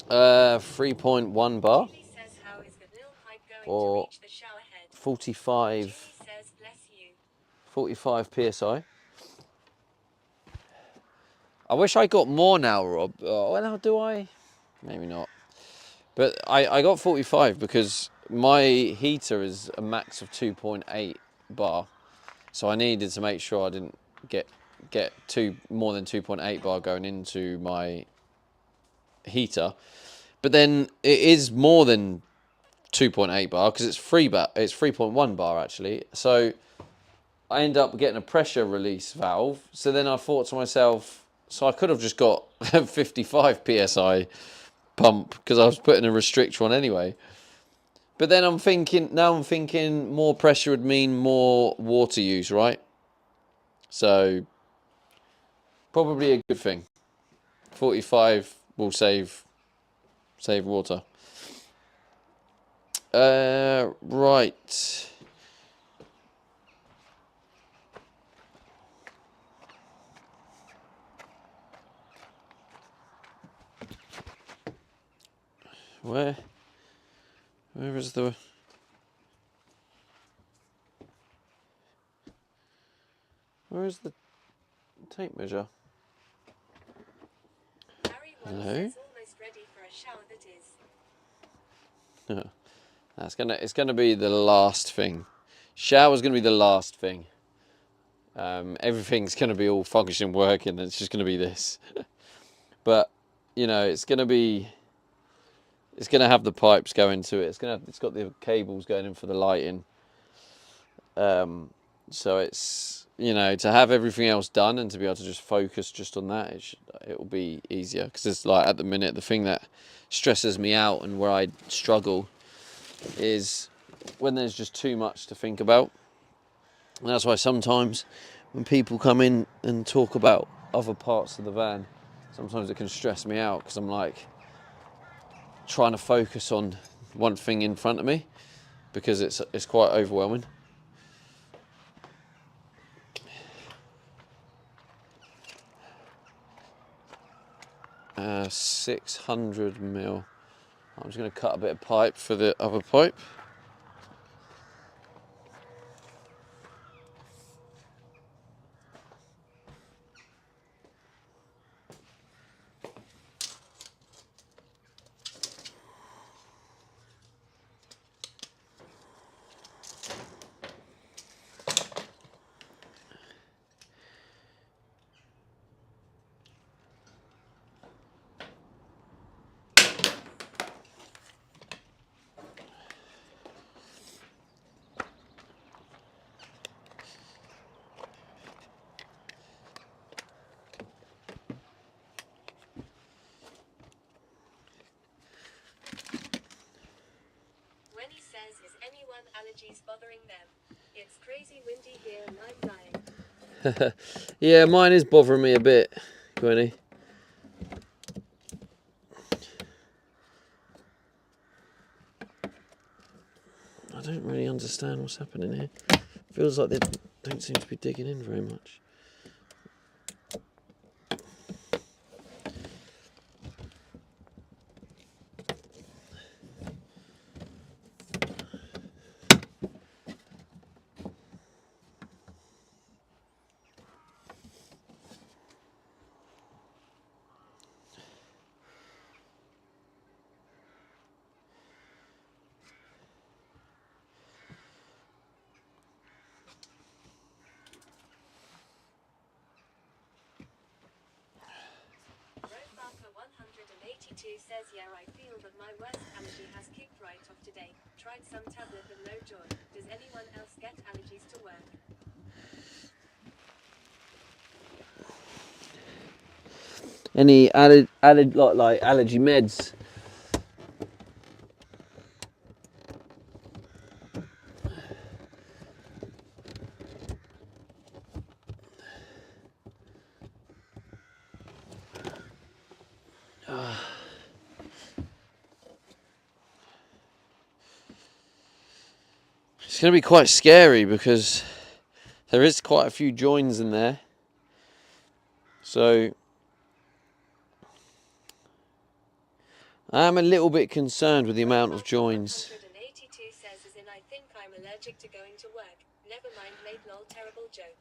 3.1 bar. Julie says, how is the nil pipe going Or to reach the shower head? 45. Julie says, bless you. 45 psi. I wish I got more now, Rob. Well, do I? Maybe not. But I got 45 because my heater is a max of 2.8 bar. So I needed to make sure I didn't get more than 2.8 bar going into my heater. But then it is more than 2.8 bar because it's 3.1 bar actually. So I end up getting a pressure release valve. So then I thought to myself, so I could have just got 55 psi pump because I was putting a restrictor on anyway. But then I'm thinking more pressure would mean more water use, right? So probably a good thing. 45 will save water. Right. Where is the... Where is the tape measure? Harry one Hello? says, almost ready for a shower that is. It's gonna be the last thing. Shower's gonna be the last thing. Everything's gonna be all functioning, working, and it's just gonna be this. But you know, it's gonna be it's going to have the pipes going to it. It's got the cables going in for the lighting. So it's, you know, to have everything else done and to be able to just focus just on that, it'll be easier. Because it's like, at the minute, the thing that stresses me out and where I struggle is when there's just too much to think about. And that's why sometimes when people come in and talk about other parts of the van, sometimes it can stress me out, because I'm like trying to focus on one thing in front of me, because it's quite overwhelming. 600 mil. I'm just going to cut a bit of pipe for the other pipe. Is anyone allergies bothering them? It's crazy windy here and I'm dying. Yeah, mine is bothering me a bit, Gwenny. I don't really understand what's happening here. Feels like they don't seem to be digging in very much. Says, yeah, I feel that my worst allergy has kicked right off today. Tried some tablet but no joy. Does anyone else get allergies to work? Any added like allergy meds? It's going to be quite scary because there is quite a few joins in there. So I'm a little bit concerned with the amount of joins. 182 says, as in, I think I'm allergic to going to work. Never mind, mate, lol, terrible joke.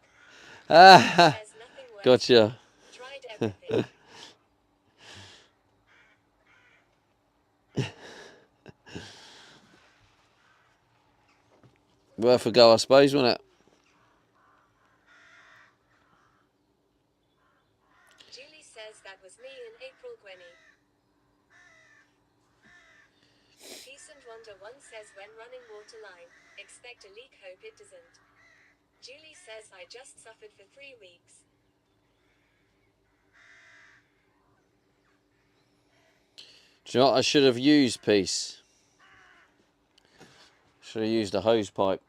Ah, There's nothing worse. gotcha. Tried everything. Worth a go, I suppose, wasn't it? Julie says, that was me in April, Gwenny. Peace and Wonder 1 says, when running waterline, expect a leak, hope it doesn't. Julie says, I just suffered for 3 weeks. Do you know what I should have used, Peace? Should have used a hose pipe.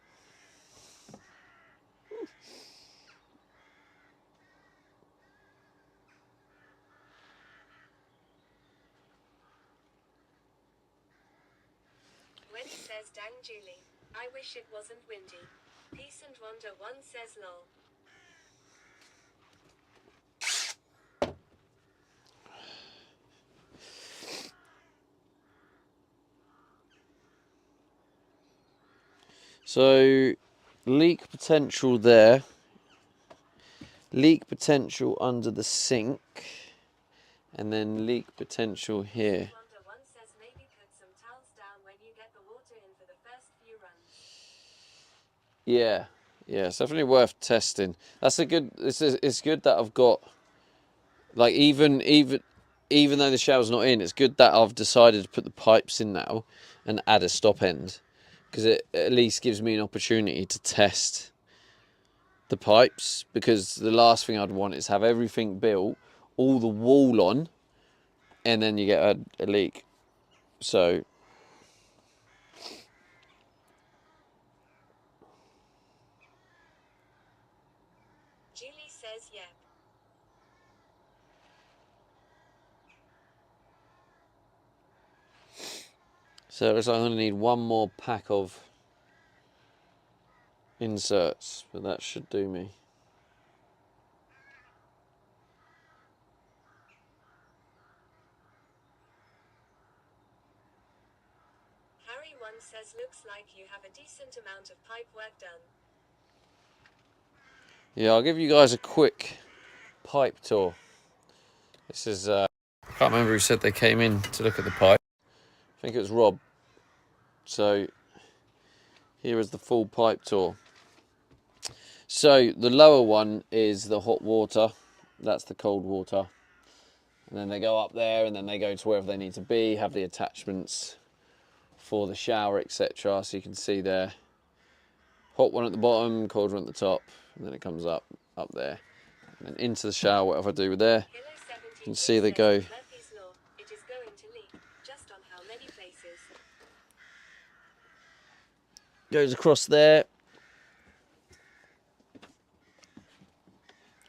Gwenny says, dang Julie, I wish it wasn't windy. Peace and Wonder 1 says, lol. So, leak potential there. Leak potential under the sink. And then leak potential here. Wonder 1 says, maybe put some towels down when you get the water in for the first few runs. Yeah, it's definitely worth testing. That's a good. It's good that I've got, like, even even though the shower's not in, it's good that I've decided to put the pipes in now and add a stop end, because it at least gives me an opportunity to test the pipes, because the last thing I'd want is have everything built, all the wall on, and then you get a leak. So Julie says yep. So it looks like I'm going to need one more pack of inserts, but that should do me. Harry1 says looks like you have a decent amount of pipe work done. Yeah, I'll give you guys a quick pipe tour. This is, I can't remember who said they came in to look at the pipe. I think it was Rob. So here is the full pipe tour. So the lower one is the hot water. That's the cold water. And then they go up there and then they go to wherever they need to be, have the attachments for the shower, etc. So you can see there, hot one at the bottom, cold one at the top, and then it comes up there. And then into the shower, whatever I do with there, you can see they go. Goes across there.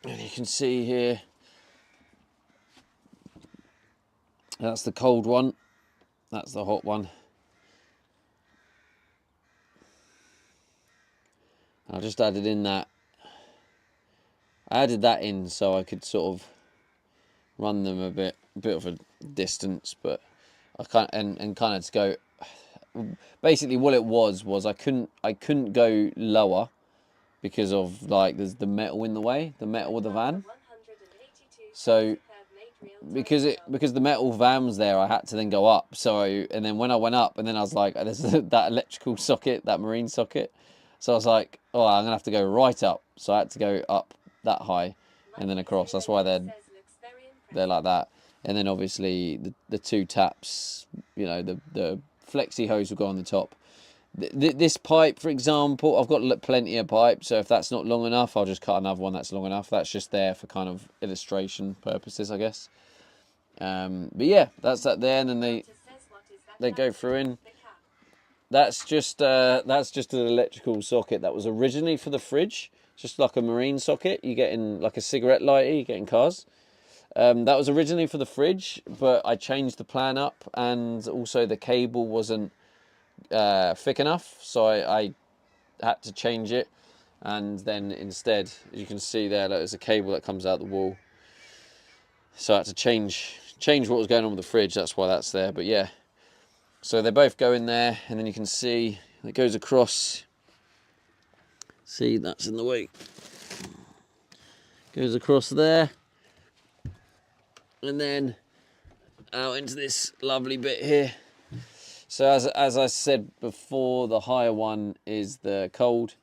And you can see here, that's the cold one, that's the hot one. I just added in that. I added that in so I could sort of run them a bit of a distance, but I can't and kind of to go. Basically, what it was I couldn't go lower because of like there's the metal in the way, the metal of the van. So because the metal van was there, I had to then go up. So and then when I went up, and then I was like, there's that electrical socket, that marine socket. So I was like, oh, I'm gonna have to go right up. So I had to go up that high and then across. That's why they're like that. And then obviously the two taps, you know, the flexi hose will go on the top. This pipe, for example, I've got plenty of pipe, so if that's not long enough, I'll just cut another one that's long enough. That's just there for kind of illustration purposes, I guess. But yeah, that's that there, and then they go through in. That's just an electrical socket that was originally for the fridge, just like a marine socket you get in like a cigarette lighter you get in cars. That was originally for the fridge, but I changed the plan up, and also the cable wasn't thick enough, so I had to change it. And then instead, as you can see there, there's a cable that comes out the wall, so I had to change what was going on with the fridge. That's why that's there. But yeah, so they both go in there, and then you can see it goes across. See, that's in the way. Goes across there, and then out into this lovely bit here. So as I said before, the higher one is the cold,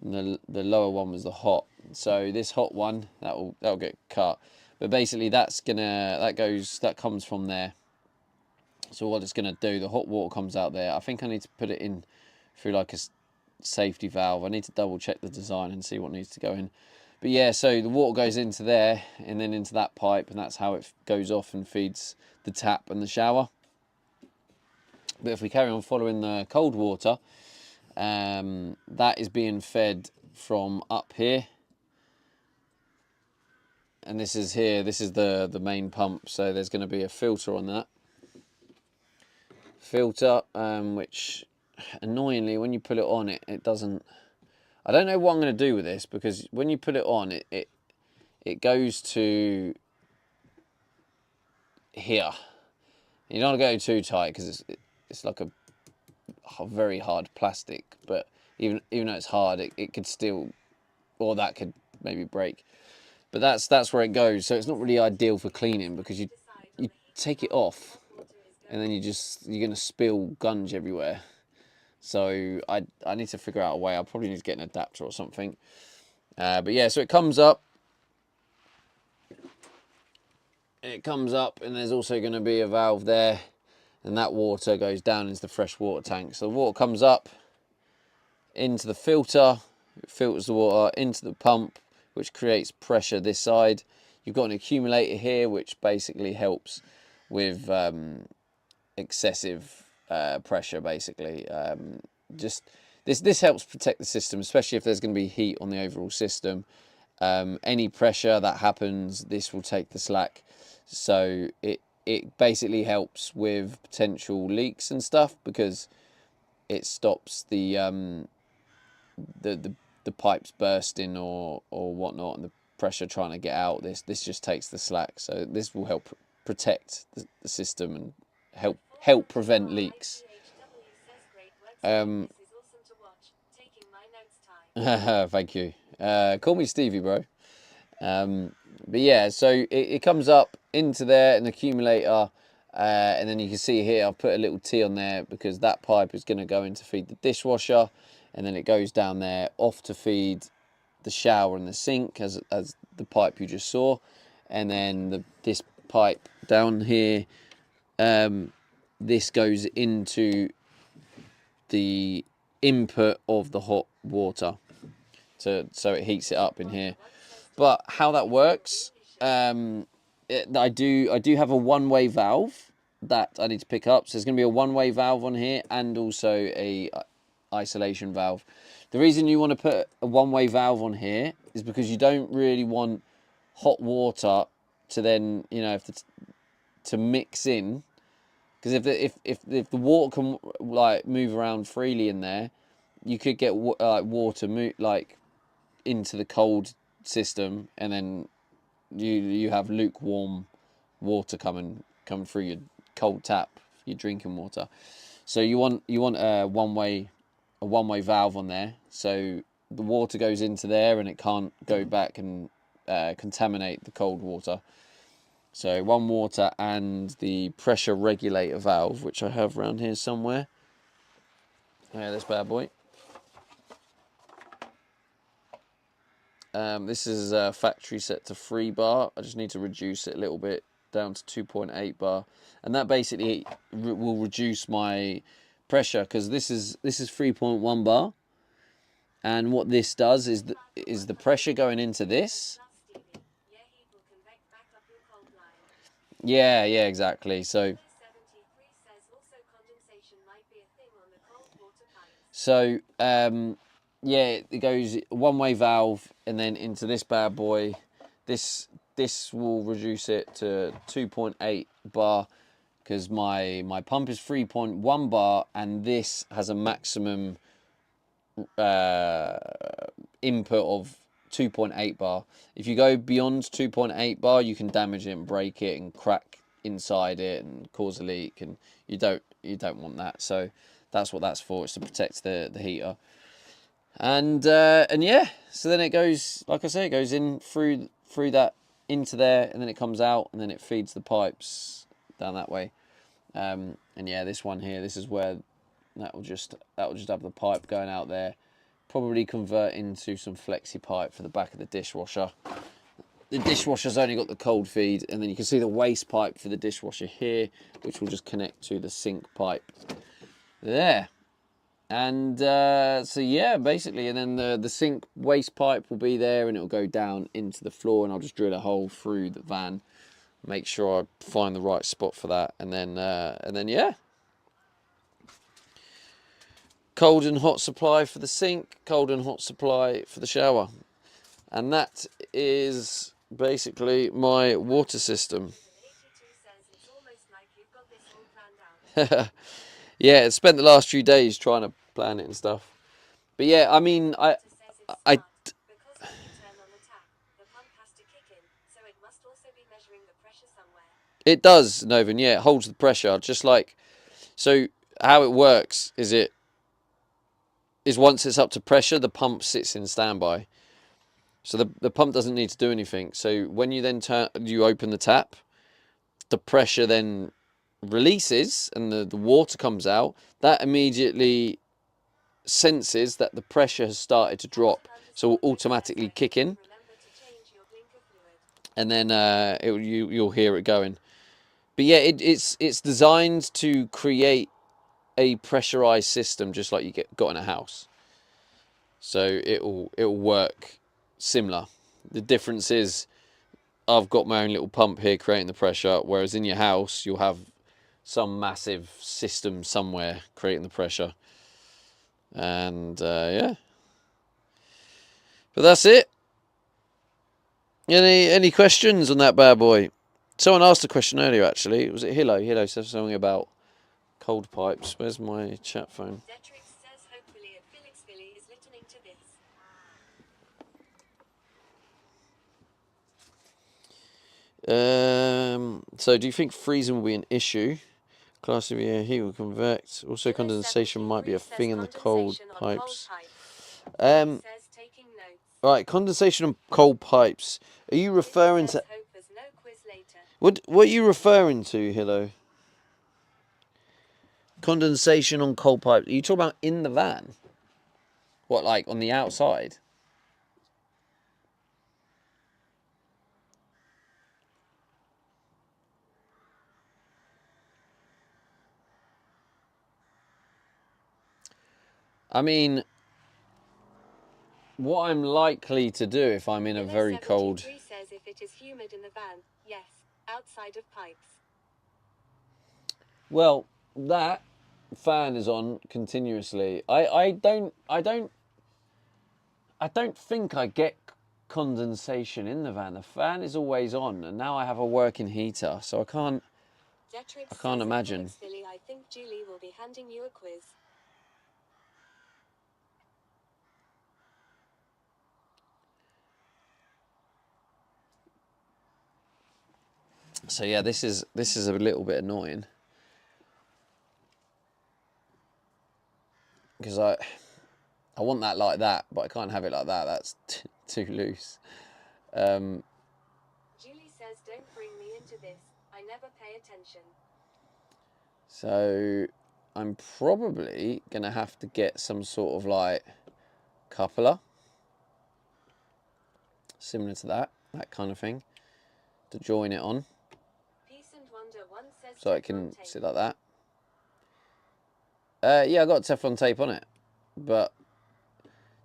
and the lower one was the hot. So this hot one that'll get cut, but basically that comes from there. So what it's gonna do, the hot water comes out there. I think I need to put it in through like a safety valve. I need to double check the design and see what needs to go in. But yeah, so the water goes into there and then into that pipe, and that's how it goes off and feeds the tap and the shower. But if we carry on following the cold water, that is being fed from up here. And this is the main pump, so there's going to be a filter on that. Filter, which annoyingly, when you put it on, it doesn't... I don't know what I'm going to do with this, because when you put it on, it goes to here. You don't want to go too tight, because it's like a very hard plastic, but even though it's hard, it could still, or that could maybe break. But that's where it goes. So it's not really ideal for cleaning, because you take it off and then you're going to spill gunge everywhere. So I need to figure out a way. I'll probably need to get an adapter or something. But yeah, so it comes up. it comes up, and there's also going to be a valve there, and that water goes down into the fresh water tank. So the water comes up into the filter, it filters the water into the pump, which creates pressure this side. You've got an accumulator here, which basically helps with excessive pressure, basically. Just this helps protect the system, especially if there's going to be heat on the overall system. Any pressure that happens, this will take the slack. So it basically helps with potential leaks and stuff, because it stops the pipes bursting or whatnot, and the pressure trying to get out. This just takes the slack. So this will help protect the system and help prevent leaks. Thank you. Call me Stevie, bro. But yeah, so it comes up into there, an accumulator, and then you can see here I've put a little T on there because that pipe is going to go in to feed the dishwasher, and then it goes down there off to feed the shower and the sink, as the pipe you just saw. And then this pipe down here, this goes into the input of the hot water, so it heats it up in here. But how that works, I do have a one-way valve that I need to pick up. So there's going to be a one-way valve on here, and also a isolation valve. The reason you want to put a one-way valve on here is because you don't really want hot water to then, you know, to mix in, because if the water can like move around freely in there, you could get water into the cold system, and then you have lukewarm water coming through your cold tap, your drinking water. So you want a one way valve on there, so the water goes into there and it can't go back and contaminate the cold water. So one water, and the pressure regulator valve, which I have around here somewhere. Yeah, this bad boy. This is factory set to 3 bar. I just need to reduce it a little bit down to 2.8 bar, and that basically will reduce my pressure, because this is 3.1 bar, and what this does is the pressure going into this. Yeah, exactly. So yeah, it goes one-way valve and then into this bad boy. This will reduce it to 2.8 bar, because my pump is 3.1 bar, and this has a maximum input of 2.8 bar. If you go beyond 2.8 bar, you can damage it and break it and crack inside it and cause a leak, and you don't want that. So that's what that's for. It's to protect the heater. And yeah, so then it goes, like I say, it goes in through that into there, and then it comes out, and then it feeds the pipes down that way. And yeah, this one here, this is where that will just have the pipe going out there, probably convert into some flexi pipe for the back of the dishwasher. The dishwasher's only got the cold feed, and then you can see the waste pipe for the dishwasher here, which will just connect to the sink pipe there. And so yeah, basically, and then the sink waste pipe will be there, and it will go down into the floor, and I'll just drill a hole through the van, make sure I find the right spot for that, and then yeah, cold and hot supply for the sink, cold and hot supply for the shower, and that is basically my water system. Yeah, I spent the last few days trying to plan it and stuff. But yeah, I mean, it does, Novan, yeah, it holds the pressure, just like, so how it works is once it's up to pressure, the pump sits in standby. So the pump doesn't need to do anything. So when you then you open the tap, the pressure then releases and the water comes out. That immediately senses that the pressure has started to drop, so will automatically kick in, and then you'll hear it going. But yeah, it's designed to create a pressurized system, just like you got in a house. So it'll work similar. The difference is I've got my own little pump here creating the pressure, whereas in your house you'll have some massive system somewhere creating the pressure. And yeah, but that's it. Any questions on that bad boy? Someone asked a question earlier, actually. Was it Hilo? Hilo said something about cold pipes. Where's my chat phone? Detrix says hopefully a Felix Philly is listening to this. So do you think freezing will be an issue? Class of air heat will convect. Also, condensation might be a thing in the cold pipes. Right, condensation on cold pipes. Are you referring to... What are you referring to, Hilo? Condensation on cold pipes. Are you talking about in the van? What, like on the outside? I mean, what I'm likely to do if I'm in a very cold... says if it is humid in the van, yes, outside of pipes. Well, that fan is on continuously. I don't think I get condensation in the van. The fan is always on, and now I have a working heater, so I can't imagine. I think Julie will be handing you a quiz. So yeah, this is a little bit annoying because I want that like that, but I can't have it like that. That's too loose. Julie says, "Don't bring me into this. I never pay attention." So I'm probably gonna have to get some sort of like coupler, similar to that kind of thing, to join it on. So it can sit like that. Yeah, I got Teflon tape on it, but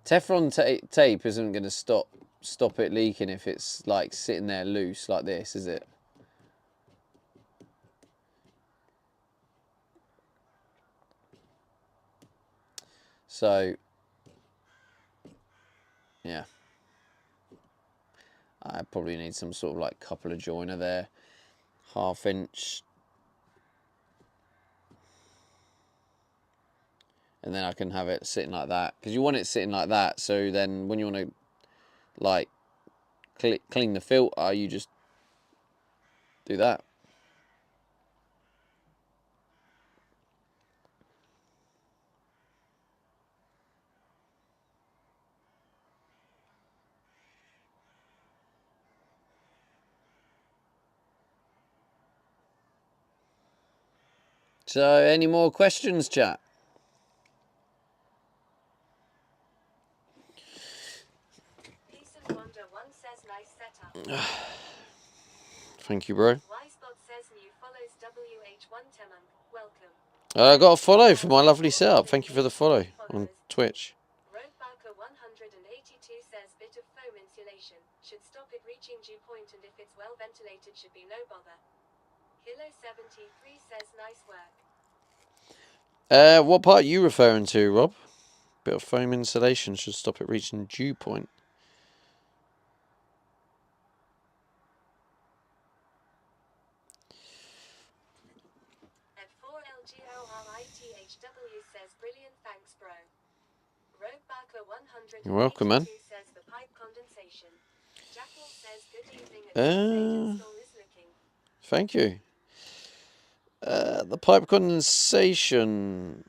Teflon tape isn't going to stop it leaking if it's like sitting there loose like this, is it? So yeah, I probably need some sort of like coupler joiner there, 1/2 inch. And then I can have it sitting like that. Because you want it sitting like that, so then when you want to, like, clean the filter, you just do that. So, any more questions, chat? Thank you, bro. I got a follow for my lovely setup. Thank you for the follow on Twitch. Roadbouker 182 says bit of foam insulation should stop it reaching dew point, and if it's well ventilated should be no bother. Hilo 73 says nice work. What part are you referring to, Rob? Bit of foam insulation should stop it reaching dew point. Says brilliant, thanks, bro. Roadbouker 182 You're welcome, man. says the pipe condensation. Jackal says good evening. Thank you. The pipe condensation.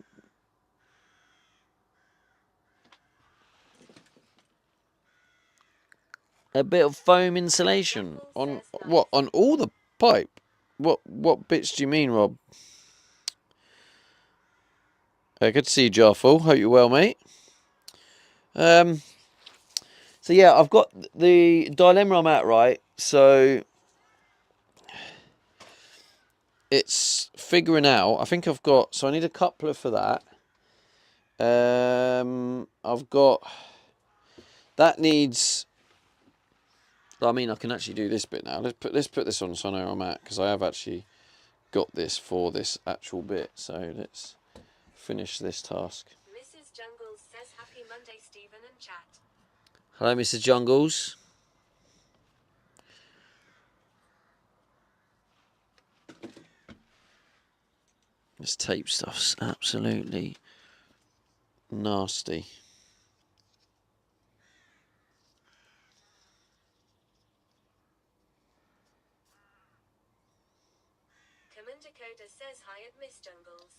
A bit of foam insulation on what? On all the pipe? What bits do you mean, Rob? Good to see you, Jarful. Hope you're well, mate. So yeah, I've got the dilemma I'm at, right? So it's figuring out. I think I've got. So I need a coupler for that. I've got. That needs. I mean, I can actually do this bit now. Let's put this on so I know where I'm at, because I have actually got this for this actual bit. So let's finish this task. Mrs. Jungles says happy Monday, Stephen and chat. Hello, Mrs. Jungles. This tape stuff's absolutely nasty. Commander Coda says hi at Miss Jungles.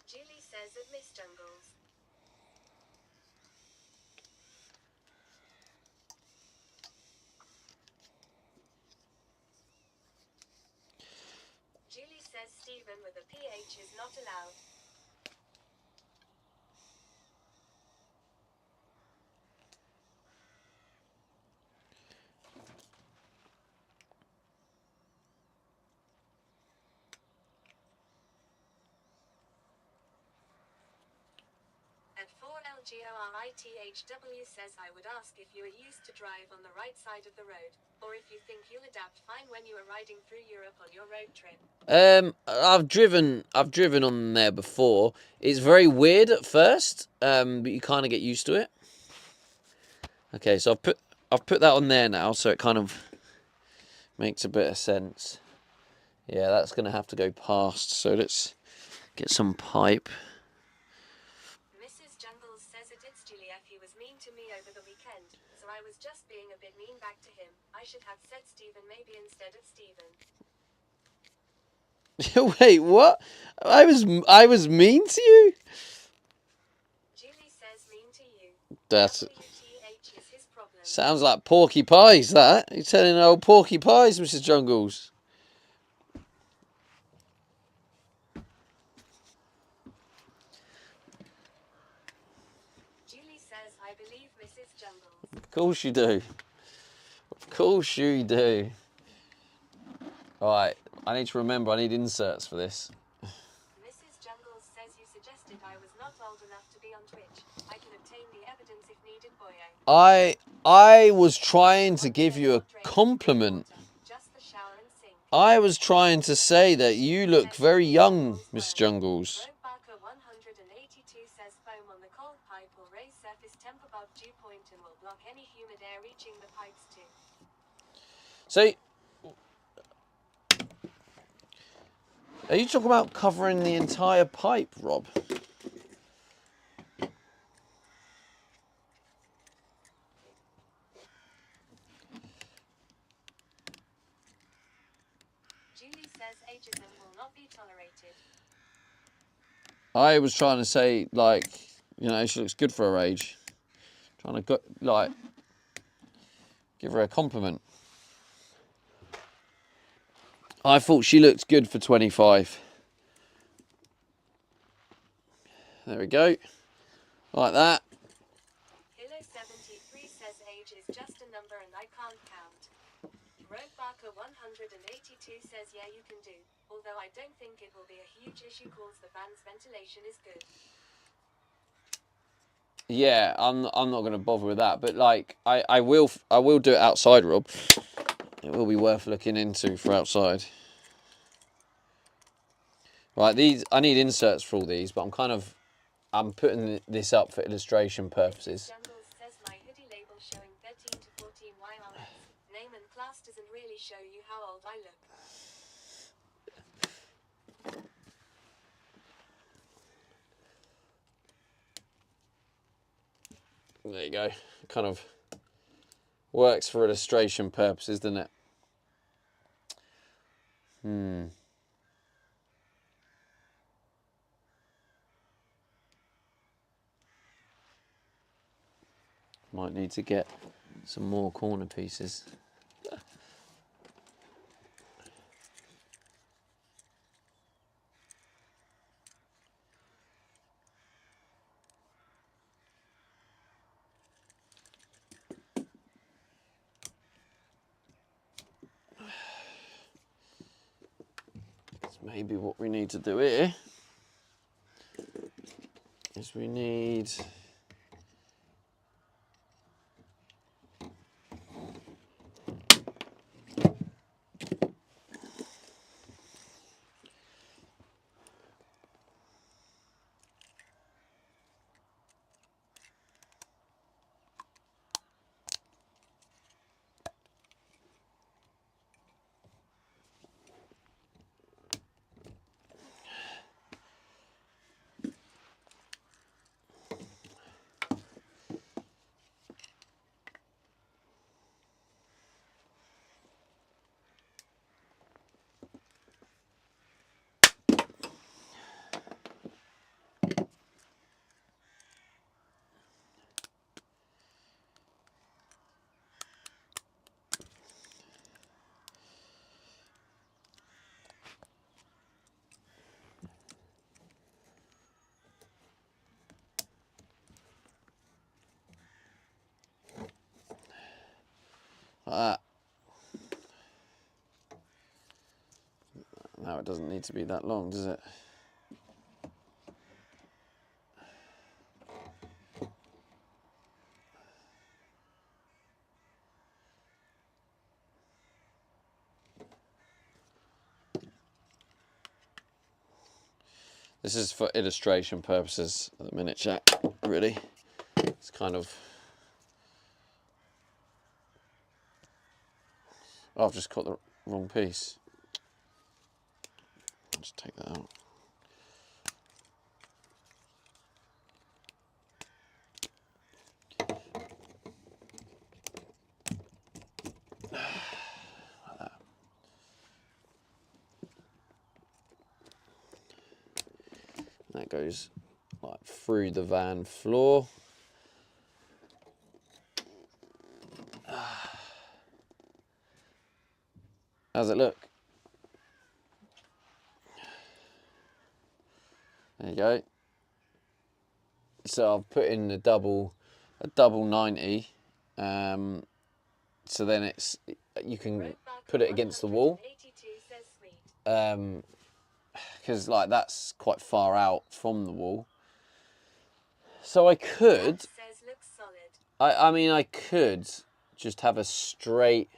Julie says at Miss Jungles. Julie says Stephen with a PH is not allowed. At 4LGORITHW says I would ask if you are used to drive on the right side of the road, or if you think you'll adapt fine when you are riding through Europe on your road trip. I've driven on there before. It's very weird at first, but you kind of get used to it. Okay, so I've put that on there now, so it kind of makes a bit of sense. Yeah, that's gonna have to go past. So let's get some pipe. Mrs. Jungles says it is Juliet. He was mean to me over the weekend, so I was just being a bit mean back to him. I should have said Stephen maybe instead of Stephen. Wait, what? I was mean to you? Julie says mean to you. That WTH is his problem. sounds like Porky Pies, that. You're telling old Porky Pies, Mrs. Jungles. Julie says I believe Mrs. Jungles. Of course you do. Of course you do. Alright, I need to remember I need inserts for this. Mrs. Jungles says you suggested I was not old enough to be on Twitch. I can obtain the evidence if needed, boyo. I was trying to give you a compliment. Just the shower and sink. I was trying to say that you look very young, Miss Jungles. Roadbarker 182 says foam on the cold pipe will raise surface temp above dew point and will block any humid air reaching the pipes too. So, are you talking about covering the entire pipe, Rob? Julie says ageism will not be tolerated. I was trying to say, like, you know, she looks good for her age. Trying to, like, give her a compliment. I thought she looked good for 25. There we go. Like that. Hilo 73 says age is just a number and I can't count. Roadbarker 182 says yeah you can do, although I don't think it will be a huge issue cause the van's ventilation is good. Yeah, I'm not going to bother with that, but like I will do it outside, Rob. It will be worth looking into for outside. Right, these I need inserts for all these, but I'm putting this up for illustration purposes. Jungles says my hoodie label showing 13 to 14 YRS. Name and class doesn't really show you how old I look. There you go. It kind of works for illustration purposes, doesn't it? Might need to get some more corner pieces. maybe what we need to do here is we need like that. Now it doesn't need to be that long, does it? This is for illustration purposes at the minute, chat, really. It's kind of... Oh, I've just cut the wrong piece. I'll just take that out. Like that. That goes like through the van floor. How's it look? There you go. So I've put in a double 90. So then it's, you can put it against the wall. Because like that's quite far out from the wall. So I could, I mean I could just have a straight,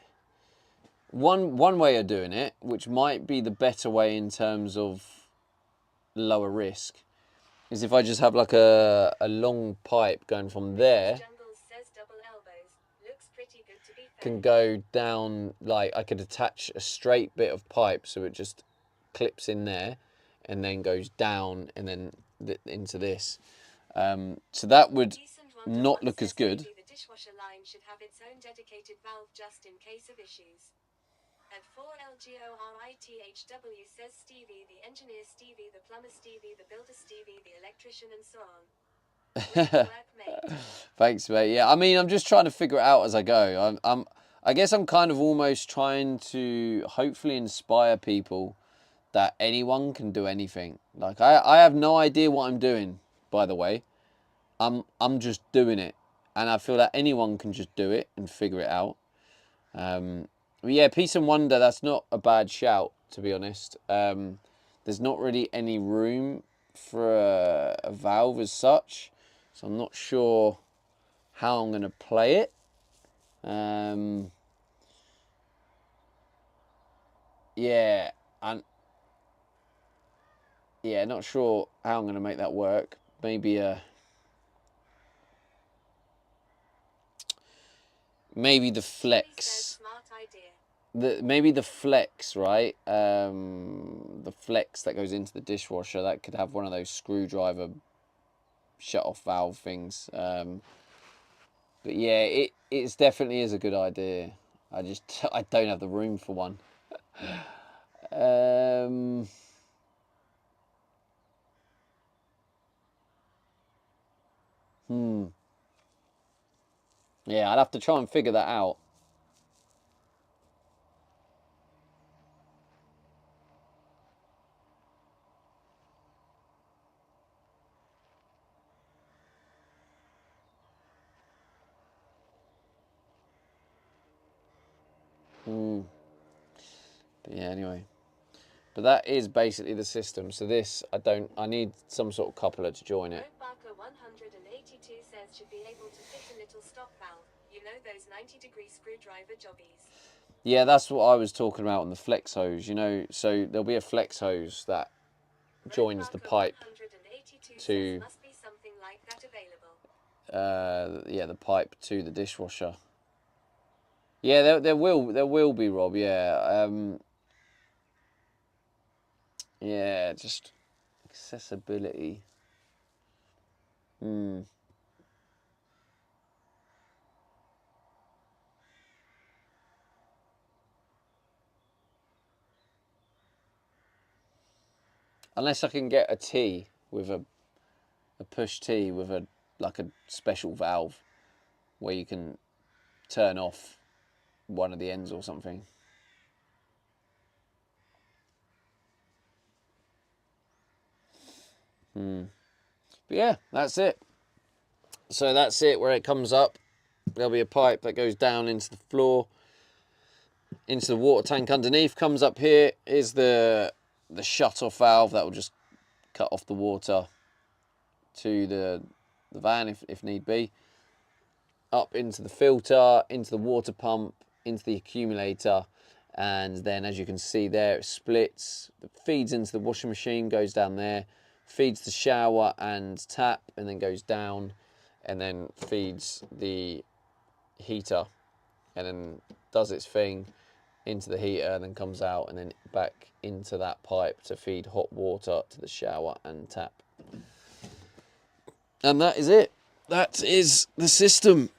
one way of doing it, which might be the better way in terms of lower risk, is if I just have like a long pipe going from there, can go down, like I could attach a straight bit of pipe so it just clips in there and then goes down and then into this. So that would not look as good. The dishwasher line should have its own dedicated valve just in case of issues. At 4LGORITHW says Stevie, the engineer Stevie, the plumber Stevie, the builder Stevie, the electrician and so on. Work, mate. Thanks, mate. Yeah, I mean, I'm just trying to figure it out as I go. I guess I'm kind of almost trying to hopefully inspire people that anyone can do anything. Like I have no idea what I'm doing, by the way. I'm just doing it, and I feel that anyone can just do it and figure it out. But yeah, Peace and Wonder, that's not a bad shout, to be honest. There's not really any room for a valve as such, so I'm not sure how I'm going to play it. Yeah, not sure how I'm going to make that work. Maybe the flex. Maybe the flex, right? The flex that goes into the dishwasher, that could have one of those screwdriver shut-off valve things. But yeah, it definitely is a good idea. I don't have the room for one. Yeah, I'd have to try and figure that out. But yeah, anyway. But that is basically the system. So this, I need some sort of coupler to join it. Barker 182 says should be able to fit a little stop valve. You know those 90-degree screwdriver jobbies. Yeah, that's what I was talking about on the flex hose, you know. So there'll be a flex hose that joins the pipe to must be something like that available. yeah, the pipe to the dishwasher. Yeah, there will be, Rob. Yeah, yeah, just accessibility. Unless I can get a T with a push T with like a special valve where you can turn off one of the ends or something. But yeah, that's it. So that's it, where it comes up. There'll be a pipe that goes down into the floor, into the water tank underneath, comes up here. Is the shut-off valve that will just cut off the water to the van if need be. Up into the filter, into the water pump, into the accumulator, and then as you can see there, it splits, it feeds into the washing machine, goes down there, feeds the shower and tap, and then goes down, and then feeds the heater, and then does its thing into the heater, and then comes out, and then back into that pipe to feed hot water to the shower and tap. And that is it. That is the system.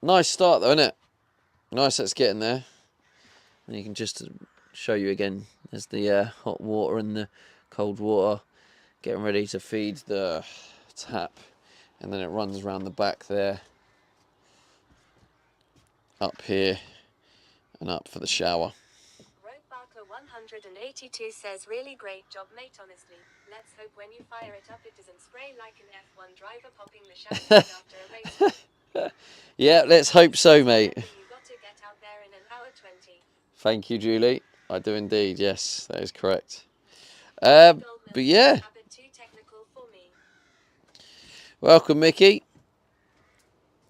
Nice start though, isn't it? Nice, that's getting there. And you can just show you again, there's the hot water and the cold water getting ready to feed the tap, and then it runs around the back there, up here and up for the shower. Road Barker 182 says really great job, mate, honestly. Let's hope when you fire it up it doesn't spray like an F1 driver popping the champagne after a race. Yeah, let's hope so, mate. You got to get out there in an hour 20. Thank you, Julie. I do indeed, yes, that is correct. But yeah. Too technical for me. Welcome, Mickey.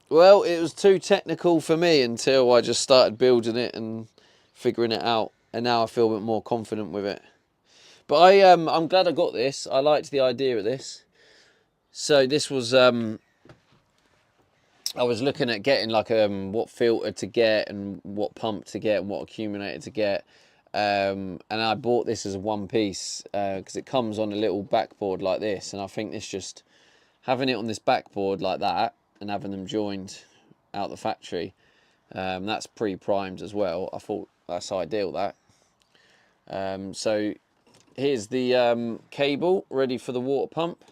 Well, it was too technical for me until I just started building it and figuring it out, and now I feel a bit more confident with it. But I'm glad I got this. I liked the idea of this. So this was I was looking at getting like what filter to get and what pump to get and what accumulator to get, and I bought this as a one piece because it comes on a little backboard like this, and I think this just having it on this backboard like that and having them joined out the factory, that's pre-primed as well. I thought that's ideal, that. So here's the cable ready for the water pump.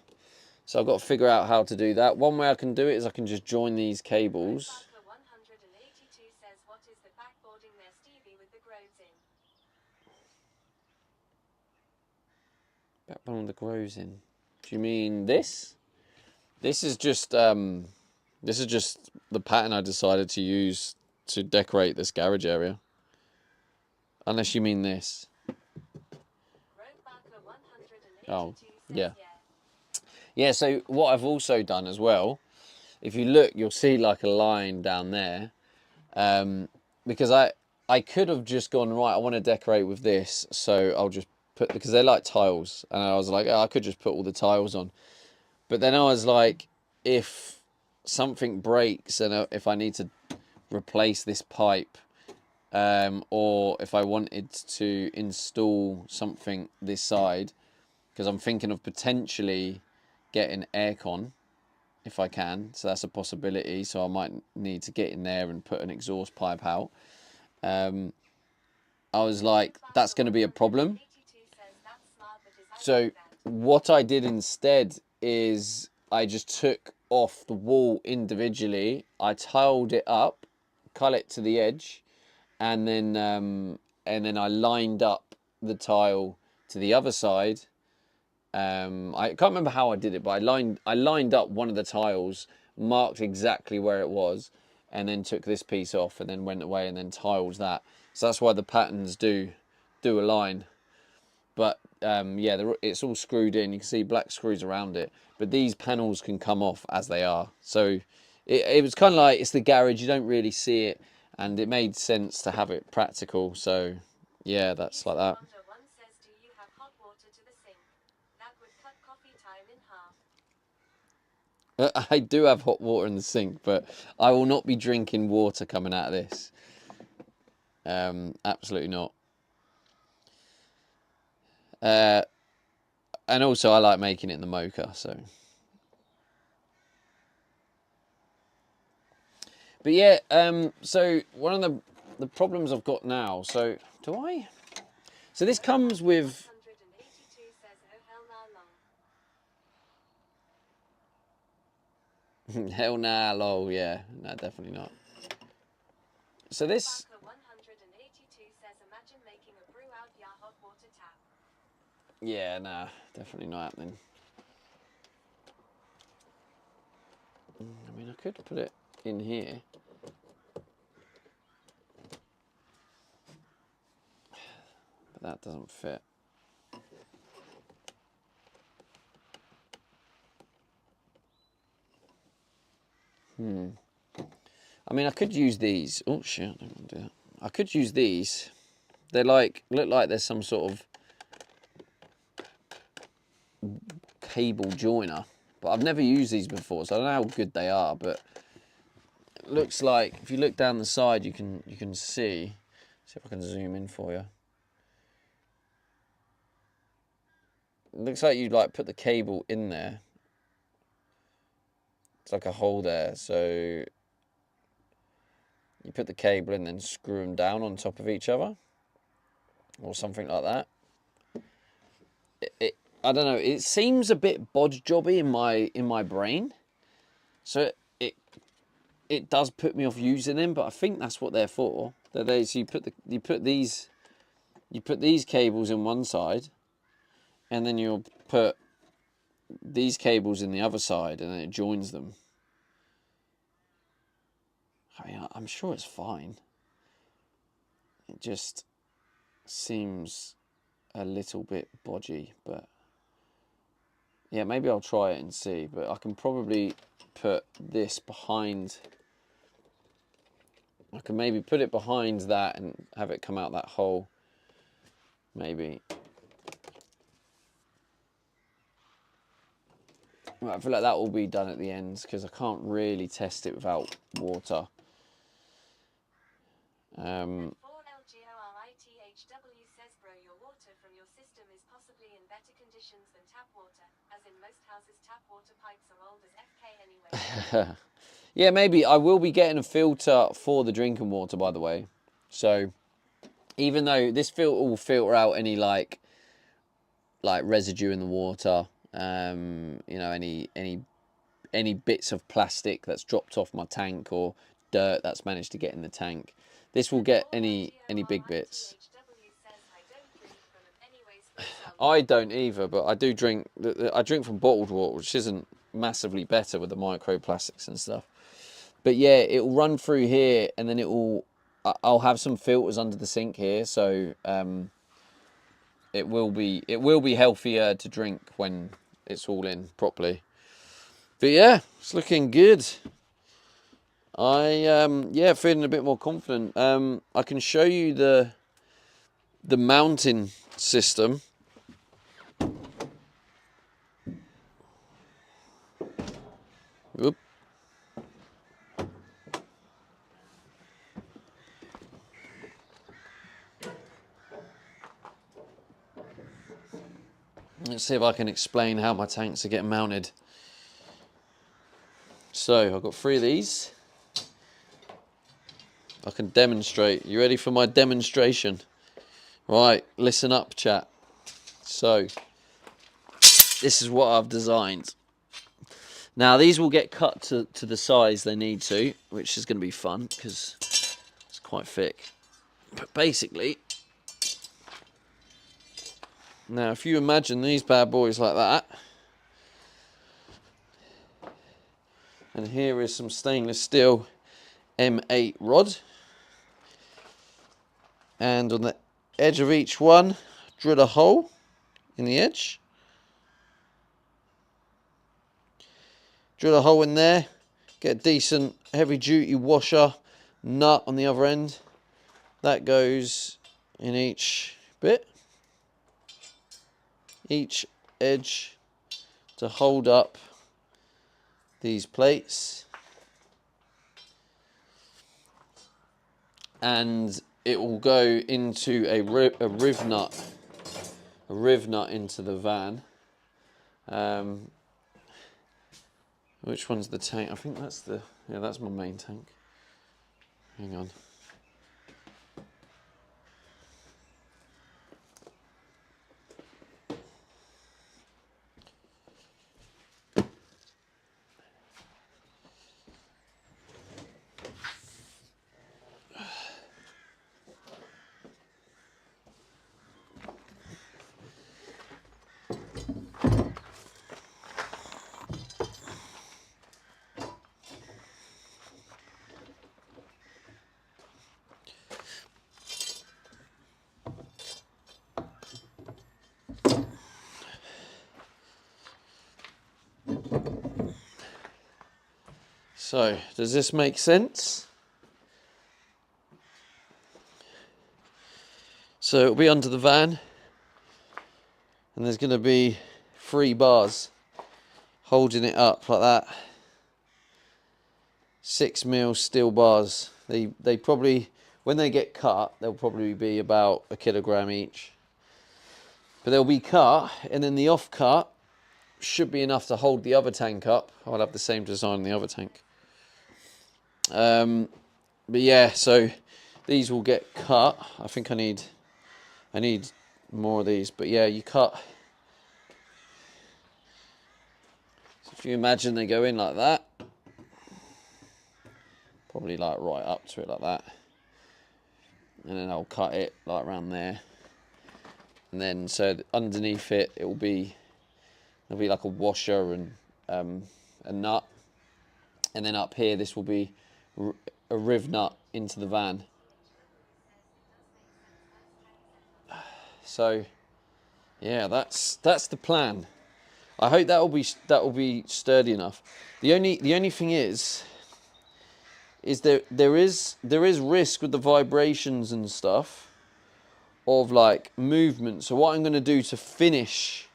So I've got to figure out how to do that. One way I can do it is I can just join these cables. Barker 182 says, what is the backboarding there, Stevie, with the grows in? Backbone that grows in. Do you mean this? This is just the pattern I decided to use to decorate this garage area. Unless you mean this. Road Barker 182 Oh, says, yeah. Yeah, so what I've also done as well, if you look, you'll see like a line down there. Because I could have just gone, right, I want to decorate with this, so I'll just put, because they're like tiles, and I was like, oh, I could just put all the tiles on. But then I was like, if something breaks and if I need to replace this pipe, or if I wanted to install something this side, because I'm thinking of potentially getting aircon if I can, so that's a possibility. So I might need to get in there and put an exhaust pipe out. I was like, that's going to be a problem. So what I did instead is I just took off the wall individually. I tiled it up, cut it to the edge, and then I lined up the tile to the other side, I can't remember how I did it, but I lined up one of the tiles, marked exactly where it was, and then took this piece off and then went away and then tiled that. So that's why the patterns do align. But yeah, it's all screwed in. You can see black screws around it, but these panels can come off as they are. So it was kind of like, it's the garage, you don't really see it, and it made sense to have it practical. So yeah, that's like that. One says, do you have hot water to the sink? That would cut coffee time in half. I do have hot water in the sink, but I will not be drinking water coming out of this. Absolutely not. And also I like making it in the mocha, so. But yeah, so one of the problems I've got now, so so this comes with, 182 says, oh hell nah lol. hell nah, lol, yeah, no, definitely not. So this, Barker 182 says, imagine making a brew out your hot water tap. yeah, nah, definitely not happening. I mean, I could put it in here. But that doesn't fit. I mean, I could use these. Oh shit, I don't want to do that. I could use these. They're like, look like there's some sort of cable joiner, but I've never used these before, so I don't know how good they are. But it looks like if you look down the side, you can see. See if I can zoom in for you. It looks like you like put the cable in there. It's like a hole there, so you put the cable in, then screw them down on top of each other, or something like that. I don't know. It seems a bit bodge jobby in my brain, so it does put me off using them. But I think that's what they're for. So you put these cables in one side, and then you'll put these cables in the other side, and then it joins them. I mean, I'm sure it's fine. It just seems a little bit bodgy, but yeah, maybe I'll try it and see. But I can probably put this behind. I can maybe put it behind that and have it come out that hole. Maybe. Right, I feel like that will be done at the end because I can't really test it without water. 4LGORITHW says, bro, your water from your system is possibly in better conditions than tap water, as in most houses tap water pipes are old as FK anyway. Yeah, maybe. I will be getting a filter for the drinking water, by the way. So even though this filter will filter out any like residue in the water, you know, any bits of plastic that's dropped off my tank or dirt that's managed to get in the tank. This will get any big bits. I don't either, but I do drink. I drink from bottled water, which isn't massively better with the microplastics and stuff. But yeah, it will run through here, and then I'll have some filters under the sink here, so it will be healthier to drink when it's all in properly. But yeah, it's looking good. Yeah, feeling a bit more confident. I can show you the mounting system. Whoop. Let's see if I can explain how my tanks are getting mounted. So I've got 3 of these. I can demonstrate. You ready for my demonstration? Right, listen up, chat. So this is what I've designed. Now these will get cut to the size they need to, which is going to be fun because it's quite thick. But basically, Now, if you imagine these bad boys like that, and here is some stainless steel M8 rod, and on the edge of each one, drill a hole in the edge. Drill a hole in there, get a decent heavy duty washer nut on the other end. That goes in each bit, each edge, to hold up these plates, and it will go into a riv nut into the van. Which one's the tank? I think that's that's my main tank. Hang on. So, does this make sense? So it'll be under the van, and there's going to be 3 bars holding it up like that. 6mm steel bars. They probably, when they get cut, they'll probably be about 1 kilogram each. But they'll be cut, and then the off cut should be enough to hold the other tank up. I'll have the same design on the other tank. But yeah, so these will get cut. I think I need more of these, but yeah, you cut. So if you imagine they go in like that, probably like right up to it like that, and then I'll cut it like around there, and then so underneath it, there'll be like a washer and a nut, and then up here this will be a riv nut into the van. So yeah, that's the plan. I hope that will be sturdy enough. The only thing is there is risk with the vibrations and stuff of like movement. So what I'm going to do to finish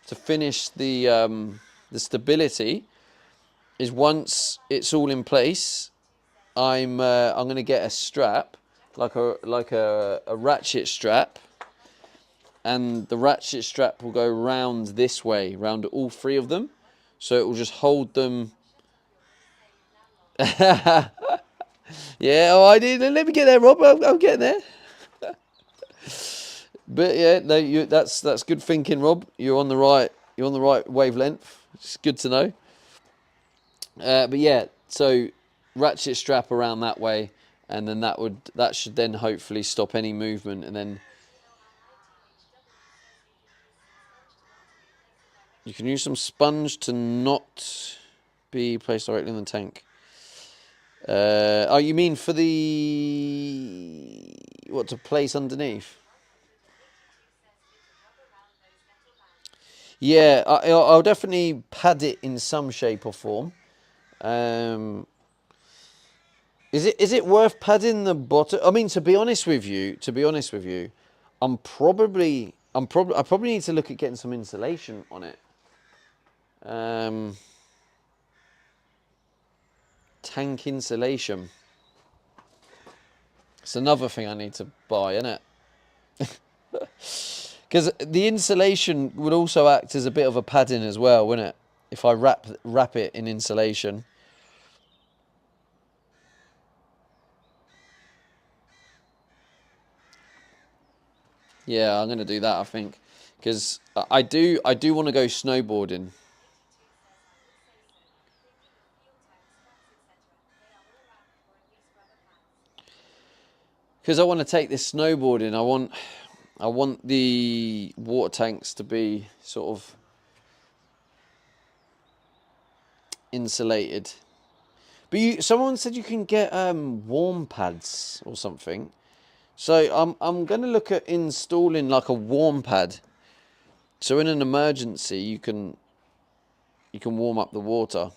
the stability is, once it's all in place, I'm going to get a strap, like a ratchet strap, and the ratchet strap will go round this way, round all 3 of them, so it will just hold them. Yeah, oh, I did. Let me get there, Rob. I'm getting there. But yeah, no, that's good thinking, Rob. You're on the right wavelength. It's good to know. But yeah, so ratchet strap around that way, and then that should then hopefully stop any movement, and then you can use some sponge to not be placed directly in the tank. Oh, you mean for what to place underneath? Yeah, I'll definitely pad it in some shape or form. Is it worth padding the bottom? I mean, to be honest with you, I probably need to look at getting some insulation on it. Tank insulation. It's another thing I need to buy, isn't it? Because the insulation would also act as a bit of a padding as well, wouldn't it? If I wrap it in insulation. Yeah, I'm going to do that, I think, because I do want to go snowboarding. Because I want to take this snowboarding. I want the water tanks to be sort of insulated. But someone said you can get warm pads or something. So I'm going to look at installing like a warm pad. So in an emergency, you can warm up the water.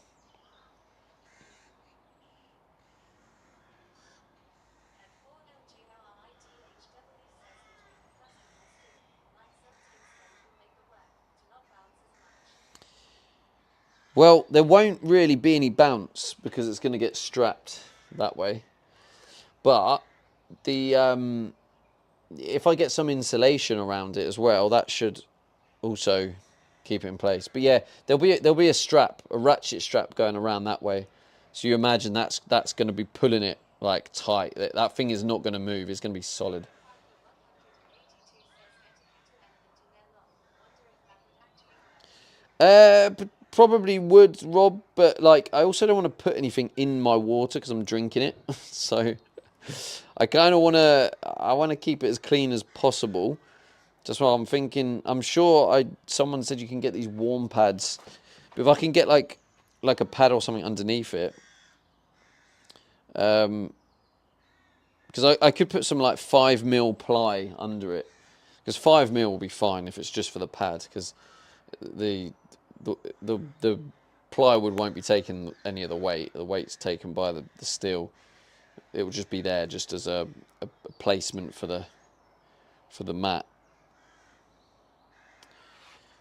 Well, there won't really be any bounce because it's going to get strapped that way. But the if I get some insulation around it as well, that should also keep it in place. But yeah, there'll be a strap, a ratchet strap going around that way. So you imagine that's going to be pulling it like tight. That thing is not going to move. It's going to be solid. Probably would, Rob, but like I also don't want to put anything in my water because I'm drinking it. So I kind of want to keep it as clean as possible. That's why I'm thinking. I'm sure someone said you can get these warm pads, but if I can get like a pad or something underneath it, because I could put some like 5mm ply under it, because 5mm will be fine if it's just for the pad, because the plywood won't be taking any of the weight. The weight's taken by the steel. It will just be there just as a placement for the mat.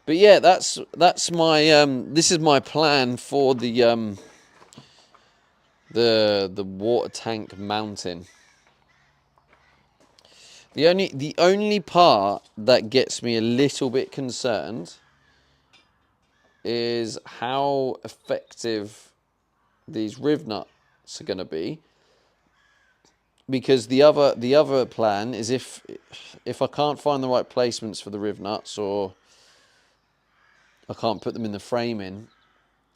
But yeah, that's my this is my plan for the water tank mounting. The only part that gets me a little bit concerned is how effective these riv nuts are going to be, because the other plan is if I can't find the right placements for the riv nuts, or I can't put them in the framing,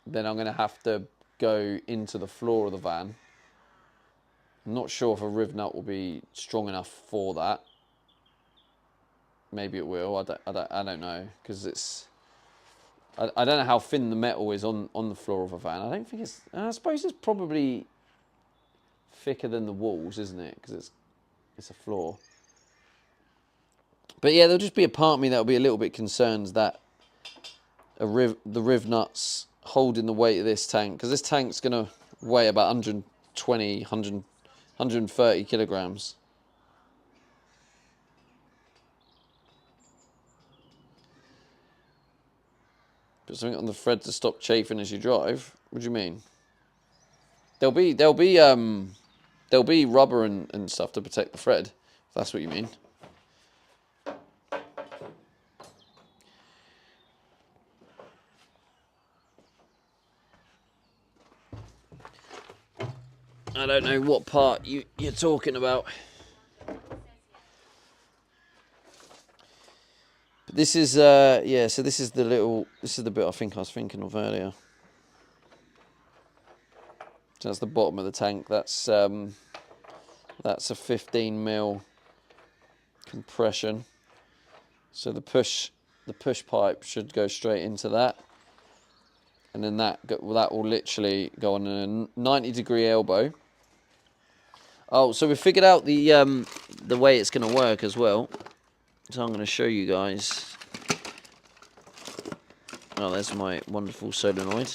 then I'm going to have to go into the floor of the van. I'm not sure if a riv nut will be strong enough for that. Maybe it will. I don't know, because it's. I don't know how thin the metal is on the floor of a van. I don't think it's. I suppose it's probably thicker than the walls, isn't it? Because it's a floor. But yeah, there'll just be a part of me that'll be a little bit concerned that the riv nuts holding the weight of this tank, because this tank's going to weigh about 120, 130 kilograms. Put something on the thread to stop chafing as you drive. What do you mean? There'll be rubber and stuff to protect the thread, if that's what you mean. I don't know what part you're talking about. But this is yeah, so this is the bit I think I was thinking of earlier. So that's the bottom of the tank. That's a 15mm compression. So the push pipe should go straight into that. And then that will literally go on a 90-degree elbow. Oh, so we figured out the way it's going to work as well. So I'm going to show you guys. Oh, there's my wonderful solenoid.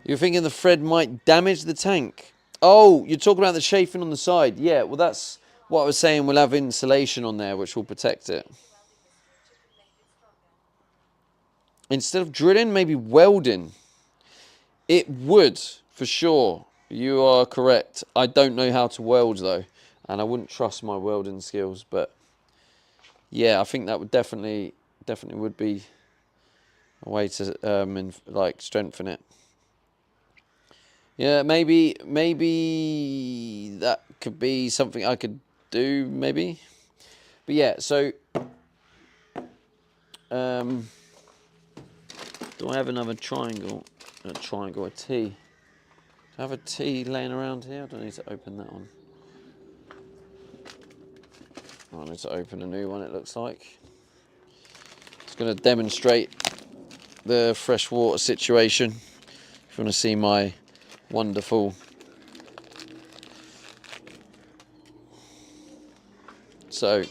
You're thinking the thread might damage the tank. Oh, you're talking about the chafing on the side. Yeah, well, that's what I was saying. We'll have insulation on there, which will protect it. Instead of drilling, maybe welding. It would, for sure. You are correct. I don't know how to weld, though. And I wouldn't trust my welding skills. But, yeah, I think that would definitely would be a way to, strengthen it. Yeah, maybe that could be something I could do, maybe. But yeah, so Do I have another triangle? A triangle, a T. Do I have a T laying around here? I don't need to open that one. I need to open a new one, it looks like. It's going to demonstrate the freshwater situation. If you want to see my wonderful... So...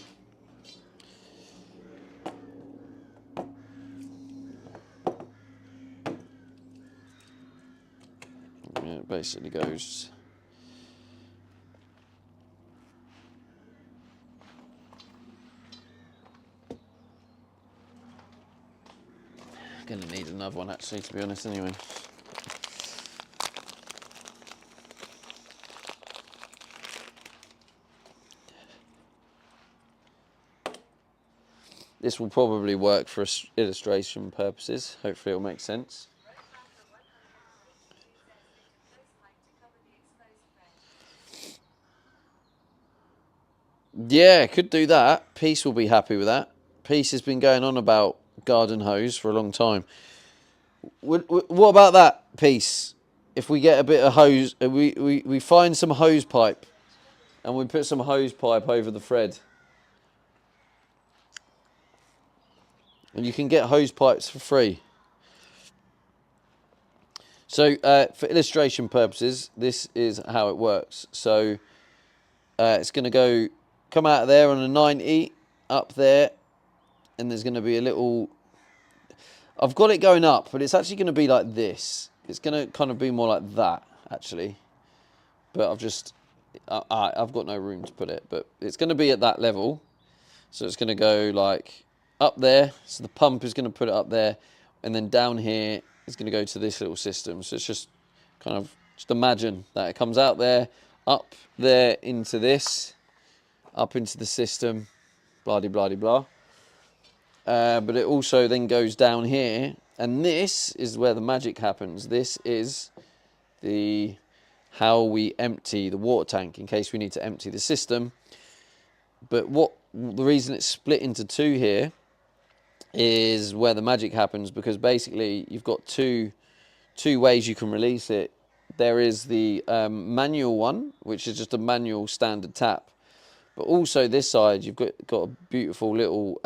It basically goes... Gonna need another one actually, to be honest, anyway. This will probably work for illustration purposes. Hopefully it'll make sense. Yeah, could do that. Peace will be happy with that. Peace has been going on about garden hose for a long time. What about that, Peace? If we get a bit of hose, we find some hose pipe and we put some hose pipe over the thread. And you can get hose pipes for free. So for illustration purposes, this is how it works. So it's going to come out of there on a 90 up there, and there's going to be a little... I've got it going up, but it's actually going to be like this. It's going to kind of be more like that, actually. But I've got no room to put it, but it's going to be at that level. So it's going to go like up there. So the pump is going to put it up there, and then down here is going to go to this little system. So it's just kind of, just imagine that it comes out there, up there into this, up into the system, blah de blah de blah. But it also then goes down here, and this is where the magic happens. This is how we empty the water tank in case we need to empty the system. But the reason it's split into two here is where the magic happens, because basically you've got two ways you can release it. There is the manual one, which is just a manual standard tap. But also this side, you've got a beautiful little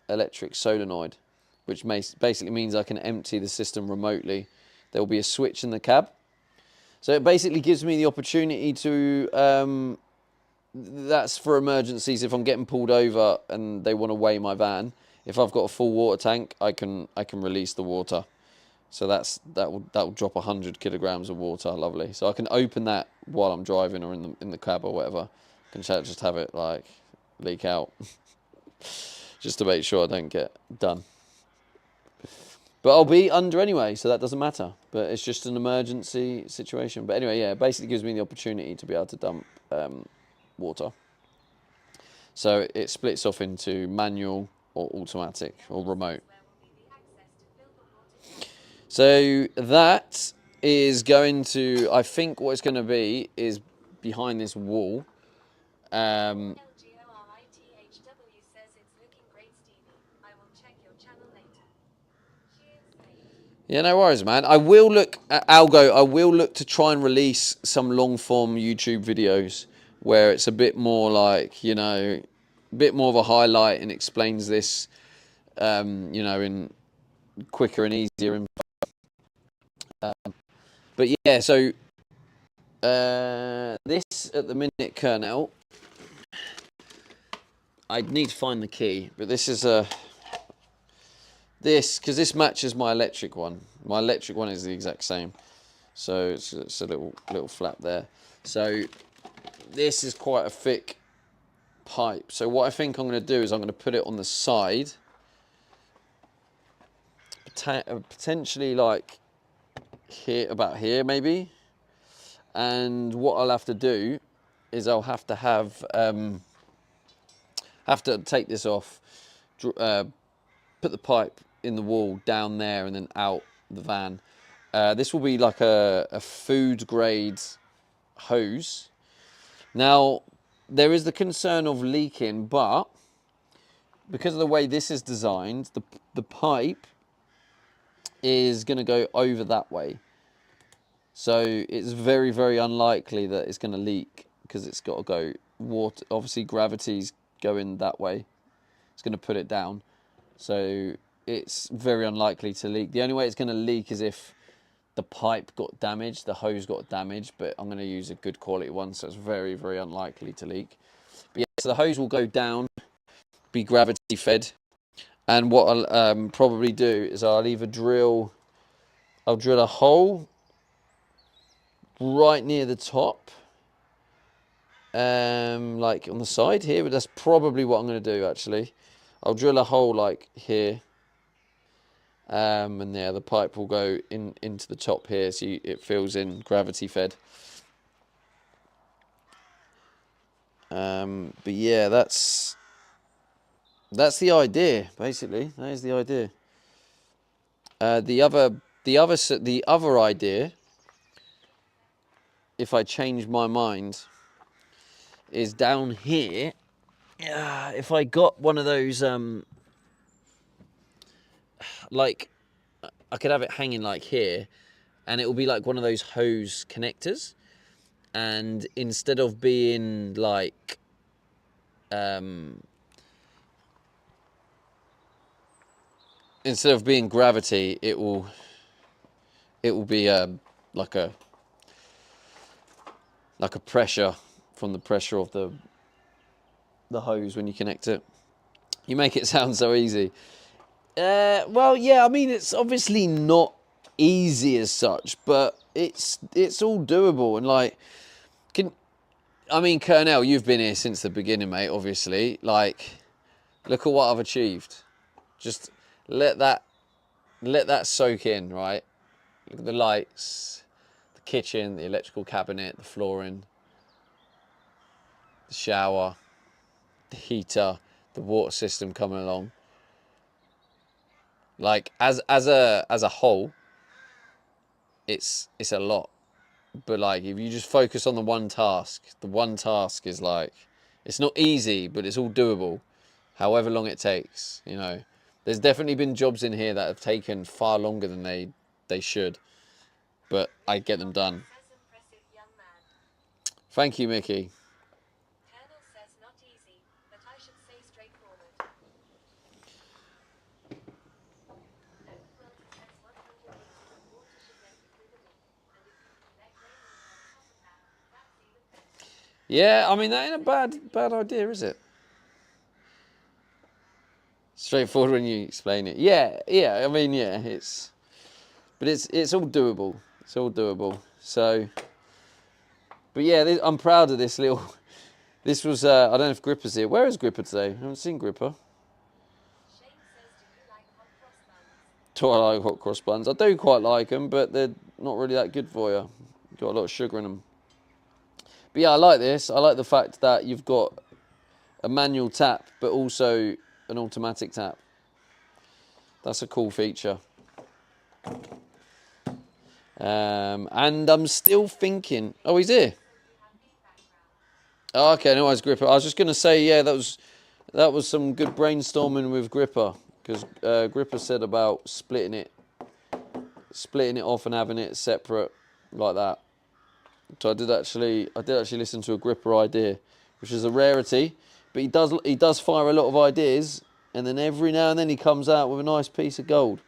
electric solenoid, which basically means I can empty the system remotely. There will be a switch in the cab. So it basically gives me the opportunity to, that's for emergencies. If I'm getting pulled over and they want to weigh my van, if I've got a full water tank, I can release the water. So that will drop 100 kilograms of water. Lovely. So I can open that while I'm driving or in the cab or whatever. Can just have it like leak out just to make sure I don't get done. But I'll be under anyway, so that doesn't matter. But it's just an emergency situation. But anyway, yeah, it basically gives me the opportunity to be able to dump water. So it splits off into manual or automatic or remote. So that is going to, I think what it's going to be is behind this wall. LGORITHW says it's looking great, Stevie. I will check your channel later. Cheers. Yeah, no worries, man. I will look at Algo. I will look to try and release some long form YouTube videos where it's a bit more like, you know, a bit more of a highlight and explains this, you know, in quicker and easier. But yeah, so this at the minute, Kernel. I'd need to find the key, but this is because this matches my electric one. My electric one is the exact same, so it's a little flap there. So this is quite a thick pipe. So what I think I'm going to do is I'm going to put it on the side, potentially like here, about here maybe. And what I'll have to do is I'll have to take this off, put the pipe in the wall down there and then out the van. This will be like a food grade hose. Now, there is the concern of leaking, but because of the way this is designed, the pipe is going to go over that way. So it's very, very unlikely that it's going to leak because it's got to go water. Obviously, gravity's going that way. It's going to put it down. So it's very unlikely to leak. The only way it's going to leak is if the pipe got damaged, the hose got damaged, but I'm going to use a good quality one, so it's very, very unlikely to leak. But yeah, so the hose will go down, be gravity fed, and what I'll probably do is I'll drill a hole right near the top, like on the side here, but that's probably what I'm going to do actually. I'll drill a hole like here, and yeah, the pipe will go into the top here, so it fills in gravity fed. But yeah, that's the idea basically. That is the idea. The other idea, if I change my mind, is down here. If I got one of those, like, I could have it hanging like here, and it will be like one of those hose connectors. And instead of being like, instead of being gravity, it will be like a pressure from the pressure of the hose when you connect it. You make it sound so easy. Well, yeah, I mean, it's obviously not easy as such, but it's all doable. And like, Colonel, you've been here since the beginning, mate, obviously. Like, look at what I've achieved. Just let that soak in, right? Look at the lights, the kitchen, the electrical cabinet, the flooring, the shower, the heater, the water system coming along. Like, as a whole, it's a lot. But like, if you just focus on the one task is like, it's not easy, but it's all doable, however long it takes. You know, there's definitely been jobs in here that have taken far longer than they should, but I get them done. Thank you, Mickey. Colonel says not easy, but I should say straightforward. Yeah, I mean, that ain't a bad idea, is it? Straightforward when you explain it. Yeah. I mean, yeah, it's all doable. It's all doable. So, but yeah, I'm proud of this little. This was I don't know if Gripper's here. Where is Gripper today? I haven't seen Gripper. Shane says, do you like hot cross buns? Do I like hot cross buns? I do quite like them, but they're not really that good for you. Got a lot of sugar in them. But yeah, I like this. I like the fact that you've got a manual tap, but also an automatic tap. That's a cool feature. And I'm still thinking. Oh, he's here. Oh, okay, no worries, Gripper. I was just going to say, yeah, that was some good brainstorming with Gripper, because Gripper said about splitting it off and having it separate like that. So I did actually listen to a Gripper idea, which is a rarity, but he does fire a lot of ideas, and then every now and then he comes out with a nice piece of gold.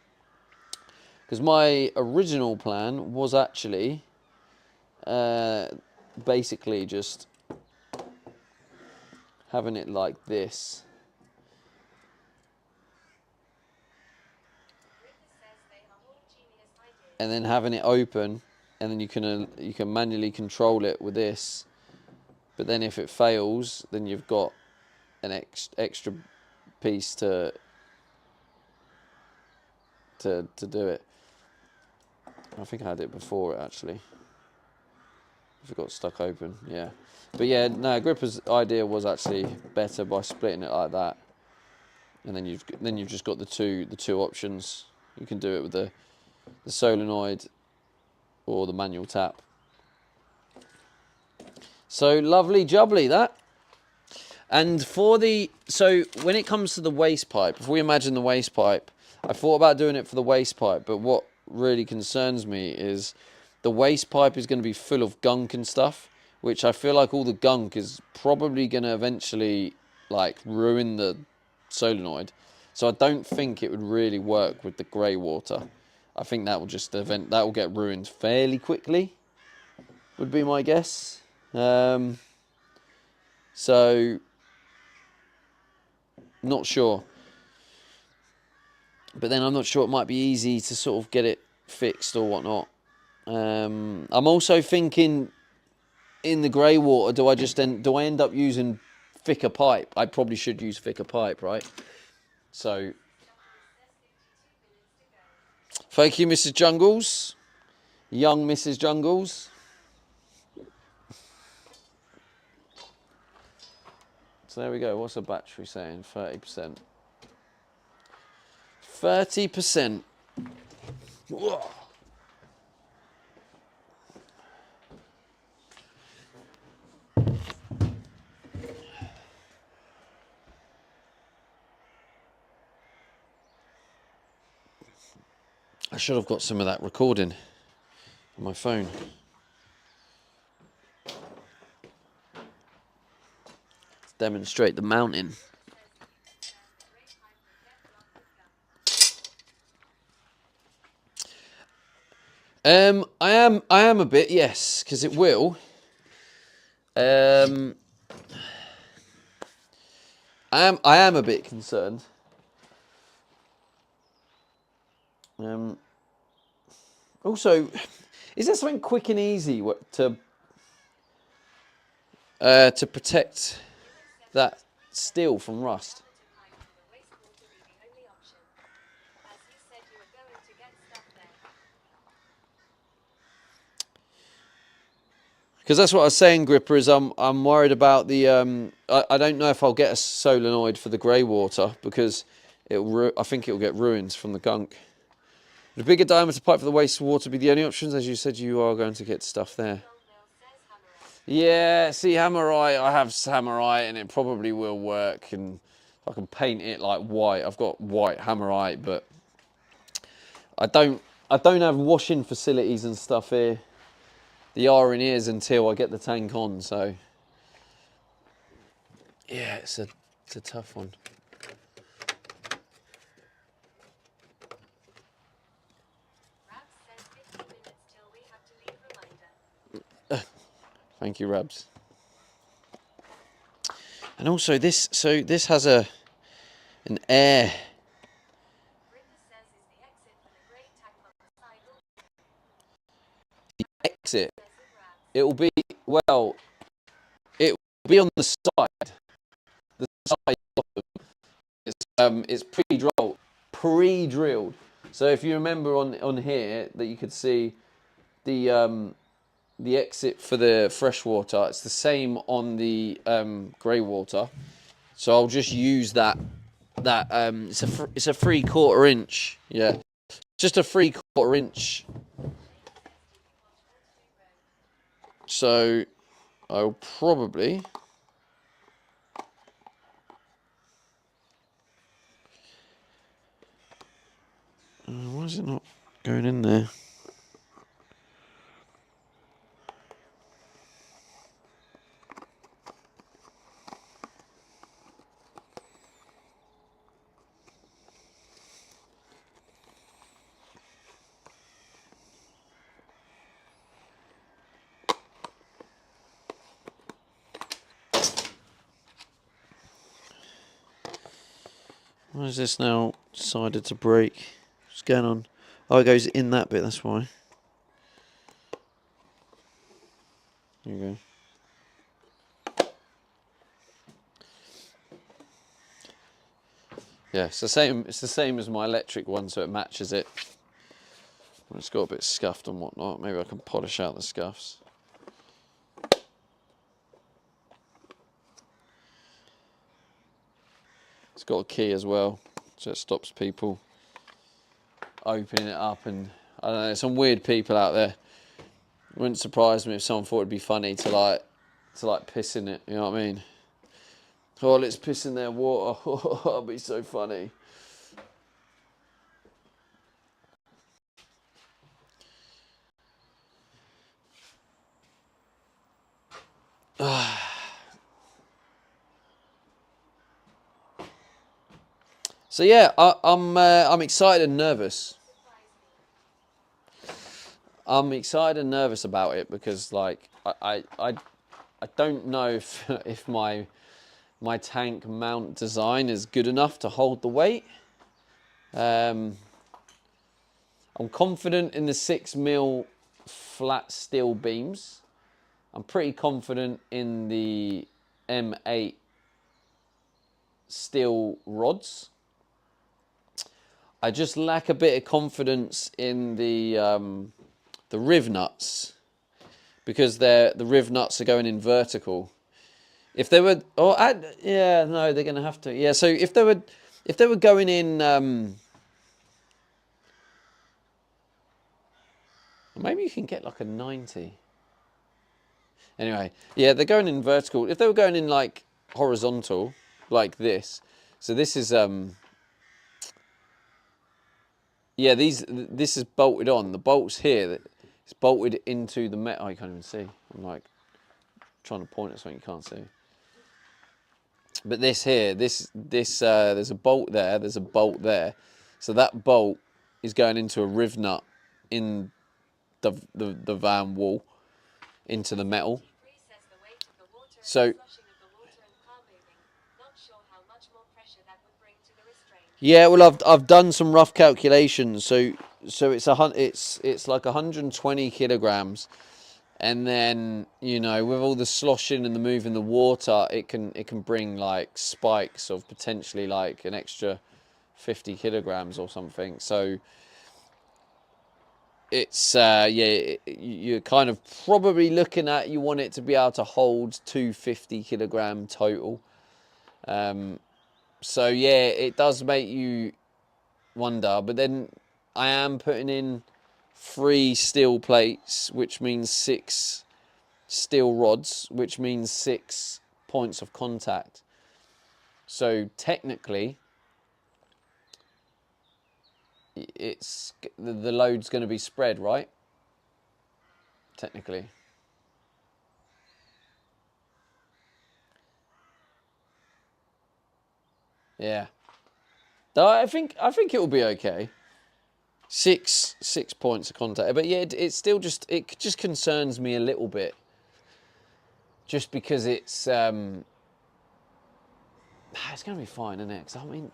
Because my original plan was actually basically just having it like this. And then having it open, and then you can manually control it with this. But then if it fails, then you've got an extra piece to do it. I think I had it before actually. If it got stuck open, yeah. But yeah, no, Gripper's idea was actually better by splitting it like that, and then you've just got the two options. You can do it with the solenoid or the manual tap. So lovely jubbly that. And so when it comes to the waste pipe, if we imagine the waste pipe, I thought about doing it for the waste pipe, but what really concerns me is the waste pipe is going to be full of gunk and stuff, which I feel like all the gunk is probably going to eventually like ruin the solenoid. So I don't think it would really work with the grey water. I think that will get ruined fairly quickly, would be my guess. So not sure. But then I'm not sure it might be easy to sort of get it fixed or whatnot. I'm also thinking in the grey water, do I end up using thicker pipe? I probably should use thicker pipe, right? So, thank you, Mrs. Jungles. Young Mrs. Jungles. So there we go. What's the battery saying? 30%. 30%. Whoa. I should have got some of that recording on my phone. Let's demonstrate the mountain. I am a bit, yes, because it will. I am a bit concerned. Also, is there something quick and easy to protect that steel from rust? Because that's what I was saying, Gripper, is I'm worried about the... I don't know if I'll get a solenoid for the grey water, because I think it'll get ruined from the gunk. Would a bigger diameter pipe for the wastewater be the only options? As you said, you are going to get stuff there. Yeah, see, Hammerite, I have Hammerite, and it probably will work, and I can paint it like white. I've got white Hammerite, but I don't have washing facilities and stuff here. The R in ears until I get the tank on, so yeah, it's a tough one. Thank you, Rabs. And also this has an air. The exit. It will be on the side. The side it's pre-drilled. So if you remember on here that you could see the exit for the fresh water, it's the same on the grey water. So I'll just use that it's a 3/4 inch, yeah, just a 3/4 inch. So I'll probably why is it not going in there? Why is this now decided to break? What's going on? Oh, it goes in that bit, that's why. There you go. Yeah, it's the same as my electric one, so it matches it. It's got a bit scuffed and whatnot. Maybe I can polish out the scuffs. It's got a key as well, so it stops people opening it up. And I don't know, some weird people out there. It wouldn't surprise me if someone thought it'd be funny to like piss in it. You know what I mean? Oh, let's piss in their water. That'll be so funny. So yeah, I'm excited and nervous. I'm excited and nervous about it because like I don't know if if my tank mount design is good enough to hold the weight. I'm confident in the 6mm flat steel beams. I'm pretty confident in the M8 steel rods. I just lack a bit of confidence in the riv nuts because the riv nuts are going in vertical. If they were, yeah, no, they're going to have to. Yeah, so if they were going in, maybe you can get like a 90. Anyway, yeah, they're going in vertical. If they were going in like horizontal, like this, so this is yeah, this is bolted on. The bolts here, it's bolted into the metal. Oh, you can't even see. I'm like trying to point at something you can't see. But this here, there's a bolt there. There's a bolt there. So that bolt is going into a riv nut in the van wall into the metal. So yeah, well, I've done some rough calculations. So it's like 120 kilograms, and then you know with all the sloshing and the move in the water, it can bring like spikes of potentially like an extra 50 kilograms or something. So it's yeah, you're kind of probably looking at, you want it to be able to hold 250 kilogram total. So yeah, it does make you wonder, but then I am putting in 3 steel plates, which means 6 steel rods, which means 6 points of contact. So technically, it's the load's going to be spread, right? Technically. Yeah. Though I think it will be okay. 6 points of contact, but yeah, it still just concerns me a little bit, just because it's going to be fine, isn't it? 'Cause I mean,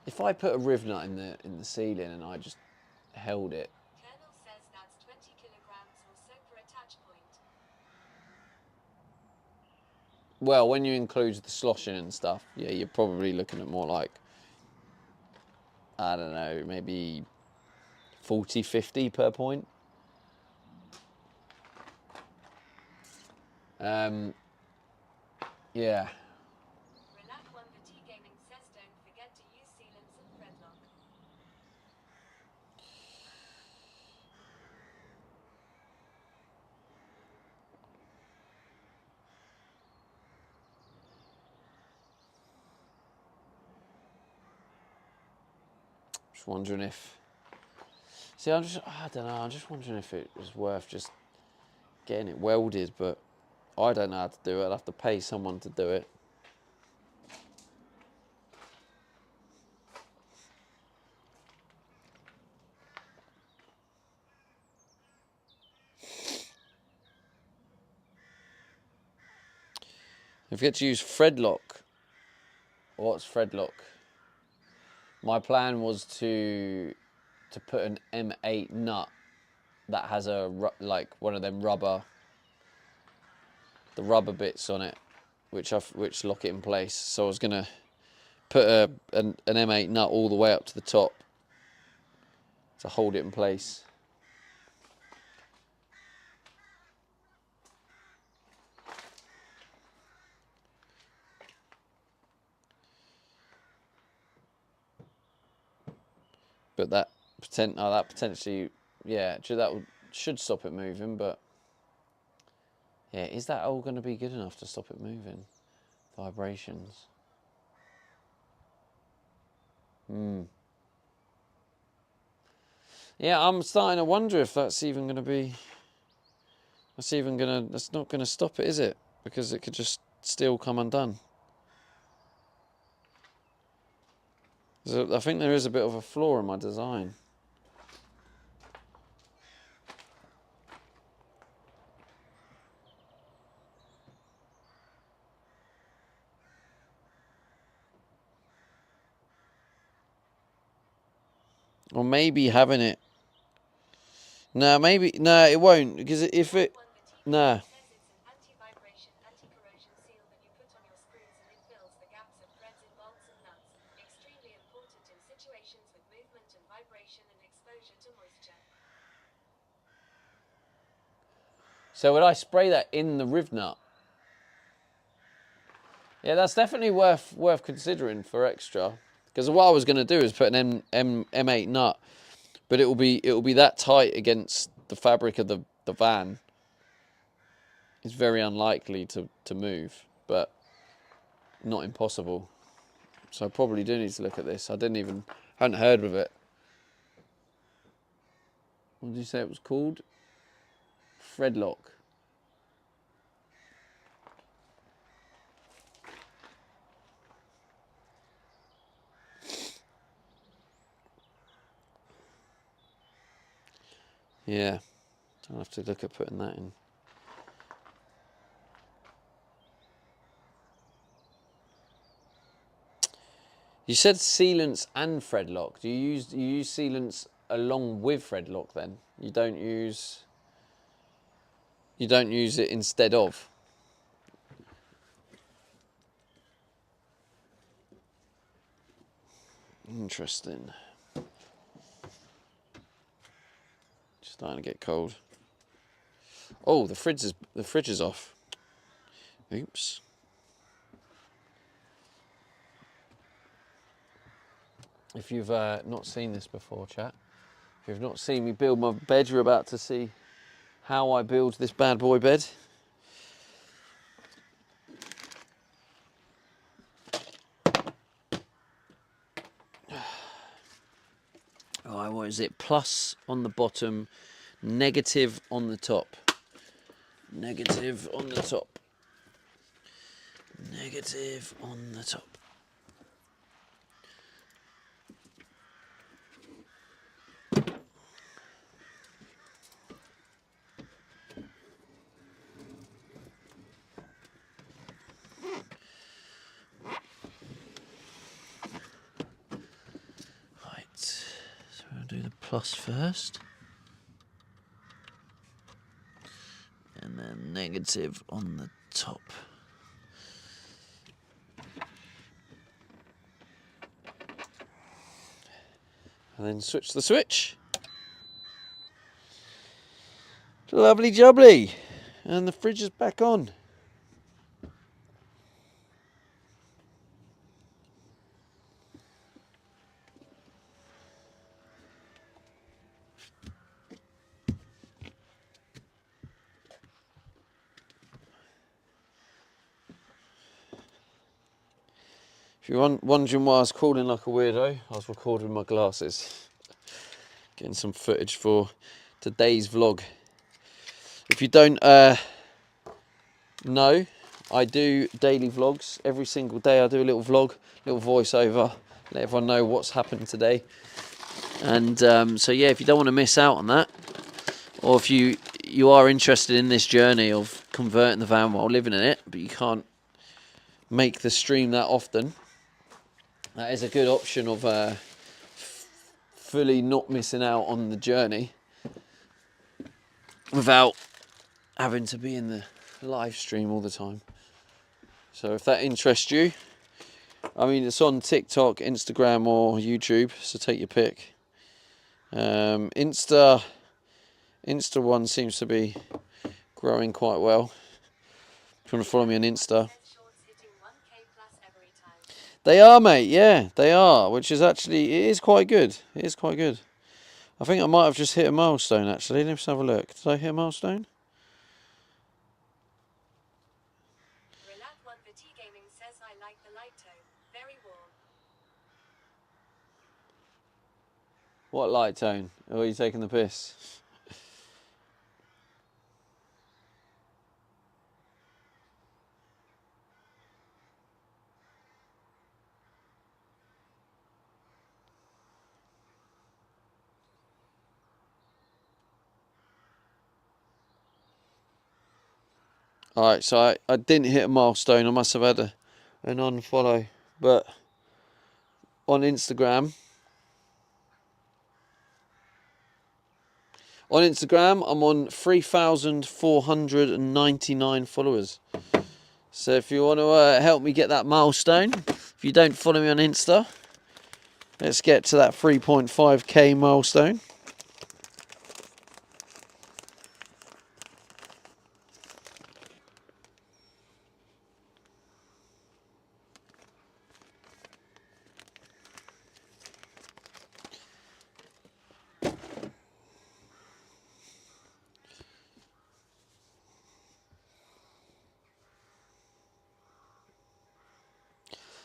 if I put a riv nut in the ceiling and I just held it. Colonel says that's 20 kilograms or so for attach point. Well, when you include the sloshing and stuff, yeah, you're probably looking at more like, I don't know, maybe 40, 50 per point. Yeah. Relax one the T Gaming says don't forget to use sealants and threadlock. Just wondering if. See, I don't know. I'm just wondering if it was worth just getting it welded, but I don't know how to do it. I'd have to pay someone to do it. If you get to use threadlock, what's threadlock? My plan was to put an M8 nut that has like one of them rubber bits on it, which lock it in place. So I was gonna put an M8 nut all the way up to the top to hold it in place. But that potentially, yeah, should stop it moving. But yeah, is that all going to be good enough to stop it moving? Vibrations. Yeah, I'm starting to wonder if that's even going to be... That's not going to stop it, is it? Because it could just still come undone. So I think there is a bit of a flaw in my design. Or maybe having it... No, maybe... No, it won't. Because if it... No. So would I spray that in the riv nut? Yeah, that's definitely worth considering for extra. Because what I was going to do is put an M8 nut, but it will be that tight against the fabric of the van. It's very unlikely to move, but not impossible. So I probably do need to look at this. I hadn't heard of it. What did you say it was called? Fredlock. Yeah, I'll have to look at putting that in. You said sealants and Fredlock. Do you use sealants along with Fredlock then? You don't use it instead of? Interesting. Starting to get cold. Oh, the fridge is off. Oops. If you've not seen this before, chat, if you've not seen me build my bed, you're about to see how I build this bad boy bed. Oh, what is it? Plus on the bottom, negative on the top. Negative on the top. Negative on the top. Do the plus first, and then negative on the top. And then switch the switch. Lovely jubbly. And the fridge is back on. If you're wondering why I was crawling like a weirdo, I was recording my glasses. Getting some footage for today's vlog. If you don't know, I do daily vlogs. Every single day I do a little vlog, little voiceover, let everyone know what's happened today. And so yeah, if you don't want to miss out on that, or if you are interested in this journey of converting the van while living in it, but you can't make the stream that often, that is a good option of fully not missing out on the journey without having to be in the live stream all the time. So if that interests you, I mean, it's on TikTok, Instagram or YouTube, so take your pick. Insta one seems to be growing quite well. If you want to follow me on Insta. They are, mate, yeah, they are, which is actually, it is quite good. It is quite good. I think I might have just hit a milestone, actually. Let's have a look. Did I hit a milestone? Relat1 Gaming says What light tone? Or are you taking the piss? Alright, so I didn't hit a milestone. I must have had an unfollow. But on Instagram, I'm on 3,499 followers. So if you want to help me get that milestone, if you don't follow me on Insta, let's get to that 3.5k milestone.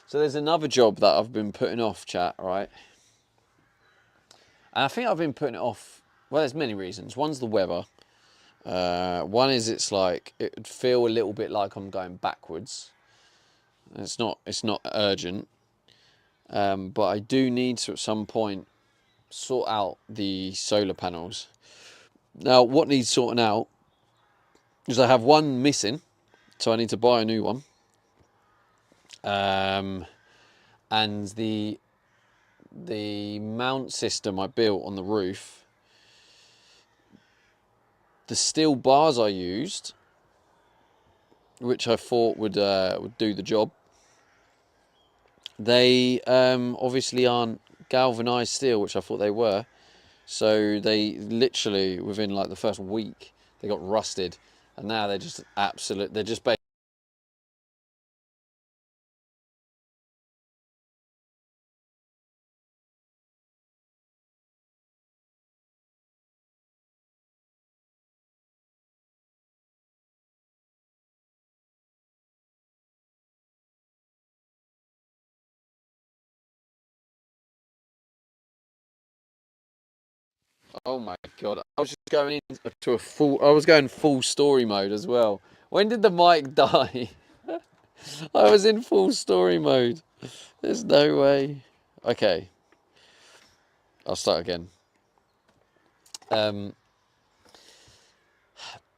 So there's another job that I've been putting off, chat, right? And I think I've been putting it off, well, there's many reasons. One's the weather. One is it's like, it would feel a little bit like I'm going backwards. It's not urgent. But I do need to, at some point, sort out the solar panels. Now, what needs sorting out is I have one missing, so I need to buy a new one. And the mount system I built on the roof, the steel bars I used, which I thought would do the job, they obviously aren't galvanized steel, which I thought they were. So they literally, within like the first week, they got rusted, and now they're just absolute. They're just basically. Oh my god! I was just going into I was going full story mode as well. When did the mic die? I was in full story mode. There's no way. Okay. I'll start again.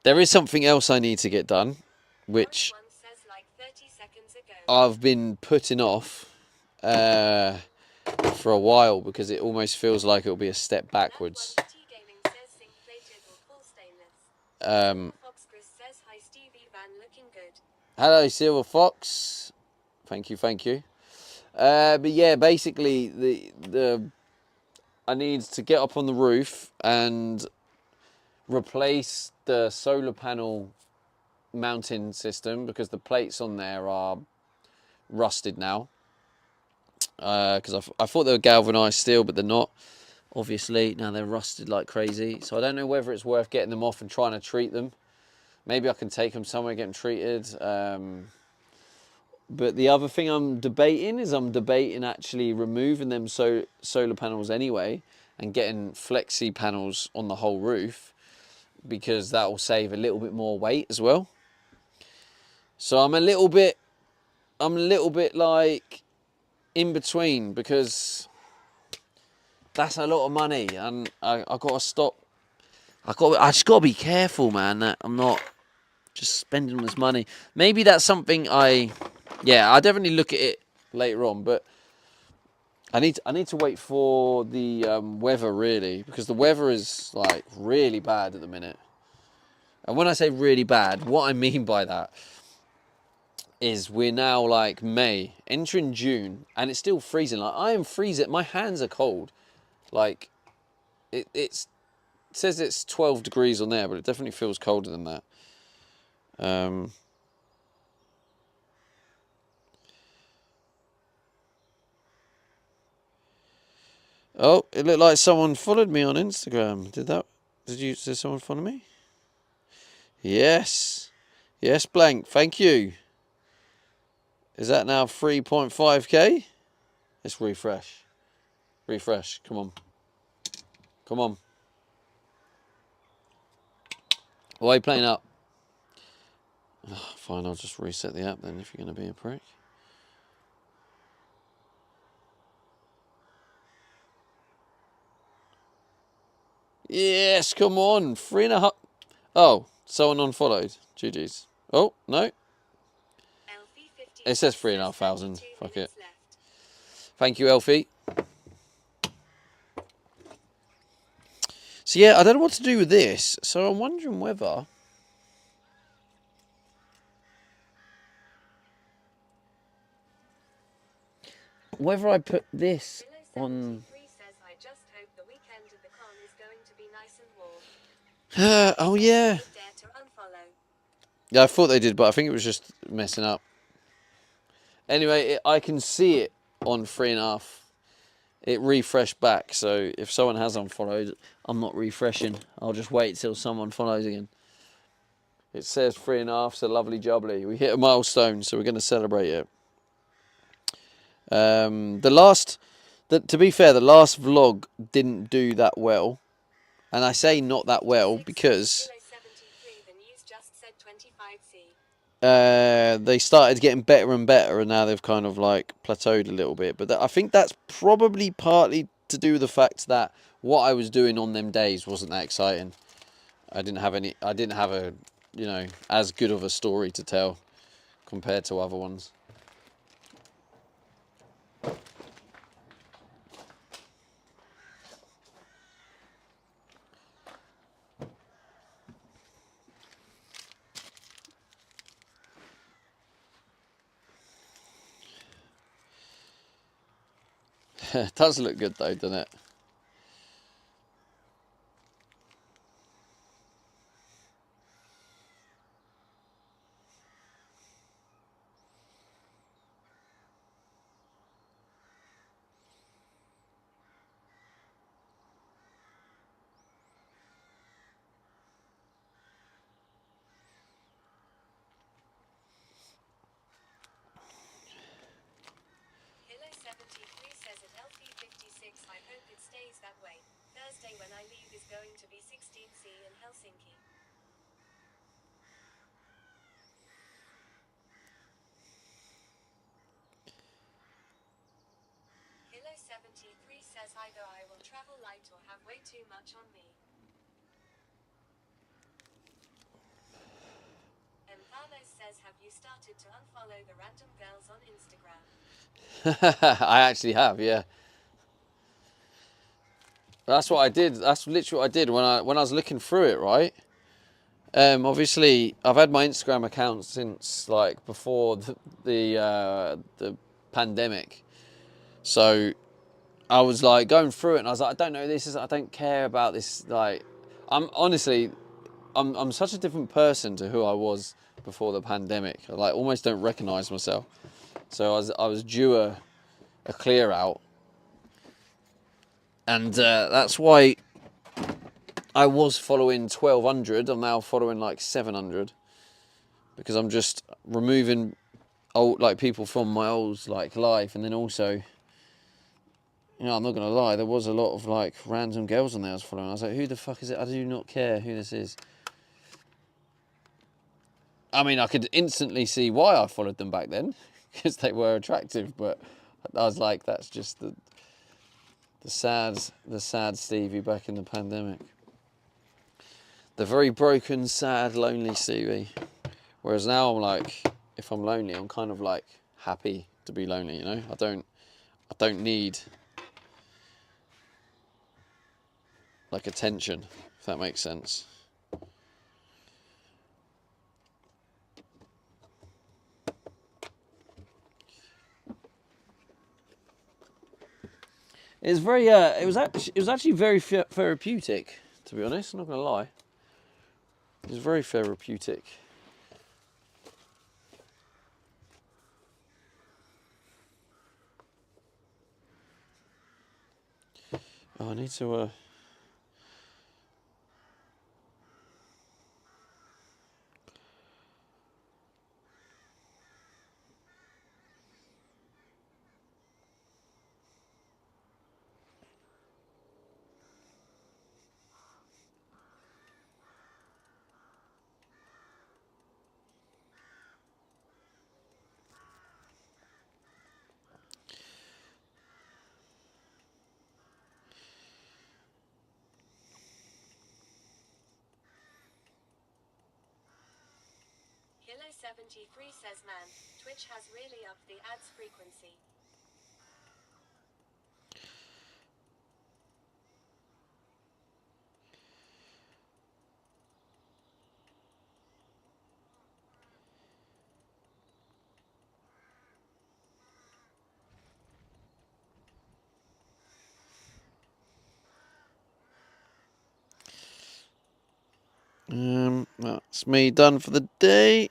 There is something else I need to get done, which I've been putting off for a while because it almost feels like it'll be a step backwards. Hello, Silver Fox. Thank you. But yeah, basically I need to get up on the roof and replace the solar panel mounting system because the plates on there are rusted now. Because I thought they were galvanized steel, but they're not. Obviously, now they're rusted like crazy. So I don't know whether it's worth getting them off and trying to treat them. Maybe I can take them somewhere, get them treated. But the other thing I'm debating actually removing them solar panels anyway and getting flexi panels on the whole roof, because that will save a little bit more weight as well. So I'm a little bit like in between, because that's a lot of money and I got to stop. I just got to be careful, man, that I'm not just spending all this money. Maybe that's something I definitely look at it later on, but I need to wait for the weather, really, because the weather is like really bad at the minute. And when I say really bad, what I mean by that is we're now like May, entering June, and it's still freezing. Like, I am freezing. My hands are cold. Like, it says it's 12 degrees on there, but it definitely feels colder than that. Oh, it looked like someone followed me on Instagram. Did someone follow me? Yes, blank. Thank you. Is that now 3.5k? Let's refresh. Come on. Come on. Why are you playing up? Oh, fine, I'll just reset the app then if you're going to be a prick. Yes, come on. 3.5. Oh, someone unfollowed. GG's. Oh, no. It says 3,500. Fuck it. Thank you, Elfie. So yeah, I don't know what to do with this. So I'm wondering whether... whether I put this on... oh yeah. Yeah, I thought they did, but I think it was just messing up. Anyway, I can see it on 3.5. It refreshed back, so if someone has unfollowed, I'm not refreshing. I'll just wait till someone follows again. It says 3.5, so lovely jubbly. We hit a milestone, so we're going to celebrate it. To be fair, the last vlog didn't do that well. And I say not that well because they started getting better and better, and now they've kind of like plateaued a little bit. But I think that's probably partly to do with the fact that what I was doing on them days wasn't that exciting. I didn't have a, you know, as good of a story to tell compared to other ones. It does look good though, doesn't it? When I leave is going to be 16C in Helsinki. Hilo 73 says either I will travel light or have way too much on me. Empanos says, have you started to unfollow the random girls on Instagram? I actually have, yeah. That's what I did. That's literally what I did when I was looking through it, right? Obviously, I've had my Instagram account since like before the pandemic, so I was like going through it, and I was like, I don't know, I don't care about this. Like, I'm honestly, I'm such a different person to who I was before the pandemic. I like almost don't recognise myself. So I was due a clear out. And that's why I was following 1,200. I'm now following like 700 because I'm just removing old like people from my old like life, and then also, you know, I'm not gonna lie, there was a lot of like random girls on there I was following. I was like, who the fuck is it? I do not care who this is. I mean, I could instantly see why I followed them back then because they were attractive, but I was like, that's just the sad Stevie back in the pandemic. The very broken, sad, lonely Stevie. Whereas now I'm like, if I'm lonely, I'm kind of like happy to be lonely, you know? I don't need like attention, if that makes sense. It's very it was actually very therapeutic, to be honest, I'm not gonna lie. It was very therapeutic. Oh, I need to Hilo73 says, man, Twitch has really upped the ads frequency. That's me done for the day.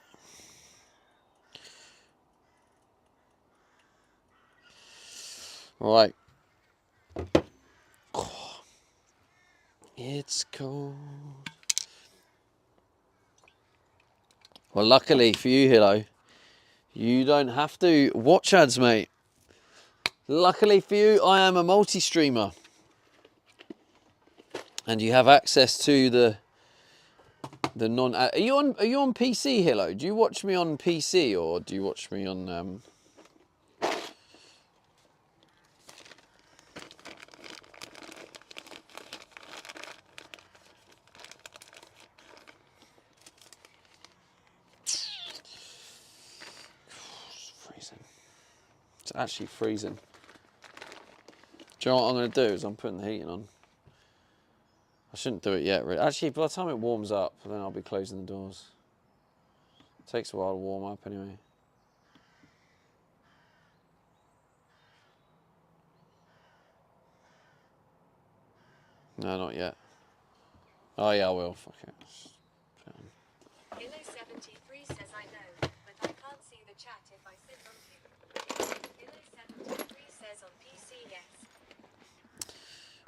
Right. Oh, it's cold. Well, luckily for you, Hilo, you don't have to watch ads, mate. Luckily for you, I am a multi-streamer. And you have access to the non. Are you on PC, Hilo? Do you watch me on PC or do you watch me on? It's freezing. It's actually freezing. Do you know what I'm going to do? Is I'm putting the heating on. I shouldn't do it yet, really. Actually, by the time it warms up, then I'll be closing the doors. It takes a while to warm up, anyway. No, not yet. Oh yeah, I will. Fuck it. Hilo73 says, I know, but I can't see the chat if I sit on here. Hilo73 says on PC, yes.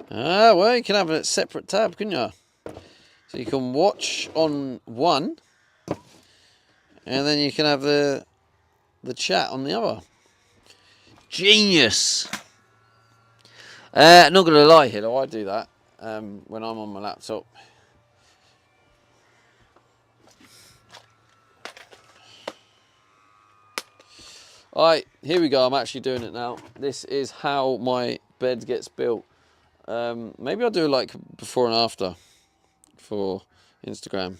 Ah, well, you can have a separate tab, couldn't you? So you can watch on one, and then you can have the chat on the other. Genius. Not gonna lie, Hilo, I do that when I'm on my laptop. Alright, here we go. I'm actually doing it now. This is how my bed gets built. Maybe I'll do like before and after for Instagram.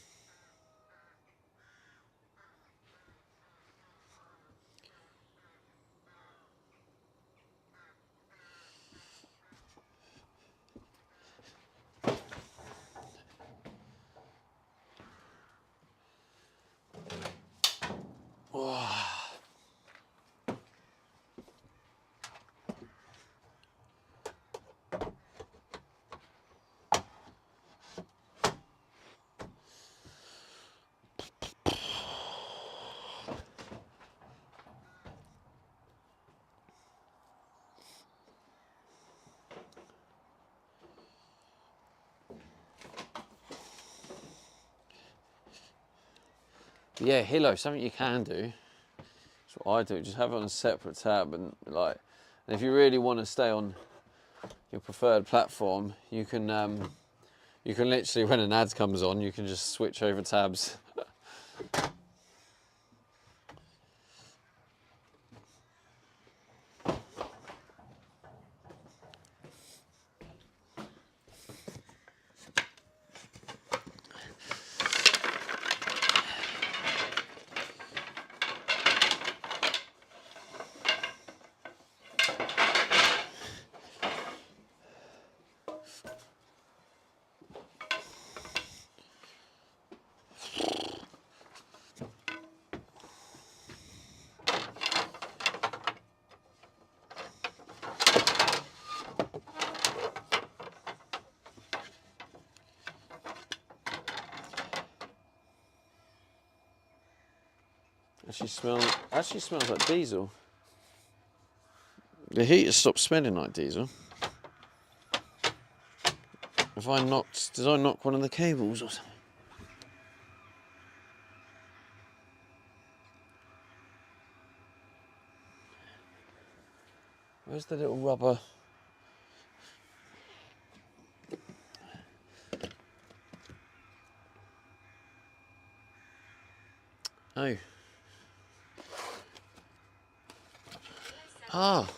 Yeah, Hilo, something you can do. That's what I do. Just have it on a separate tab, and if you really want to stay on your preferred platform, you can literally, when an ad comes on, you can just switch over tabs. Actually smells like diesel. The heater stopped smelling like diesel. Did I knock one of the cables or something? Where's the little rubber? Oh. Ah. Says,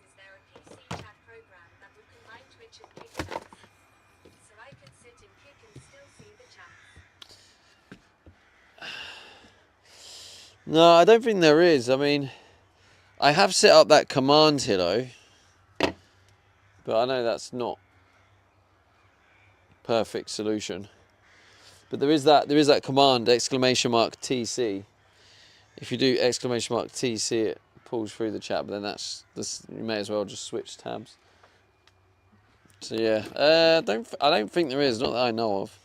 is there a PC chat program that would combine Twitch and Kick chats? So I could sit in Kick and still see the chats. No, I don't think there is. I mean, I have set up that command hilo, but I know that's not perfect solution. But there is that command !TC. If you do !TC, it pulls through the chat. But then you may as well just switch tabs. So yeah, I don't think there is, not that I know of.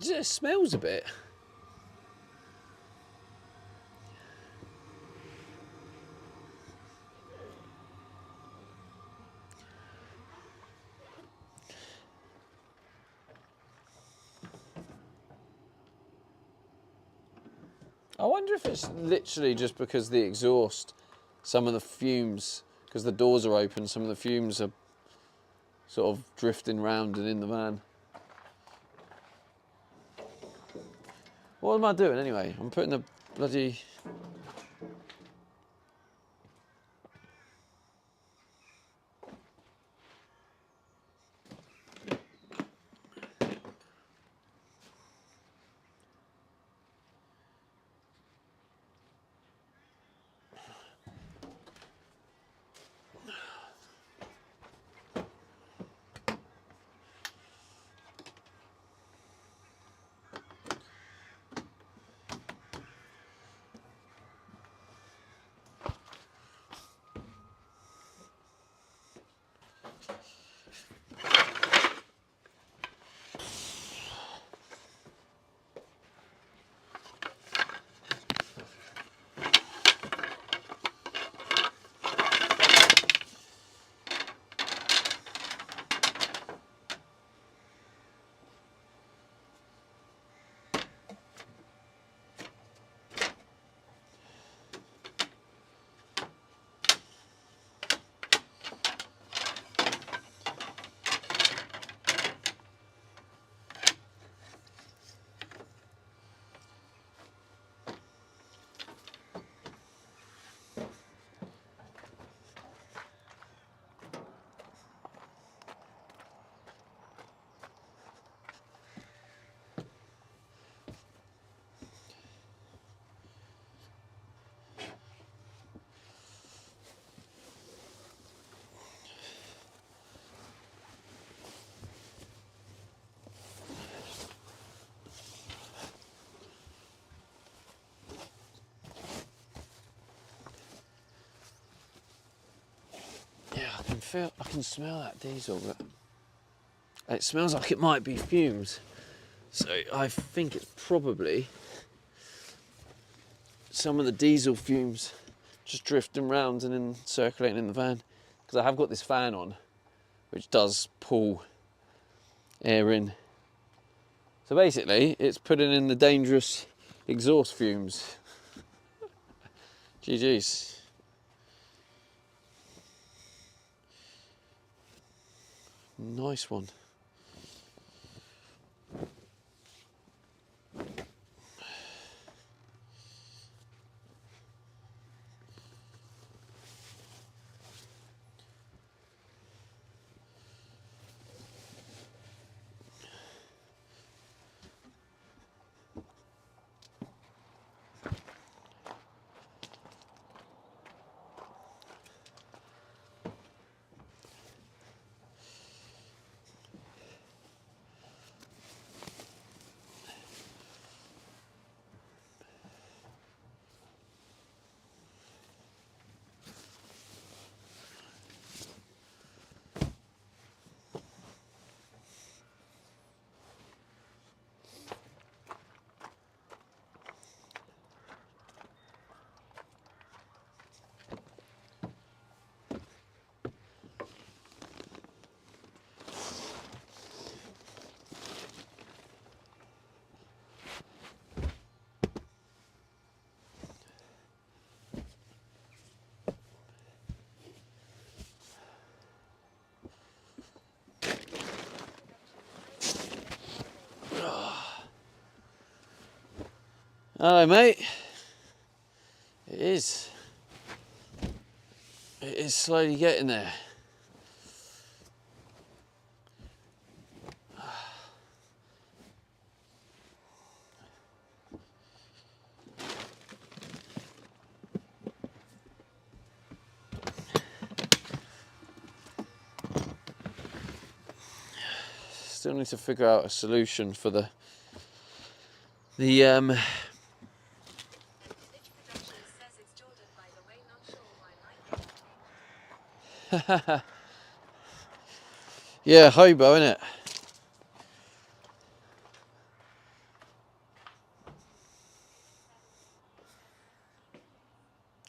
It smells a bit. I wonder if it's literally just because the exhaust, some of the fumes, because the doors are open, some of the fumes are sort of drifting round and in the van. What am I doing anyway? I'm putting the bloody... I can smell that diesel, but it smells like it might be fumes. So I think it's probably some of the diesel fumes just drifting round and then circulating in the van. Because I have got this fan on, which does pull air in. So basically, it's putting in the dangerous exhaust fumes. GG's. Nice one. Hello, mate. It is. It is slowly getting there. Still need to figure out a solution for the Snitch Productions says it's Jordan, by the way, not sure why Mike. yeah, hobo, innit?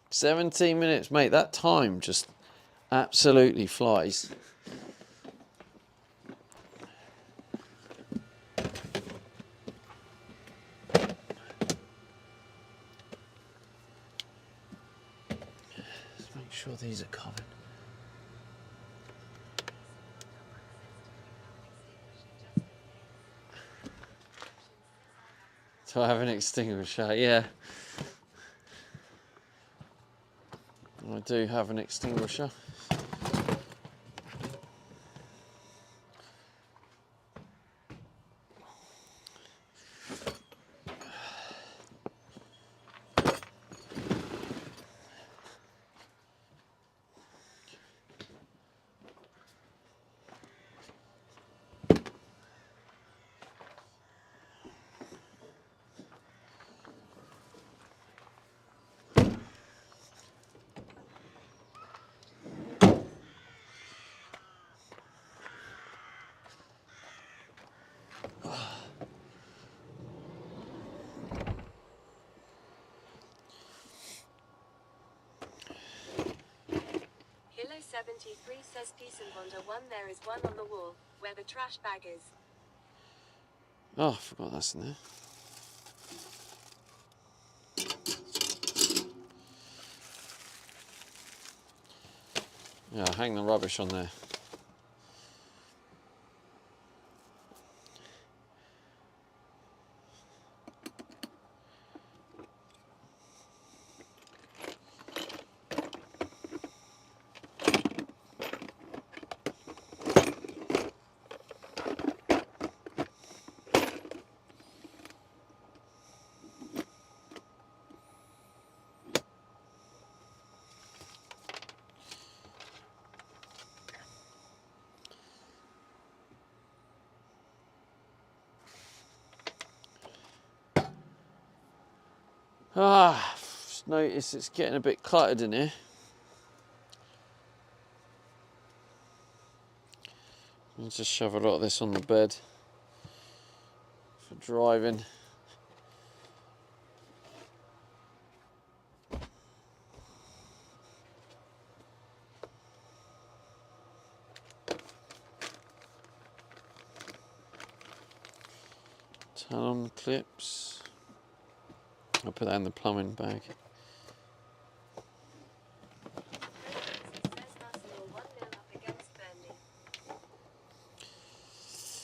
"17 minutes, mate." That time just absolutely flies. Let's make sure these are covered. Do I have an extinguisher? Yeah. I do have an extinguisher. Hilo73 says peace and wonder one. There is one on the wall, where the trash bag is. Oh, I forgot that's in there. Yeah, hang the rubbish on there. Just notice it's getting a bit cluttered in here. I'll just shove a lot of this on the bed for driving. Talon clips. I'll put that in the plumbing bag.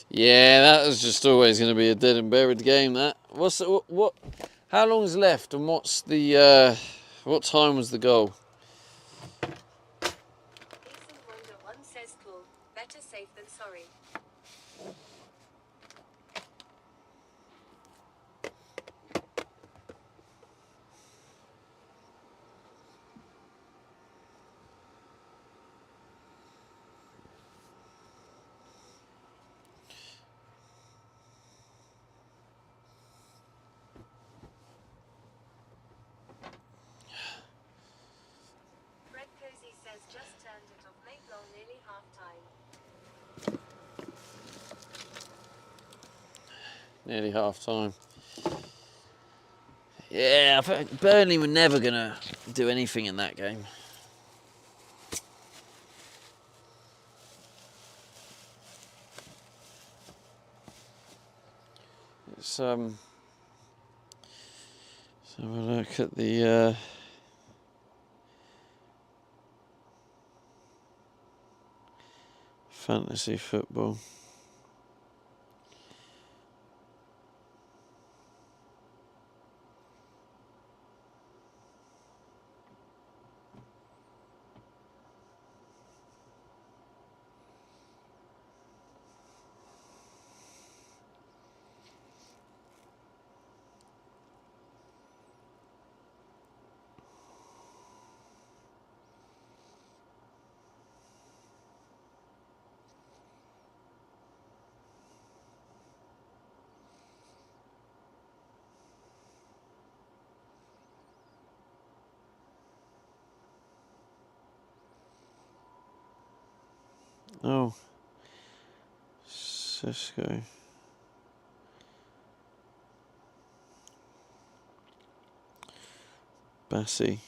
Yeah, that was just always going to be a dead and buried game. That. What's the, what? How long's left, and what's the? What time was the goal? Peace and wonder one says cool. Better safe than sorry. Fred Cozy says just turned it off. Make long nearly half time. Nearly half time. Yeah, I think Burnley were never going to do anything in that game. Let's have a look at the fantasy football. Oh. Cisco. Bassi.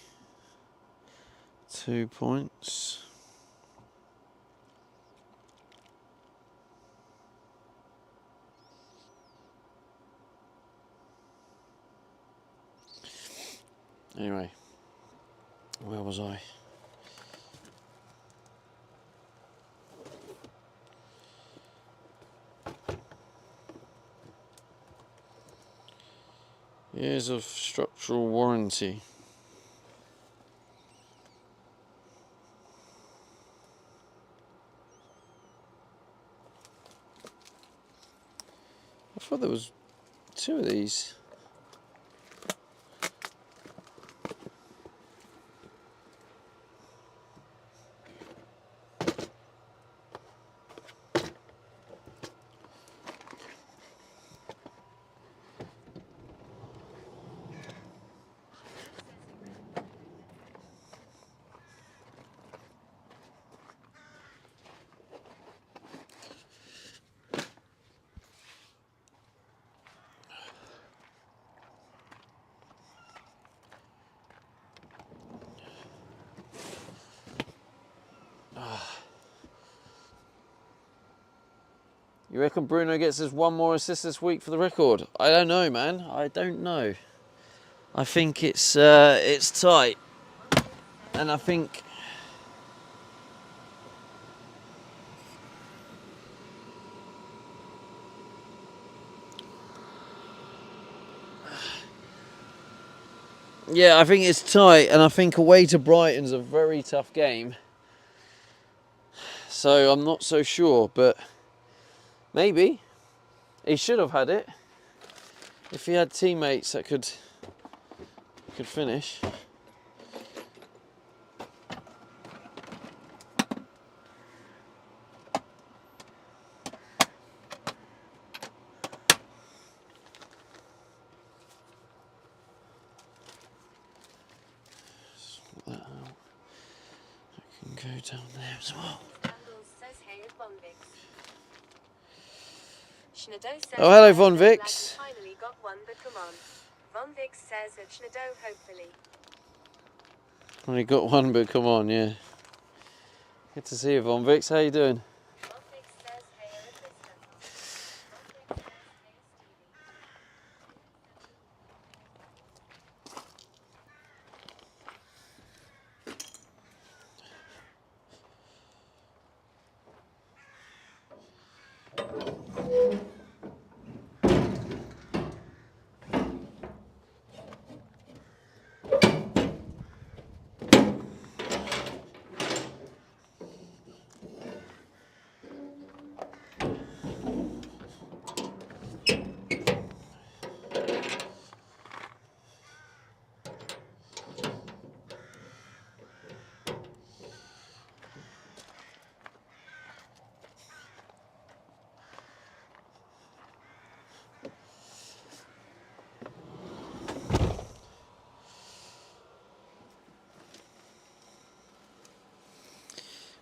2 points. Anyway, where was I? Years of structural warranty. I thought there was 2 of these. You reckon Bruno gets us 1 more assist this week for the record? I don't know, man. I don't know. I think it's tight, and I think yeah, I think it's tight, and I think away to Brighton's a very tough game. So I'm not so sure, but maybe he should have had it if he had teammates that could finish. Sort that out. I can go down there as well. Oh, hello, Von Vix. Finally got one, but come on. Von Vix says at Schneido, hopefully. Only got 1, but come on, yeah. Good to see you, Von Vix. How you doing? Von Vix says, hey, Arista. Von Vix says, hey, Stevie.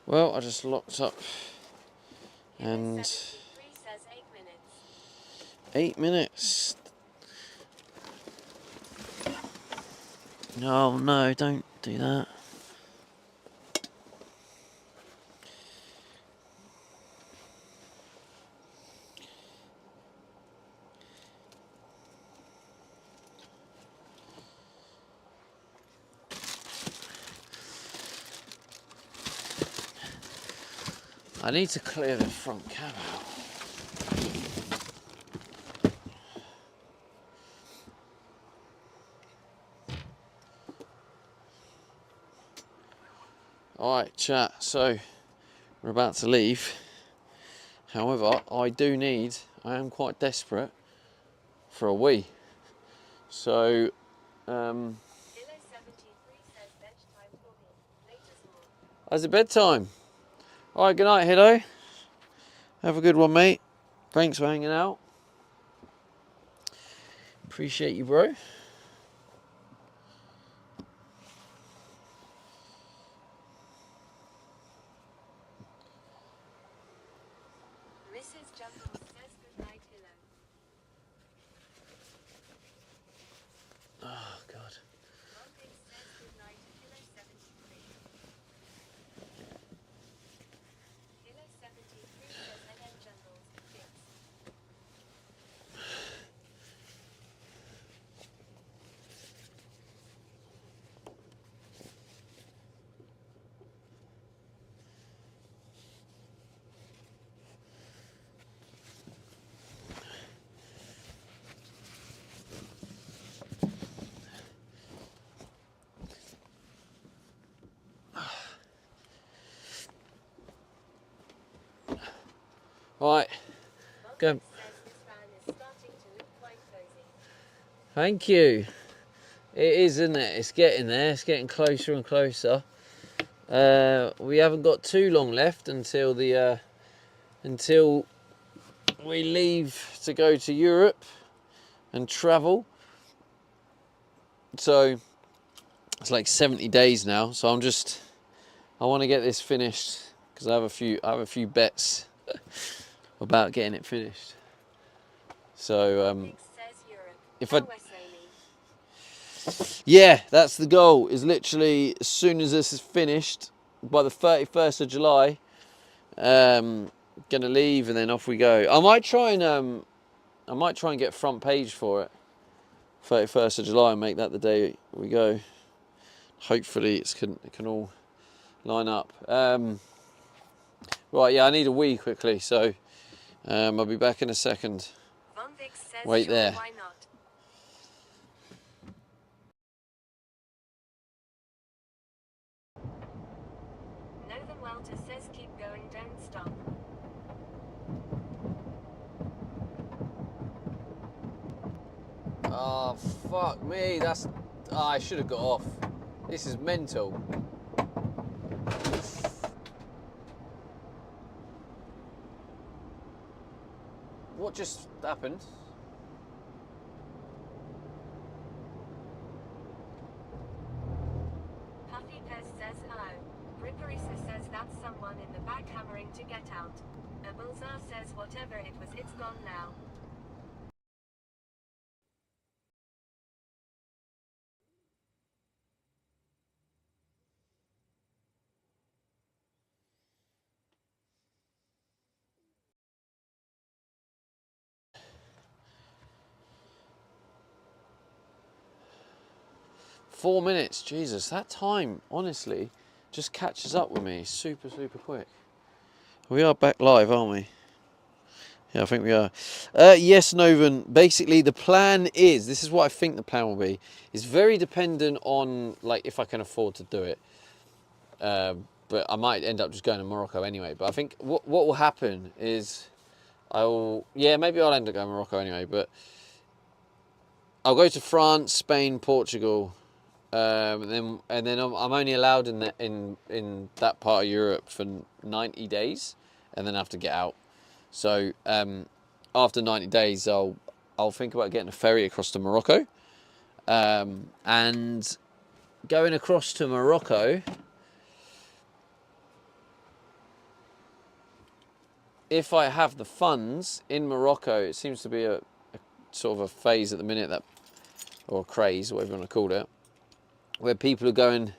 Well, I just locked up, and 8 minutes. No, no, don't do that. I need to clear the front cab out. Alright, chat, so we're about to leave. However, I am quite desperate for a wee. So, is it bedtime? Alright, good night, Hiddo. Have a good one, mate. Thanks for hanging out. Appreciate you, bro. Jungles says good night, Hilo. Oh, God. Monday says good night to Hilo 73. Hilo 73 says NN Jungles, fix. Right. Go. Monday says this van is starting to look quite cozy. Thank you. It is, isn't it? It's getting there. It's getting closer and closer. We haven't got too long left until until we leave to go to Europe and travel. So it's like 70 days now. So I want to get this finished because I have a few bets about getting it finished. So Fix says Europe. if US only. yeah, that's the goal. Is literally as soon as this is finished by the 31st of July, gonna leave and then off we go. I might try and get front page for it. 31st of July and make that the day we go. Hopefully it can all line up. Right, yeah, I need a wee quickly, so I'll be back in a second. Von Vic says Wait sure, there. why not? Northern Welter says keep going, don't stop. Oh, fuck me, I should have got off. This is mental. What just happened? Puffy Pez says hello. Ripperisa says that's someone in the back hammering to get out. Abulzar says whatever it was, it's gone now. Four minutes, Jesus, that time, honestly, just catches up with me super, super quick. We are back live, aren't we? Yeah, I think we are. Yes, Novan, basically the plan is, this is what I think the plan will be, is very dependent on, like, if I can afford to do it. But I might end up just going to Morocco anyway. But I think what will happen is maybe I'll end up going to Morocco anyway, but I'll go to France, Spain, Portugal, and then I'm only allowed in that part of Europe for 90 days, and then I have to get out. So after 90 days, I'll think about getting a ferry across to Morocco, and going across to Morocco. If I have the funds in Morocco, it seems to be a sort of a phase at the minute or a craze, whatever you want to call it, where people are going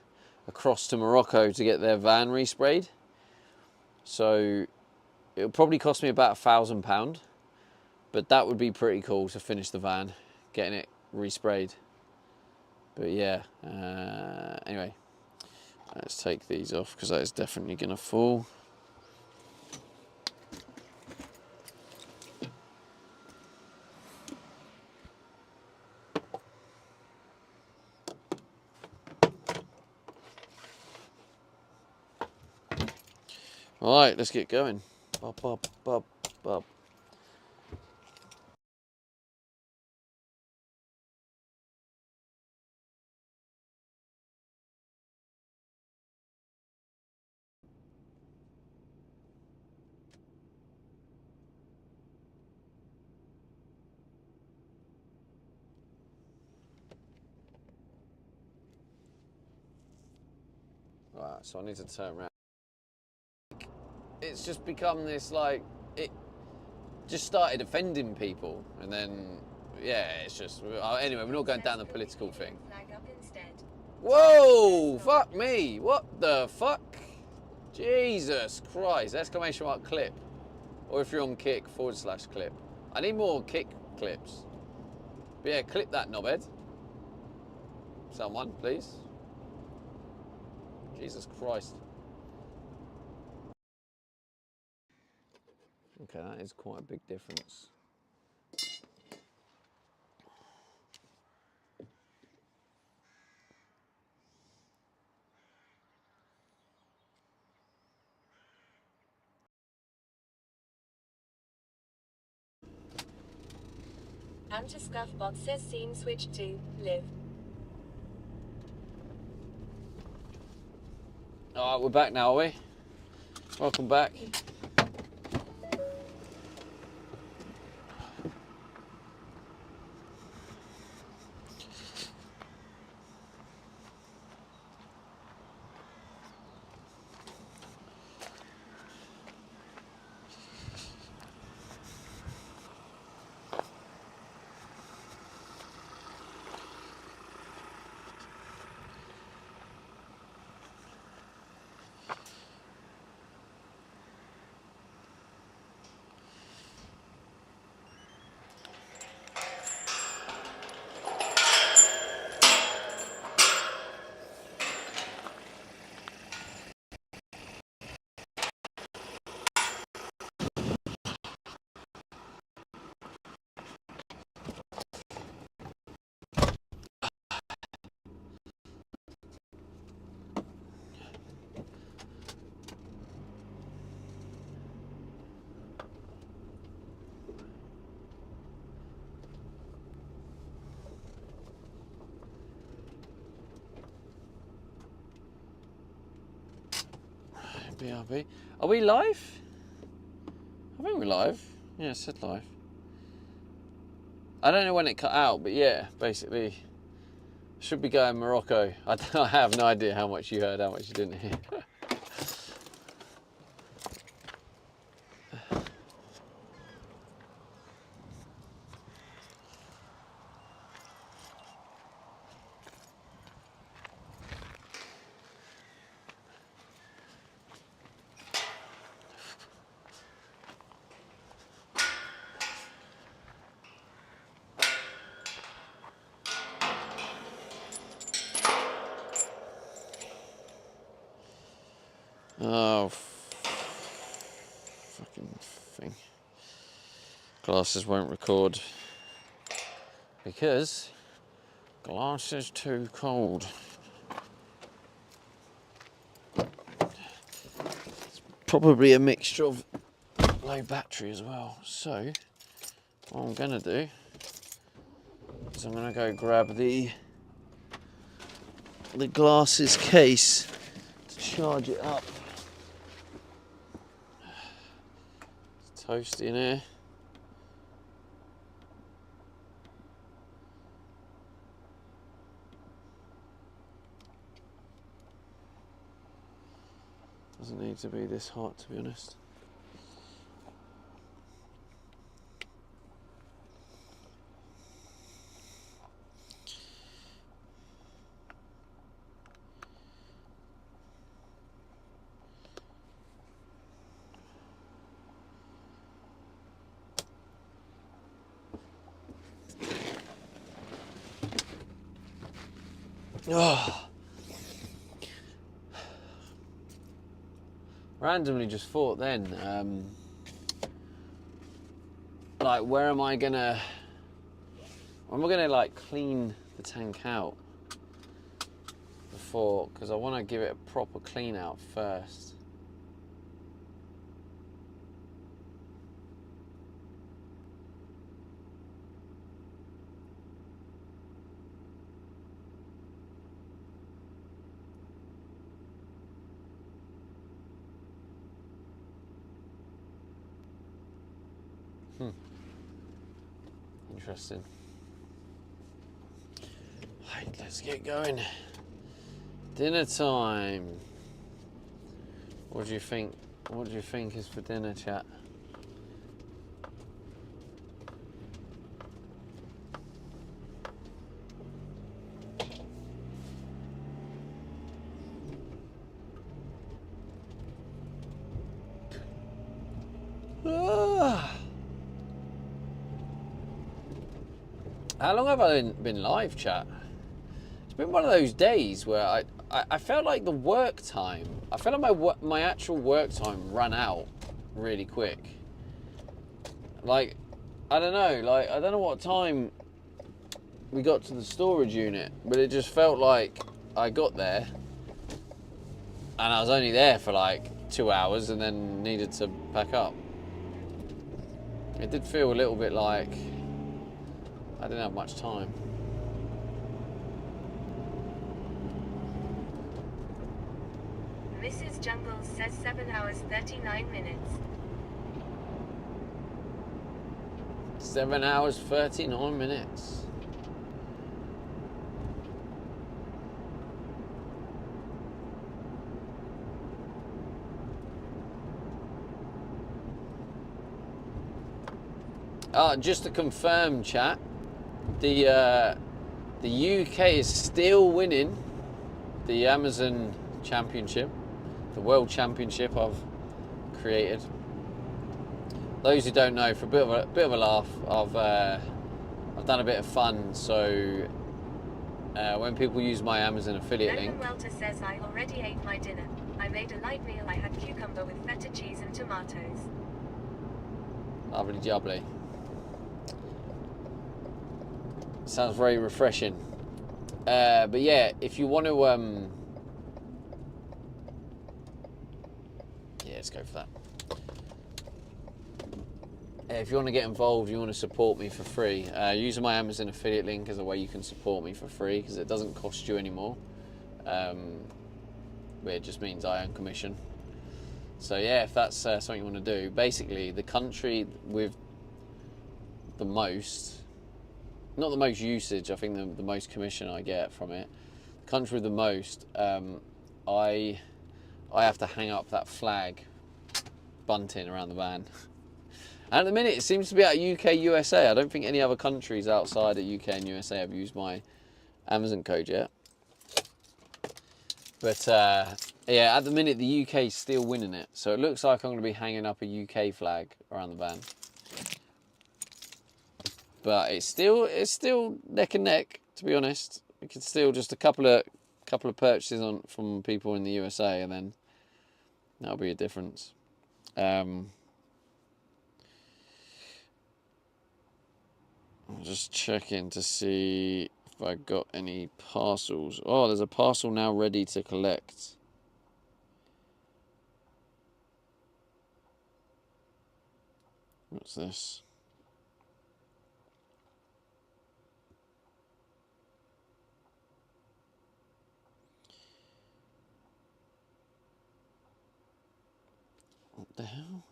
across to Morocco to get their van resprayed. So it'll probably cost me about £1,000, but that would be pretty cool to finish the van, getting it resprayed. But yeah, anyway, let's take these off because that is definitely going to fall. All right, let's get going. Bop, bop, bop, bop. Right, so I need to turn around. It's just become this, like, just started offending people, and then yeah, it's just anyway. We're not going down the political thing. Whoa! Fuck me! What the fuck? Jesus Christ! Exclamation mark clip, or if you're on Kick /clip. I need more Kick clips. But yeah, clip that knobhead. Someone, please. Jesus Christ. Okay, that is quite a big difference. Anti-Scuffbot says scene switch to live. Alright, we're back now, are we? Welcome back. BRB. Are we live? I think we're live. Yeah, it said live. I don't know when it cut out, but yeah, basically, should be going Morocco. I have no idea how much you heard, how much you didn't hear. Oh, fucking thing. Glasses won't record because glass is too cold. It's probably a mixture of low battery as well. So what I'm gonna do is I'm gonna go grab the glasses case to charge it up. It's toasty in here. Doesn't need to be this hot, to be honest. Oh. Randomly just thought then, like when am I gonna like clean the tank out before, because I want to give it a proper clean out first. Interesting. Right, let's get going. Dinner time. What do you think? What do you think is for dinner, chat? How long have I been live, chat? It's been one of those days where I felt like the work time, I felt like my actual work time ran out really quick. Like, I don't know what time we got to the storage unit, but it just felt like I got there and I was only there for like 2 hours and then needed to pack up. It did feel a little bit like I didn't have much time. Mrs. Jungles says 7 hours 39 minutes. 7 hours 39 minutes. Just to confirm, chat, the UK is still winning the Amazon Championship, the World Championship I've created. Those who don't know, for a bit of a laugh, I've done a bit of fun. So when people use my Amazon affiliate link, Welter says I already ate my dinner. I made a light meal. I had cucumber with feta cheese and tomatoes. lovely jubbly. Sounds very refreshing. But yeah, if you want to, yeah, let's go for that. If you want to get involved, you want to support me for free, using my Amazon affiliate link is a way you can support me for free because it doesn't cost you anymore. But it just means I earn commission. So yeah, if that's something you want to do, basically the country with the most, not the most usage, I think the most commission I get from it, the country with the most, I have to hang up that flag bunting around the van. And at the minute, it seems to be at UK, USA. I don't think any other countries outside of UK and USA have used my Amazon code yet. But yeah, at the minute, the UK is still winning it. So it looks like I'm going to be hanging up a UK flag around the van. But it's still neck and neck, to be honest. We could still just a couple of purchases from people in the USA, and then that'll be a difference. I'm just checking to see if I got any parcels. Oh, there's a parcel now ready to collect. What's this? What the hell?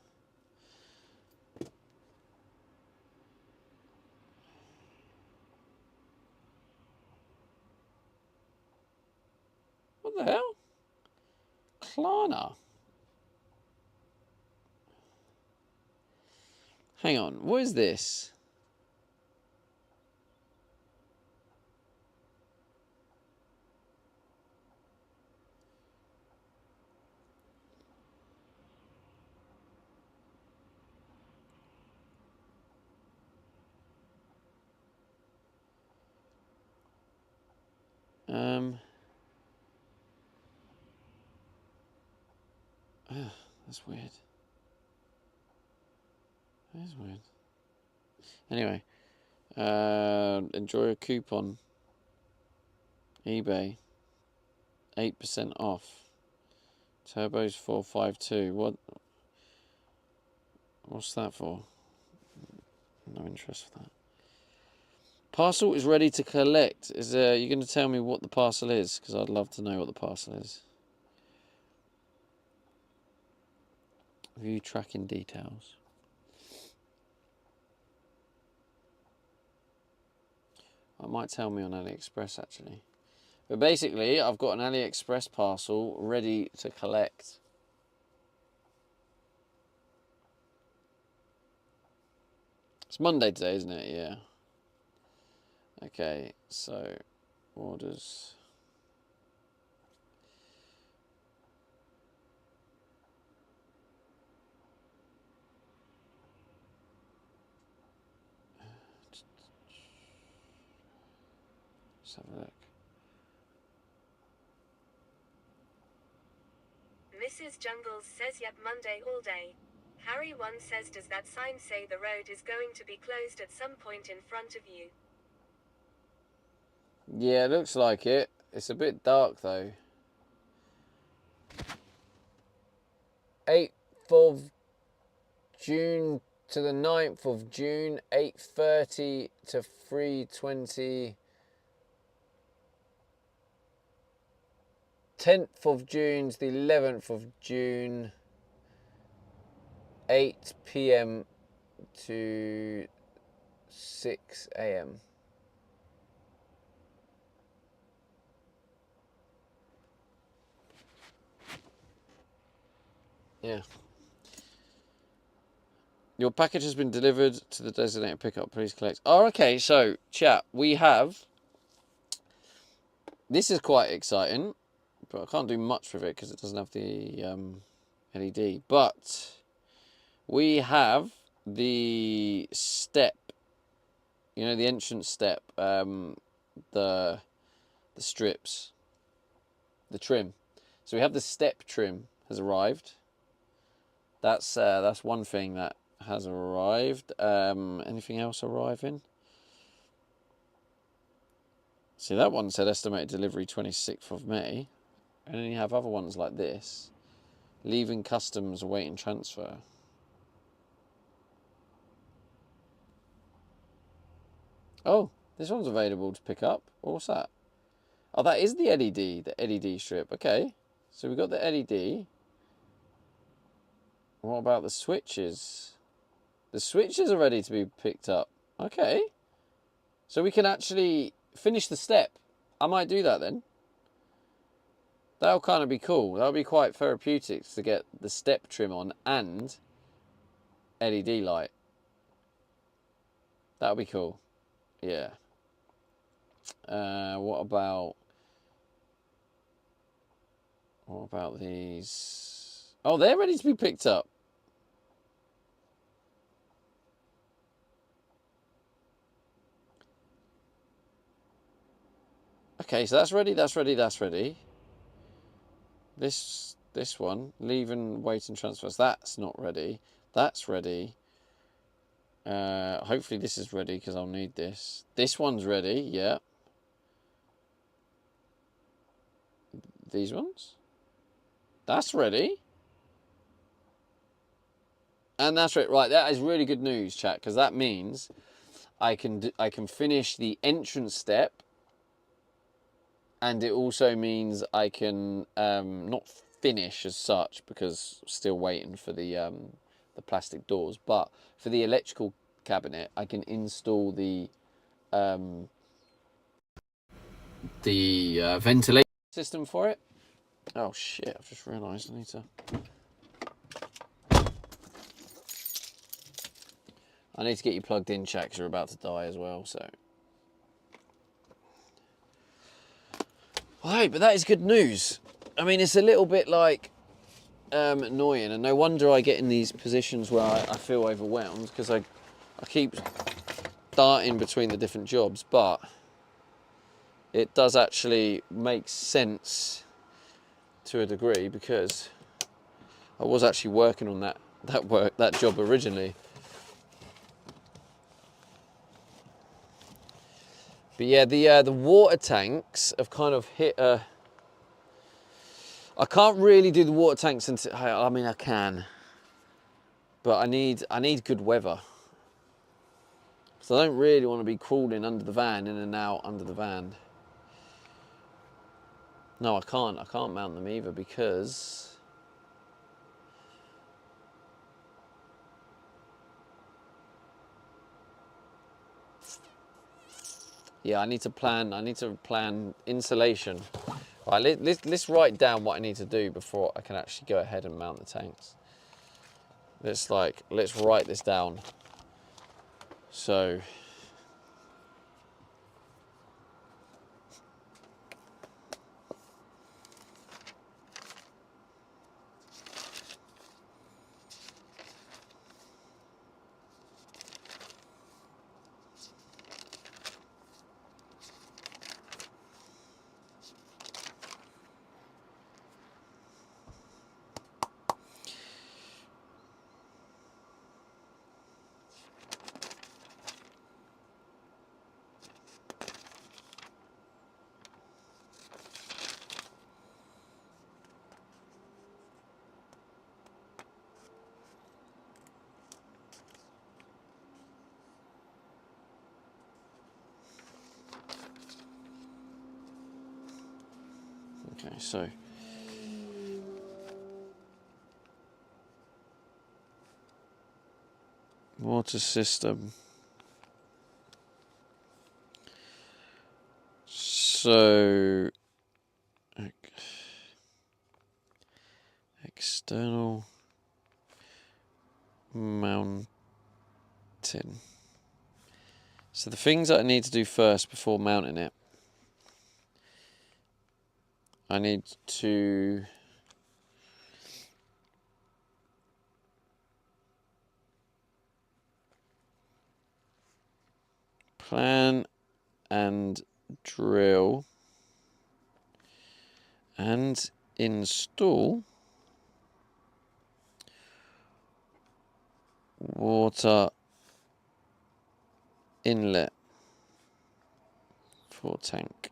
What the hell? Klarna. Hang on, what is this? Oh, that's weird. That is weird. Anyway, enjoy a coupon. eBay, 8% off. Turbos 452. What's that for? No interest for that. Parcel is ready to collect. Is you going to tell me what the parcel is? Because I'd love to know what the parcel is. View tracking details. It might tell me on AliExpress actually. But basically, I've got an AliExpress parcel ready to collect. It's Monday today, isn't it? Yeah. Okay, so orders. Let's have a look. Mrs. Jungles says yep, Monday all day. Harry 1 says, does that sign say the road is going to be closed at some point in front of you? Yeah, it looks like it. It's a bit dark though. 8th of June to the 9th of June, 8:30 to 3:20. 10th of June to the 11th of June, 8 p.m. to 6 a.m. Yeah. Your package has been delivered to the designated pickup. Please collect. Oh, okay. So, chat, we have... This is quite exciting, but I can't do much with it because it doesn't have the LED. But we have the step, you know, the entrance step, the strips, the trim. So we have the step trim has arrived. That's one thing that has arrived. Anything else arriving? See, that one said estimated delivery 26th of May. And then you have other ones like this. Leaving customs, awaiting transfer. Oh, this one's available to pick up. What's that? Oh, that is the LED strip. Okay. So we've got the LED. What about the switches? The switches are ready to be picked up. Okay. So we can actually finish the step. I might do that then. That'll kind of be cool. That'll be quite therapeutic to get the step trim on and LED light. That'll be cool. Yeah. What about these? Oh, they're ready to be picked up. Okay, so that's ready, that's ready, that's ready. This one, leave and wait and transfers, that's not ready. That's ready. Hopefully this is ready because I'll need this. This one's ready, yeah. These ones? That's ready. And that's right. Right, that is really good news, chat, because that means I can finish the entrance step, and it also means I can not finish as such because still waiting for the plastic doors, but for the electrical cabinet, I can install the ventilation system for it. Oh shit! I've just realised I need to. I need to get you plugged in, chat, because you're about to die as well, so. Right, but that is good news. I mean, it's a little bit like annoying, and no wonder I get in these positions where I feel overwhelmed, because I keep darting between the different jobs, but it does actually make sense to a degree, because I was actually working on that job originally. But yeah, the water tanks have kind of hit a... I can't really do the water tanks until... I mean, I can. But I need good weather. So I don't really want to be crawling under the van, in and out under the van. No, I can't. I can't mount them either because... Yeah, I need to plan insulation. Right, let's write down what I need to do before I can actually go ahead and mount the tanks. Let's write this down. So Okay, so water system. So external mountain. So the things that I need to do first before mounting it, I need to plan and drill and install water inlet for tank.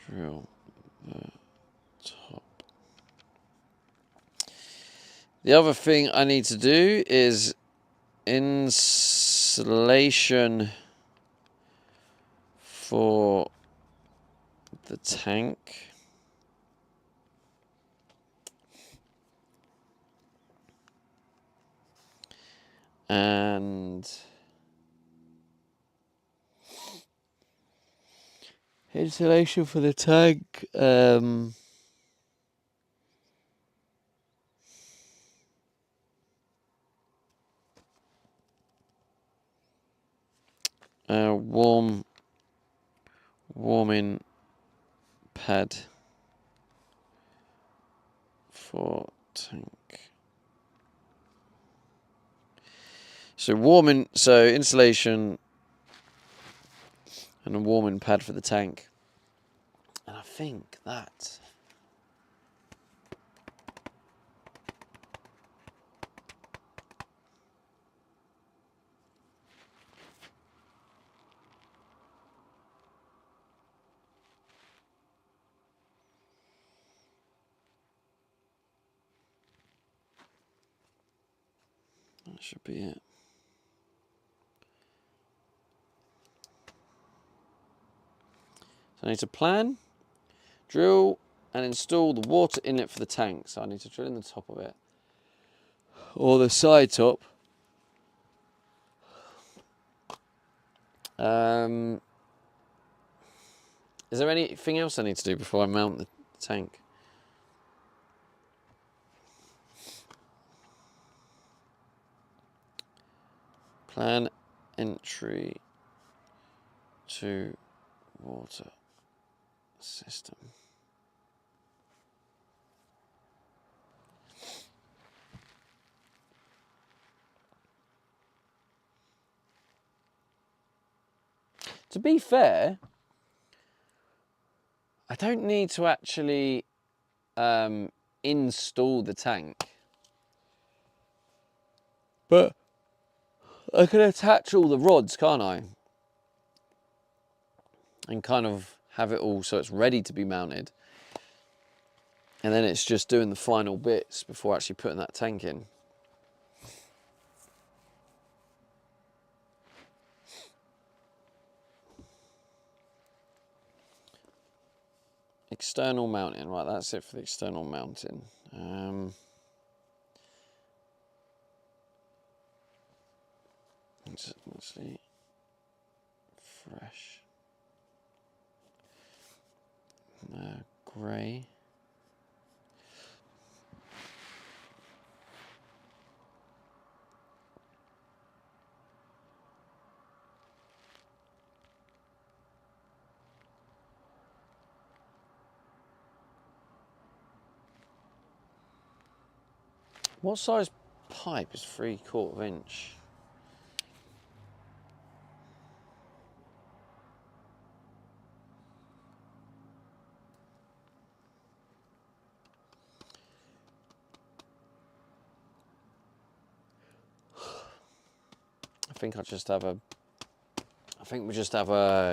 Drill the top. The other thing I need to do is insulation for the tank. And insulation for the tank. Warming pad for tank. So insulation and a warming pad for the tank. And I think that should be it. So I need to plan, drill, and install the water inlet for the tank. So I need to drill in the top of it, or the side top. Is there anything else I need to do before I mount the tank? Plan entry to water system. To be fair, I don't need to actually install the tank, but I can attach all the rods, can't I? And kind of have it all so it's ready to be mounted. And then it's just doing the final bits before actually putting that tank in. External mounting, right, that's it for the external mounting. It's mostly fresh. Grey. What size pipe is 3/4 inch? I think we just have a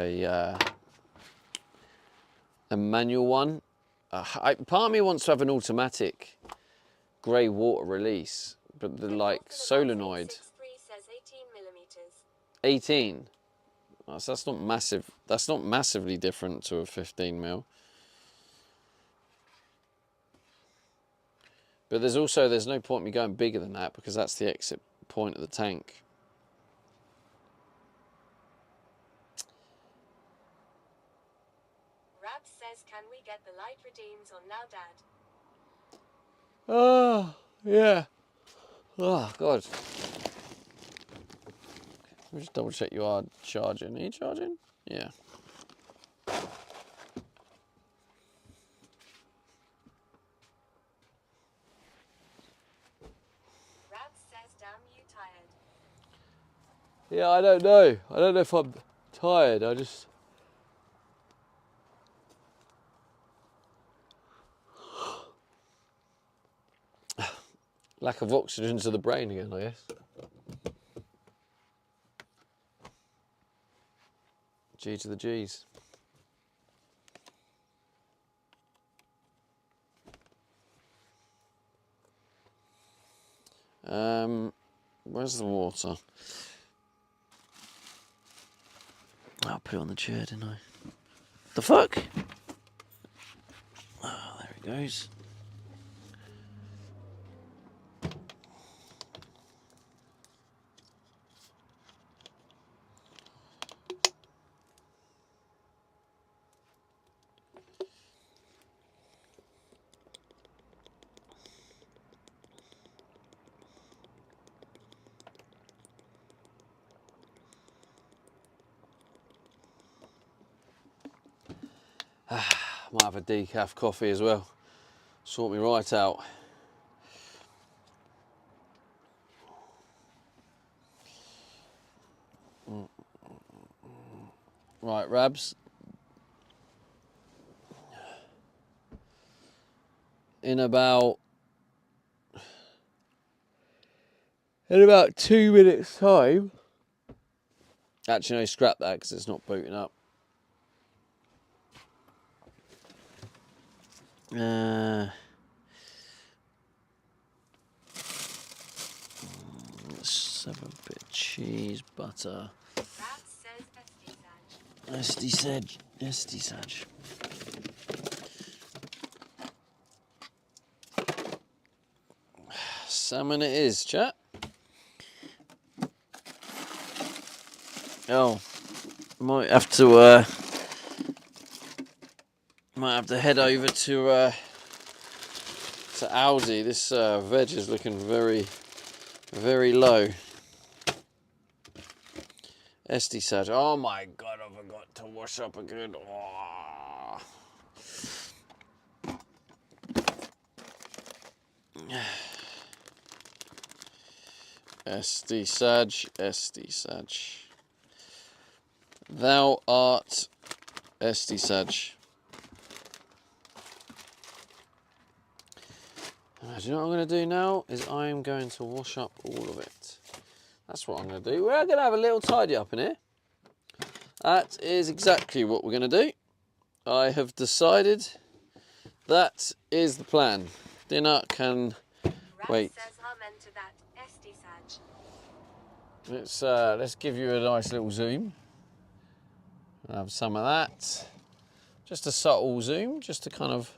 manual one. Part of me wants to have an automatic grey water release, but the like solenoid. 18. Oh, so that's not massive. That's not massively different to a 15mm. But there's no point in me going bigger than that because that's the exit point of the tank. Rab says, can we get the light redeems on now, Dad? Oh, yeah. Oh, God. Let me just double check you are charging. Are you charging? Yeah. Rab says, damn you tired. Yeah, I don't know. I don't know if I'm tired. I just... lack of oxygen to the brain again, I guess. G to the G's. Where's the water? I'll put it on the chair, didn't I? The fuck? Oh, there it goes. Might have a decaf coffee as well. Sort me right out. Right, Rabs. In about 2 minutes time. Actually, no, scrap that because it's not booting up. 7-bit cheese, butter. Rab says, SD Sag. Salmon it is, chat. Oh, might have to head over to Aldi. This veg is looking very, very low. SD Sag. Oh my God, I forgot to wash up again. Oh. SD Sag. Thou art SD Sag. Do you know what I'm going to do now? Is I'm going to wash up all of it. That's what I'm going to do. We're going to have a little tidy up in here. That is exactly what we're going to do. I have decided that is the plan. Dinner can wait. Rab says, amen to that, SD Sag. Let's give you a nice little zoom. Have some of that. Just a subtle zoom, just to kind of...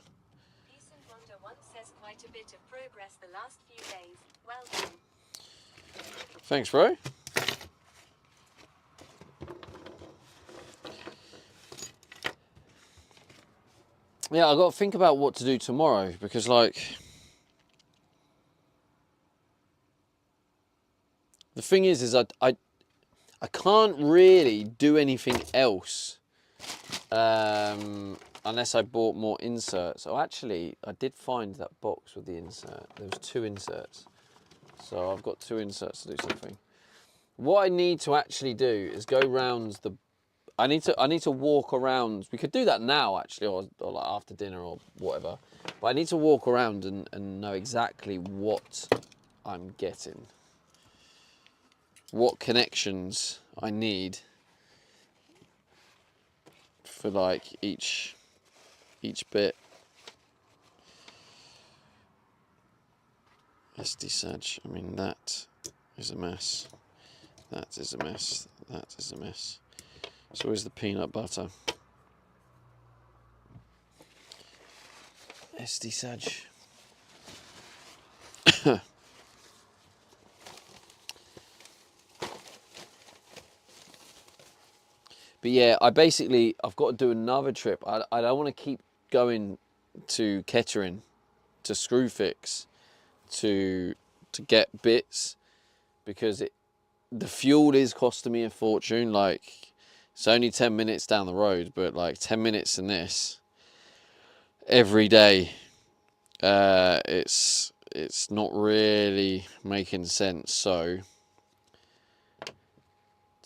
Peace and Wonder once says quite a bit of progress the last few days. Well done. Thanks, bro. Yeah, I've got to think about what to do tomorrow because, like, the thing is I can't really do anything else unless I bought more inserts. Oh, actually, I did find that box with the insert. There was 2 inserts, so I've got 2 inserts to do something. What I need to actually do is go round the. I need to walk around. We could do that now, actually, or like after dinner or whatever. But I need to walk around and know exactly what I'm getting, what connections I need for like each bit. SD Sag. I mean, that is a mess. That is a mess. That is a mess. So where's the peanut butter? SD Saj. But yeah, I've got to do another trip. I don't want to keep going to Kettering, to Screwfix, to get bits, because the fuel is costing me a fortune. Like, it's only 10 minutes down the road, but like 10 minutes in this every day, it's not really making sense. So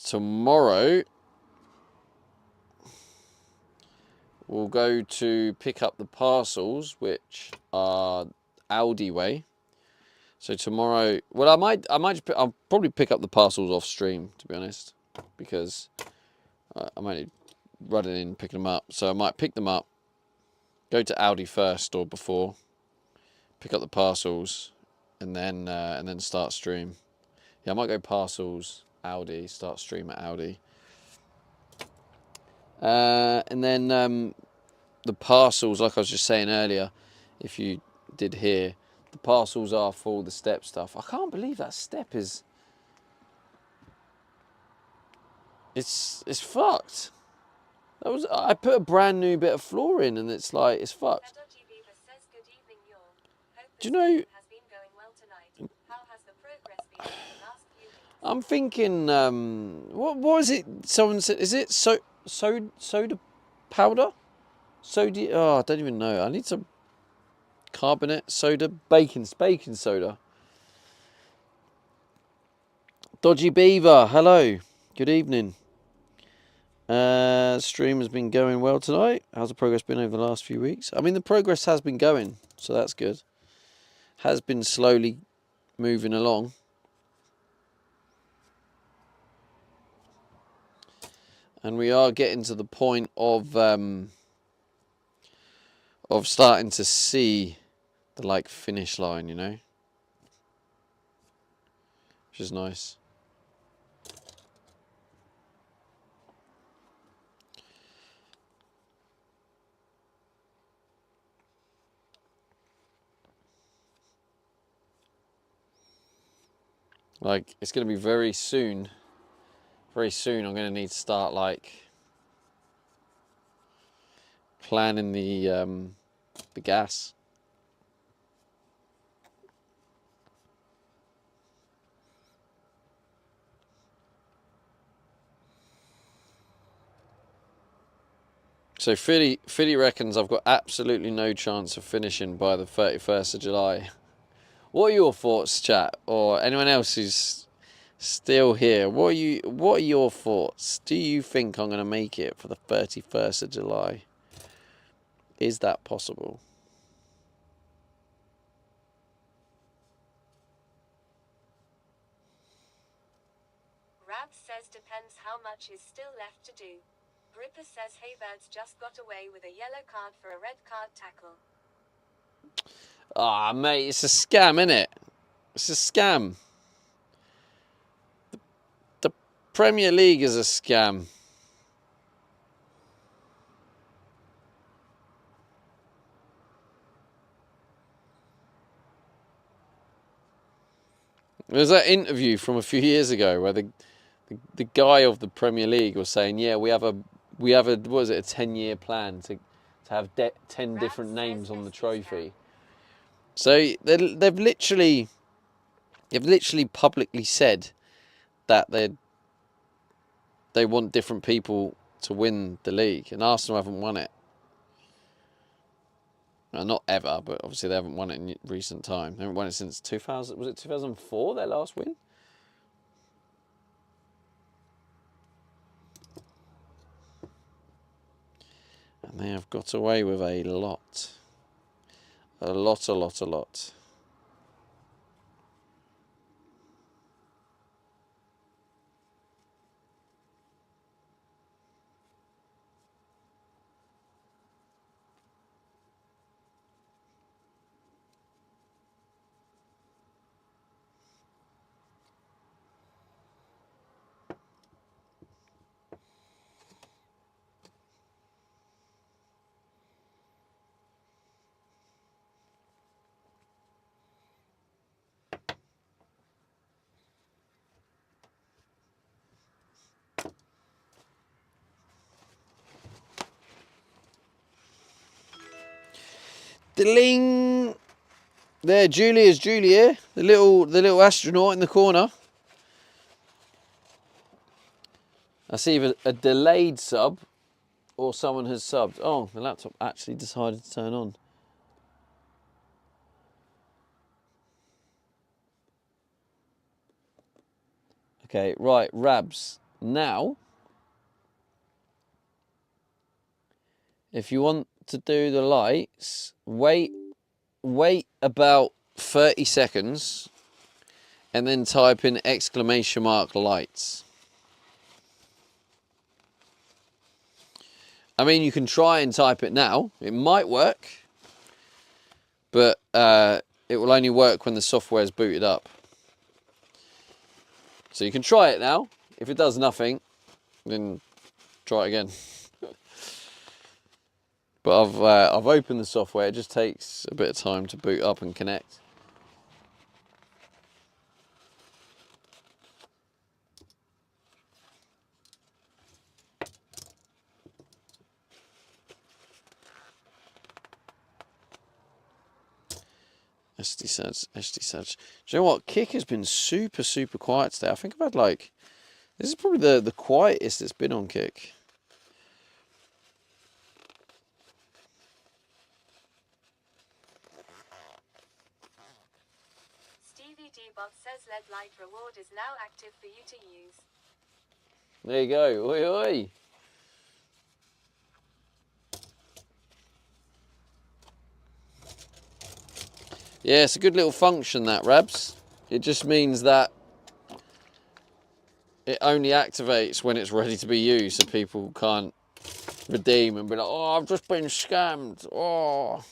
tomorrow we'll go to pick up the parcels, which are Aldi way. So tomorrow, well, I'll probably pick up the parcels off stream, to be honest, because I'm only running in picking them up. So I might pick them up, go to Aldi first or before, pick up the parcels, and then start stream. Yeah, I might go parcels, Aldi, start stream at Aldi, and then the parcels, like I was just saying earlier, if you did hear, the parcels are for all the step stuff. I can't believe that step is... It's fucked. I put a brand new bit of floor in and it's like, it's fucked. Do you know... I'm thinking, what was it? Someone said, is it soda powder? Soda, oh, I don't even know. I need some carbonate soda, baking soda. Dodgy Beaver, hello, good evening. Stream has been going well tonight. How's the progress been over the last few weeks? I mean, the progress has been going, so that's good. Has been slowly moving along. And we are getting to the point of starting to see the like finish line, you know, which is nice. Like, it's going to be very soon I'm going to need to start like planning the gas. So Philly reckons I've got absolutely no chance of finishing by the 31st of July. What are your thoughts, chat, or anyone else who's still here? What are your thoughts? Do you think I'm going to make it for the 31st of July? Is that possible? Rab says depends how much is still left to do. Gripper says Havertz just got away with a yellow card for a red card tackle. Ah, mate, it's a scam, innit? It's a scam. The Premier League is a scam. There's that interview from a few years ago where the guy of the Premier League was saying, yeah, we have a what was it, a 10-year plan to have 10 different names on the trophy. So they've literally publicly said that they want different people to win the league, and Arsenal haven't won it. Well, not ever, but obviously they haven't won it in recent time. They haven't won it since 2000. Was it 2004? Their last win. And they have got away with a lot. A lot. Ding! There, Julia's Julia, the little astronaut in the corner. That's either a delayed sub or someone has subbed. Oh, the laptop actually decided to turn on. Okay, right, Rabs. Now, if you want to do the lights, wait about 30 seconds and then type in exclamation mark lights. I mean, you can try and type it now. It might work, but it will only work when the software is booted up. So you can try it now. If it does nothing, then try it again. But I've opened the software. It just takes a bit of time to boot up and connect. SD Saj. Do you know what? Kick has been super quiet today. I think I've had like, this is probably the quietest it's been on Kick. Stevie D-Bot says LED Light reward is now active for you to use. There you go. Oi, oi. Yeah, it's a good little function, that, Rabs. It just means that it only activates when it's ready to be used, so people can't redeem and be like, oh, I've just been scammed. Oh.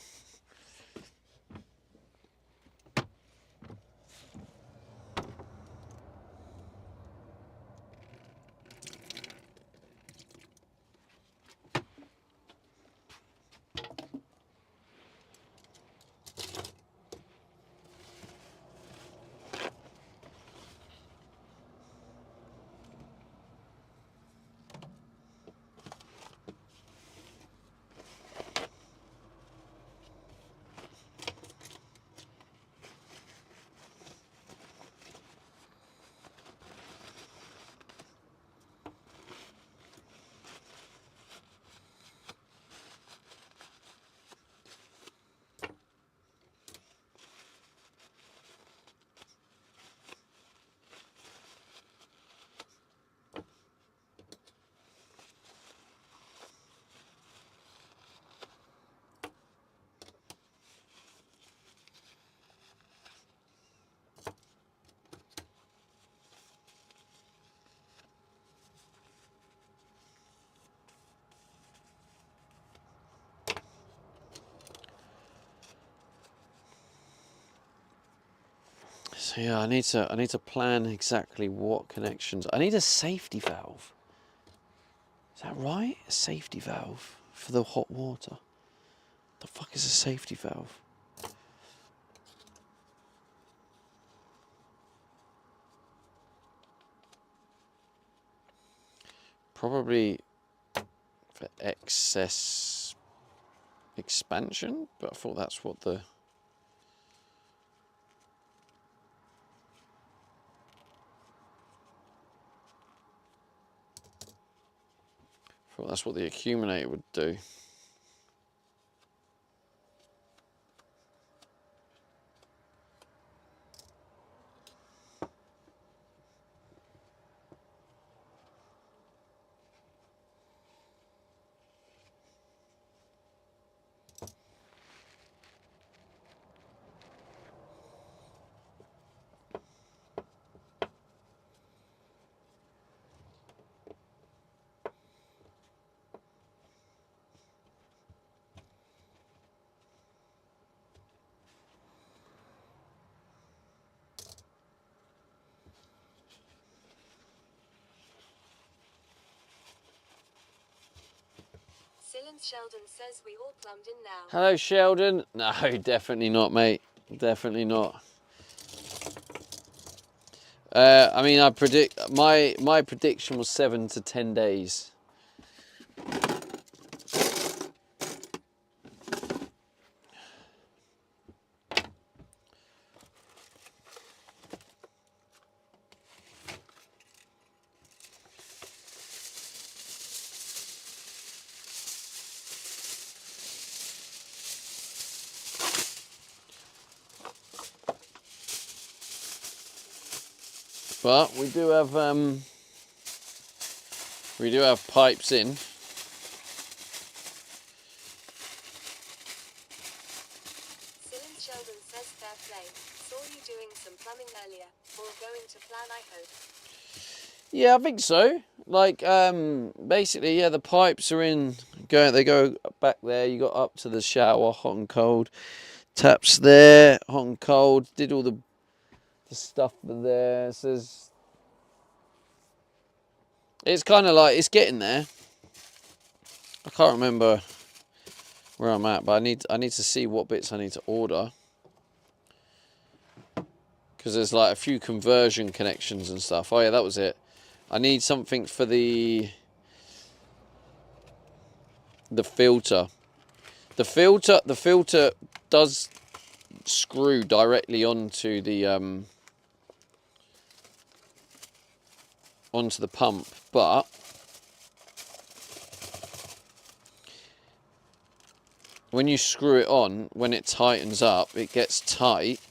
So yeah, I need to plan exactly what connections. I need a safety valve. Is that right? A safety valve for the hot water. The fuck is a safety valve? Probably for excess expansion, but I thought that's what the... I thought that's what the accumulator would do. Silence Sheldon says we all plumbed in now. Hello, Sheldon. No, definitely not, mate. Definitely not. I mean, I predict my prediction was 7 to 10 days. But we do have pipes in. Dylan Sheldon says fair play. Saw you doing some plumbing earlier. All going to plan, I hope. Yeah, I think so. Like, basically, yeah, the pipes are in. They go back there. You got up to the shower, hot and cold. Taps there, hot and cold. Did all the stuff there. So it's kind of like it's getting there. I can't remember where I'm at, but I need to see what bits I need to order. Because there's like a few conversion connections and stuff. Oh yeah, that was it. I need something for the filter. The filter does screw directly onto the pump, but when you screw it on, when it tightens up, it gets tight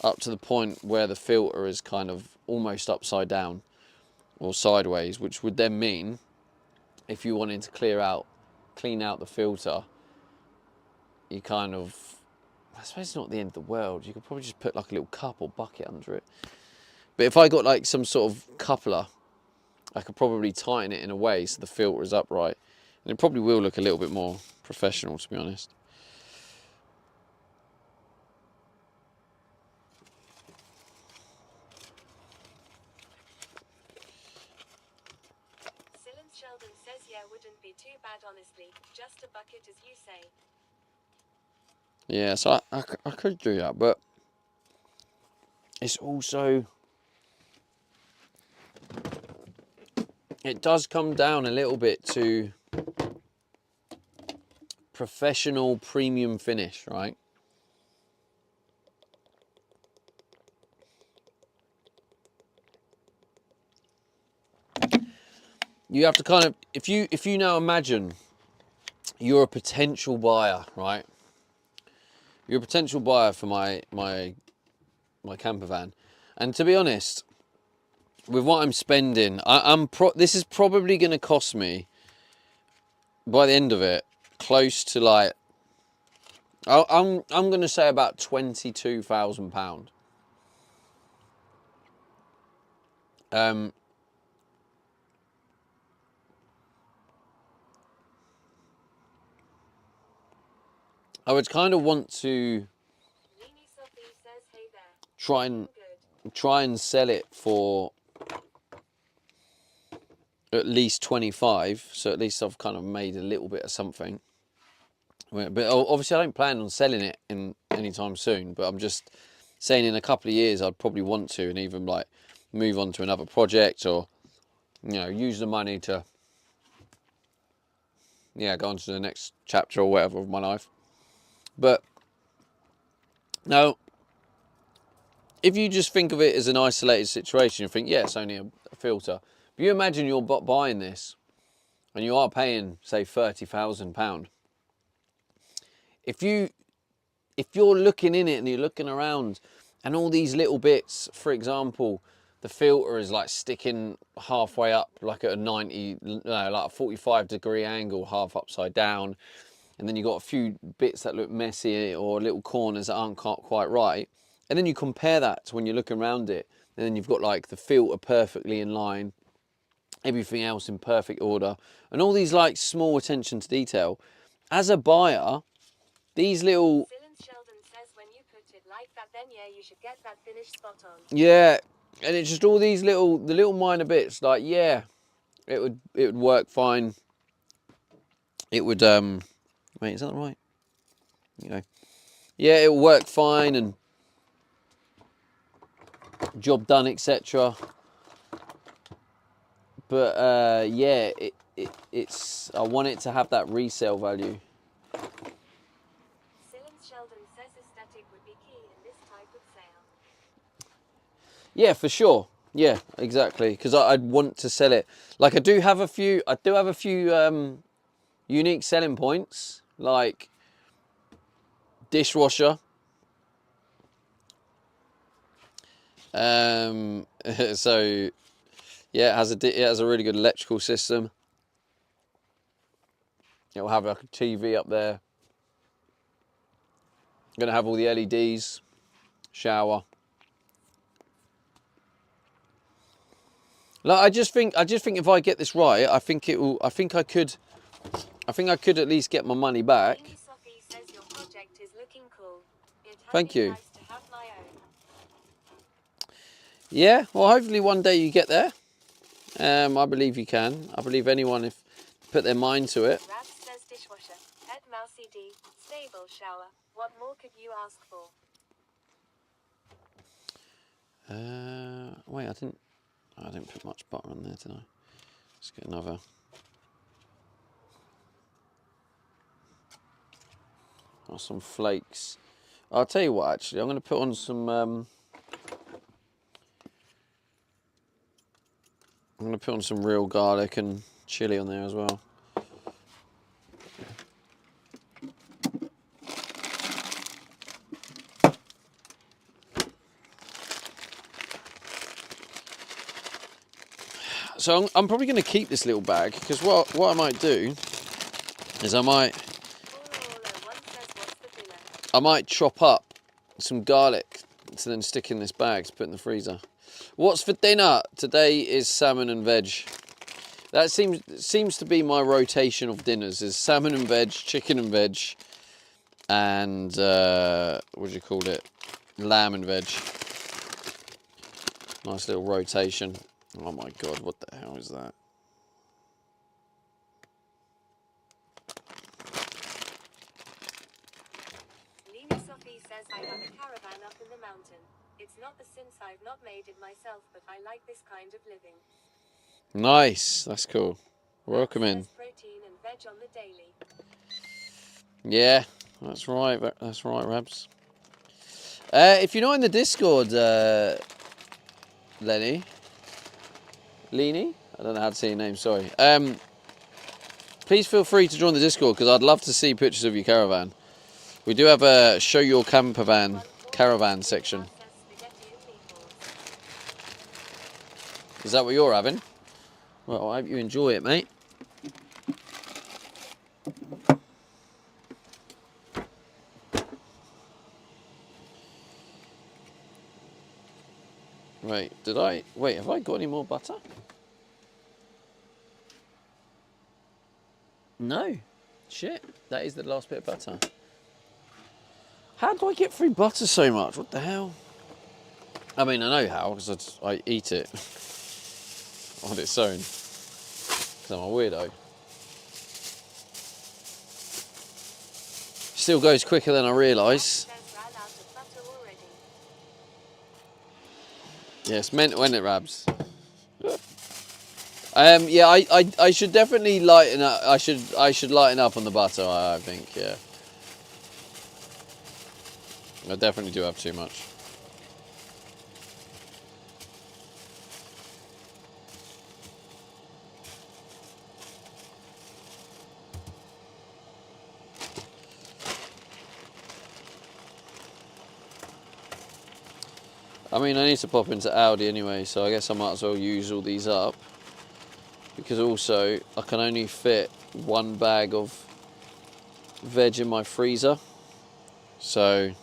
up to the point where the filter is kind of almost upside down or sideways, which would then mean if you wanted to clean out the filter, you kind of, I suppose it's not the end of the world. You could probably just put like a little cup or bucket under it. But if I got like some sort of coupler, I could probably tighten it in a way so the filter is upright. And it probably will look a little bit more professional, to be honest. Dylan Sheldon says yeah, wouldn't be too bad honestly. Just a bucket as you say. Yeah, so I could do that, but it's also, it does come down a little bit to professional premium finish, right? You have to kind of, if you now imagine you're a potential buyer, right? You're a potential buyer for my camper van, and to be honest, with what I'm spending, this is probably going to cost me by the end of it close to like, I'm going to say about £22,000. I would kind of want to try and sell it for at least 25, so at least I've kind of made a little bit of something. But obviously I don't plan on selling it in anytime soon, but I'm just saying in a couple of years I'd probably want to, and even like move on to another project, or use the money to go on to the next chapter or whatever of my life. But now, if you just think of it as an isolated situation, you think, yeah, it's only a filter. But you imagine you're buying this and you are paying, say, £30,000. If you're looking in it and you're looking around and all these little bits, for example, the filter is like sticking halfway up, like at a 45-degree angle, half upside down. And then you've got a few bits that look messy or little corners that aren't quite right. And then you compare that to when you're looking around it, and then you've got like the filter perfectly in line, everything else in perfect order, and all these like small attention to detail. As a buyer, these little... Dylan Sheldon says when you put it like that, then yeah, you should get that finish spot on. Yeah, and it's just all these little minor bits, like, yeah, it would work fine. It would, wait, is that right? Yeah, it will work fine and job done, etc. But yeah, it's I want it to have that resale value. Dylan Sheldon says aesthetic would be key in this type of sale. Yeah, for sure. Yeah, exactly. Because I'd want to sell it. Like I do have a few unique selling points, like dishwasher. So yeah, it has a really good electrical system. It'll have like a TV up there. Going to have all the LEDs, shower. Like, I just think if I get this right, I think I could at least get my money back. Amy Sophie says your project is looking cool. It has Thank been you. nice to have my own. Yeah, well, hopefully one day you get there. I believe you can. I believe anyone, if put their mind to it. Rabs says dishwasher. At Mousy D. Stable shower. What more could you ask for? Wait, I didn't put much butter on there, did I? Let's get another. Oh, some flakes. I'll tell you what, actually, I'm going to put on some. I'm going to put on some real garlic and chili on there as well. So I'm probably going to keep this little bag, because what I might do is I might chop up some garlic to then stick in this bag to put in the freezer. What's for dinner? Today is salmon and veg. That seems to be my rotation of dinners, is salmon and veg, chicken and veg, and what do you call it? Lamb and veg. Nice little rotation. Oh my God, what the hell is that? Lena Sophie says I have a caravan up in the mountain. It's not the since I've not made it myself, but I like this kind of living. Nice, that's cool. Welcome in. Protein and veg on the daily. Yeah, that's right, Rabs. If you're not in the Discord, Lenny, I don't know how to say your name, sorry. Please feel free to join the Discord, because I'd love to see pictures of your caravan. We do have a show your caravan section. Is that what you're having? Well, I hope you enjoy it, mate. Wait, have I got any more butter? No. Shit, that is the last bit of butter. How do I get through butter so much? What the hell? I mean, I know how, because I eat it on its own. Because I'm a weirdo. Still goes quicker than I realise. Yeah, it's mental, isn't it, Rabs? Yeah, I should definitely lighten up. I should lighten up on the butter. I think, yeah. I definitely do have too much. I mean, I need to pop into Aldi anyway, so I guess I might as well use all these up. Because also, I can only fit one bag of veg in my freezer. So...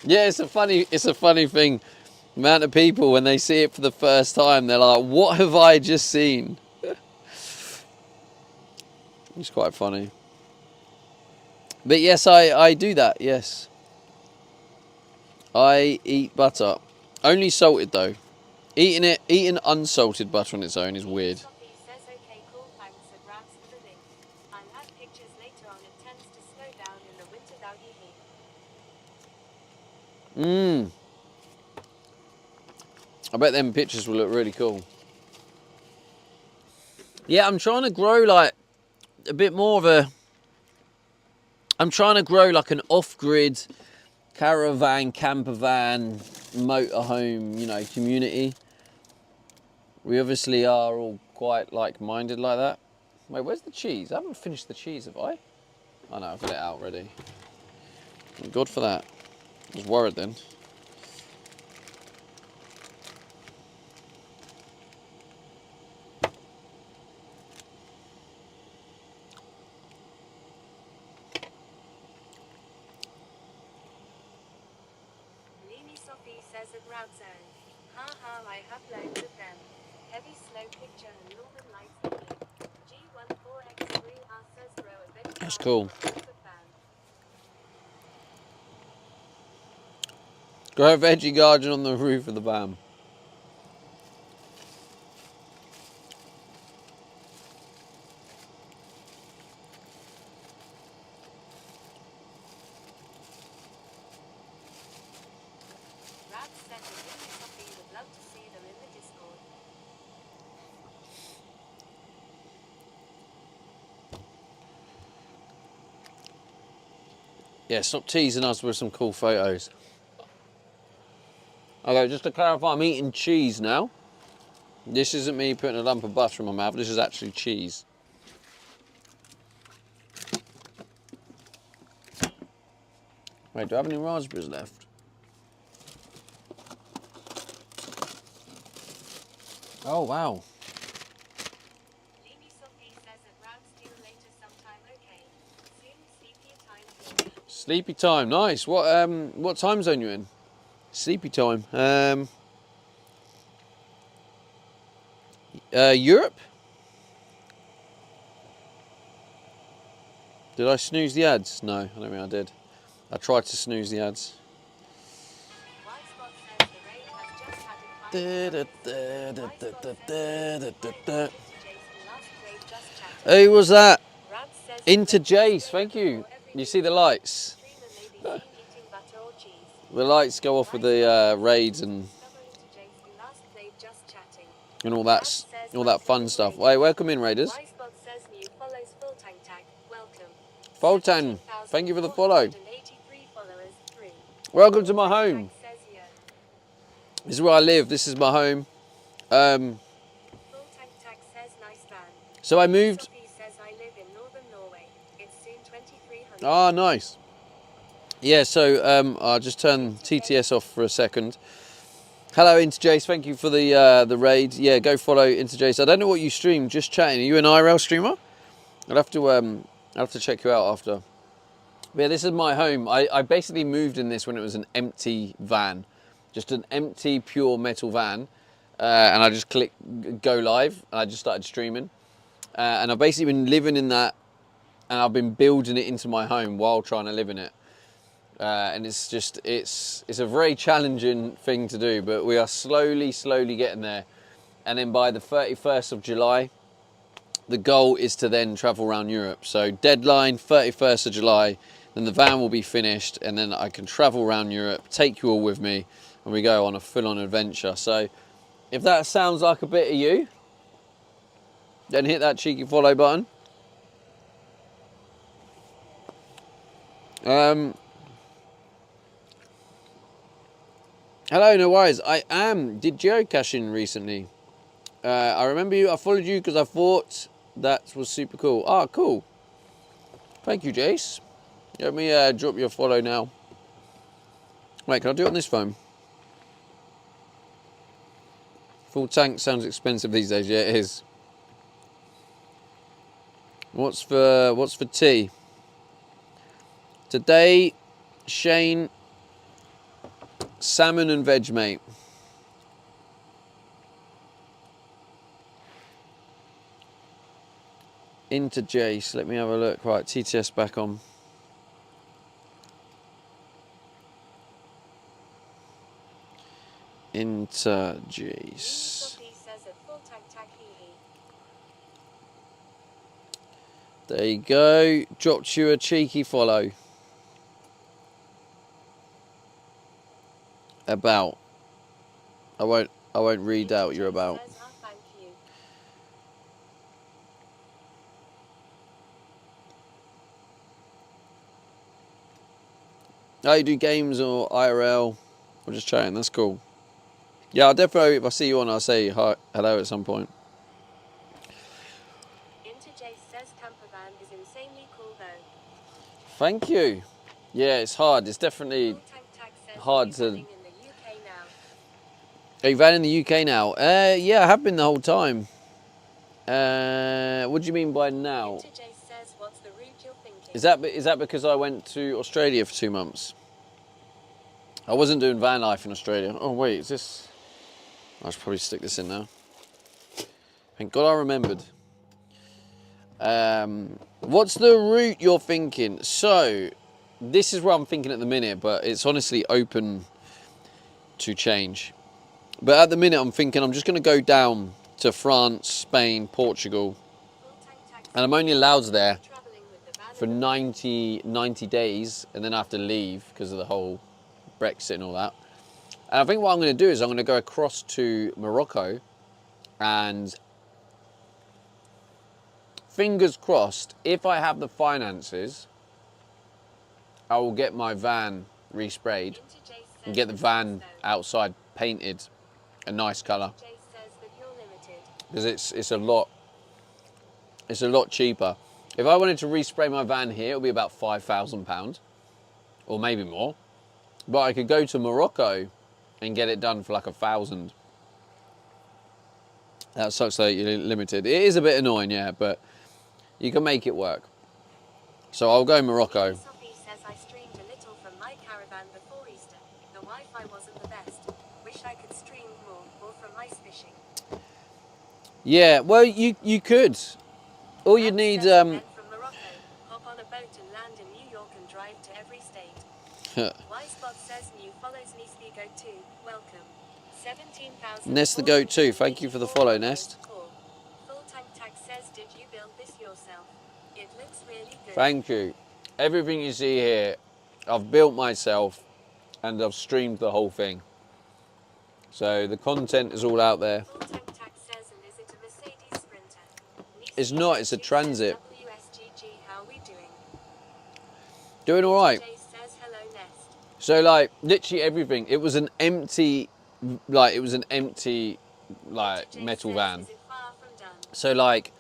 Yeah, it's a funny thing. The amount of people, when they see it for the first time, they're like, what have I just seen? It's quite funny. But yes, I do that, yes. I eat butter. Only salted though. Eating unsalted butter on its own is weird. I bet them pictures will look really cool. Yeah, I'm trying to grow like a bit more of a... I'm trying to grow like an off-grid caravan, camper van, motorhome, you know, community. We obviously are all quite like-minded like that. Wait, where's the cheese? I haven't finished the cheese, have I? Oh no, I've got it out already. Thank God for that. I was worried then. Mimi Sophie says at Route Zone. Haha, I have loads of them. Heavy slow picture and Northern Lights. G14X3R says grow a bit. That's cool. Grow a veggie garden on the roof of the van. Rad said that Mimi Sophie would love to see them in the Discord. Yeah, stop teasing us with some cool photos. Okay, just to clarify, I'm eating cheese now. This isn't me putting a lump of butter in my mouth, this is actually cheese. Wait, do I have any raspberries left? Oh, wow. Mimi Sophie says that Rad still later sometime. Okay. Soon sleepy time. Sleepy time, nice. What time zone you in? Sleepy time. Europe? Did I snooze the ads? No, I don't think I did. I tried to snooze the ads. Spot says the rain has just had Who was that? Rad says Into Jace, thank you. You see the lights? streamer may be seen eating butter or cheese. The lights go off with the raids and Last played just chatting. all that fun stuff. Hey, welcome in, Raiders. Spot says new follows full tank tag. Welcome. Fultan, thank you for the follow. 483 followers. 3. Welcome to my home. Says yo. This is where I live. This is my home. Full tank tag says nice van. So I moved. Sophie says I live in northern Norway. It's soon 2300. Ah, nice. Yeah, so I'll just turn TTS off for a second. Hello, Interjace. Thank you for the raid. Yeah, go follow Interjace. I don't know what you stream. Just chatting. Are you an IRL streamer? I'll have to check you out after. But yeah, this is my home. I basically moved in this when it was an empty van, just an empty pure metal van, and I just clicked go live and I just started streaming, and I've basically been living in that, and I've been building it into my home while trying to live in it. And it's a very challenging thing to do, but we are slowly getting there. And then by the 31st of July, the goal is to then travel around Europe. So deadline 31st of July, then the van will be finished, and then I can travel around Europe, take you all with me, and we go on a full-on adventure. So if that sounds like a bit of you, then hit that cheeky follow button. Hello, no worries. Did geocache in recently? I remember you. I followed you because I thought that was super cool. Ah, cool. Thank you, Jace. Let me drop your follow now. Wait, can I do it on this phone? Full tank sounds expensive these days. Yeah, it is. What's for tea? Today, Shane. Salmon and veg, mate. Into Jace. Let me have a look. Right, TTS back on. Into Jace. There you go. Dropped you a cheeky follow. About. I won't read out your about. Oh, you do games or IRL? Or just chatting, that's cool. Yeah, I'll definitely, if I see you on, I'll say hi, hello at some point. Interjace Thank you. Yeah, it's hard. It's definitely hard to... In the UK now. Are you van in the UK now? Yeah, I have been the whole time. What do you mean by now? Interjay says, what's the route you're thinking? Is that because I went to Australia for 2 months? I wasn't doing van life in Australia. Oh wait, is this... I should probably stick this in now. Thank God I remembered. What's the route you're thinking? So, this is what I'm thinking at the minute, but it's honestly open to change. But at the minute I'm thinking I'm just going to go down to France, Spain, Portugal. And I'm only allowed there for 90 days, and then I have to leave because of the whole Brexit and all that. And I think what I'm going to do is I'm going to go across to Morocco, and fingers crossed, if I have the finances, I will get my van resprayed and get the van outside painted a nice colour, because it's a lot cheaper. If I wanted to respray my van here, it would be about £5,000 or maybe more, but I could go to Morocco and get it done for like 1,000. That sucks that you're limited. It is a bit annoying, yeah, but you can make it work. So I'll go Morocco. Sophie says I streamed a little from my caravan before Easter. The Wi-Fi wasn't the best. Wish I could stream more from ice fishing. Yeah, well, you could. All you need... From Morocco, hop on a boat and land in New York and drive to every state. Wisebot says new follows Nest the Goat 2. Welcome. 17,000. Nest the Goat 2, thank you for the follow, Nest. Full Tank Tag says, did you build this yourself? It looks really good. Thank you. Everything you see here, I've built myself and I've streamed the whole thing. So the content is all out there. Full Tank Tag says, and is it a Mercedes Sprinter? It's not, it's a Transit. WSGG, how are we doing? Doing all right. Jay says, hello, Nest. So like literally everything. It was an empty metal van. Is it far from done? So like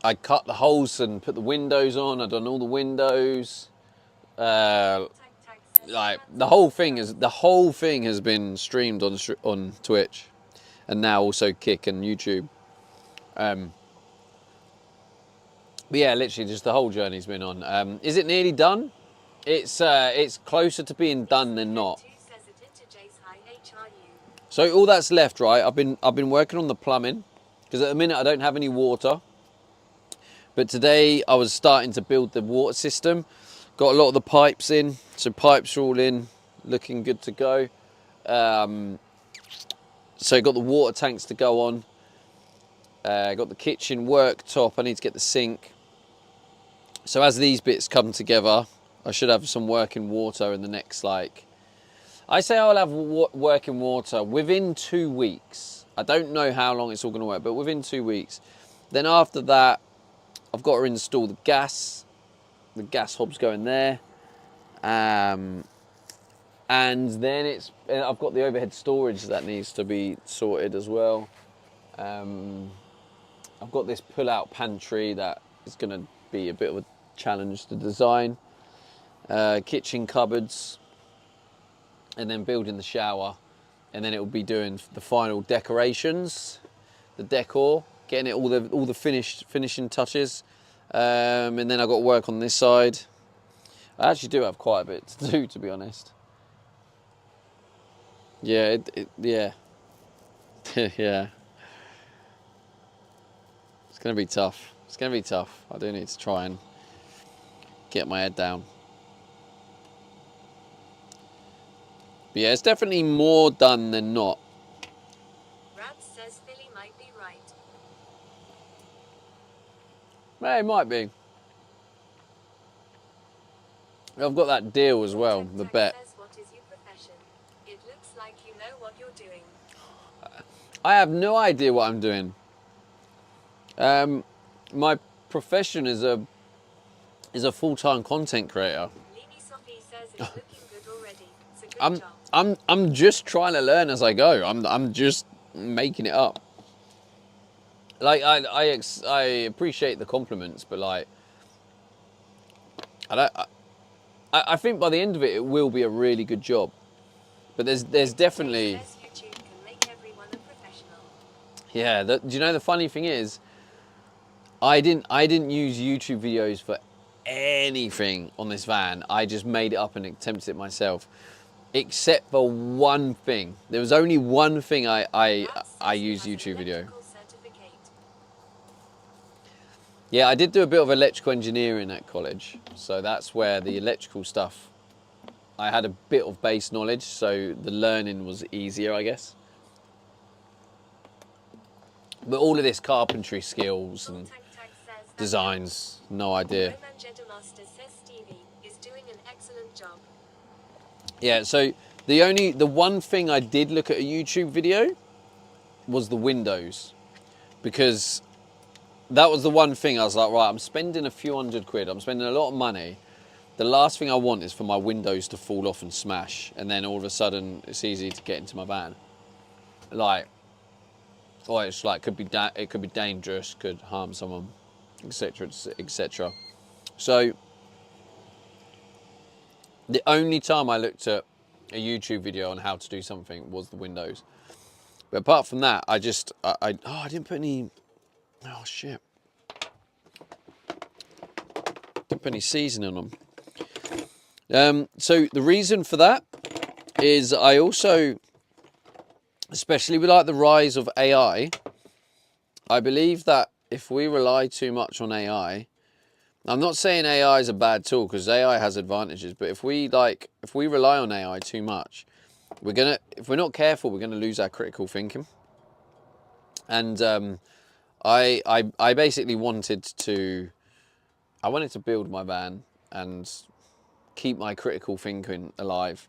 I cut the holes and put the windows on. I've done all the windows. Like the whole thing has been streamed on Twitch, and now also Kick and YouTube. But yeah, literally just the whole journey's been on. Is it nearly done? It's closer to being done than not. So all that's left, right? I've been working on the plumbing, because at the minute I don't have any water. But today I was starting to build the water system. Got a lot of the pipes in, so pipes are all in, looking good to go. So got the water tanks to go on. Got the kitchen worktop. I need to get the sink. So as these bits come together, I should have some working water in the next, like, I say I'll have working water within 2 weeks. I don't know how long it's all going to work, but within 2 weeks. Then after that, I've got to install the gas. The gas hob's going there. And then I've got the overhead storage that needs to be sorted as well. I've got this pull-out pantry that is going to be a bit of a challenge to design. Kitchen cupboards, and then building the shower, and then it will be doing the final decorations, the decor, getting it all the finishing touches, and then I've got to work on this side. I actually do have quite a bit to do, to be honest. Yeah, yeah. Yeah. It's going to be tough. It's going to be tough. I do need to try and get my head down. But yeah, it's definitely more done than not. Rab says Philly might be right. Yeah, it might be. I've got that deal as well, the bet. Says, what is your profession? It looks like you know what you're doing. I have no idea what I'm doing. My profession is a full-time content creator. Lady Sophie says it's looking good already. It's a good job. I'm just trying to learn as I go. I'm just making it up. Like I appreciate the compliments, but like I think by the end of it, it will be a really good job. But there's definitely... YouTube can make everyone a professional. Yeah, do you know the funny thing is, I didn't use YouTube videos for anything on this van. I just made it up and attempted it myself, except for one thing. There was only one thing I used YouTube video. Yeah, I did do a bit of electrical engineering at college, so that's where the electrical stuff, I had a bit of base knowledge, so the learning was easier, I guess. But all of this carpentry skills and designs, no idea. Yeah, so the one thing I did look at a YouTube video was the windows, because that was the one thing I was like, right, I'm spending a few £100, I'm spending a lot of money. The last thing I want is for my windows to fall off and smash, and then all of a sudden it's easy to get into my van. Like, or it's like it could be dangerous, could harm someone, etc., etc. So the only time I looked at a YouTube video on how to do something was the windows. But apart from that, I didn't put any. Oh shit! Didn't put any seasoning on them. So the reason for that is I also, especially with like the rise of AI, I believe that if we rely too much on AI, I'm not saying AI is a bad tool, because AI has advantages, but if we rely on AI too much, if we're not careful, we're gonna lose our critical thinking. And I basically wanted to build my van and keep my critical thinking alive.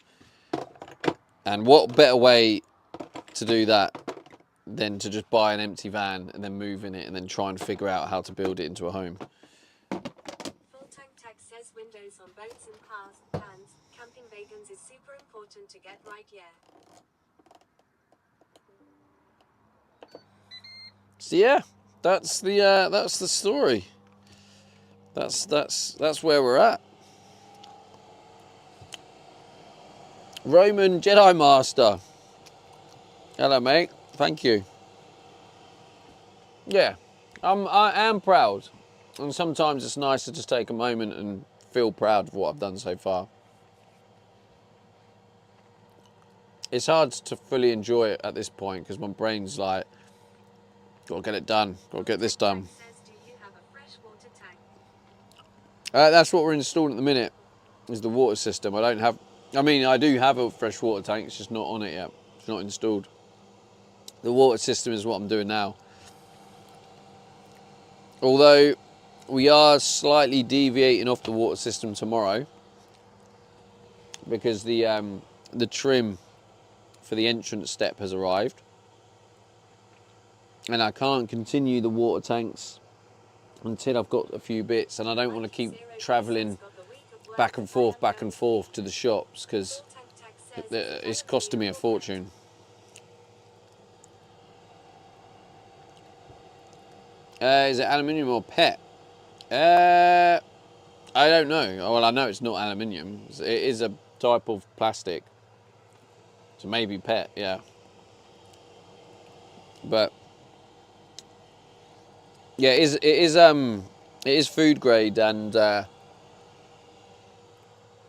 And what better way to do that than to just buy an empty van and then move in it and then try and figure out how to build it into a home. Full Tank Tag says windows on boats and cars, vans, camping vagons is super important to get right, yeah. So yeah, that's the story. That's where we're at. Roman Jedi Master. Hello, mate. Thank you. Yeah, I am proud, and sometimes it's nice to just take a moment and feel proud of what I've done so far. It's hard to fully enjoy it at this point because my brain's like, got to get it done, got to get this done. That's what we're installing at the minute, is the water system. I do have a freshwater tank, it's just not on it yet. It's not installed. The water system is what I'm doing now. Although we are slightly deviating off the water system tomorrow, because the trim for the entrance step has arrived, and I can't continue the water tanks until I've got a few bits, and I don't want to keep travelling back and forth to the shops, because it's costing me a fortune. Is it aluminium or PET? I don't know. Well, I know it's not aluminium. It is a type of plastic. So maybe PET, yeah. But yeah, it is food grade, and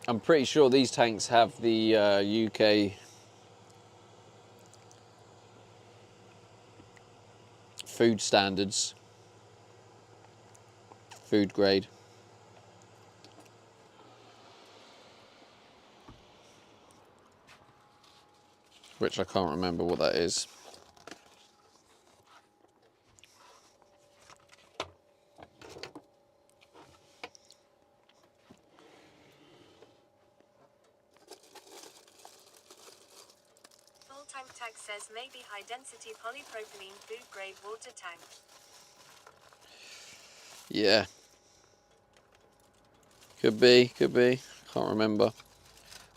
I'm pretty sure these tanks have the UK food standards. Food grade. Which I can't remember what that is. Full Tank Tag says maybe high density polypropylene food grade water tank. Yeah. Could be. Can't remember.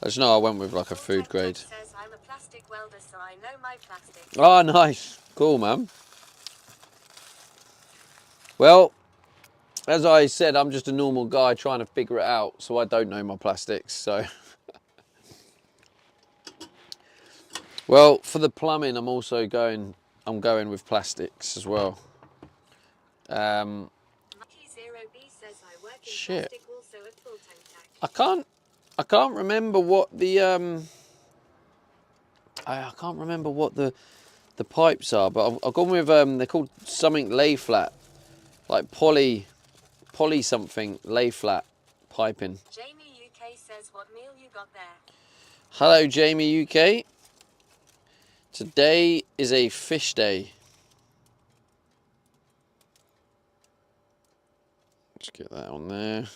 I just know I went with like a food grade. Says I'm a plastic welder, so I know my plastic. Oh, nice. Cool, man. Well, as I said, I'm just a normal guy trying to figure it out, so I don't know my plastics. So, well, for the plumbing, I'm going with plastics as well. Shit. I can't remember what the I can't remember what the pipes are, but I've gone with they're called something lay flat, like poly something lay flat piping. Jamie UK says, what meal you got there? Hello, Jamie UK. Today is a fish day. Let's get that on there.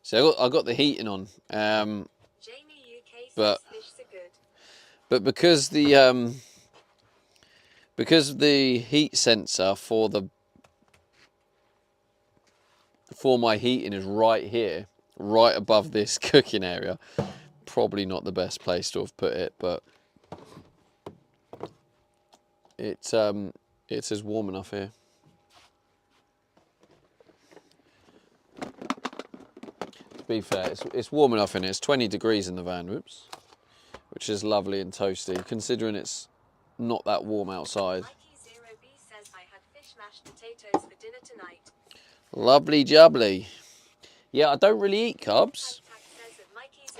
So I got the heating on, Jamie UK says but fish are good. but because the heat sensor for my heating is right here, right above this cooking area, probably not the best place to have put it, but it is warm enough here. To be fair, it's warm enough in here. It's 20 degrees in the van, whoops, which is lovely and toasty, considering it's not that warm outside. Mikey0B says I had fish mashed potatoes for dinner tonight. Lovely jubbly. Yeah, I don't really eat carbs.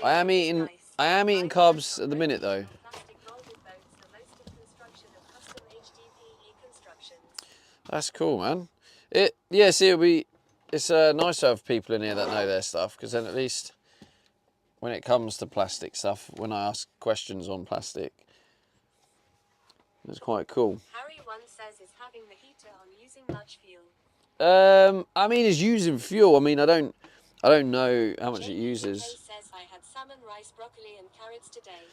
I am eating carbs at the minute though. That's cool, man. It's nice to have people in here that know their stuff, because then at least when it comes to plastic stuff, when I ask questions on plastic, it's quite cool. Harry one says is having the heater on using much fuel. I mean, it's using fuel. I mean, I don't know how much it uses. Says I had salmon, rice, broccoli, and carrots today.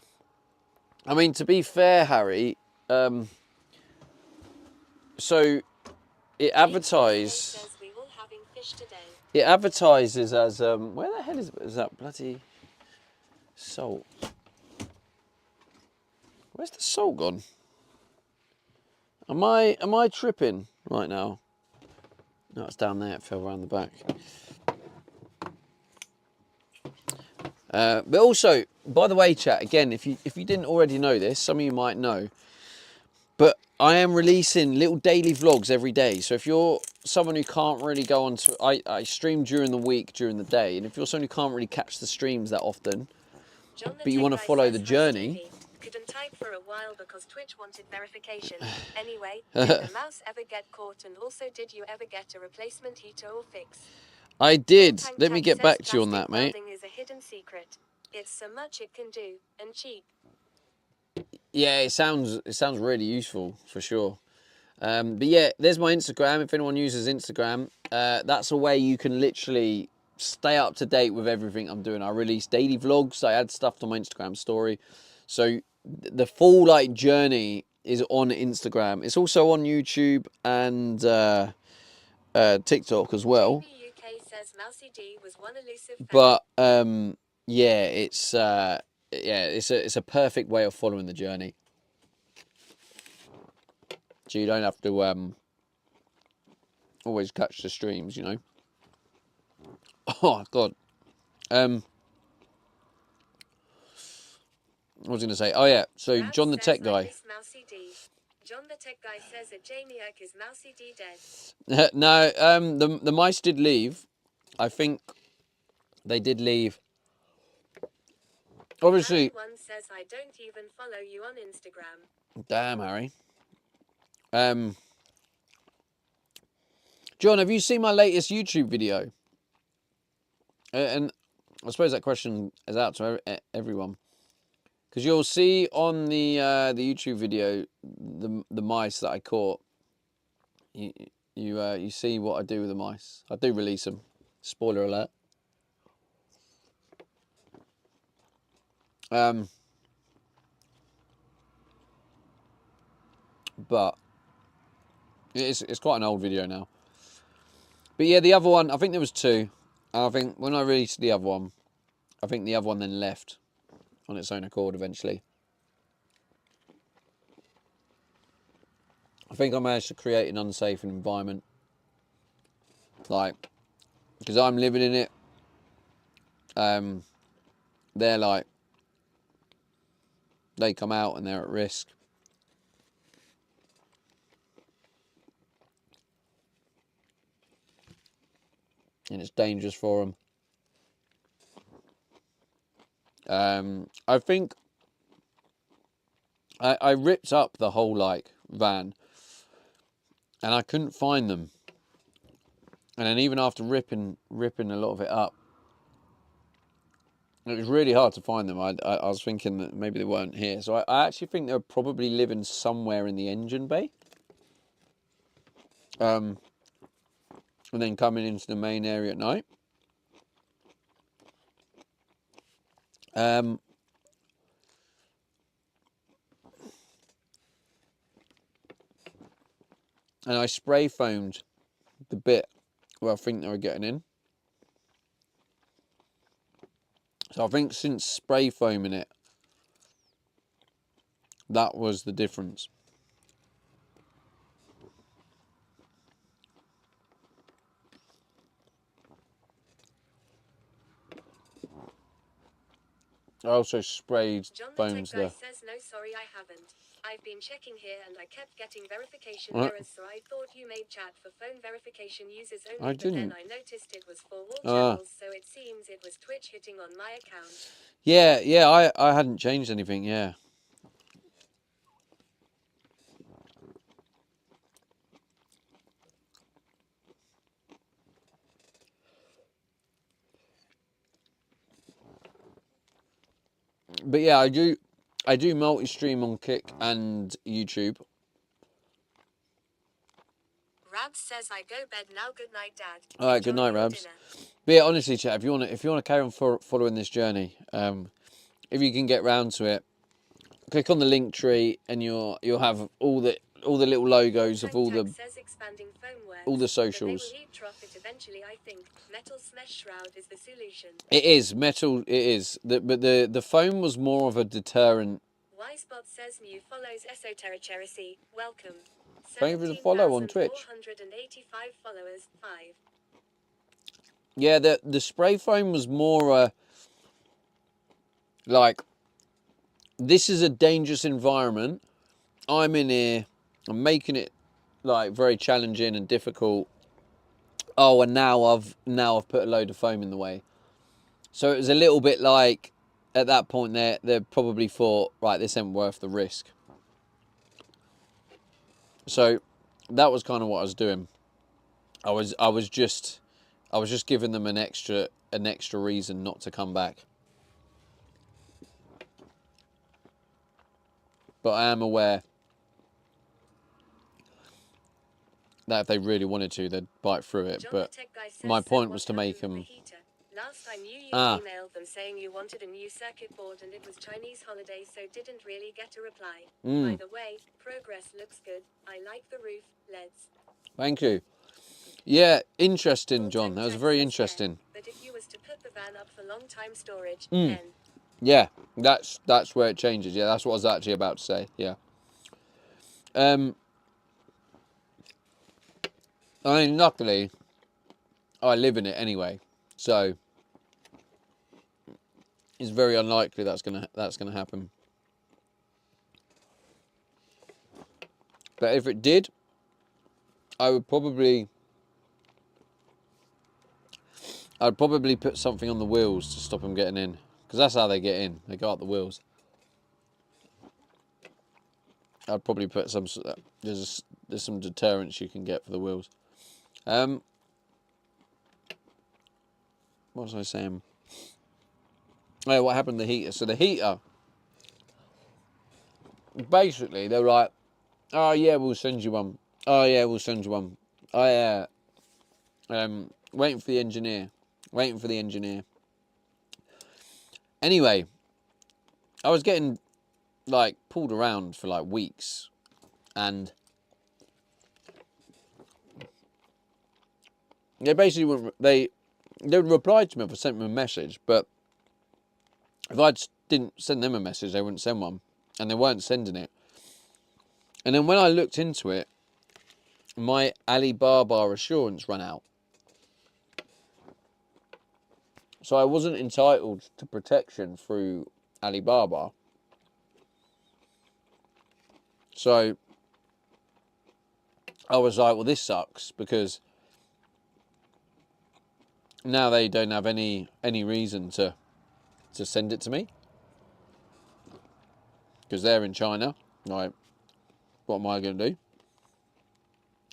I mean, to be fair, Harry, so it advertises. It advertises as where the hell is that bloody salt? Where's the salt gone? Am I tripping right now? No, it's down there. It fell around the back. But also, by the way, chat, again, if you didn't already know this, some of you might know, but I am releasing little daily vlogs every day. So if you're someone who can't really go on to, I stream during the week, during the day, and if you're someone who can't really catch the streams that often, but you want to follow the journey. Couldn't type for a while because Twitch wanted verification. Anyway, did the mouse ever get caught, and also did you ever get a replacement heater or fix? I did. Let me get back to you on that, mate. Plastic is a hidden secret. It's so much it can do, and cheap. Yeah, it sounds really useful for sure. But yeah, there's my Instagram. If anyone uses Instagram, that's a way you can literally stay up to date with everything I'm doing. I release daily vlogs. I add stuff to my Instagram story. So the full journey is on Instagram. It's also on YouTube and TikTok as well. UK says Mousy D was one elusive fan. But yeah, it's a perfect way of following the journey. So you don't have to always catch the streams, you know. Oh God. What was I going to say? Oh yeah, so Rab John the says, Tech I Guy. miss Mousy D. John the Tech Guy says that Jamie Irk is Mousy D dead. No, the mice did leave. I think they did leave. Obviously. Harry one says I don't even follow you on Instagram. Damn, Harry. John, have you seen my latest YouTube video? And I suppose that question is out to everyone, because you'll see on the YouTube video the mice that I caught. You see what I do with the mice. I do release them. Spoiler alert. But it's quite an old video now. But yeah, the other one, I think there was two. I think when I released the other one, I think the other one then left on its own accord eventually. I think I managed to create an unsafe environment. Like, because I'm living in it. They're like, they come out and they're at risk. And it's dangerous for them. I think I ripped up the whole like van and I couldn't find them. And then even after ripping a lot of it up, it was really hard to find them. I was thinking that maybe they weren't here. So I actually think they're probably living somewhere in the engine bay. And then coming into the main area at night. And I spray foamed the bit where I think they were getting in. So I think since spray foaming it, that was the difference. I also sprayed John the foams Tech Guy there. says no, sorry, I haven't. I've been checking here and I kept getting verification What? errors, so I thought you made chat for phone verification users only, I but then didn't. I noticed it was for all Ah. channels, so it seems it was Twitch hitting on my account. Yeah, I hadn't changed anything, yeah. But yeah, I do multi-stream on Kick and YouTube. Rabs says I go bed now. Good night, Dad. All right, good Enjoy night, your Rabs. dinner. But yeah, honestly, chat, if you wanna carry on following this journey, if you can get round to it, click on the link tree and you'll have all the little logos of all the Says expanding foam works, all the but socials. they will heat trough it eventually, I think. Metal smesh shroud is the solution. It is metal. It is. But the foam was more of a deterrent. Yspot says Mew follows Esoteric Heresy. Welcome. Thank you for the follow on Twitch. 17,485 followers. 5. Yeah, the spray foam was more like, this is a dangerous environment. I'm in here. I'm making it like very challenging and difficult. Oh, and now I've put a load of foam in the way. So it was a little bit like, at that point they probably thought, right, this ain't worth the risk. So that was kind of what I was doing. I was just giving them an extra reason not to come back. But I am aware that if they really wanted to, they'd bite through it. John But the Tech Guy says, my so point what was to happened make with the them. heater? Last I knew you Ah. emailed them saying you wanted a new circuit board and it was Chinese holiday, so didn't really get a reply. By the way, progress looks good. I like the roof, LEDs. Thank you. Yeah, interesting, Full John. Time That was Tech very says, interesting. yeah, but if you was to put the van up for long time storage, Mm. then Yeah, that's where it changes. Yeah, that's what I was actually about to say. Yeah. I mean, luckily, I live in it anyway, so it's very unlikely that's gonna happen. But if it did, I'd probably put something on the wheels to stop them getting in, because that's how they get in. They go up the wheels. I'd probably put some. There's some deterrents you can get for the wheels. What was I saying? Oh, what happened to the heater? So the heater, basically, they're like, oh yeah, we'll send you one. Oh yeah, we'll send you one. Oh yeah. Waiting for the engineer. Anyway, I was getting like pulled around for like weeks, and they basically they would reply to me if I sent them a message, but If I didn't send them a message, they wouldn't send one. And they weren't sending it. And then when I looked into it, my Alibaba assurance ran out. So I wasn't entitled to protection through Alibaba. So I was like, well, this sucks, because now they don't have any reason to send it to me, because they're in China. Like, what am I going to do?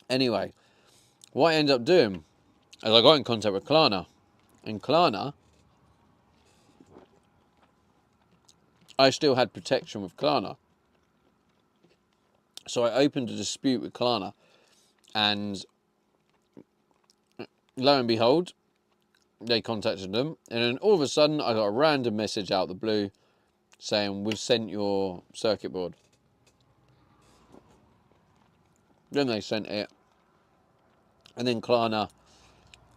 Anyway, what I ended up doing is I got in contact with Klarna. And Klarna, I still had protection with Klarna. So I opened a dispute with Klarna, and lo and behold, they contacted them, and then all of a sudden I got a random message out of the blue saying, we've sent your circuit board. Then they sent it, and then Klarna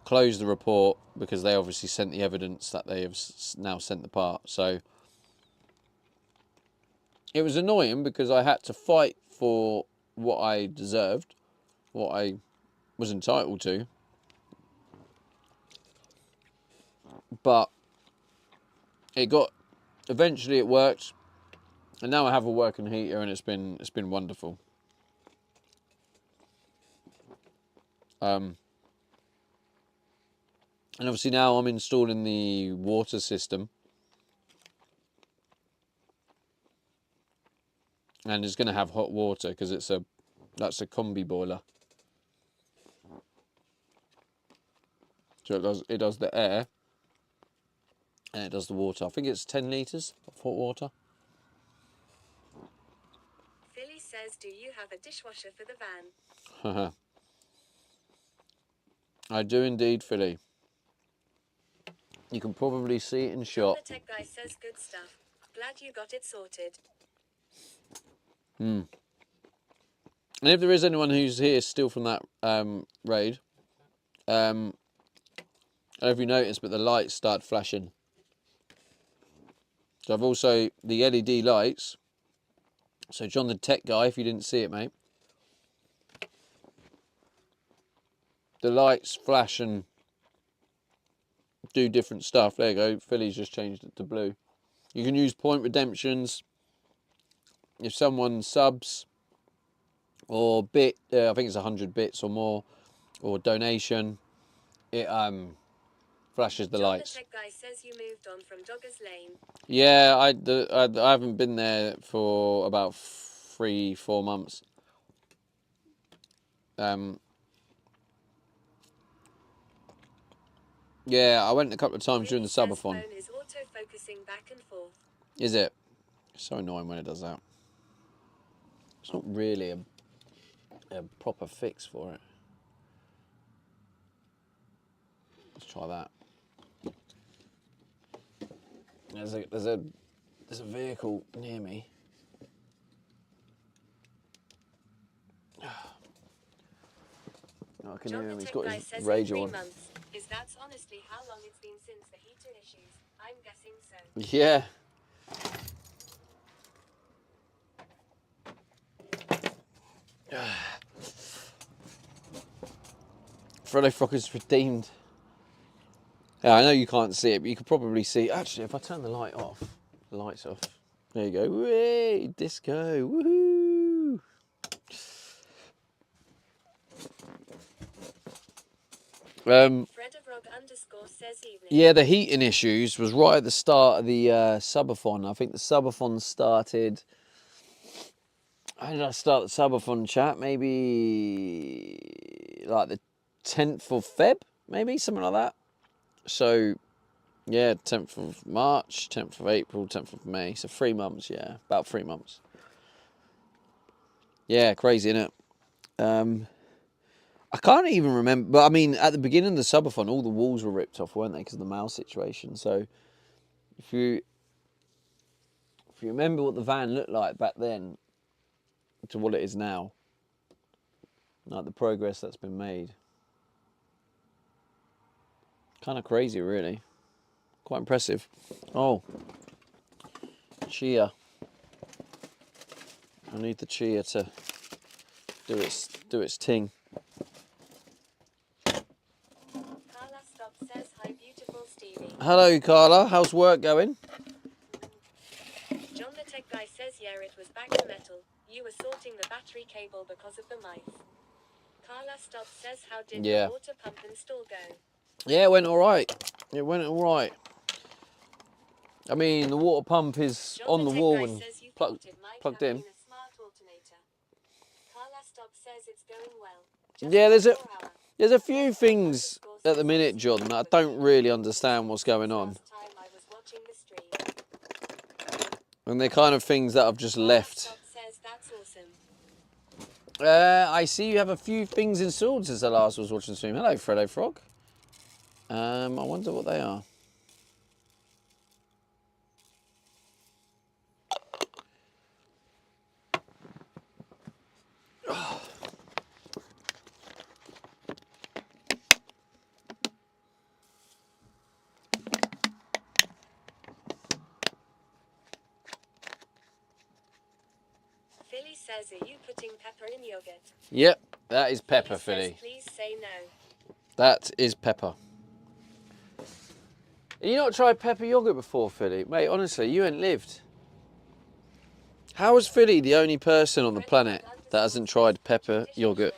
closed the report because they obviously sent the evidence that they have now sent the part. So it was annoying because I had to fight for what I deserved, what I was entitled to. But eventually it worked, and now I have a working heater, and it's been wonderful. And obviously now I'm installing the water system, and it's going to have hot water because that's a combi boiler. So it does the air, and it does the water. I think it's 10 litres of hot water. Philly says, do you have a dishwasher for the van? I do indeed, Philly. You can probably see it in shot. The tech guy says, good stuff. Glad you got it sorted. And if there is anyone who's here still from that raid, I don't know if you noticed, but the lights start flashing. So I've also, the LED lights. So John the tech guy, if you didn't see it, mate. The lights flash and do different stuff. There you go. Philly's just changed it to blue. You can use point redemptions. If someone subs or bit, I think it's 100 bits or more, or donation, it flashes the lights. The tech guy says you moved on from Doggers Lane. Yeah, I haven't been there for about 3-4 months. Yeah, I went a couple of times during the subathon. Phone is auto-focusing back and forth. Is it? It's so annoying when it does that. It's not really a proper fix for it. Let's try that. There's a vehicle near me. I can hear him. He's got his radio on. Is that honestly how long it's been since the heater issues? I'm guessing so. Yeah. Freddo Frock is redeemed. Yeah, I know you can't see it, but you could probably see. Actually, if I turn the lights off. There you go. Way disco. Woohoo! Yeah, the heating issues was right at the start of the subathon. I think the subathon started. How did I start the subathon chat? Maybe like the 10th of Feb, maybe something like that. So, yeah, 10th of March, 10th of April, 10th of May. So 3 months, yeah, about 3 months. Yeah, crazy, innit? I can't even remember, but I mean, at the beginning of the subathon, all the walls were ripped off, weren't they, because of the mouse situation. So, if you remember what the van looked like back then to what it is now, like the progress that's been made, kind of crazy, really. Quite impressive. Oh, Chia. I need the chia to do its thing. Carla Stop says, hi beautiful Stevie. Hello, Carla. How's work going? John the tech guy says, yeah, it was back to metal. You were sorting the battery cable because of the mice. Carla Stop says, how did the water pump install go? Yeah, it went all right. It went all right. I mean, the water pump is John on the wall and says you plugged thought it might in. have been a smart alternator. Carla Stop says it's going well. Just Yeah, there's a few Carla things underscore at the minute, says John, that I don't really understand what's going on. last time I was watching the stream. And they're kind of things that I've just Carla left. Stop says that's awesome. I see you have a few things installed since I last was watching the stream. Hello, Freddo Frog. I wonder what they are. Philly says, are you putting pepper in yogurt? Yep, that is pepper, Philly Philly. says, please say no. That is pepper. Have you not tried pepper yogurt before, Philly? Mate, honestly, you ain't lived. How is Philly the only person on the planet that hasn't tried pepper yogurt?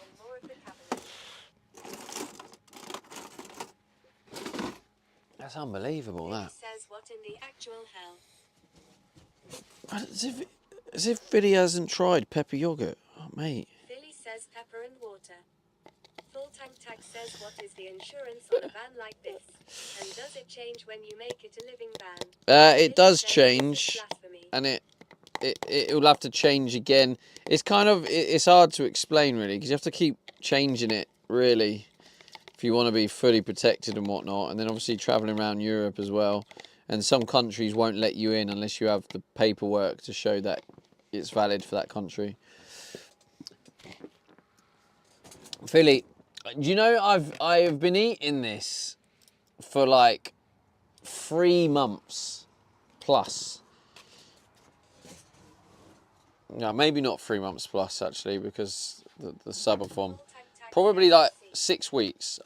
That's unbelievable, that. Says, what in the actual hell? As if Philly hasn't tried pepper yogurt. Oh, mate. Philly says pepper and water. Full Tank Tax says, what is the insurance on a van like this? And does it change when you make it a living van? It does change, and it will have to change again. It's kind of, it's hard to explain really, because you have to keep changing it really if you want to be fully protected and whatnot. And then obviously traveling around Europe as well, and some countries won't let you in unless you have the paperwork to show that it's valid for that country. Philly, do you know I've been eating this for like 3 months plus. No, maybe not 3 months plus actually, because the Subathon. Probably like 6 weeks.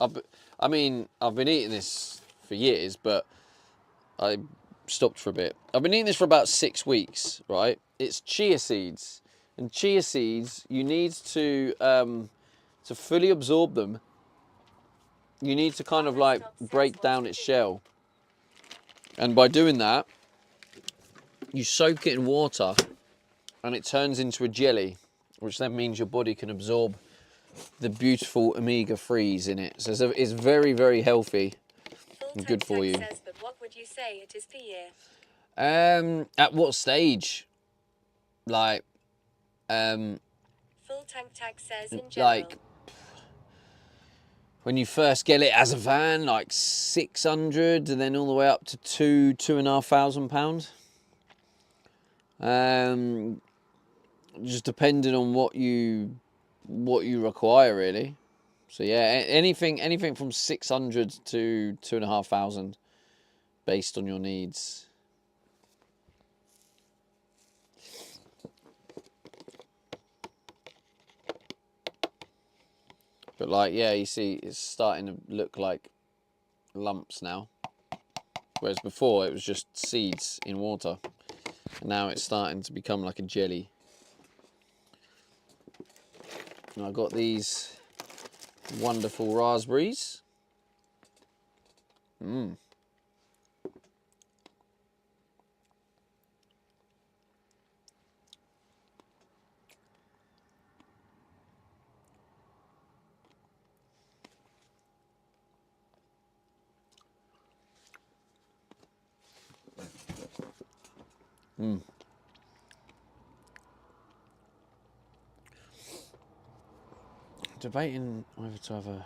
I mean, I've been eating this for years, but I stopped for a bit. I've been eating this for about 6 weeks, right? It's chia seeds, and chia seeds, you need to fully absorb them. You need to kind of like break down its shell, and by doing that, you soak it in water, and it turns into a jelly, which then means your body can absorb the beautiful omega-3s in it. So it's very, very healthy and good for you. Says, but what would you say it is per year? At what stage? Like, Full Tank Tag says in general. like when you first get it as a van, like 600, and then all the way up to £2,500. Just depending on what you require, really. So yeah, anything from 600 to 2,500, based on your needs. But like, yeah, you see, it's starting to look like lumps now. Whereas before it was just seeds in water. And now it's starting to become like a jelly. And I've got these wonderful raspberries. Mmm. Mm. Debating whether to have a...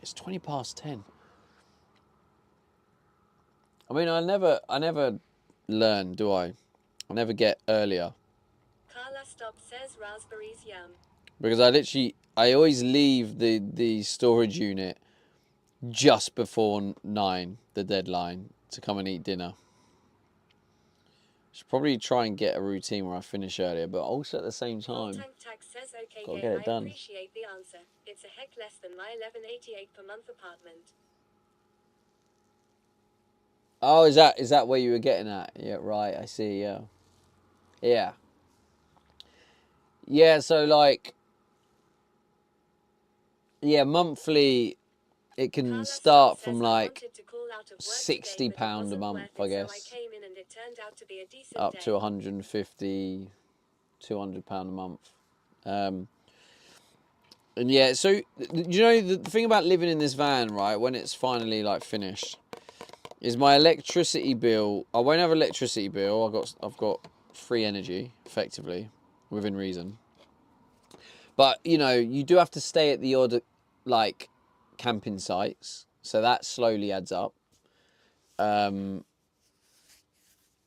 It's 20 past 10. I mean, I never learn, do I? I never get earlier. Carla Stop says raspberries yum. Because I always leave the storage unit just before 9, the deadline, to come and eat dinner. Should probably try and get a routine where I finish earlier, but also at the same time, Tank Tax says, okay, gotta game, get it done. I appreciate the answer. It's a heck less than my 1188 per month apartment. Oh, is that where you were getting at? Yeah, right. I see. Yeah, yeah, yeah. So like, yeah, monthly. It can Carla start says, from I like wanted to call out of work £60 today, but it a wasn't month, worth I it, guess, so I came in and it turned out to be a decent up day. to 150, £200 a month. And yeah, so you know the thing about living in this van, right? When it's finally like finished, is my electricity bill. I won't have electricity bill. I've got free energy, effectively, within reason. But you know, you do have to stay at the odd like camping sites, so that slowly adds up. And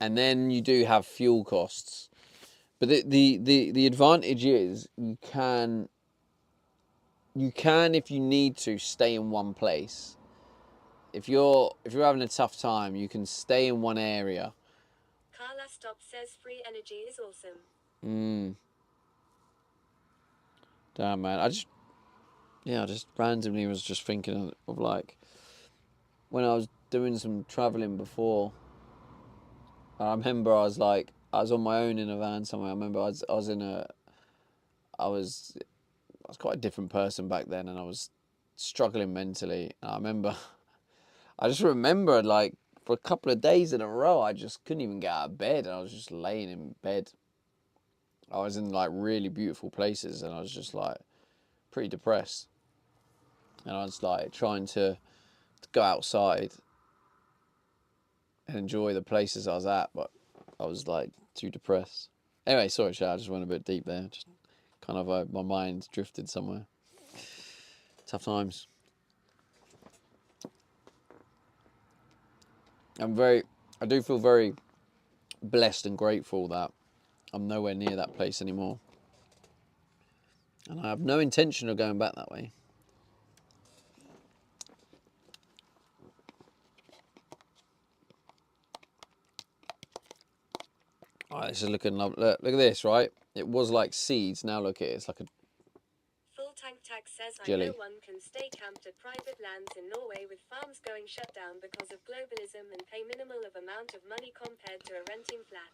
then you do have fuel costs. But the advantage is you can if you need to stay in one place. If you're having a tough time, you can stay in one area. Carla Stop says free energy is awesome. Damn man, I just randomly was just thinking of like when I was doing some travelling before. I remember I was on my own in a van somewhere. I remember I was quite a different person back then, and I was struggling mentally. And I just remembered like for a couple of days in a row, I just couldn't even get out of bed. I was just laying in bed. I was in like really beautiful places, and I was just like pretty depressed. And I was like trying to go outside and enjoy the places I was at, but I was like too depressed. Anyway, sorry, Chad, I just went a bit deep there. Just kind of my mind drifted somewhere. Tough times. I do feel very blessed and grateful that I'm nowhere near that place anymore. And I have no intention of going back that way. Alright, this is looking lovely. Look at this, right? It was like seeds. Now look at it. It's like a Full Tank Tax says, jelly. I know one can stay camped at private lands in Norway with farms going shut down because of globalism and pay minimal of amount of money compared to a renting flat.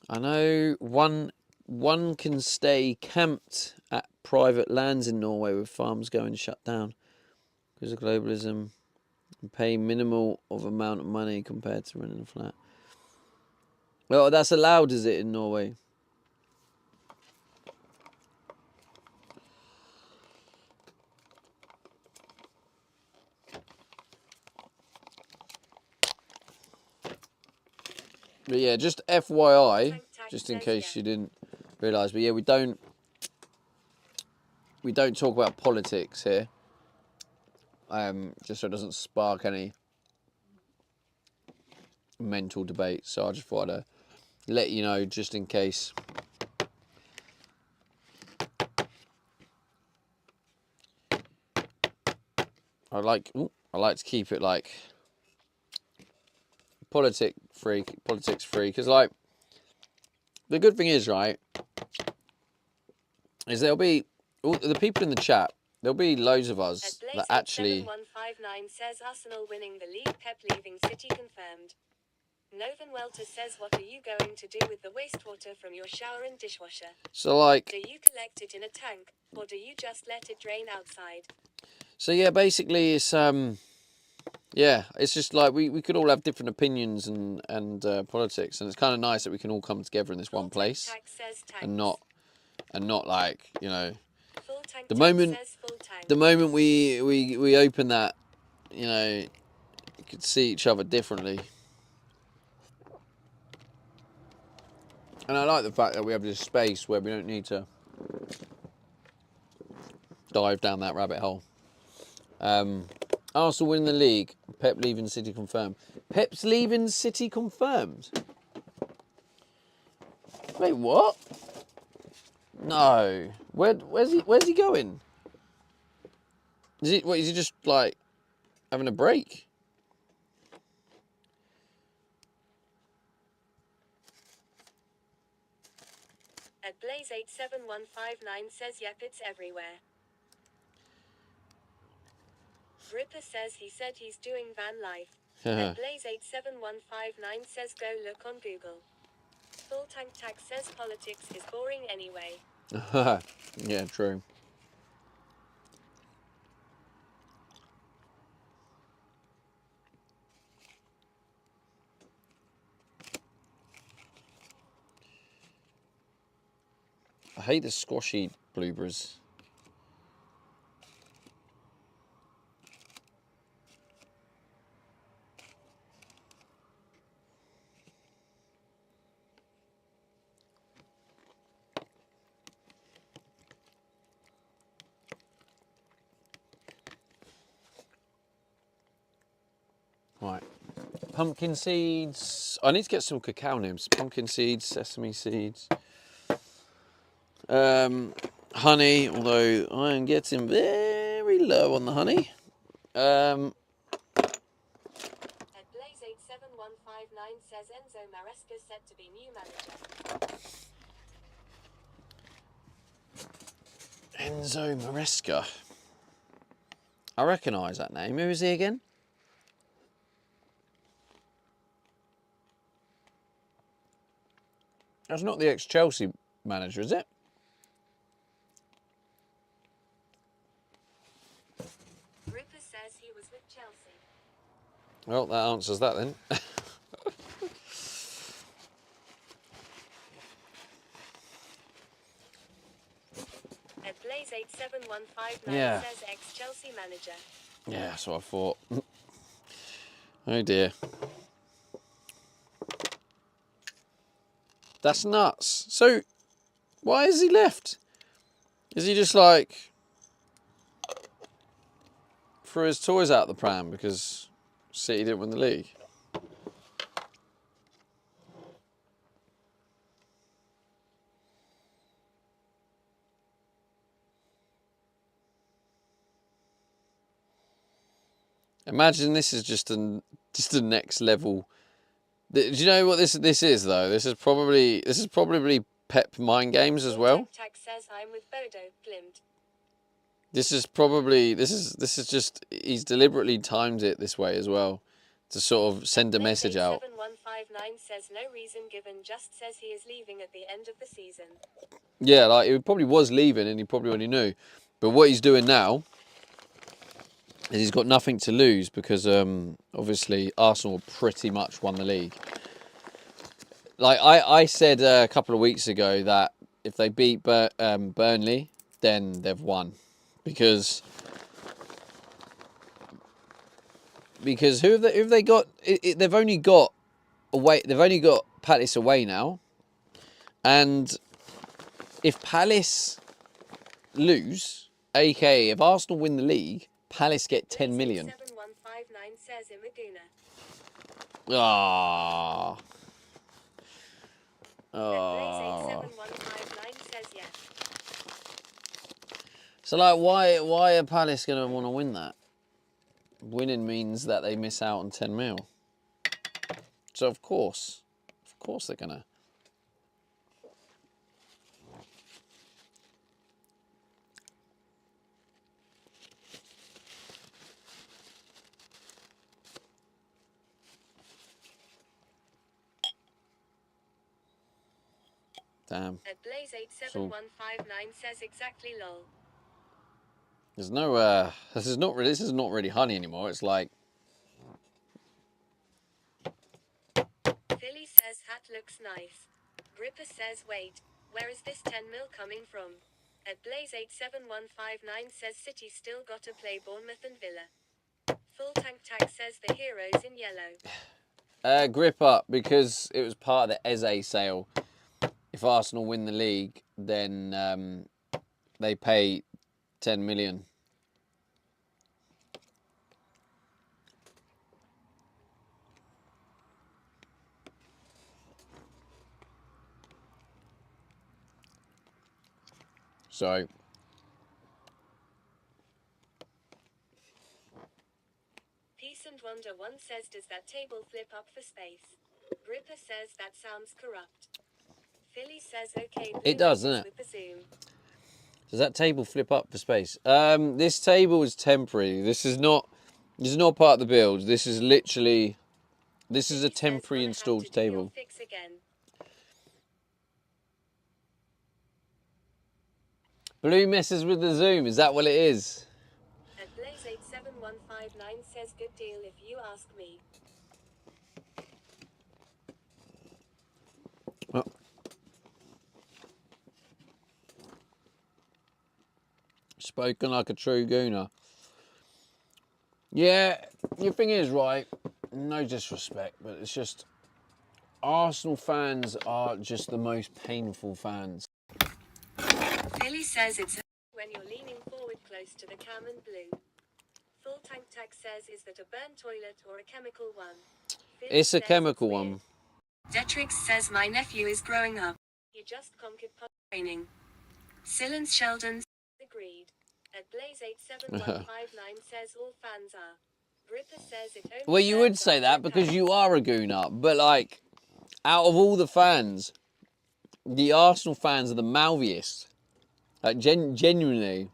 I know one can stay camped at private lands in Norway with farms going shut down because of globalism and pay minimal of amount of money compared to renting a flat. Well, that's allowed, is it, in Norway? But yeah, just FYI, just in case you didn't realise. But yeah, we don't talk about politics here. Just so it doesn't spark any mental debate. So I just thought I'd let you know, just in case. I like to keep it like politics free, because like the good thing is, right, is there'll be all the people in the chat. There'll be loads of us that actually. 7159 says Arsenal winning the league, Pep leaving City confirmed. Novan Welter says, what are you going to do with the wastewater from your shower and dishwasher? So like. Do you collect it in a tank, or do you just let it drain outside? So yeah, basically it's yeah, it's just like we could all have different opinions and politics, and it's kind of nice that we can all come together in this one place, and not like, you know, the moment we open that, you know, you could see each other differently. And I like the fact that we have this space where we don't need to dive down that rabbit hole. Arsenal winning the league. Pep leaving City confirmed. Pep's leaving City confirmed? Wait, what? No. Where's he going? Is he just like having a break? At Blaze87159 says yep, it's everywhere. Ripper says he said he's doing van life. At Blaze87159 says go look on Google. Full Tank Tax says politics is boring anyway. Yeah, true. I hate the squashy blueberries. Right. Pumpkin seeds. I need to get some cacao nibs. Pumpkin seeds, sesame seeds. Honey, although I am getting very low on the honey. At Blaze87159 says Enzo Maresca set to be new manager. Enzo Maresca. I recognise that name. Who is he again? That's not the ex-Chelsea manager, is it? Ripper says he was with Chelsea. Well, that answers that then. At Blaze87159 Yeah. says ex-Chelsea manager. Yeah, that's what I thought. Oh dear. That's nuts. So, why has he left? Is he just like threw his toys out the pram because City didn't win the league? Imagine this is just a next level. Do you know what this is though? This is probably Pep mind games as well. Tag says I'm with Bodo Glimt. This is just he's deliberately timed it this way as well to sort of send a message out. 7159 says no reason given, just says he is leaving at the end of the season. Yeah, like he probably was leaving and he probably already knew. But what he's doing now is he's got nothing to lose because obviously Arsenal pretty much won the league. Like I said a couple of weeks ago that if they beat Burnley, then they've won. Because who have they got? They've only got away. They've only got Palace away now, and if Palace lose, aka if Arsenal win the league, Palace get 10 million. 7159 says Imaguna. Ah. Blaze87159 says yes. So like, why are Palace gonna want to win that? Winning means that they miss out on 10 mil. So of course they're gonna. Damn. At Blaze87159 says exactly lol. There's no this is not really honey anymore. It's like Philly says hat looks nice. Ripper says wait, where is this 10 mil coming from? At Blaze87159 says City still got to play Bournemouth and Villa. Full Tank Tag says the heroes in yellow. grip up because it was part of the Eze sale. If Arsenal win the league, then they pay 10 million. So Peace and Wonder One says does that table flip up for space? Ripper says that sounds corrupt. Philly says okay. It does, doesn't it? With the zoom. Does that table flip up for space? This table is temporary. This is not part of the build. This is literally, this is a temporary installed table. Fix again. Blue messes with the zoom. Is that what it is? At Blaze87159 says good deal if you ask me. Oh. Spoken like a true gooner. Yeah, your thing is right. No disrespect, but it's just Arsenal fans are just the most painful fans. Philly says it's when you're leaning forward close to the cam and blue. Full Tank Tack says, is that a burnt toilet or a chemical one? Philly It's a chemical one. Detrix says my nephew is growing up. He just conquered training. Silence Sheldon agreed. At Blaze87159 says all fans are. Gripper says it only. Well, you would say that because you are a gooner, but like, out of all the fans, the Arsenal fans are the mouthiest. Like, genuinely.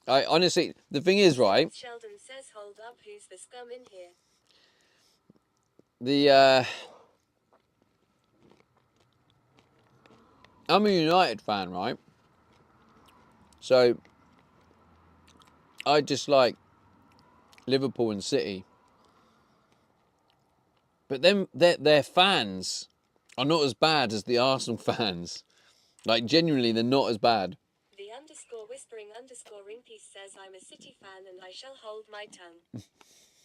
Honestly, the thing is, right? Sheldon says, hold up, who's the scum in here? I'm a United fan, right? So, I just like Liverpool and City. But then their fans are not as bad as the Arsenal fans. Like, genuinely, they're not as bad. The _whispering_ring piece says, I'm a City fan and I shall hold my tongue.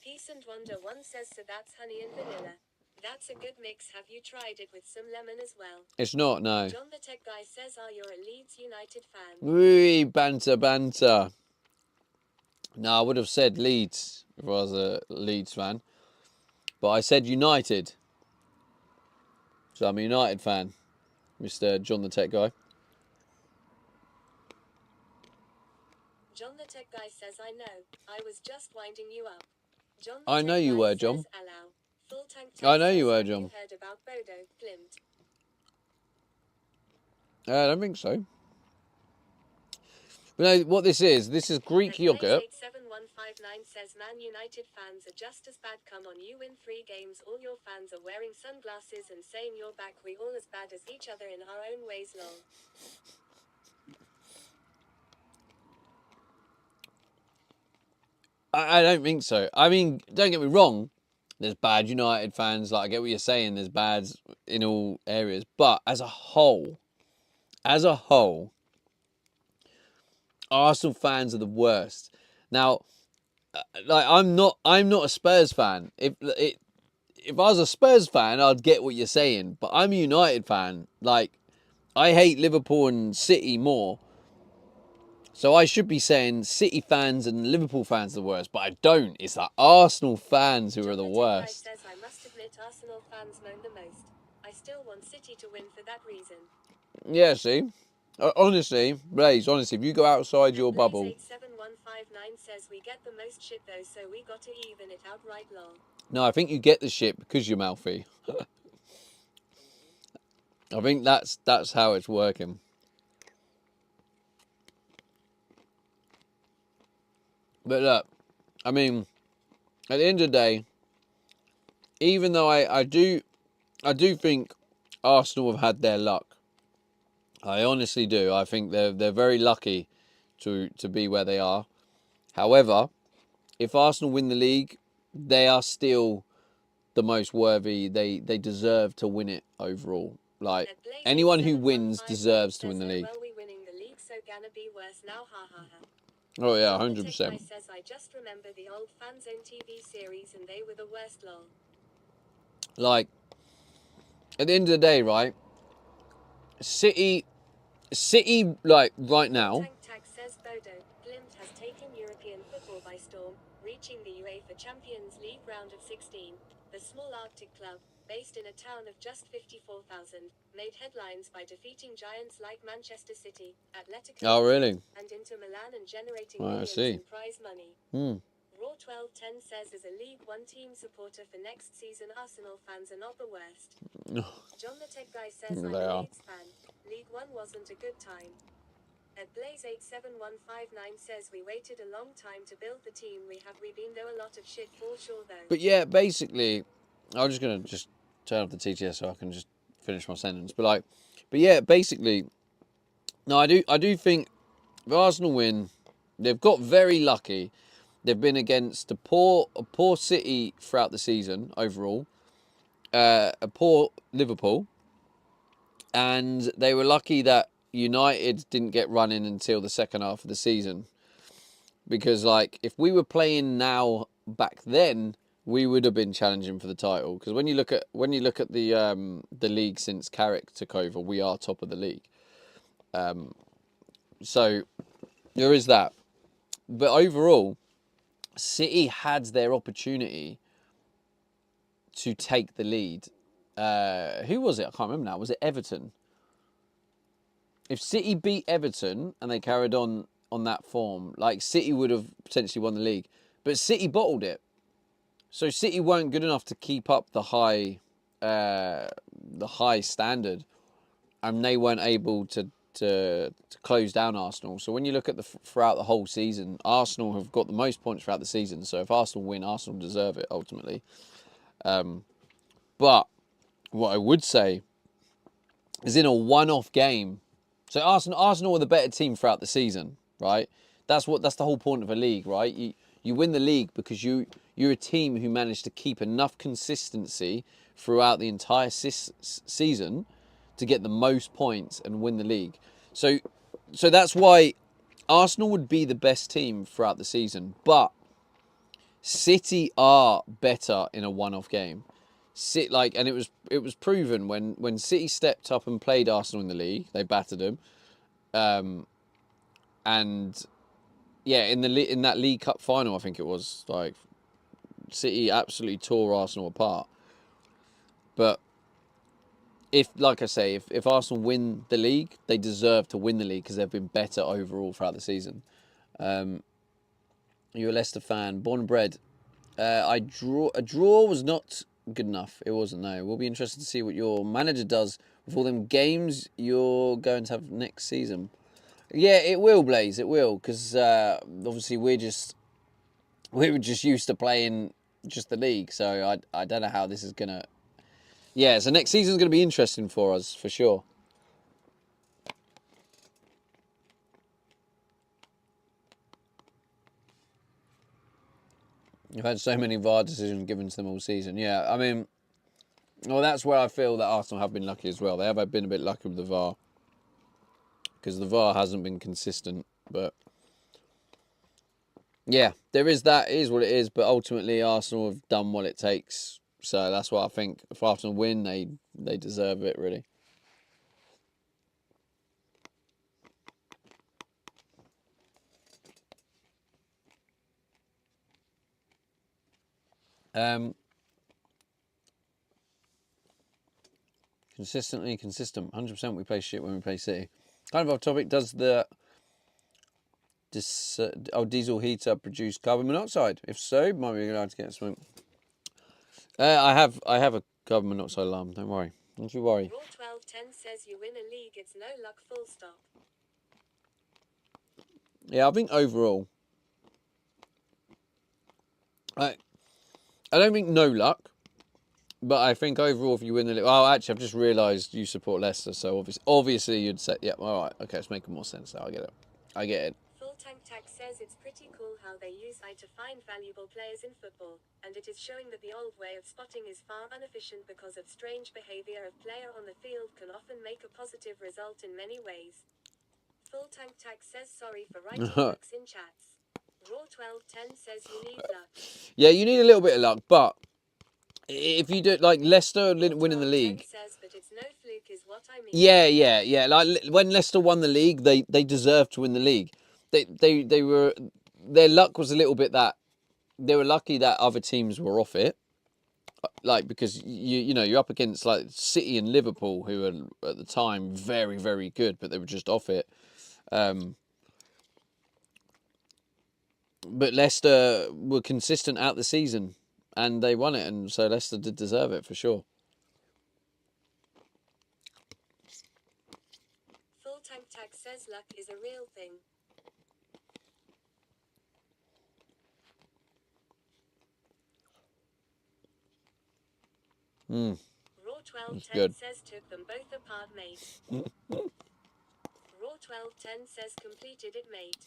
Peace and Wonder One says, so that's honey and vanilla. That's a good mix. Have you tried it with some lemon as well? It's not, no. John the Tech Guy says, are you a Leeds United fan? Wee, banter. No, I would have said Leeds if I was a Leeds fan. But I said United. So I'm a United fan, Mr. John the Tech Guy. John the Tech Guy says, I know. I was just winding you up. John I know you were, John. I know you were, John. Heard about Bodo Glimt? I don't think so. But no, what this is Greek yogurt. 87159 says Man United fans are just as bad. Come on, you win 3 games. All your fans are wearing sunglasses and saying you're back. We all as bad as each other in our own ways, lol. I don't think so. I mean, don't get me wrong. There's bad United fans. Like, I get what you're saying. There's bads in all areas. But as a whole, Arsenal fans are the worst. Now, like, I'm not a Spurs fan. If I was a Spurs fan, I'd get what you're saying. But I'm a United fan. Like, I hate Liverpool and City more. So I should be saying City fans and Liverpool fans are the worst, but I don't. It's the Arsenal fans who are the worst. Says, I must admit Arsenal fans moan the most. I still want City to win for that reason. Yeah, see? Honestly, Blaze, honestly, if you go outside your bubble... 87159 says we get the most shit though, so we got to even it out, right, lol. No, I think you get the shit because you're mouthy. I think that's how it's working. But look, I mean, at the end of the day, even though I do think Arsenal have had their luck. I honestly do. I think they're very lucky to be where they are. However, if Arsenal win the league, they are still the most worthy. They deserve to win it overall. Like, anyone who wins deserves to win the league. Well, we winning the league, so gonna be worse now, ha ha ha. Oh yeah, 100%. 100%. Says I just remember the old Fanzone TV series and they were the worst, lol. Like, at the end of the day, right? City, like, right now. Tank Tag says Bodo Glimt has taken European football by storm, reaching the UEFA Champions League round of 16. The small Arctic club, based in a town of just 54,000, made headlines by defeating giants like Manchester City, Atletico, Oh, really? and Inter Milan and generating Oh, I millions see. in prize money. Hmm. Raw Raw1210 says, as a League One team supporter for next season, Arsenal fans are not the worst. John the Tech Guy says, I'm They a are. Leeds fan. League One wasn't a good time. At Blaze87159 says, we waited a long time to build the team we have. We've been through a lot of shit for sure though. But yeah, basically, I'm just gonna turn off the TTS so I can just finish my sentence. But yeah, basically, no, I do think if Arsenal win, they've got very lucky. They've been against a poor City throughout the season overall, a poor Liverpool, and they were lucky that United didn't get running until the second half of the season. Because if we were playing now back then, we would have been challenging for the title. Because when you look at the league since Carrick took over, we are top of the league. So there is that. But overall, City had their opportunity to take the lead. Who was it? I can't remember now. Was it Everton? If City beat Everton and they carried on that form, City would have potentially won the league. But City bottled it. So City weren't good enough to keep up the high standard, and they weren't able to close down Arsenal. So when you look at throughout the whole season, Arsenal have got the most points throughout the season. So if Arsenal win, Arsenal deserve it ultimately. But what I would say is, in a one-off game, so Arsenal are the better team throughout the season, right? That's the whole point of a league, right? You win the league because you're a team who managed to keep enough consistency throughout the entire season to get the most points and win the league. So that's why Arsenal would be the best team throughout the season, but City are better in a one-off game. And it was proven when City stepped up and played Arsenal in the league, they battered them, and yeah, in that League Cup final, I think it was, City absolutely tore Arsenal apart. But if Arsenal win the league, they deserve to win the league because they've been better overall throughout the season. You're a Leicester fan, born and bred. A draw was not good enough. It wasn't, no. We'll be interested to see what your manager does with all them games you're going to have next season. Yeah, it will, Blaze. It will, because obviously we were just used to playing just the league. So I don't know how this is gonna. Yeah, so next season's gonna be interesting for us for sure. You've had so many VAR decisions given to them all season. Yeah, I mean, well, that's where I feel that Arsenal have been lucky as well. They have been a bit lucky with the VAR, because the VAR hasn't been consistent. But yeah, there is that. It is what it is. But ultimately, Arsenal have done what it takes. So that's why I think if Arsenal win, they deserve it, really. Consistently consistent. 100% we play shit when we play City. Kind of off topic, does the diesel heater produce carbon monoxide? If so, might be allowed to get smoke. I have a carbon monoxide alarm, don't worry. Don't you worry. Raw1210 says, you win a league, it's no luck, full stop. Yeah, I think overall, I don't think no luck, but I think overall if you win the league... Oh, actually, I've just realised you support Leicester, so obviously you'd say... Yeah, all right, okay, it's making more sense now, I get it. Full Tank Tack says, it's pretty cool how they use AI to find valuable players in football, and it is showing that the old way of spotting is far inefficient because of strange behaviour of player on the field can often make a positive result in many ways. Full Tank Tack says, sorry for writing books in chats. Raw1210 says, you need luck. Yeah, you need a little bit of luck, but if you do, Leicester winning the league... Says, but it's no fluke is what I mean. Yeah. When Leicester won the league, they deserved to win the league. Their luck was a little bit that they were lucky that other teams were off it. Because you're up against City and Liverpool, who were at the time very, very good, but they were just off it. But Leicester were consistent out the season, and they won it, and so Leicester did deserve it for sure. Full Tank Tag says luck is a real thing. Mm. Raw 1210 good. says took them both apart, mate. Raw 1210 says completed it, mate.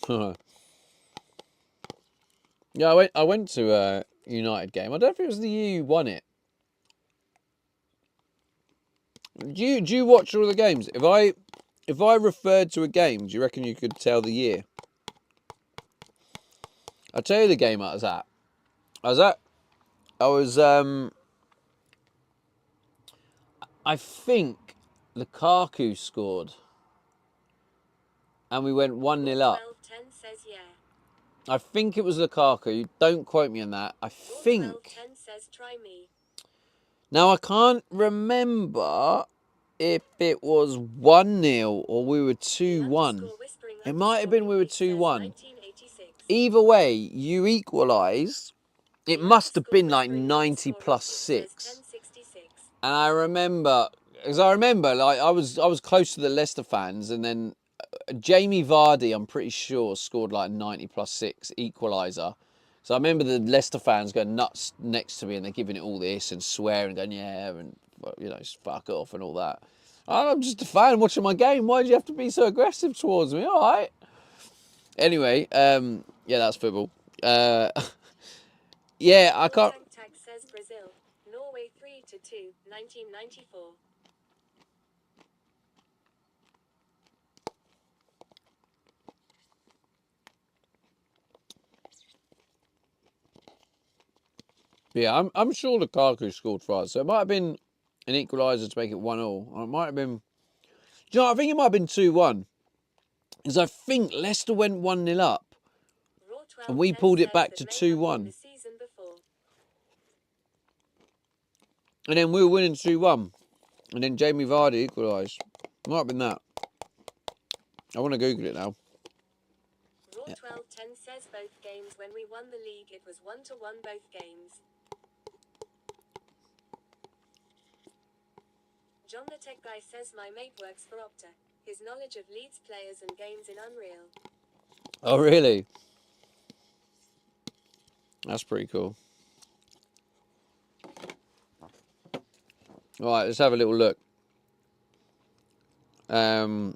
Yeah, I went to a United game. I don't know if it was the year you won it. Do you watch all the games? If I referred to a game, do you reckon you could tell the year? I'll tell you the game I was at. I think Lukaku scored. And we went 1-0 up. 1210 says yeah. I think it was Lukaku. Don't quote me on that. I think. 1210 says try me. Now, I can't remember if it was 1-0 or we were 2-1. It might have been we were 2-1. Either way, you equalised. It must have been like 90 plus 6. And I remember, like I was close to the Leicester fans, and then Jamie Vardy, I'm pretty sure, scored like 90 plus 6 equaliser. So I remember the Leicester fans going nuts next to me, and they're giving it all this and swearing, going yeah, and fuck off and all that. I'm just a fan watching my game. Why do you have to be so aggressive towards me? All right. Anyway, yeah, that's football. Yeah, I can't. Tag says Brazil, Norway 3-2, 1994. Yeah, I'm sure Lukaku scored for us. So it might have been an equaliser to make it 1-1. Or it might have been. Do you know, I think it might have been 2-1. Because I think Leicester went 1-0 up. And we pulled it back to 2-1. And then we were winning 2-1. And then Jamie Vardy equalised. Might have been that. I want to Google it now. Raw 1210 says both games when we won the league it was 1-1 both games. John the Tech Guy says my mate works for Opta. His knowledge of Leeds players and games in Unreal. Oh, really? That's pretty cool. All right, let's have a little look. Raw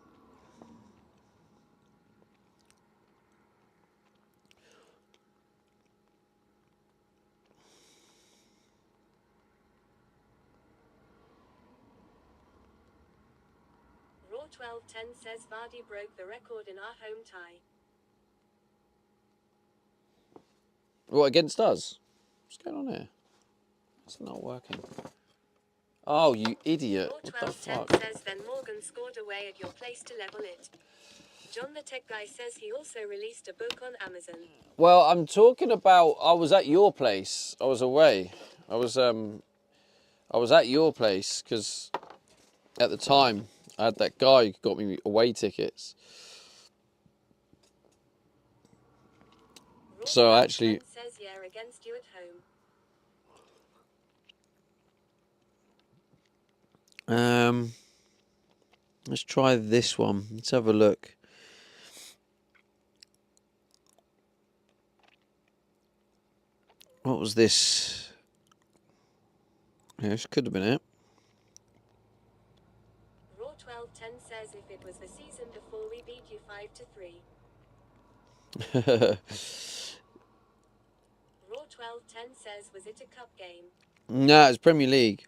1210 says Vardy broke the record in our home tie. What, against us? What's going on here? It's not working. Oh, you idiot. Raw What the fuck? 1210 says then Morgan scored away at your place to level it. John the Tech Guy says he also released a book on Amazon. Well, I'm talking about, I was at your place. I was away. I was at your place because at the time I had that guy who got me away tickets. Raw So I actually 1210 says yeah against you at home. Let's try this one. Let's have a look. What was this? Yeah, this could have been it. Raw 1210 says if it was the season before we beat you 5-3. Raw 1210 says was it a cup game? No, it's Premier League.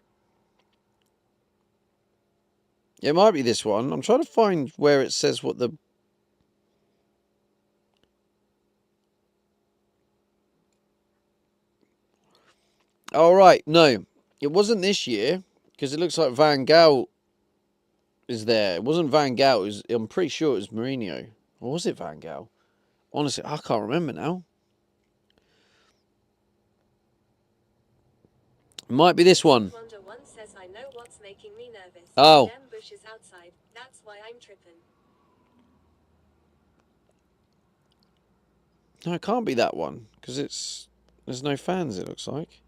It might be this one. I'm trying to find where it says what the... Oh, right. No, it wasn't this year because it looks like Van Gaal is there. It wasn't Van Gaal. I'm pretty sure it was Mourinho. Or was it Van Gaal? Honestly, I can't remember now. It might be this one. Wonder one says I know what's making me nervous. Oh. Damn Bush is outside. That's why I'm tripping. No, it can't be that one because there's no fans. It looks like.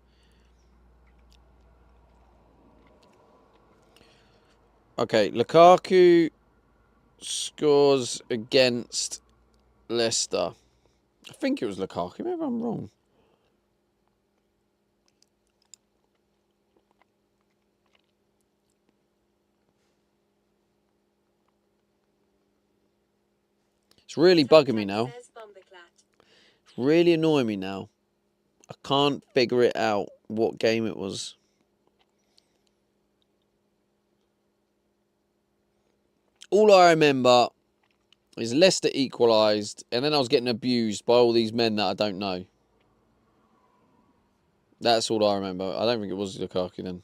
Okay, Lukaku scores against Leicester. I think it was Lukaku. Maybe I'm wrong. It's really bugging me now. It's really annoying me now. I can't figure it out what game it was. All I remember is Leicester equalised, and then I was getting abused by all these men that I don't know. That's all I remember. I don't think it was Lukaku then.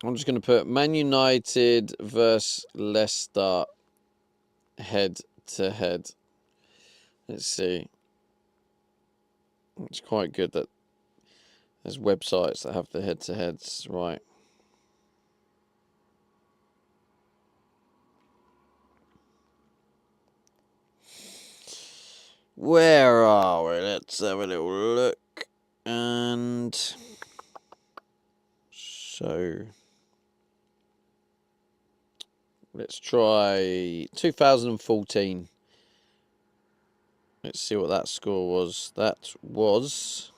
I'm just going to put Man United versus Leicester head to head. Let's see. It's quite good that there's websites that have the head to heads. Right. Where are we? Let's have a little look. And so let's try 2014. Let's see what that score was. That was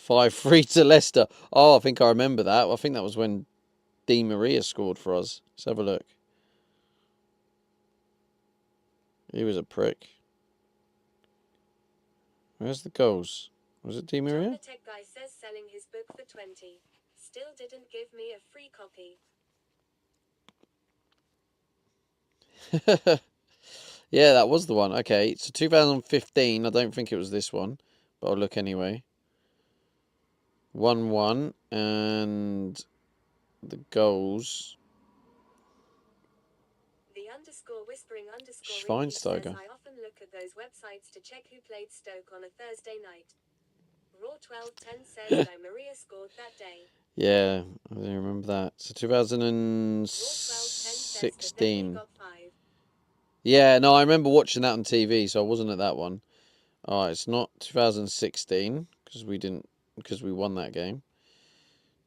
5-3 to Leicester. Oh, I think I remember that. I think that was when Di Maria scored for us. Let's have a look. He was a prick. Where's the goals? Was it Di Maria? John the Tech Guy says selling his book for 20. Still didn't give me a free copy. Yeah, that was the one. Okay, so 2015. I don't think it was this one, but I'll look anyway. 1-1, and the goals. The _whispering Schweinsteiger. I often look at those websites to check who played Stoke on a Thursday night. Raw 1210 says Di Maria scored that day. Yeah, I remember that. So 2016. Yeah, no, I remember watching that on TV, so I wasn't at that one. All right, it's not 2016 because we won that game.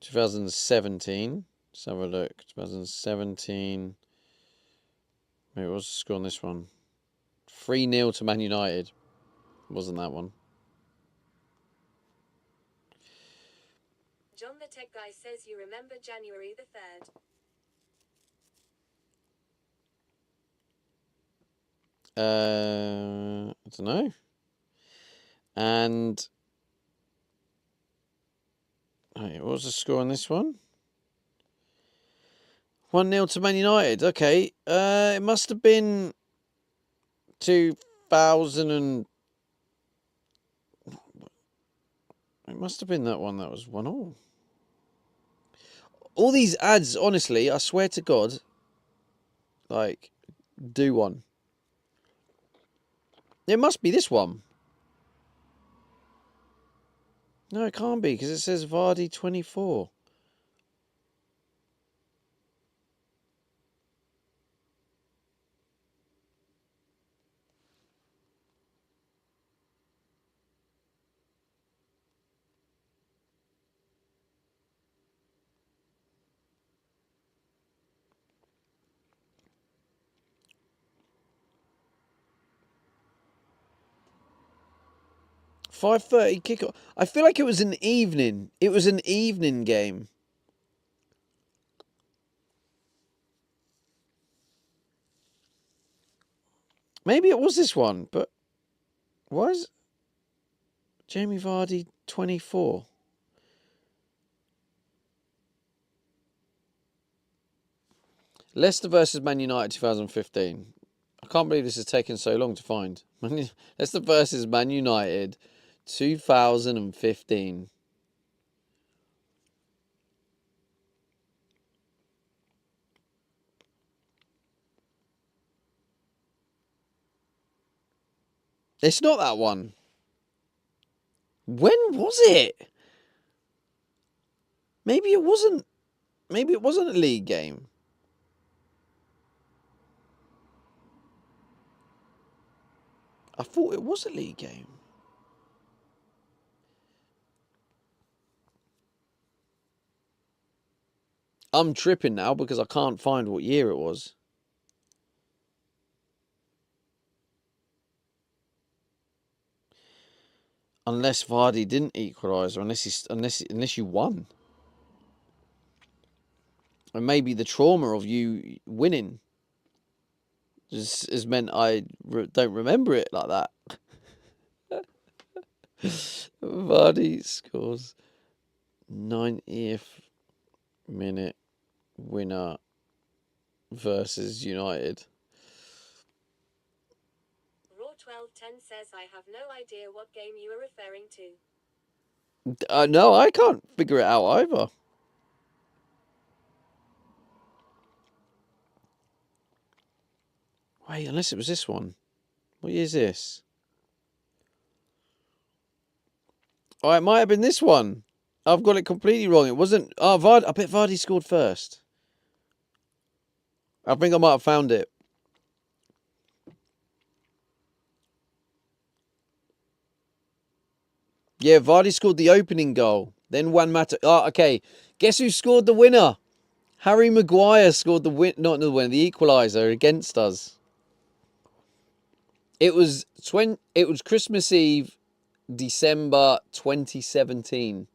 2017. Let's have a look. 2017. Maybe it was the score on this one. 3-0 to Man United. Wasn't that one? John the Tech Guy says you remember January the 3rd. I don't know. And what was the score on this one? 1-0 to Man United. Okay. It must have been 2000 it must have been that one that was 1-1. All these ads, honestly, I swear to God, like, do one. It must be this one. No, it can't be, because it says Vardy 24. $5:30 kickoff. I feel like it was an evening. It was an evening game. Maybe it was this one, but why is Jamie Vardy 24? Leicester versus Man United 2015. I can't believe this has taken so long to find. Leicester versus Man United 2015. It's not that one. When was it? Maybe it wasn't. Maybe it wasn't a league game. I thought it was a league game. I'm tripping now because I can't find what year it was. Unless Vardy didn't equalise, or unless you won. And maybe the trauma of you winning has meant I don't remember it like that. Vardy scores 90th minute winner versus United. Raw1210 says, I have no idea what game you are referring to. No, I can't figure it out either. Wait, unless it was this one. What year is this? Oh, it might have been this one. I've got it completely wrong. It wasn't... Oh, I bet Vardy scored first. I think I might have found it. Yeah, Vardy scored the opening goal. Then Juan Mata... Oh, okay. Guess who scored the winner? Harry Maguire scored the win... Not the winner, the equaliser against us. It was Christmas Eve, December 2017.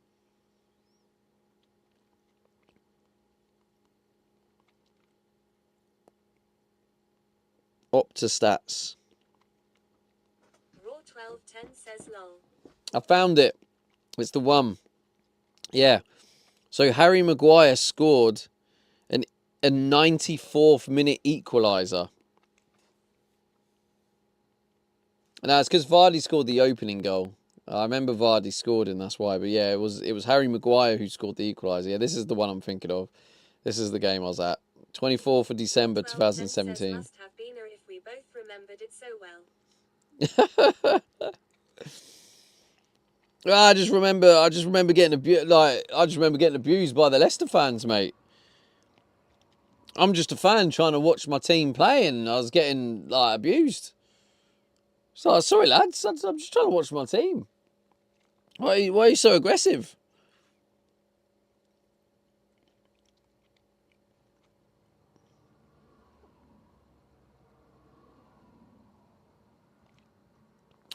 Opta stats. Raw1210 says lol. I found it. It's the one. Yeah. So Harry Maguire scored a 94th minute equaliser. Now it's because Vardy scored the opening goal. I remember Vardy scored and that's why. But yeah, it was Harry Maguire who scored the equaliser. Yeah, this is the one I'm thinking of. This is the game I was at. 24th of December 2017. Must have been if we both remembered it so well. I just remember getting abused by the Leicester fans, mate. I'm just a fan trying to watch my team play, and I was getting abused. So sorry, lads. I'm just trying to watch my team. Why are you so aggressive?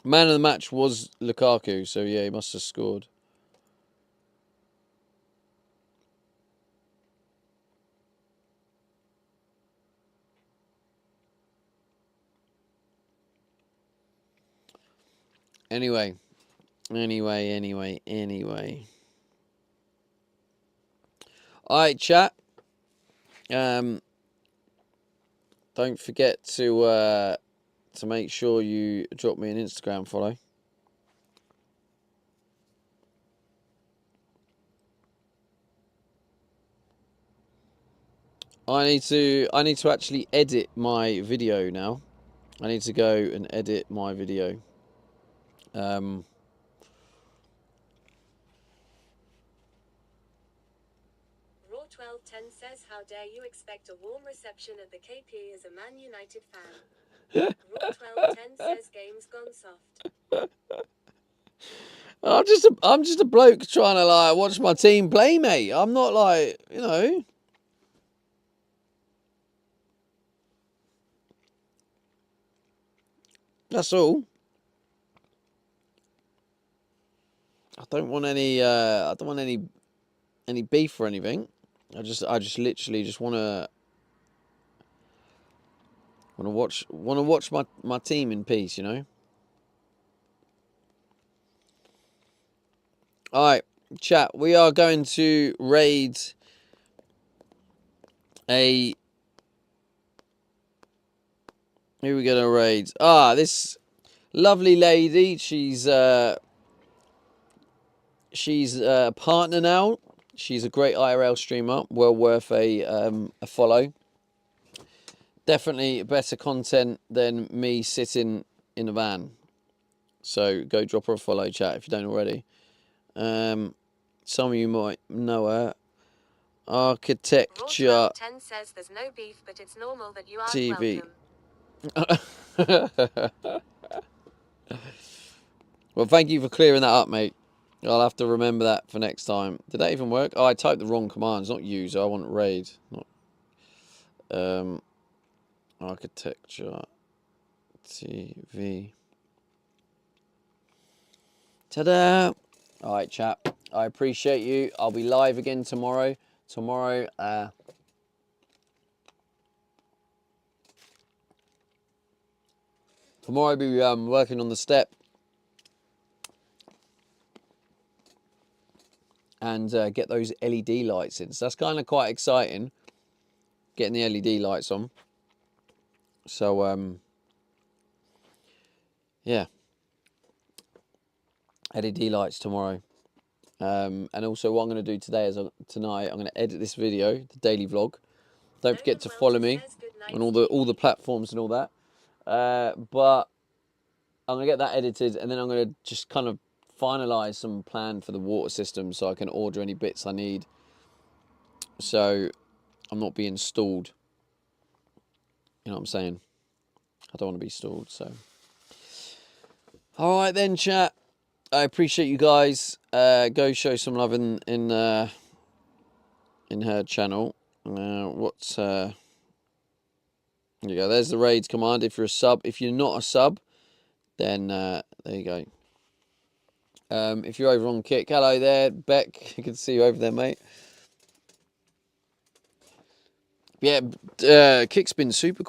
Man of the match was Lukaku, so yeah, he must have scored. Anyway. Alright, chat. Don't forget to make sure you drop me an Instagram follow. I need to actually edit my video now. I need to go and edit my video. Raw1210 says, how dare you expect a warm reception at the KP as a Man United fan. Raw1210 says, game's gone soft. I'm just a bloke trying to watch my team play, mate. I'm not That's all. I don't want any beef or anything. I just literally just want to watch my team in peace, you know. All right, chat. We are going to raid a. Who are we going to raid? This lovely lady. She's a partner now. She's a great IRL streamer. Well worth a follow. Definitely better content than me sitting in a van. So go drop her a follow, chat, if you don't already. Some of you might know her. Architecture Raw1210 says there's no beef, but it's normal that you aren't TV. welcome. Well, thank you for clearing that up, mate. I'll have to remember that for next time. Did that even work? Oh, I typed the wrong commands. Not user. I want raid. Not architecture. TV. Ta-da! All right, chat. I appreciate you. I'll be live again tomorrow. Tomorrow, I'll be working on the step and get those LED lights in. So that's kind of quite exciting, getting the LED lights on. So, yeah. LED lights tomorrow. And also what I'm going to do today is tonight I'm going to edit this video, the daily vlog. Don't forget to follow me on all the platforms and all that. But I'm going to get that edited, and then I'm going to just kind of finalise some plan for the water system so I can order any bits I need. So I'm not being stalled. You know what I'm saying? I don't want to be stalled, so. All right then, chat. I appreciate you guys. Go show some love in her channel. There you go. There's the raids command. If you're a sub, if you're not a sub, then there you go. If you're over on Kick, hello there, Beck. Good to see you over there, mate. Yeah, Kick's been super quiet.